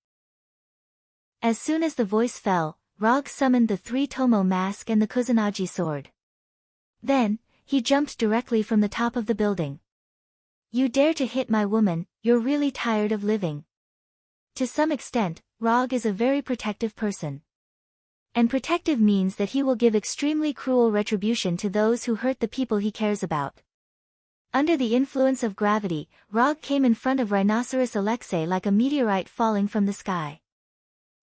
As soon as the voice fell, Rog summoned the 3-tomo mask and the Kusanagi sword. Then, he jumped directly from the top of the building. You dare to hit my woman, you're really tired of living. To some extent, Rog is a very protective person. And protective means that he will give extremely cruel retribution to those who hurt the people he cares about. Under the influence of gravity, Rog came in front of Rhinoceros Alexei like a meteorite falling from the sky.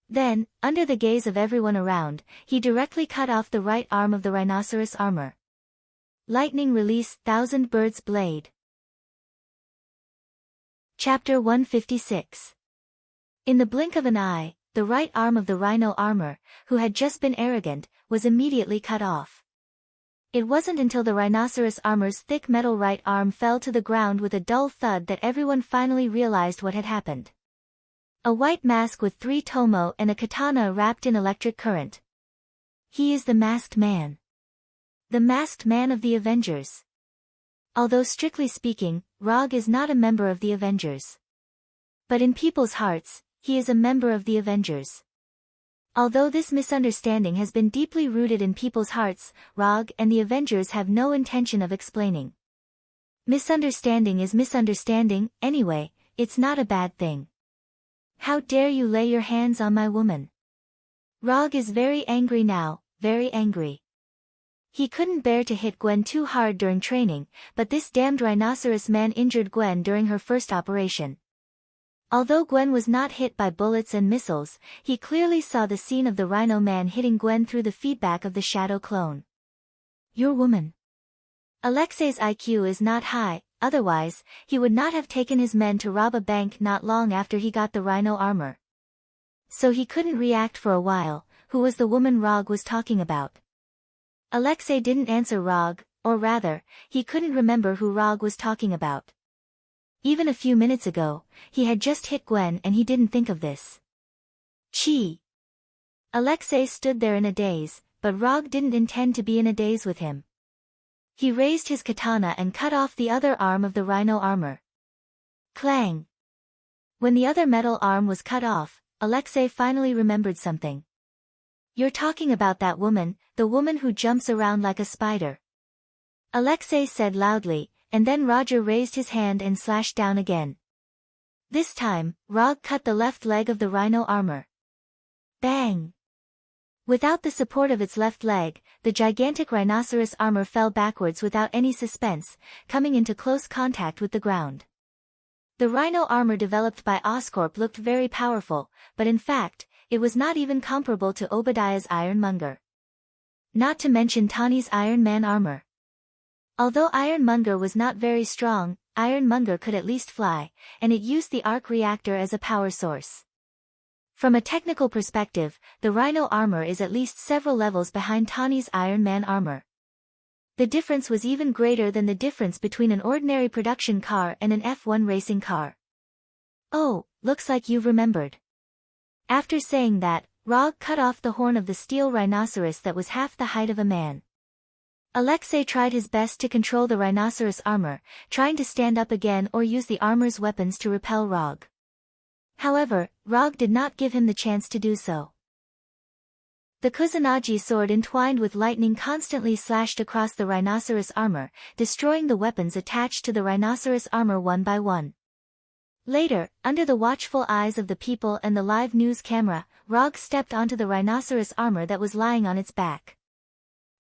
Then, under the gaze of everyone around, he directly cut off the right arm of the rhinoceros armor. Lightning release 1000 Birds Blade. Chapter 156. In the blink of an eye, the right arm of the rhino armor, who had just been arrogant, was immediately cut off. It wasn't until the rhinoceros armor's thick metal right arm fell to the ground with a dull thud that everyone finally realized what had happened. A white mask with 3-tomo and a katana wrapped in electric current. He is the masked man. The masked man of the Avengers. Although strictly speaking, Rog is not a member of the Avengers. But in people's hearts, he is a member of the Avengers. Although this misunderstanding has been deeply rooted in people's hearts, Rog and the Avengers have no intention of explaining. Misunderstanding is misunderstanding, anyway, it's not a bad thing. How dare you lay your hands on my woman? Rog is very angry now, very angry. He couldn't bear to hit Gwen too hard during training, but this damned rhinoceros man injured Gwen during her first operation. Although Gwen was not hit by bullets and missiles, he clearly saw the scene of the rhino man hitting Gwen through the feedback of the shadow clone. Your woman. Alexei's IQ is not high, otherwise, he would not have taken his men to rob a bank not long after he got the rhino armor. So he couldn't react for a while. Who was the woman Rog was talking about? Alexei didn't answer Rog, or rather, he couldn't remember who Rog was talking about. Even a few minutes ago, he had just hit Gwen and he didn't think of this. Chi. Alexei stood there in a daze, but Rog didn't intend to be in a daze with him. He raised his katana and cut off the other arm of the rhino armor. Clang! When the other metal arm was cut off, Alexei finally remembered something. You're talking about that woman, the woman who jumps around like a spider. Alexei said loudly, and then Roger raised his hand and slashed down again. This time, Rog cut the left leg of the rhino armor. Bang! Without the support of its left leg, the gigantic rhinoceros armor fell backwards without any suspense, coming into close contact with the ground. The rhino armor developed by Oscorp looked very powerful, but in fact, it was not even comparable to Obadiah's Ironmonger. Not to mention Tawny's Iron Man armor. Although Ironmonger was not very strong, Ironmonger could at least fly, and it used the arc reactor as a power source. From a technical perspective, the rhino armor is at least several levels behind Tawny's Iron Man armor. The difference was even greater than the difference between an ordinary production car and an F1 racing car. "Oh, looks like you've remembered." After saying that, Rog cut off the horn of the steel rhinoceros that was half the height of a man. Alexei tried his best to control the rhinoceros armor, trying to stand up again or use the armor's weapons to repel Rog. However, Rog did not give him the chance to do so. The Kusanagi sword entwined with lightning constantly slashed across the rhinoceros armor, destroying the weapons attached to the rhinoceros armor one by one. Later, under the watchful eyes of the people and the live news camera, Rog stepped onto the rhinoceros armor that was lying on its back.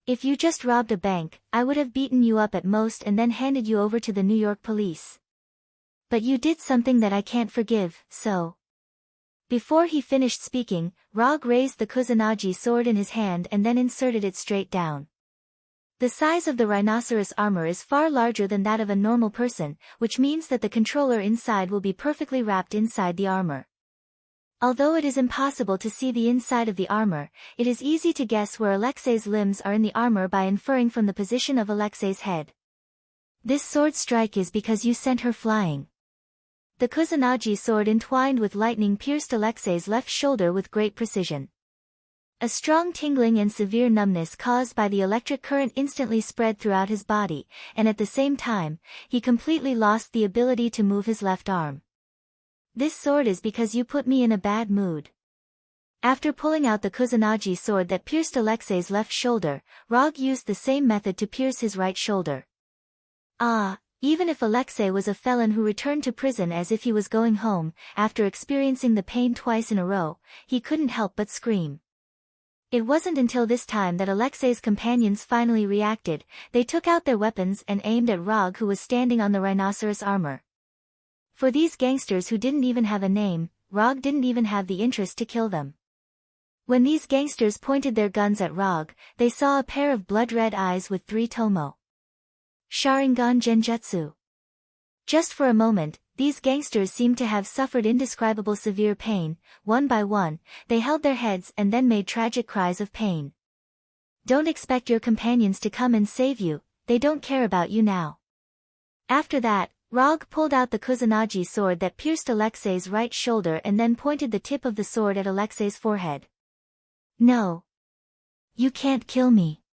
"If you just robbed a bank, I would have beaten you up at most and then handed you over to the New York police. But you did something that I can't forgive, so..." Before he finished speaking, Rog raised the Kusanagi sword in his hand and then inserted it straight down. The size of the rhinoceros armor is far larger than that of a normal person, which means that the controller inside will be perfectly wrapped inside the armor. Although it is impossible to see the inside of the armor, it is easy to guess where Alexei's limbs are in the armor by inferring from the position of Alexei's head. "This sword strike is because you sent her flying." The Kusanagi sword entwined with lightning pierced Alexei's left shoulder with great precision. A strong tingling and severe numbness caused by the electric current instantly spread throughout his body, and at the same time, he completely lost the ability to move his left arm. "This sword is because you put me in a bad mood." After pulling out the Kusanagi sword that pierced Alexei's left shoulder, Rog used the same method to pierce his right shoulder. Even if Alexei was a felon who returned to prison as if he was going home, after experiencing the pain twice in a row, he couldn't help but scream. It wasn't until this time that Alexei's companions finally reacted. They took out their weapons and aimed at Rog, who was standing on the rhinoceros armor. For these gangsters who didn't even have a name, Rog didn't even have the interest to kill them. When these gangsters pointed their guns at Rog, they saw a pair of blood-red eyes with 3 tomo. Sharingan Genjutsu. Just for a moment, these gangsters seemed to have suffered indescribable severe pain. One by one, they held their heads and then made tragic cries of pain. Don't expect your companions to come and save you, they don't care about you now. After that, Rog pulled out the Kusanagi sword that pierced Alexei's right shoulder and then pointed the tip of the sword at Alexei's forehead. "No. You can't kill me.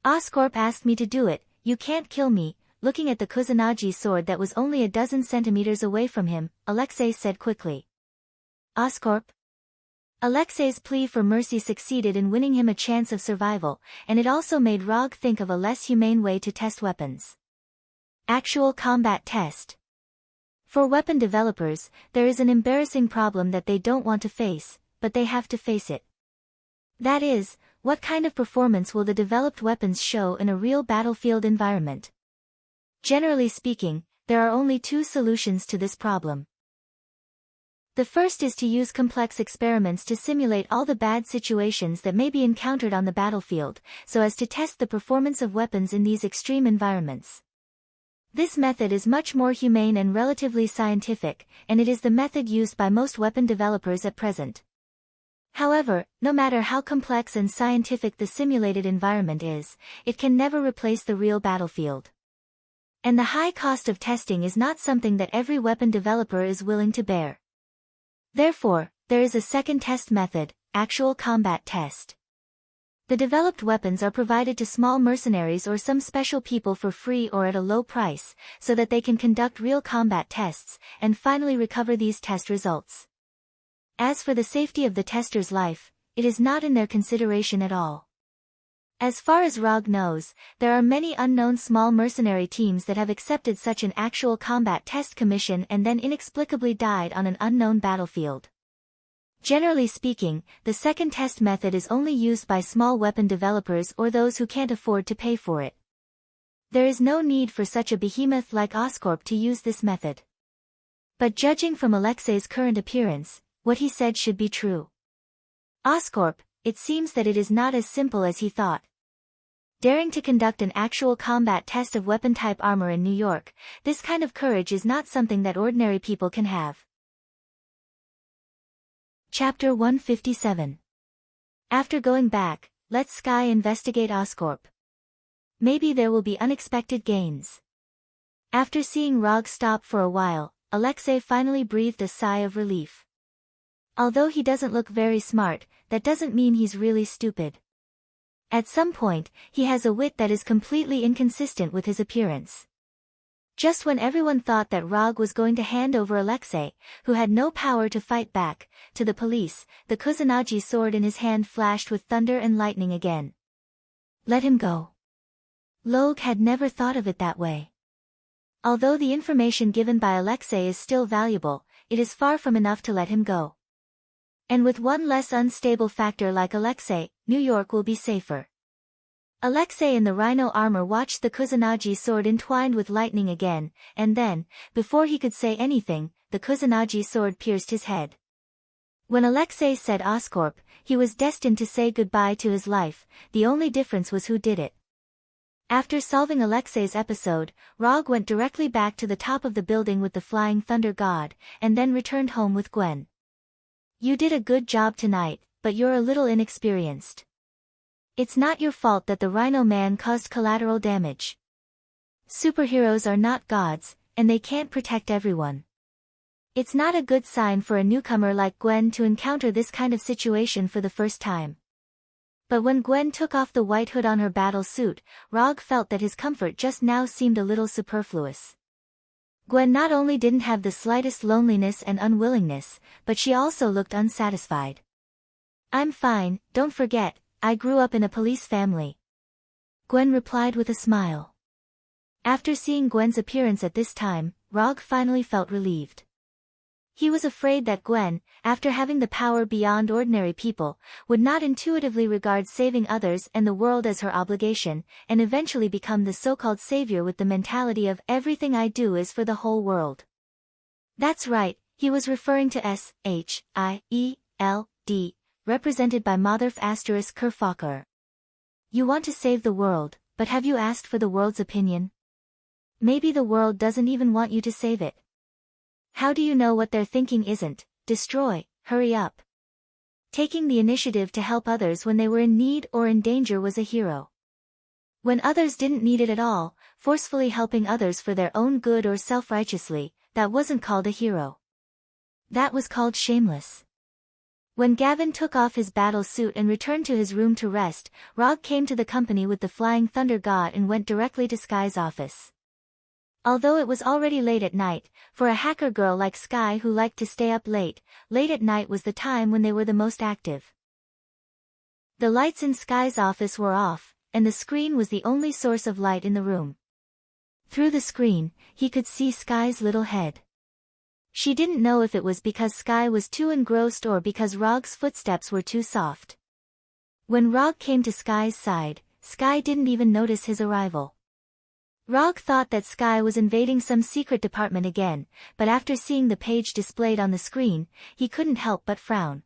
Oscorp asked me to do it. You can't kill me." Looking at the Kusanagi sword that was only a dozen centimeters away from him, Alexei said quickly. "Oscorp?" Alexei's plea for mercy succeeded in winning him a chance of survival, and it also made Rog think of a less humane way to test weapons. Actual combat test. For weapon developers, there is an embarrassing problem that they don't want to face, but they have to face it. That is, what kind of performance will the developed weapons show in a real battlefield environment? Generally speaking, there are only 2 solutions to this problem. The first is to use complex experiments to simulate all the bad situations that may be encountered on the battlefield, so as to test the performance of weapons in these extreme environments. This method is much more humane and relatively scientific, and it is the method used by most weapon developers at present. However, no matter how complex and scientific the simulated environment is, it can never replace the real battlefield. And the high cost of testing is not something that every weapon developer is willing to bear. Therefore, there is a second test method, actual combat test. The developed weapons are provided to small mercenaries or some special people for free or at a low price, so that they can conduct real combat tests, and finally recover these test results. As for the safety of the tester's life, it is not in their consideration at all. As far as Rog knows, there are many unknown small mercenary teams that have accepted such an actual combat test commission and then inexplicably died on an unknown battlefield. Generally speaking, the second test method is only used by small weapon developers or those who can't afford to pay for it. There is no need for such a behemoth like Oscorp to use this method. But judging from Alexei's current appearance, what he said should be true. Oscorp, it seems that it is not as simple as he thought. Daring to conduct an actual combat test of weapon-type armor in New York, this kind of courage is not something that ordinary people can have. Chapter 157. After going back, let Sky investigate Oscorp. Maybe there will be unexpected gains. After seeing Rog stop for a while, Alexei finally breathed a sigh of relief. Although he doesn't look very smart, that doesn't mean he's really stupid. At some point, he has a wit that is completely inconsistent with his appearance. Just when everyone thought that Rog was going to hand over Alexei, who had no power to fight back, to the police, the Kusanagi sword in his hand flashed with thunder and lightning again. Let him go. Log had never thought of it that way. Although the information given by Alexei is still valuable, it is far from enough to let him go. And with one less unstable factor like Alexei, New York will be safer. Alexei in the rhino armor watched the Kusanagi sword entwined with lightning again, and then, before he could say anything, the Kusanagi sword pierced his head. When Alexei said Oscorp, he was destined to say goodbye to his life, the only difference was who did it. After solving Alexei's episode, Rog went directly back to the top of the building with the Flying Thunder God, and then returned home with Gwen. You did a good job tonight, but you're a little inexperienced. It's not your fault that the Rhino Man caused collateral damage. Superheroes are not gods, and they can't protect everyone. It's not a good sign for a newcomer like Gwen to encounter this kind of situation for the first time. But when Gwen took off the white hood on her battle suit, Rog felt that his comfort just now seemed a little superfluous. Gwen not only didn't have the slightest loneliness and unwillingness, but she also looked unsatisfied. I'm fine, don't forget, I grew up in a police family. Gwen replied with a smile. After seeing Gwen's appearance at this time, Rog finally felt relieved. He was afraid that Gwen, after having the power beyond ordinary people, would not intuitively regard saving others and the world as her obligation, and eventually become the so-called savior with the mentality of everything I do is for the whole world. That's right, he was referring to S-H-I-E-L-D, represented by Motherf * Kerfacher. You want to save the world, but have you asked for the world's opinion? Maybe the world doesn't even want you to save it. How do you know what they're thinking isn't, destroy, hurry up? Taking the initiative to help others when they were in need or in danger was a hero. When others didn't need it at all, forcefully helping others for their own good or self-righteously, that wasn't called a hero. That was called shameless. When Gavin took off his battle suit and returned to his room to rest, Rog came to the company with the Flying Thunder God and went directly to Sky's office. Although it was already late at night, for a hacker girl like Sky who liked to stay up late at night was the time when they were the most active. The lights in Sky's office were off, and the screen was the only source of light in the room. Through the screen, he could see Sky's little head. She didn't know if it was because Sky was too engrossed or because Rog's footsteps were too soft. When Rog came to Sky's side, Sky didn't even notice his arrival. Rog thought that Sky was invading some secret department again, but after seeing the page displayed on the screen, he couldn't help but frown.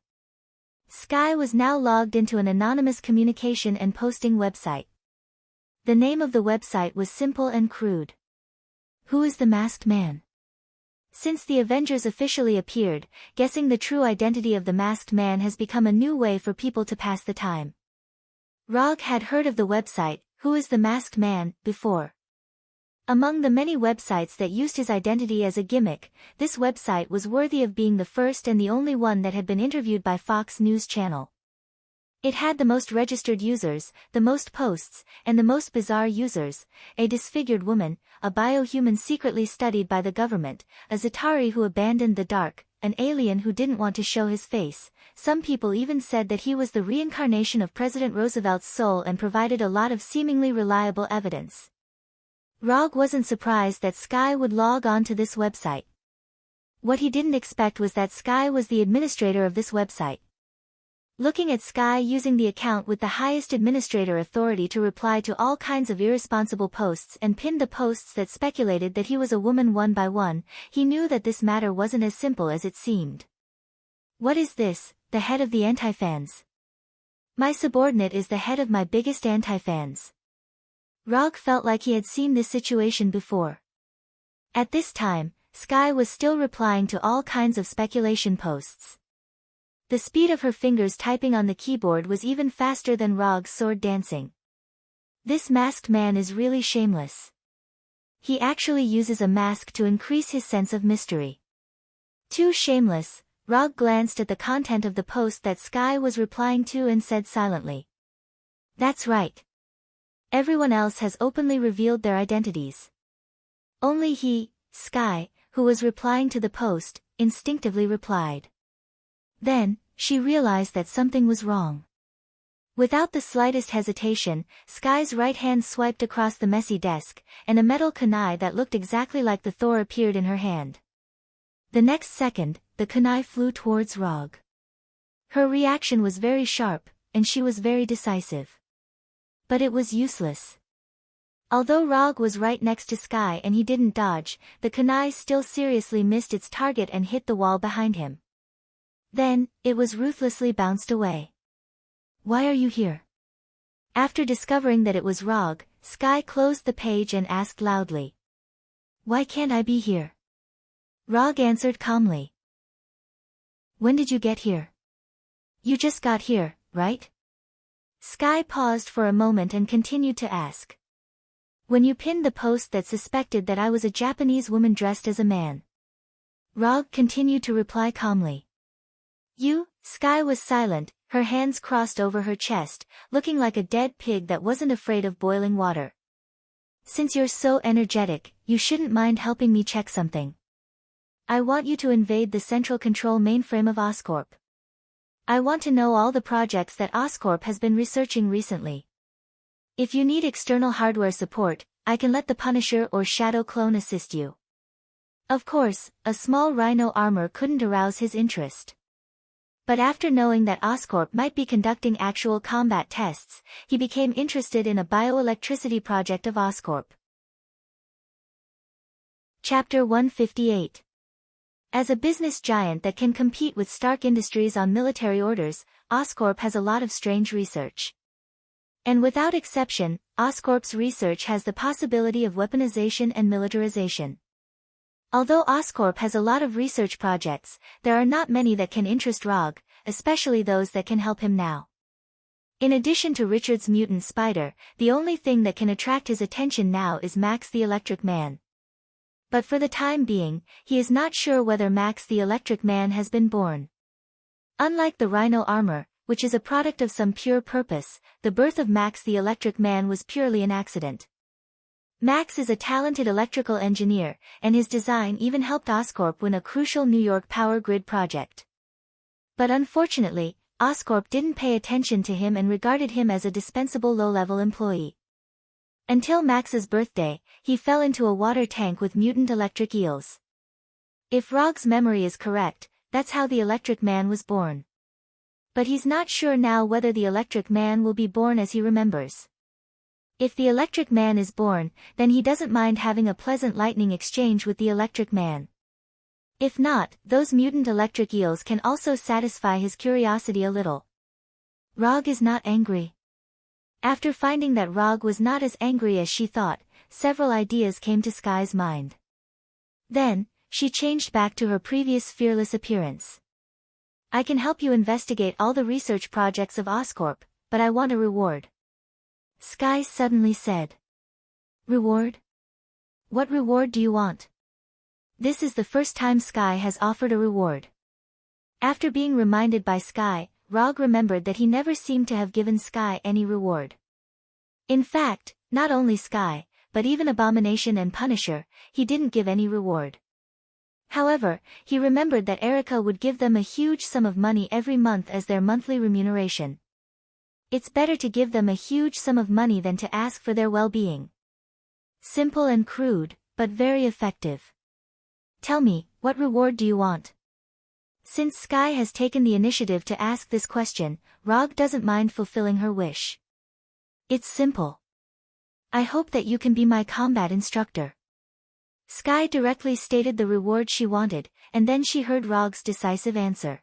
Sky was now logged into an anonymous communication and posting website. The name of the website was simple and crude. Who is the masked man? Since the Avengers officially appeared, guessing the true identity of the masked man has become a new way for people to pass the time. Rog had heard of the website, Who is the Masked Man, before. Among the many websites that used his identity as a gimmick, this website was worthy of being the first and the only one that had been interviewed by Fox News Channel. It had the most registered users, the most posts, and the most bizarre users: a disfigured woman, a biohuman secretly studied by the government, a Zitari who abandoned the dark, an alien who didn't want to show his face. Some people even said that he was the reincarnation of President Roosevelt's soul and provided a lot of seemingly reliable evidence. Rog wasn't surprised that Sky would log on to this website. What he didn't expect was that Sky was the administrator of this website. Looking at Sky using the account with the highest administrator authority to reply to all kinds of irresponsible posts and pin the posts that speculated that he was a woman one by one, he knew that this matter wasn't as simple as it seemed. What is this, the head of the anti-fans? My subordinate is the head of my biggest anti-fans. Rog felt like he had seen this situation before. At this time, Sky was still replying to all kinds of speculation posts. The speed of her fingers typing on the keyboard was even faster than Rog's sword dancing. This masked man is really shameless. He actually uses a mask to increase his sense of mystery. Too shameless. Rog glanced at the content of the post that Sky was replying to and said silently. That's right. Everyone else has openly revealed their identities. Only he, Sky, who was replying to the post, instinctively replied. Then, she realized that something was wrong. Without the slightest hesitation, Sky's right hand swiped across the messy desk, and a metal kunai that looked exactly like the Thor appeared in her hand. The next second, the kunai flew towards Rog. Her reaction was very sharp, and she was very decisive. But it was useless. Although Rog was right next to Sky and he didn't dodge, the kunai still seriously missed its target and hit the wall behind him. Then, it was ruthlessly bounced away. Why are you here? After discovering that it was Rog, Sky closed the page and asked loudly. Why can't I be here? Rog answered calmly. When did you get here? You just got here, right? Sky paused for a moment and continued to ask. When you pinned the post that suspected that I was a Japanese woman dressed as a man. Rog continued to reply calmly. You? Sky was silent, her hands crossed over her chest, looking like a dead pig that wasn't afraid of boiling water. Since you're so energetic, you shouldn't mind helping me check something. I want you to invade the central control mainframe of Oscorp. I want to know all the projects that Oscorp has been researching recently. If you need external hardware support, I can let the Punisher or Shadow Clone assist you. Of course, a small rhino armor couldn't arouse his interest. But after knowing that Oscorp might be conducting actual combat tests, he became interested in a bioelectricity project of Oscorp. Chapter 158. As a business giant that can compete with Stark Industries on military orders, Oscorp has a lot of strange research. And without exception, Oscorp's research has the possibility of weaponization and militarization. Although Oscorp has a lot of research projects, there are not many that can interest Rog, especially those that can help him now. In addition to Richard's mutant spider, the only thing that can attract his attention now is Max the Electric Man. But for the time being, he is not sure whether Max the Electric Man has been born. Unlike the Rhino armor, which is a product of some pure purpose, the birth of Max the Electric Man was purely an accident. Max is a talented electrical engineer, and his design even helped Oscorp win a crucial New York power grid project. But unfortunately, Oscorp didn't pay attention to him and regarded him as a dispensable low-level employee. Until Max's birthday, he fell into a water tank with mutant electric eels. If Rog's memory is correct, that's how the Electric Man was born. But he's not sure now whether the Electric Man will be born as he remembers. If the Electric Man is born, then he doesn't mind having a pleasant lightning exchange with the Electric Man. If not, those mutant electric eels can also satisfy his curiosity a little. Rog is not angry. After finding that Rog was not as angry as she thought, several ideas came to Sky's mind. Then, she changed back to her previous fearless appearance. I can help you investigate all the research projects of Oscorp, but I want a reward. Sky suddenly said. Reward? What reward do you want? This is the first time Sky has offered a reward. After being reminded by Sky, Rog remembered that he never seemed to have given Sky any reward. In fact, not only Sky, but even Abomination and Punisher, he didn't give any reward. However, he remembered that Erica would give them a huge sum of money every month as their monthly remuneration. It's better to give them a huge sum of money than to ask for their well-being. Simple and crude, but very effective. Tell me, what reward do you want? Since Sky has taken the initiative to ask this question, Rog doesn't mind fulfilling her wish. It's simple. I hope that you can be my combat instructor. Sky directly stated the reward she wanted, and then she heard Rog's decisive answer.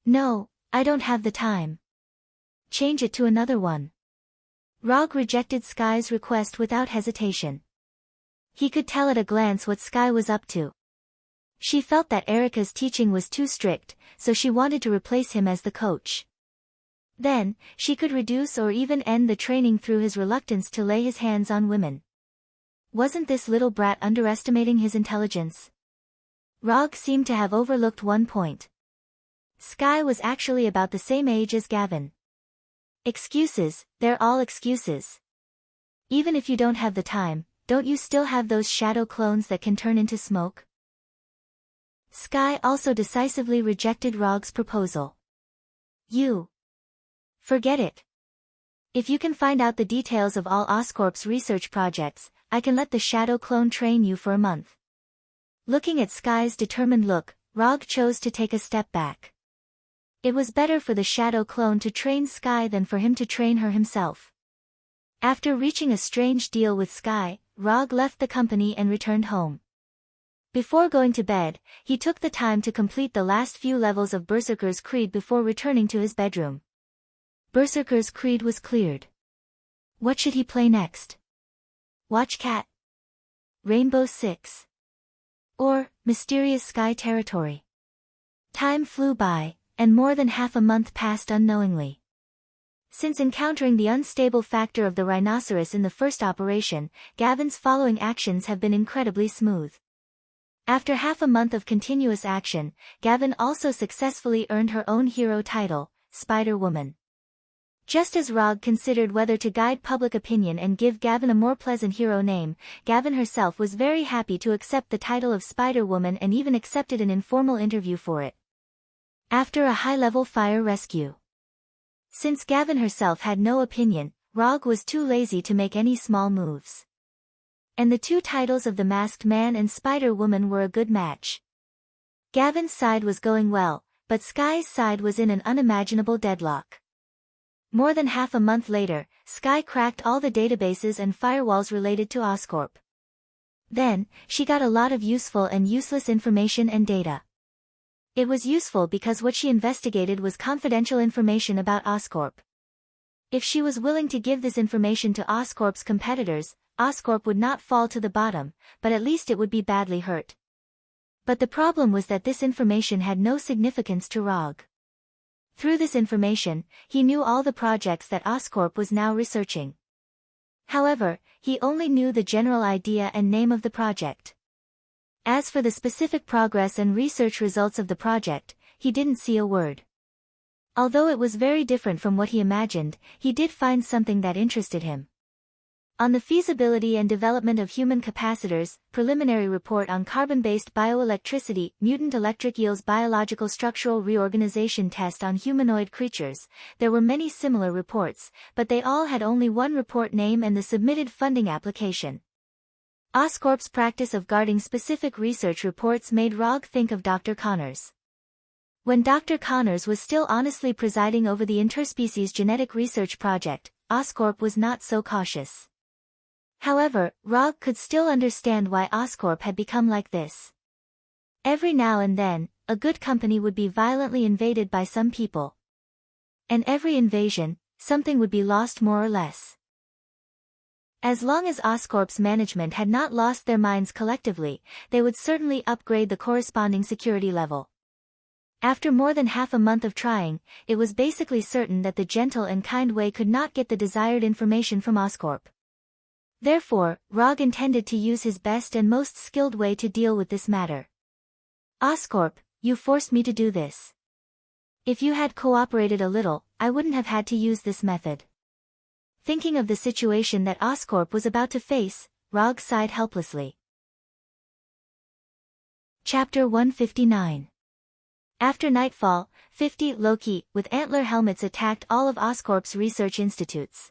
No, I don't have the time. Change it to another one. Rog rejected Sky's request without hesitation. He could tell at a glance what Sky was up to. She felt that Erica's teaching was too strict, so she wanted to replace him as the coach. Then, she could reduce or even end the training through his reluctance to lay his hands on women. Wasn't this little brat underestimating his intelligence? Rog seemed to have overlooked one point. Sky was actually about the same age as Gavin. Excuses, they're all excuses. Even if you don't have the time, don't you still have those shadow clones that can turn into smoke? Sky also decisively rejected Rog's proposal. Forget it. If you can find out the details of all Oscorp's research projects, I can let the shadow clone train you for a month. Looking at Sky's determined look, Rog chose to take a step back. It was better for the shadow clone to train Sky than for him to train her himself. After reaching a strange deal with Sky, Rog left the company and returned home. Before going to bed, he took the time to complete the last few levels of Berserker's Creed before returning to his bedroom. Berserker's Creed was cleared. What should he play next? Watch Cat? Rainbow Six? Or, Mysterious Sky Territory? Time flew by, and more than half a month passed unknowingly. Since encountering the unstable factor of the rhinoceros in the first operation, Gavin's following actions have been incredibly smooth. After half a month of continuous action, Gavin also successfully earned her own hero title, Spider-Woman. Just as Rog considered whether to guide public opinion and give Gavin a more pleasant hero name, Gavin herself was very happy to accept the title of Spider-Woman and even accepted an informal interview for it. After a high-level fire rescue. Since Gavin herself had no opinion, Rog was too lazy to make any small moves. And the two titles of the Masked Man and Spider-Woman were a good match. Gavin's side was going well, but Sky's side was in an unimaginable deadlock. More than half a month later, Sky cracked all the databases and firewalls related to Oscorp. Then, she got a lot of useful and useless information and data. It was useful because what she investigated was confidential information about Oscorp. If she was willing to give this information to Oscorp's competitors, Oscorp would not fall to the bottom, but at least it would be badly hurt. But the problem was that this information had no significance to Rog. Through this information, he knew all the projects that Oscorp was now researching. However, he only knew the general idea and name of the project. As for the specific progress and research results of the project, he didn't see a word. Although it was very different from what he imagined, he did find something that interested him. On the feasibility and development of human capacitors, preliminary report on carbon-based bioelectricity, mutant electric eels biological structural reorganization test on humanoid creatures, there were many similar reports, but they all had only one report name and the submitted funding application. Oscorp's practice of guarding specific research reports made Rog think of Dr. Connors. When Dr. Connors was still honestly presiding over the interspecies genetic research project, Oscorp was not so cautious. However, Rog could still understand why Oscorp had become like this. Every now and then, a good company would be violently invaded by some people. And every invasion, something would be lost more or less. As long as Oscorp's management had not lost their minds collectively, they would certainly upgrade the corresponding security level. After more than half a month of trying, it was basically certain that the Gentle and Kind Way could not get the desired information from Oscorp. Therefore, Rog intended to use his best and most skilled way to deal with this matter. Oscorp, you forced me to do this. If you had cooperated a little, I wouldn't have had to use this method. Thinking of the situation that Oscorp was about to face, Rog sighed helplessly. Chapter 159. After nightfall, 50 Loki, with antler helmets attacked all of Oscorp's research institutes.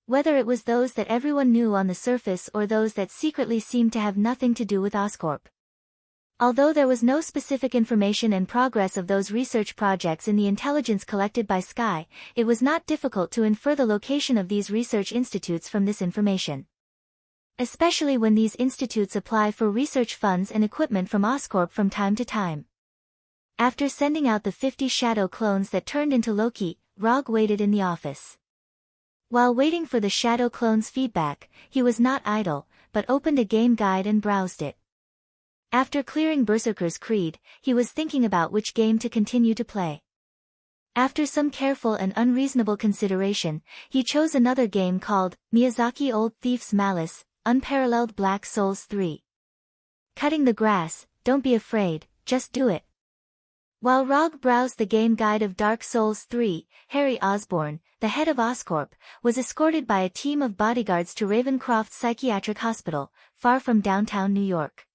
Whether it was those that everyone knew on the surface or those that secretly seemed to have nothing to do with Oscorp. Although there was no specific information and progress of those research projects in the intelligence collected by Sky, it was not difficult to infer the location of these research institutes from this information. Especially when these institutes apply for research funds and equipment from Oscorp from time to time. After sending out the 50 shadow clones that turned into Loki, Rog waited in the office. While waiting for the shadow clone's feedback, he was not idle, but opened a game guide and browsed it. After clearing Berserker's Creed, he was thinking about which game to continue to play. After some careful and unreasonable consideration, he chose another game called Miyazaki Old Thief's Malice, Unparalleled Black Souls 3. Cutting the grass, don't be afraid, just do it. While Rog browsed the game guide of Dark Souls 3, Harry Osborn, the head of Oscorp, was escorted by a team of bodyguards to Ravencroft Psychiatric Hospital, far from downtown New York.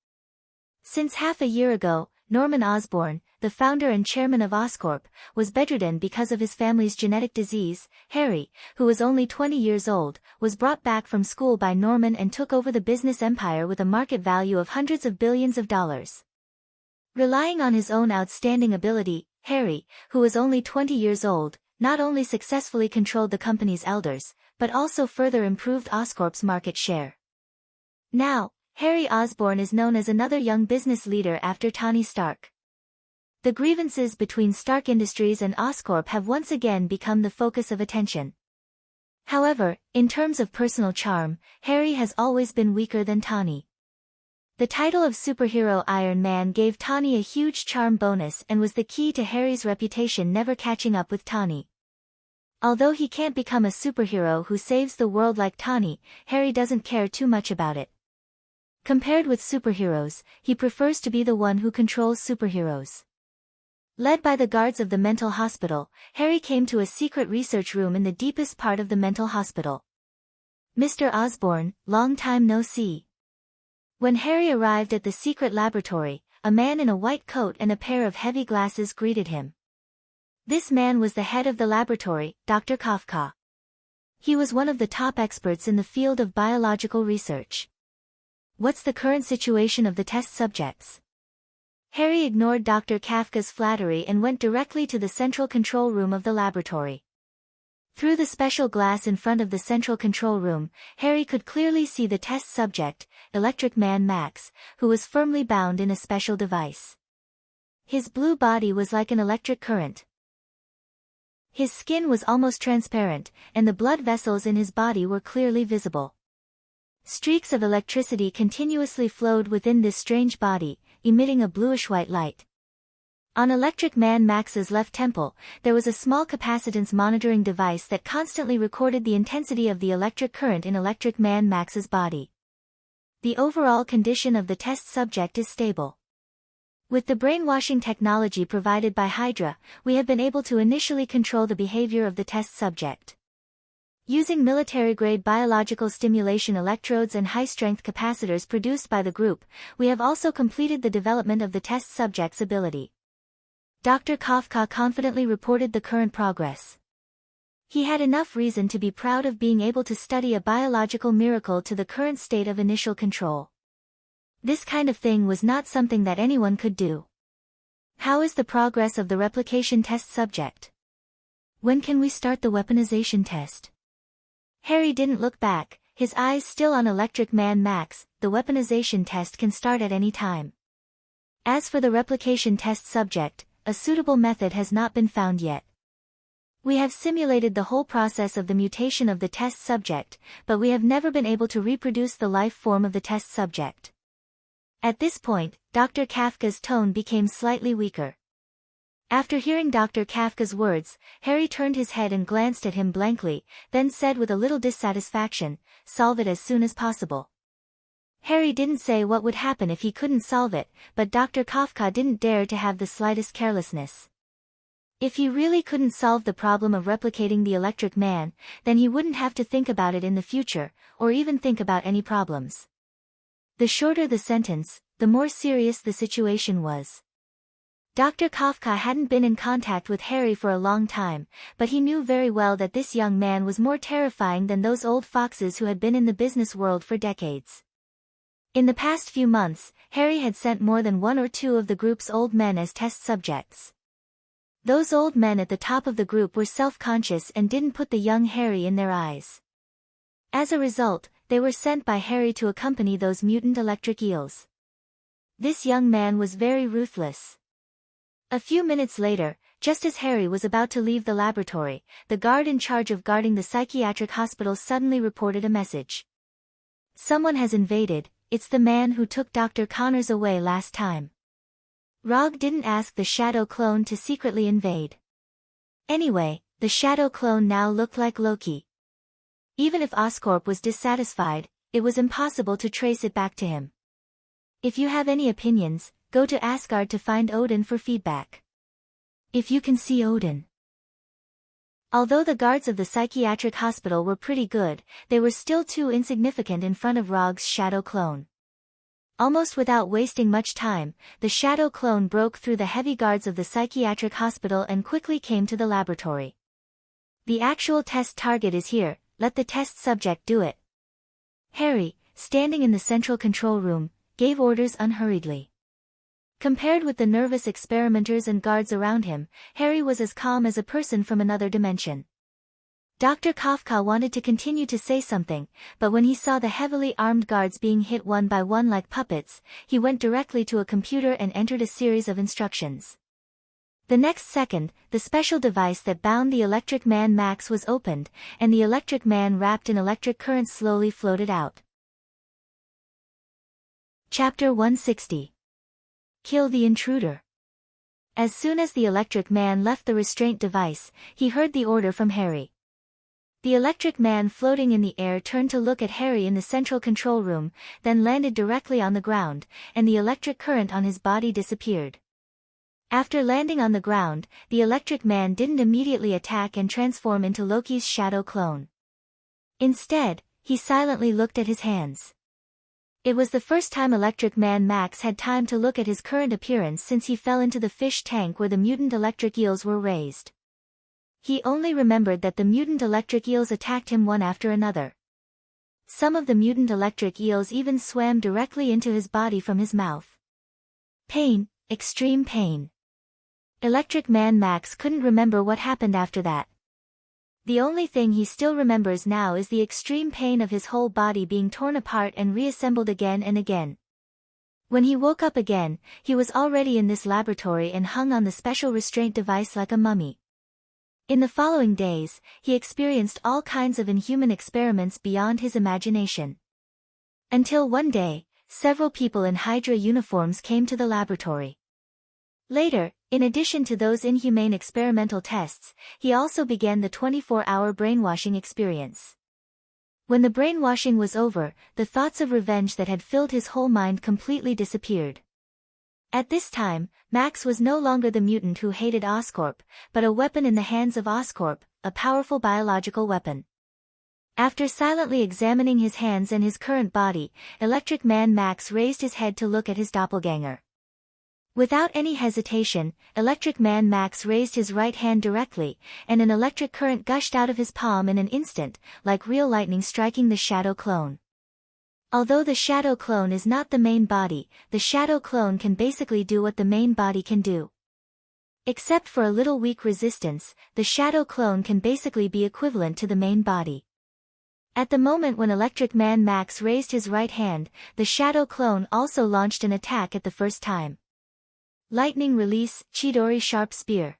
Since half a year ago, Norman Osborn, the founder and chairman of Oscorp, was bedridden because of his family's genetic disease. Harry, who was only 20 years old, was brought back from school by Norman and took over the business empire with a market value of hundreds of billions of dollars. Relying on his own outstanding ability, Harry, who was only 20 years old, not only successfully controlled the company's elders, but also further improved Oscorp's market share. Now, Harry Osborn is known as another young business leader after Tony Stark. The grievances between Stark Industries and Oscorp have once again become the focus of attention. However, in terms of personal charm, Harry has always been weaker than Tony. The title of superhero Iron Man gave Tony a huge charm bonus and was the key to Harry's reputation never catching up with Tony. Although he can't become a superhero who saves the world like Tony, Harry doesn't care too much about it. Compared with superheroes, he prefers to be the one who controls superheroes. Led by the guards of the mental hospital, Harry came to a secret research room in the deepest part of the mental hospital. Mr. Osborn, long time no see. When Harry arrived at the secret laboratory, a man in a white coat and a pair of heavy glasses greeted him. This man was the head of the laboratory, Dr. Kafka. He was one of the top experts in the field of biological research. What's the current situation of the test subjects? Harry ignored Dr. Kafka's flattery and went directly to the central control room of the laboratory. Through the special glass in front of the central control room, Harry could clearly see the test subject, Electric Man Max, who was firmly bound in a special device. His blue body was like an electric current. His skin was almost transparent, and the blood vessels in his body were clearly visible. Streaks of electricity continuously flowed within this strange body, emitting a bluish-white light. On Electric Man Max's left temple, there was a small capacitance monitoring device that constantly recorded the intensity of the electric current in Electric Man Max's body. The overall condition of the test subject is stable. With the brainwashing technology provided by Hydra, we have been able to initially control the behavior of the test subject. Using military-grade biological stimulation electrodes and high-strength capacitors produced by the group, we have also completed the development of the test subject's ability. Dr. Kafka confidently reported the current progress. He had enough reason to be proud of being able to study a biological miracle to the current state of initial control. This kind of thing was not something that anyone could do. How is the progress of the replication test subject? When can we start the weaponization test? Harry didn't look back, his eyes still on Electric Man Max. The weaponization test can start at any time. As for the replication test subject, a suitable method has not been found yet. We have simulated the whole process of the mutation of the test subject, but we have never been able to reproduce the life form of the test subject. At this point, Dr. Kafka's tone became slightly weaker. After hearing Dr. Kafka's words, Harry turned his head and glanced at him blankly, then said with a little dissatisfaction, "Solve it as soon as possible." Harry didn't say what would happen if he couldn't solve it, but Dr. Kafka didn't dare to have the slightest carelessness. If he really couldn't solve the problem of replicating the Electric Man, then he wouldn't have to think about it in the future, or even think about any problems. The shorter the sentence, the more serious the situation was. Dr. Kafka hadn't been in contact with Harry for a long time, but he knew very well that this young man was more terrifying than those old foxes who had been in the business world for decades. In the past few months, Harry had sent more than one or two of the group's old men as test subjects. Those old men at the top of the group were self-conscious and didn't put the young Harry in their eyes. As a result, they were sent by Harry to accompany those mutant electric eels. This young man was very ruthless. A few minutes later, just as Harry was about to leave the laboratory, the guard in charge of guarding the psychiatric hospital suddenly reported a message. "Someone has invaded, it's the man who took Dr. Connors away last time." Rog didn't ask the shadow clone to secretly invade. Anyway, the shadow clone now looked like Loki. Even if Oscorp was dissatisfied, it was impossible to trace it back to him. If you have any opinions, go to Asgard to find Odin for feedback. If you can see Odin. Although the guards of the psychiatric hospital were pretty good, they were still too insignificant in front of Rog's shadow clone. Almost without wasting much time, the shadow clone broke through the heavy guards of the psychiatric hospital and quickly came to the laboratory. The actual test target is here, let the test subject do it. Harry, standing in the central control room, gave orders unhurriedly. Compared with the nervous experimenters and guards around him, Harry was as calm as a person from another dimension. Dr. Kafka wanted to continue to say something, but when he saw the heavily armed guards being hit one by one like puppets, he went directly to a computer and entered a series of instructions. The next second, the special device that bound the Electric Man Max was opened, and the Electric Man wrapped in electric current slowly floated out. Chapter 160. Kill the intruder. As soon as the Electric Man left the restraint device, he heard the order from Harry. The Electric Man floating in the air turned to look at Harry in the central control room, then landed directly on the ground, and the electric current on his body disappeared. After landing on the ground, the Electric Man didn't immediately attack and transform into Loki's shadow clone. Instead, he silently looked at his hands. It was the first time Electric Man Max had time to look at his current appearance since he fell into the fish tank where the mutant electric eels were raised. He only remembered that the mutant electric eels attacked him one after another. Some of the mutant electric eels even swam directly into his body from his mouth. Pain, extreme pain. Electric Man Max couldn't remember what happened after that. The only thing he still remembers now is the extreme pain of his whole body being torn apart and reassembled again and again. When he woke up again, he was already in this laboratory and hung on the special restraint device like a mummy. In the following days, he experienced all kinds of inhuman experiments beyond his imagination. Until one day, several people in Hydra uniforms came to the laboratory. Later, in addition to those inhumane experimental tests, he also began the 24-hour brainwashing experience. When the brainwashing was over, the thoughts of revenge that had filled his whole mind completely disappeared. At this time, Max was no longer the mutant who hated Oscorp, but a weapon in the hands of Oscorp, a powerful biological weapon. After silently examining his hands and his current body, Electric Man Max raised his head to look at his doppelganger. Without any hesitation, Electric Man Max raised his right hand directly, and an electric current gushed out of his palm in an instant, like real lightning striking the shadow clone. Although the shadow clone is not the main body, the shadow clone can basically do what the main body can do. Except for a little weak resistance, the shadow clone can basically be equivalent to the main body. At the moment when Electric Man Max raised his right hand, the shadow clone also launched an attack at the first time. Lightning release, Chidori sharp spear.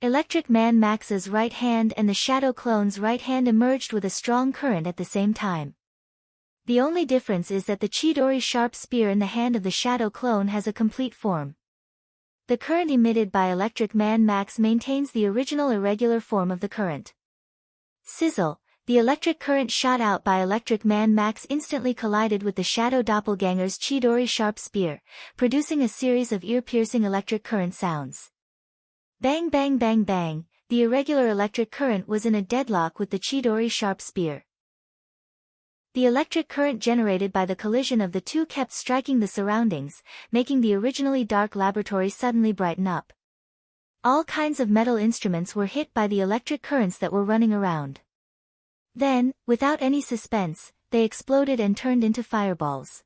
Electric Man Max's right hand and the shadow clone's right hand emerged with a strong current at the same time. The only difference is that the Chidori sharp spear in the hand of the shadow clone has a complete form. The current emitted by Electric Man Max maintains the original irregular form of the current. Sizzle, the electric current shot out by Electric Man Max instantly collided with the shadow doppelganger's Chidori sharp spear, producing a series of ear-piercing electric current sounds. Bang bang bang bang, the irregular electric current was in a deadlock with the Chidori sharp spear. The electric current generated by the collision of the two kept striking the surroundings, making the originally dark laboratory suddenly brighten up. All kinds of metal instruments were hit by the electric currents that were running around. Then, without any suspense, they exploded and turned into fireballs.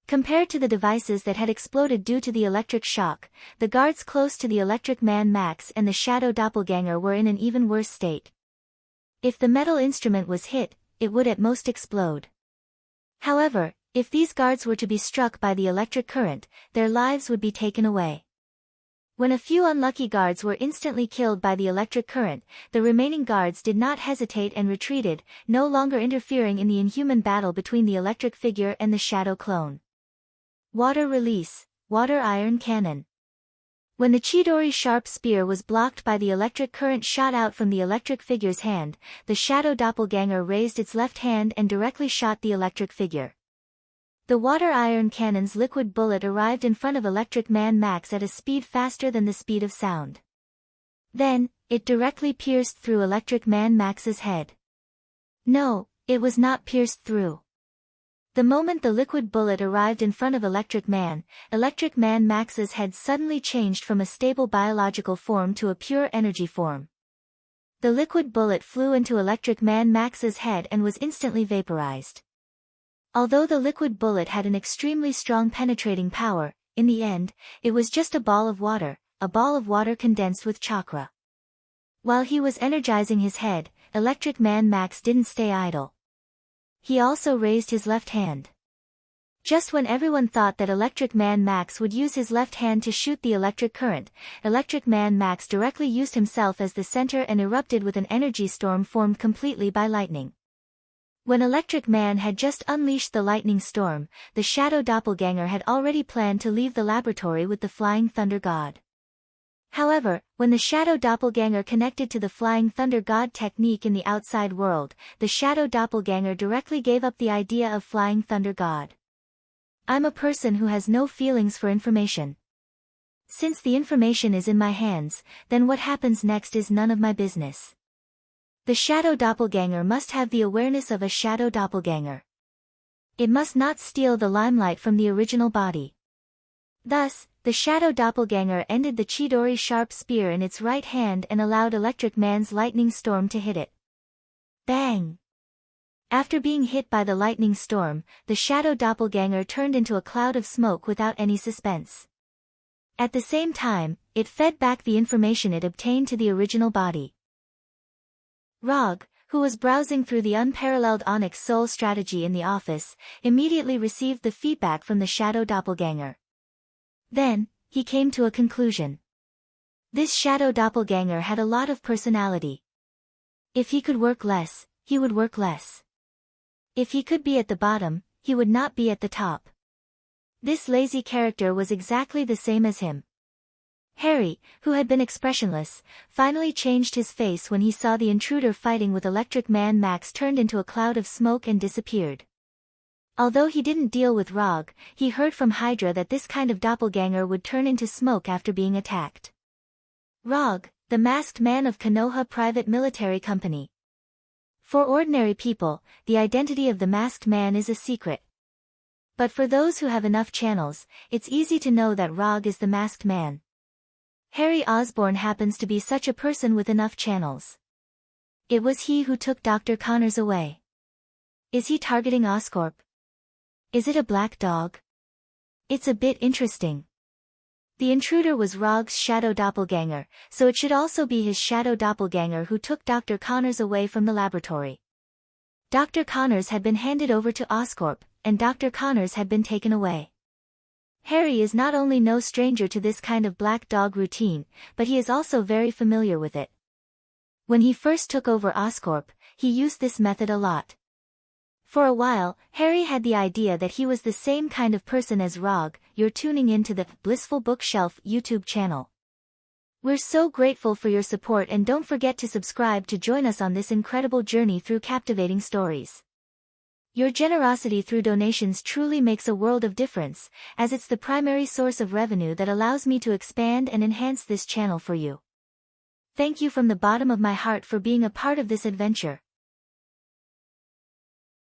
Compared to the devices that had exploded due to the electric shock, the guards close to the Electric Man Max and the shadow doppelganger were in an even worse state. If the metal instrument was hit, it would at most explode. However, if these guards were to be struck by the electric current, their lives would be taken away. When a few unlucky guards were instantly killed by the electric current, the remaining guards did not hesitate and retreated, no longer interfering in the inhuman battle between the electric figure and the shadow clone. Water release, water iron cannon. When the Chidori's sharp spear was blocked by the electric current shot out from the electric figure's hand, the shadow doppelganger raised its left hand and directly shot the electric figure. The water iron cannon's liquid bullet arrived in front of Electric Man Max at a speed faster than the speed of sound. Then, it directly pierced through Electric Man Max's head. No, it was not pierced through. The moment the liquid bullet arrived in front of Electric Man Max's head suddenly changed from a stable biological form to a pure energy form. The liquid bullet flew into Electric Man Max's head and was instantly vaporized. Although the liquid bullet had an extremely strong penetrating power, in the end, it was just a ball of water condensed with chakra. While he was energizing his head, Electric Man Max didn't stay idle. He also raised his left hand. Just when everyone thought that Electric Man Max would use his left hand to shoot the electric current, Electric Man Max directly used himself as the center and erupted with an energy storm formed completely by lightning. When Electric Man had just unleashed the lightning storm, the shadow doppelganger had already planned to leave the laboratory with the Flying Thunder God. However, when the shadow doppelganger connected to the Flying Thunder God technique in the outside world, the shadow doppelganger directly gave up the idea of Flying Thunder God. I'm a person who has no feelings for information. Since the information is in my hands, then what happens next is none of my business. The shadow doppelganger must have the awareness of a shadow doppelganger. It must not steal the limelight from the original body. Thus, the shadow doppelganger ended the Chidori's sharp spear in its right hand and allowed Electric Man's lightning storm to hit it. Bang! After being hit by the lightning storm, the shadow doppelganger turned into a cloud of smoke without any suspense. At the same time, it fed back the information it obtained to the original body. Rog, who was browsing through the unparalleled Onyx Soul strategy in the office, immediately received the feedback from the shadow doppelganger. Then, he came to a conclusion. This shadow doppelganger had a lot of personality. If he could work less, he would work less. If he could be at the bottom, he would not be at the top. This lazy character was exactly the same as him. Harry, who had been expressionless, finally changed his face when he saw the intruder fighting with Electric Man Max turned into a cloud of smoke and disappeared. Although he didn't deal with Rog, he heard from Hydra that this kind of doppelganger would turn into smoke after being attacked. Rog, the masked man of Konoha Private Military Company. For ordinary people, the identity of the masked man is a secret. But for those who have enough channels, it's easy to know that Rog is the masked man. Harry Osborn happens to be such a person with enough channels. It was he who took Dr. Connors away. Is he targeting Oscorp? Is it a black dog? It's a bit interesting. The intruder was Rog's shadow doppelganger, so it should also be his shadow doppelganger who took Dr. Connors away from the laboratory. Dr. Connors had been handed over to Oscorp, and Dr. Connors had been taken away. Harry is not only no stranger to this kind of black dog routine, but he is also very familiar with it. When he first took over Oscorp, he used this method a lot. For a while, Harry had the idea that he was the same kind of person as Rog. You're tuning in to the Blissful Bookshelf YouTube channel. We're so grateful for your support and don't forget to subscribe to join us on this incredible journey through captivating stories. Your generosity through donations truly makes a world of difference, as it's the primary source of revenue that allows me to expand and enhance this channel for you. Thank you from the bottom of my heart for being a part of this adventure.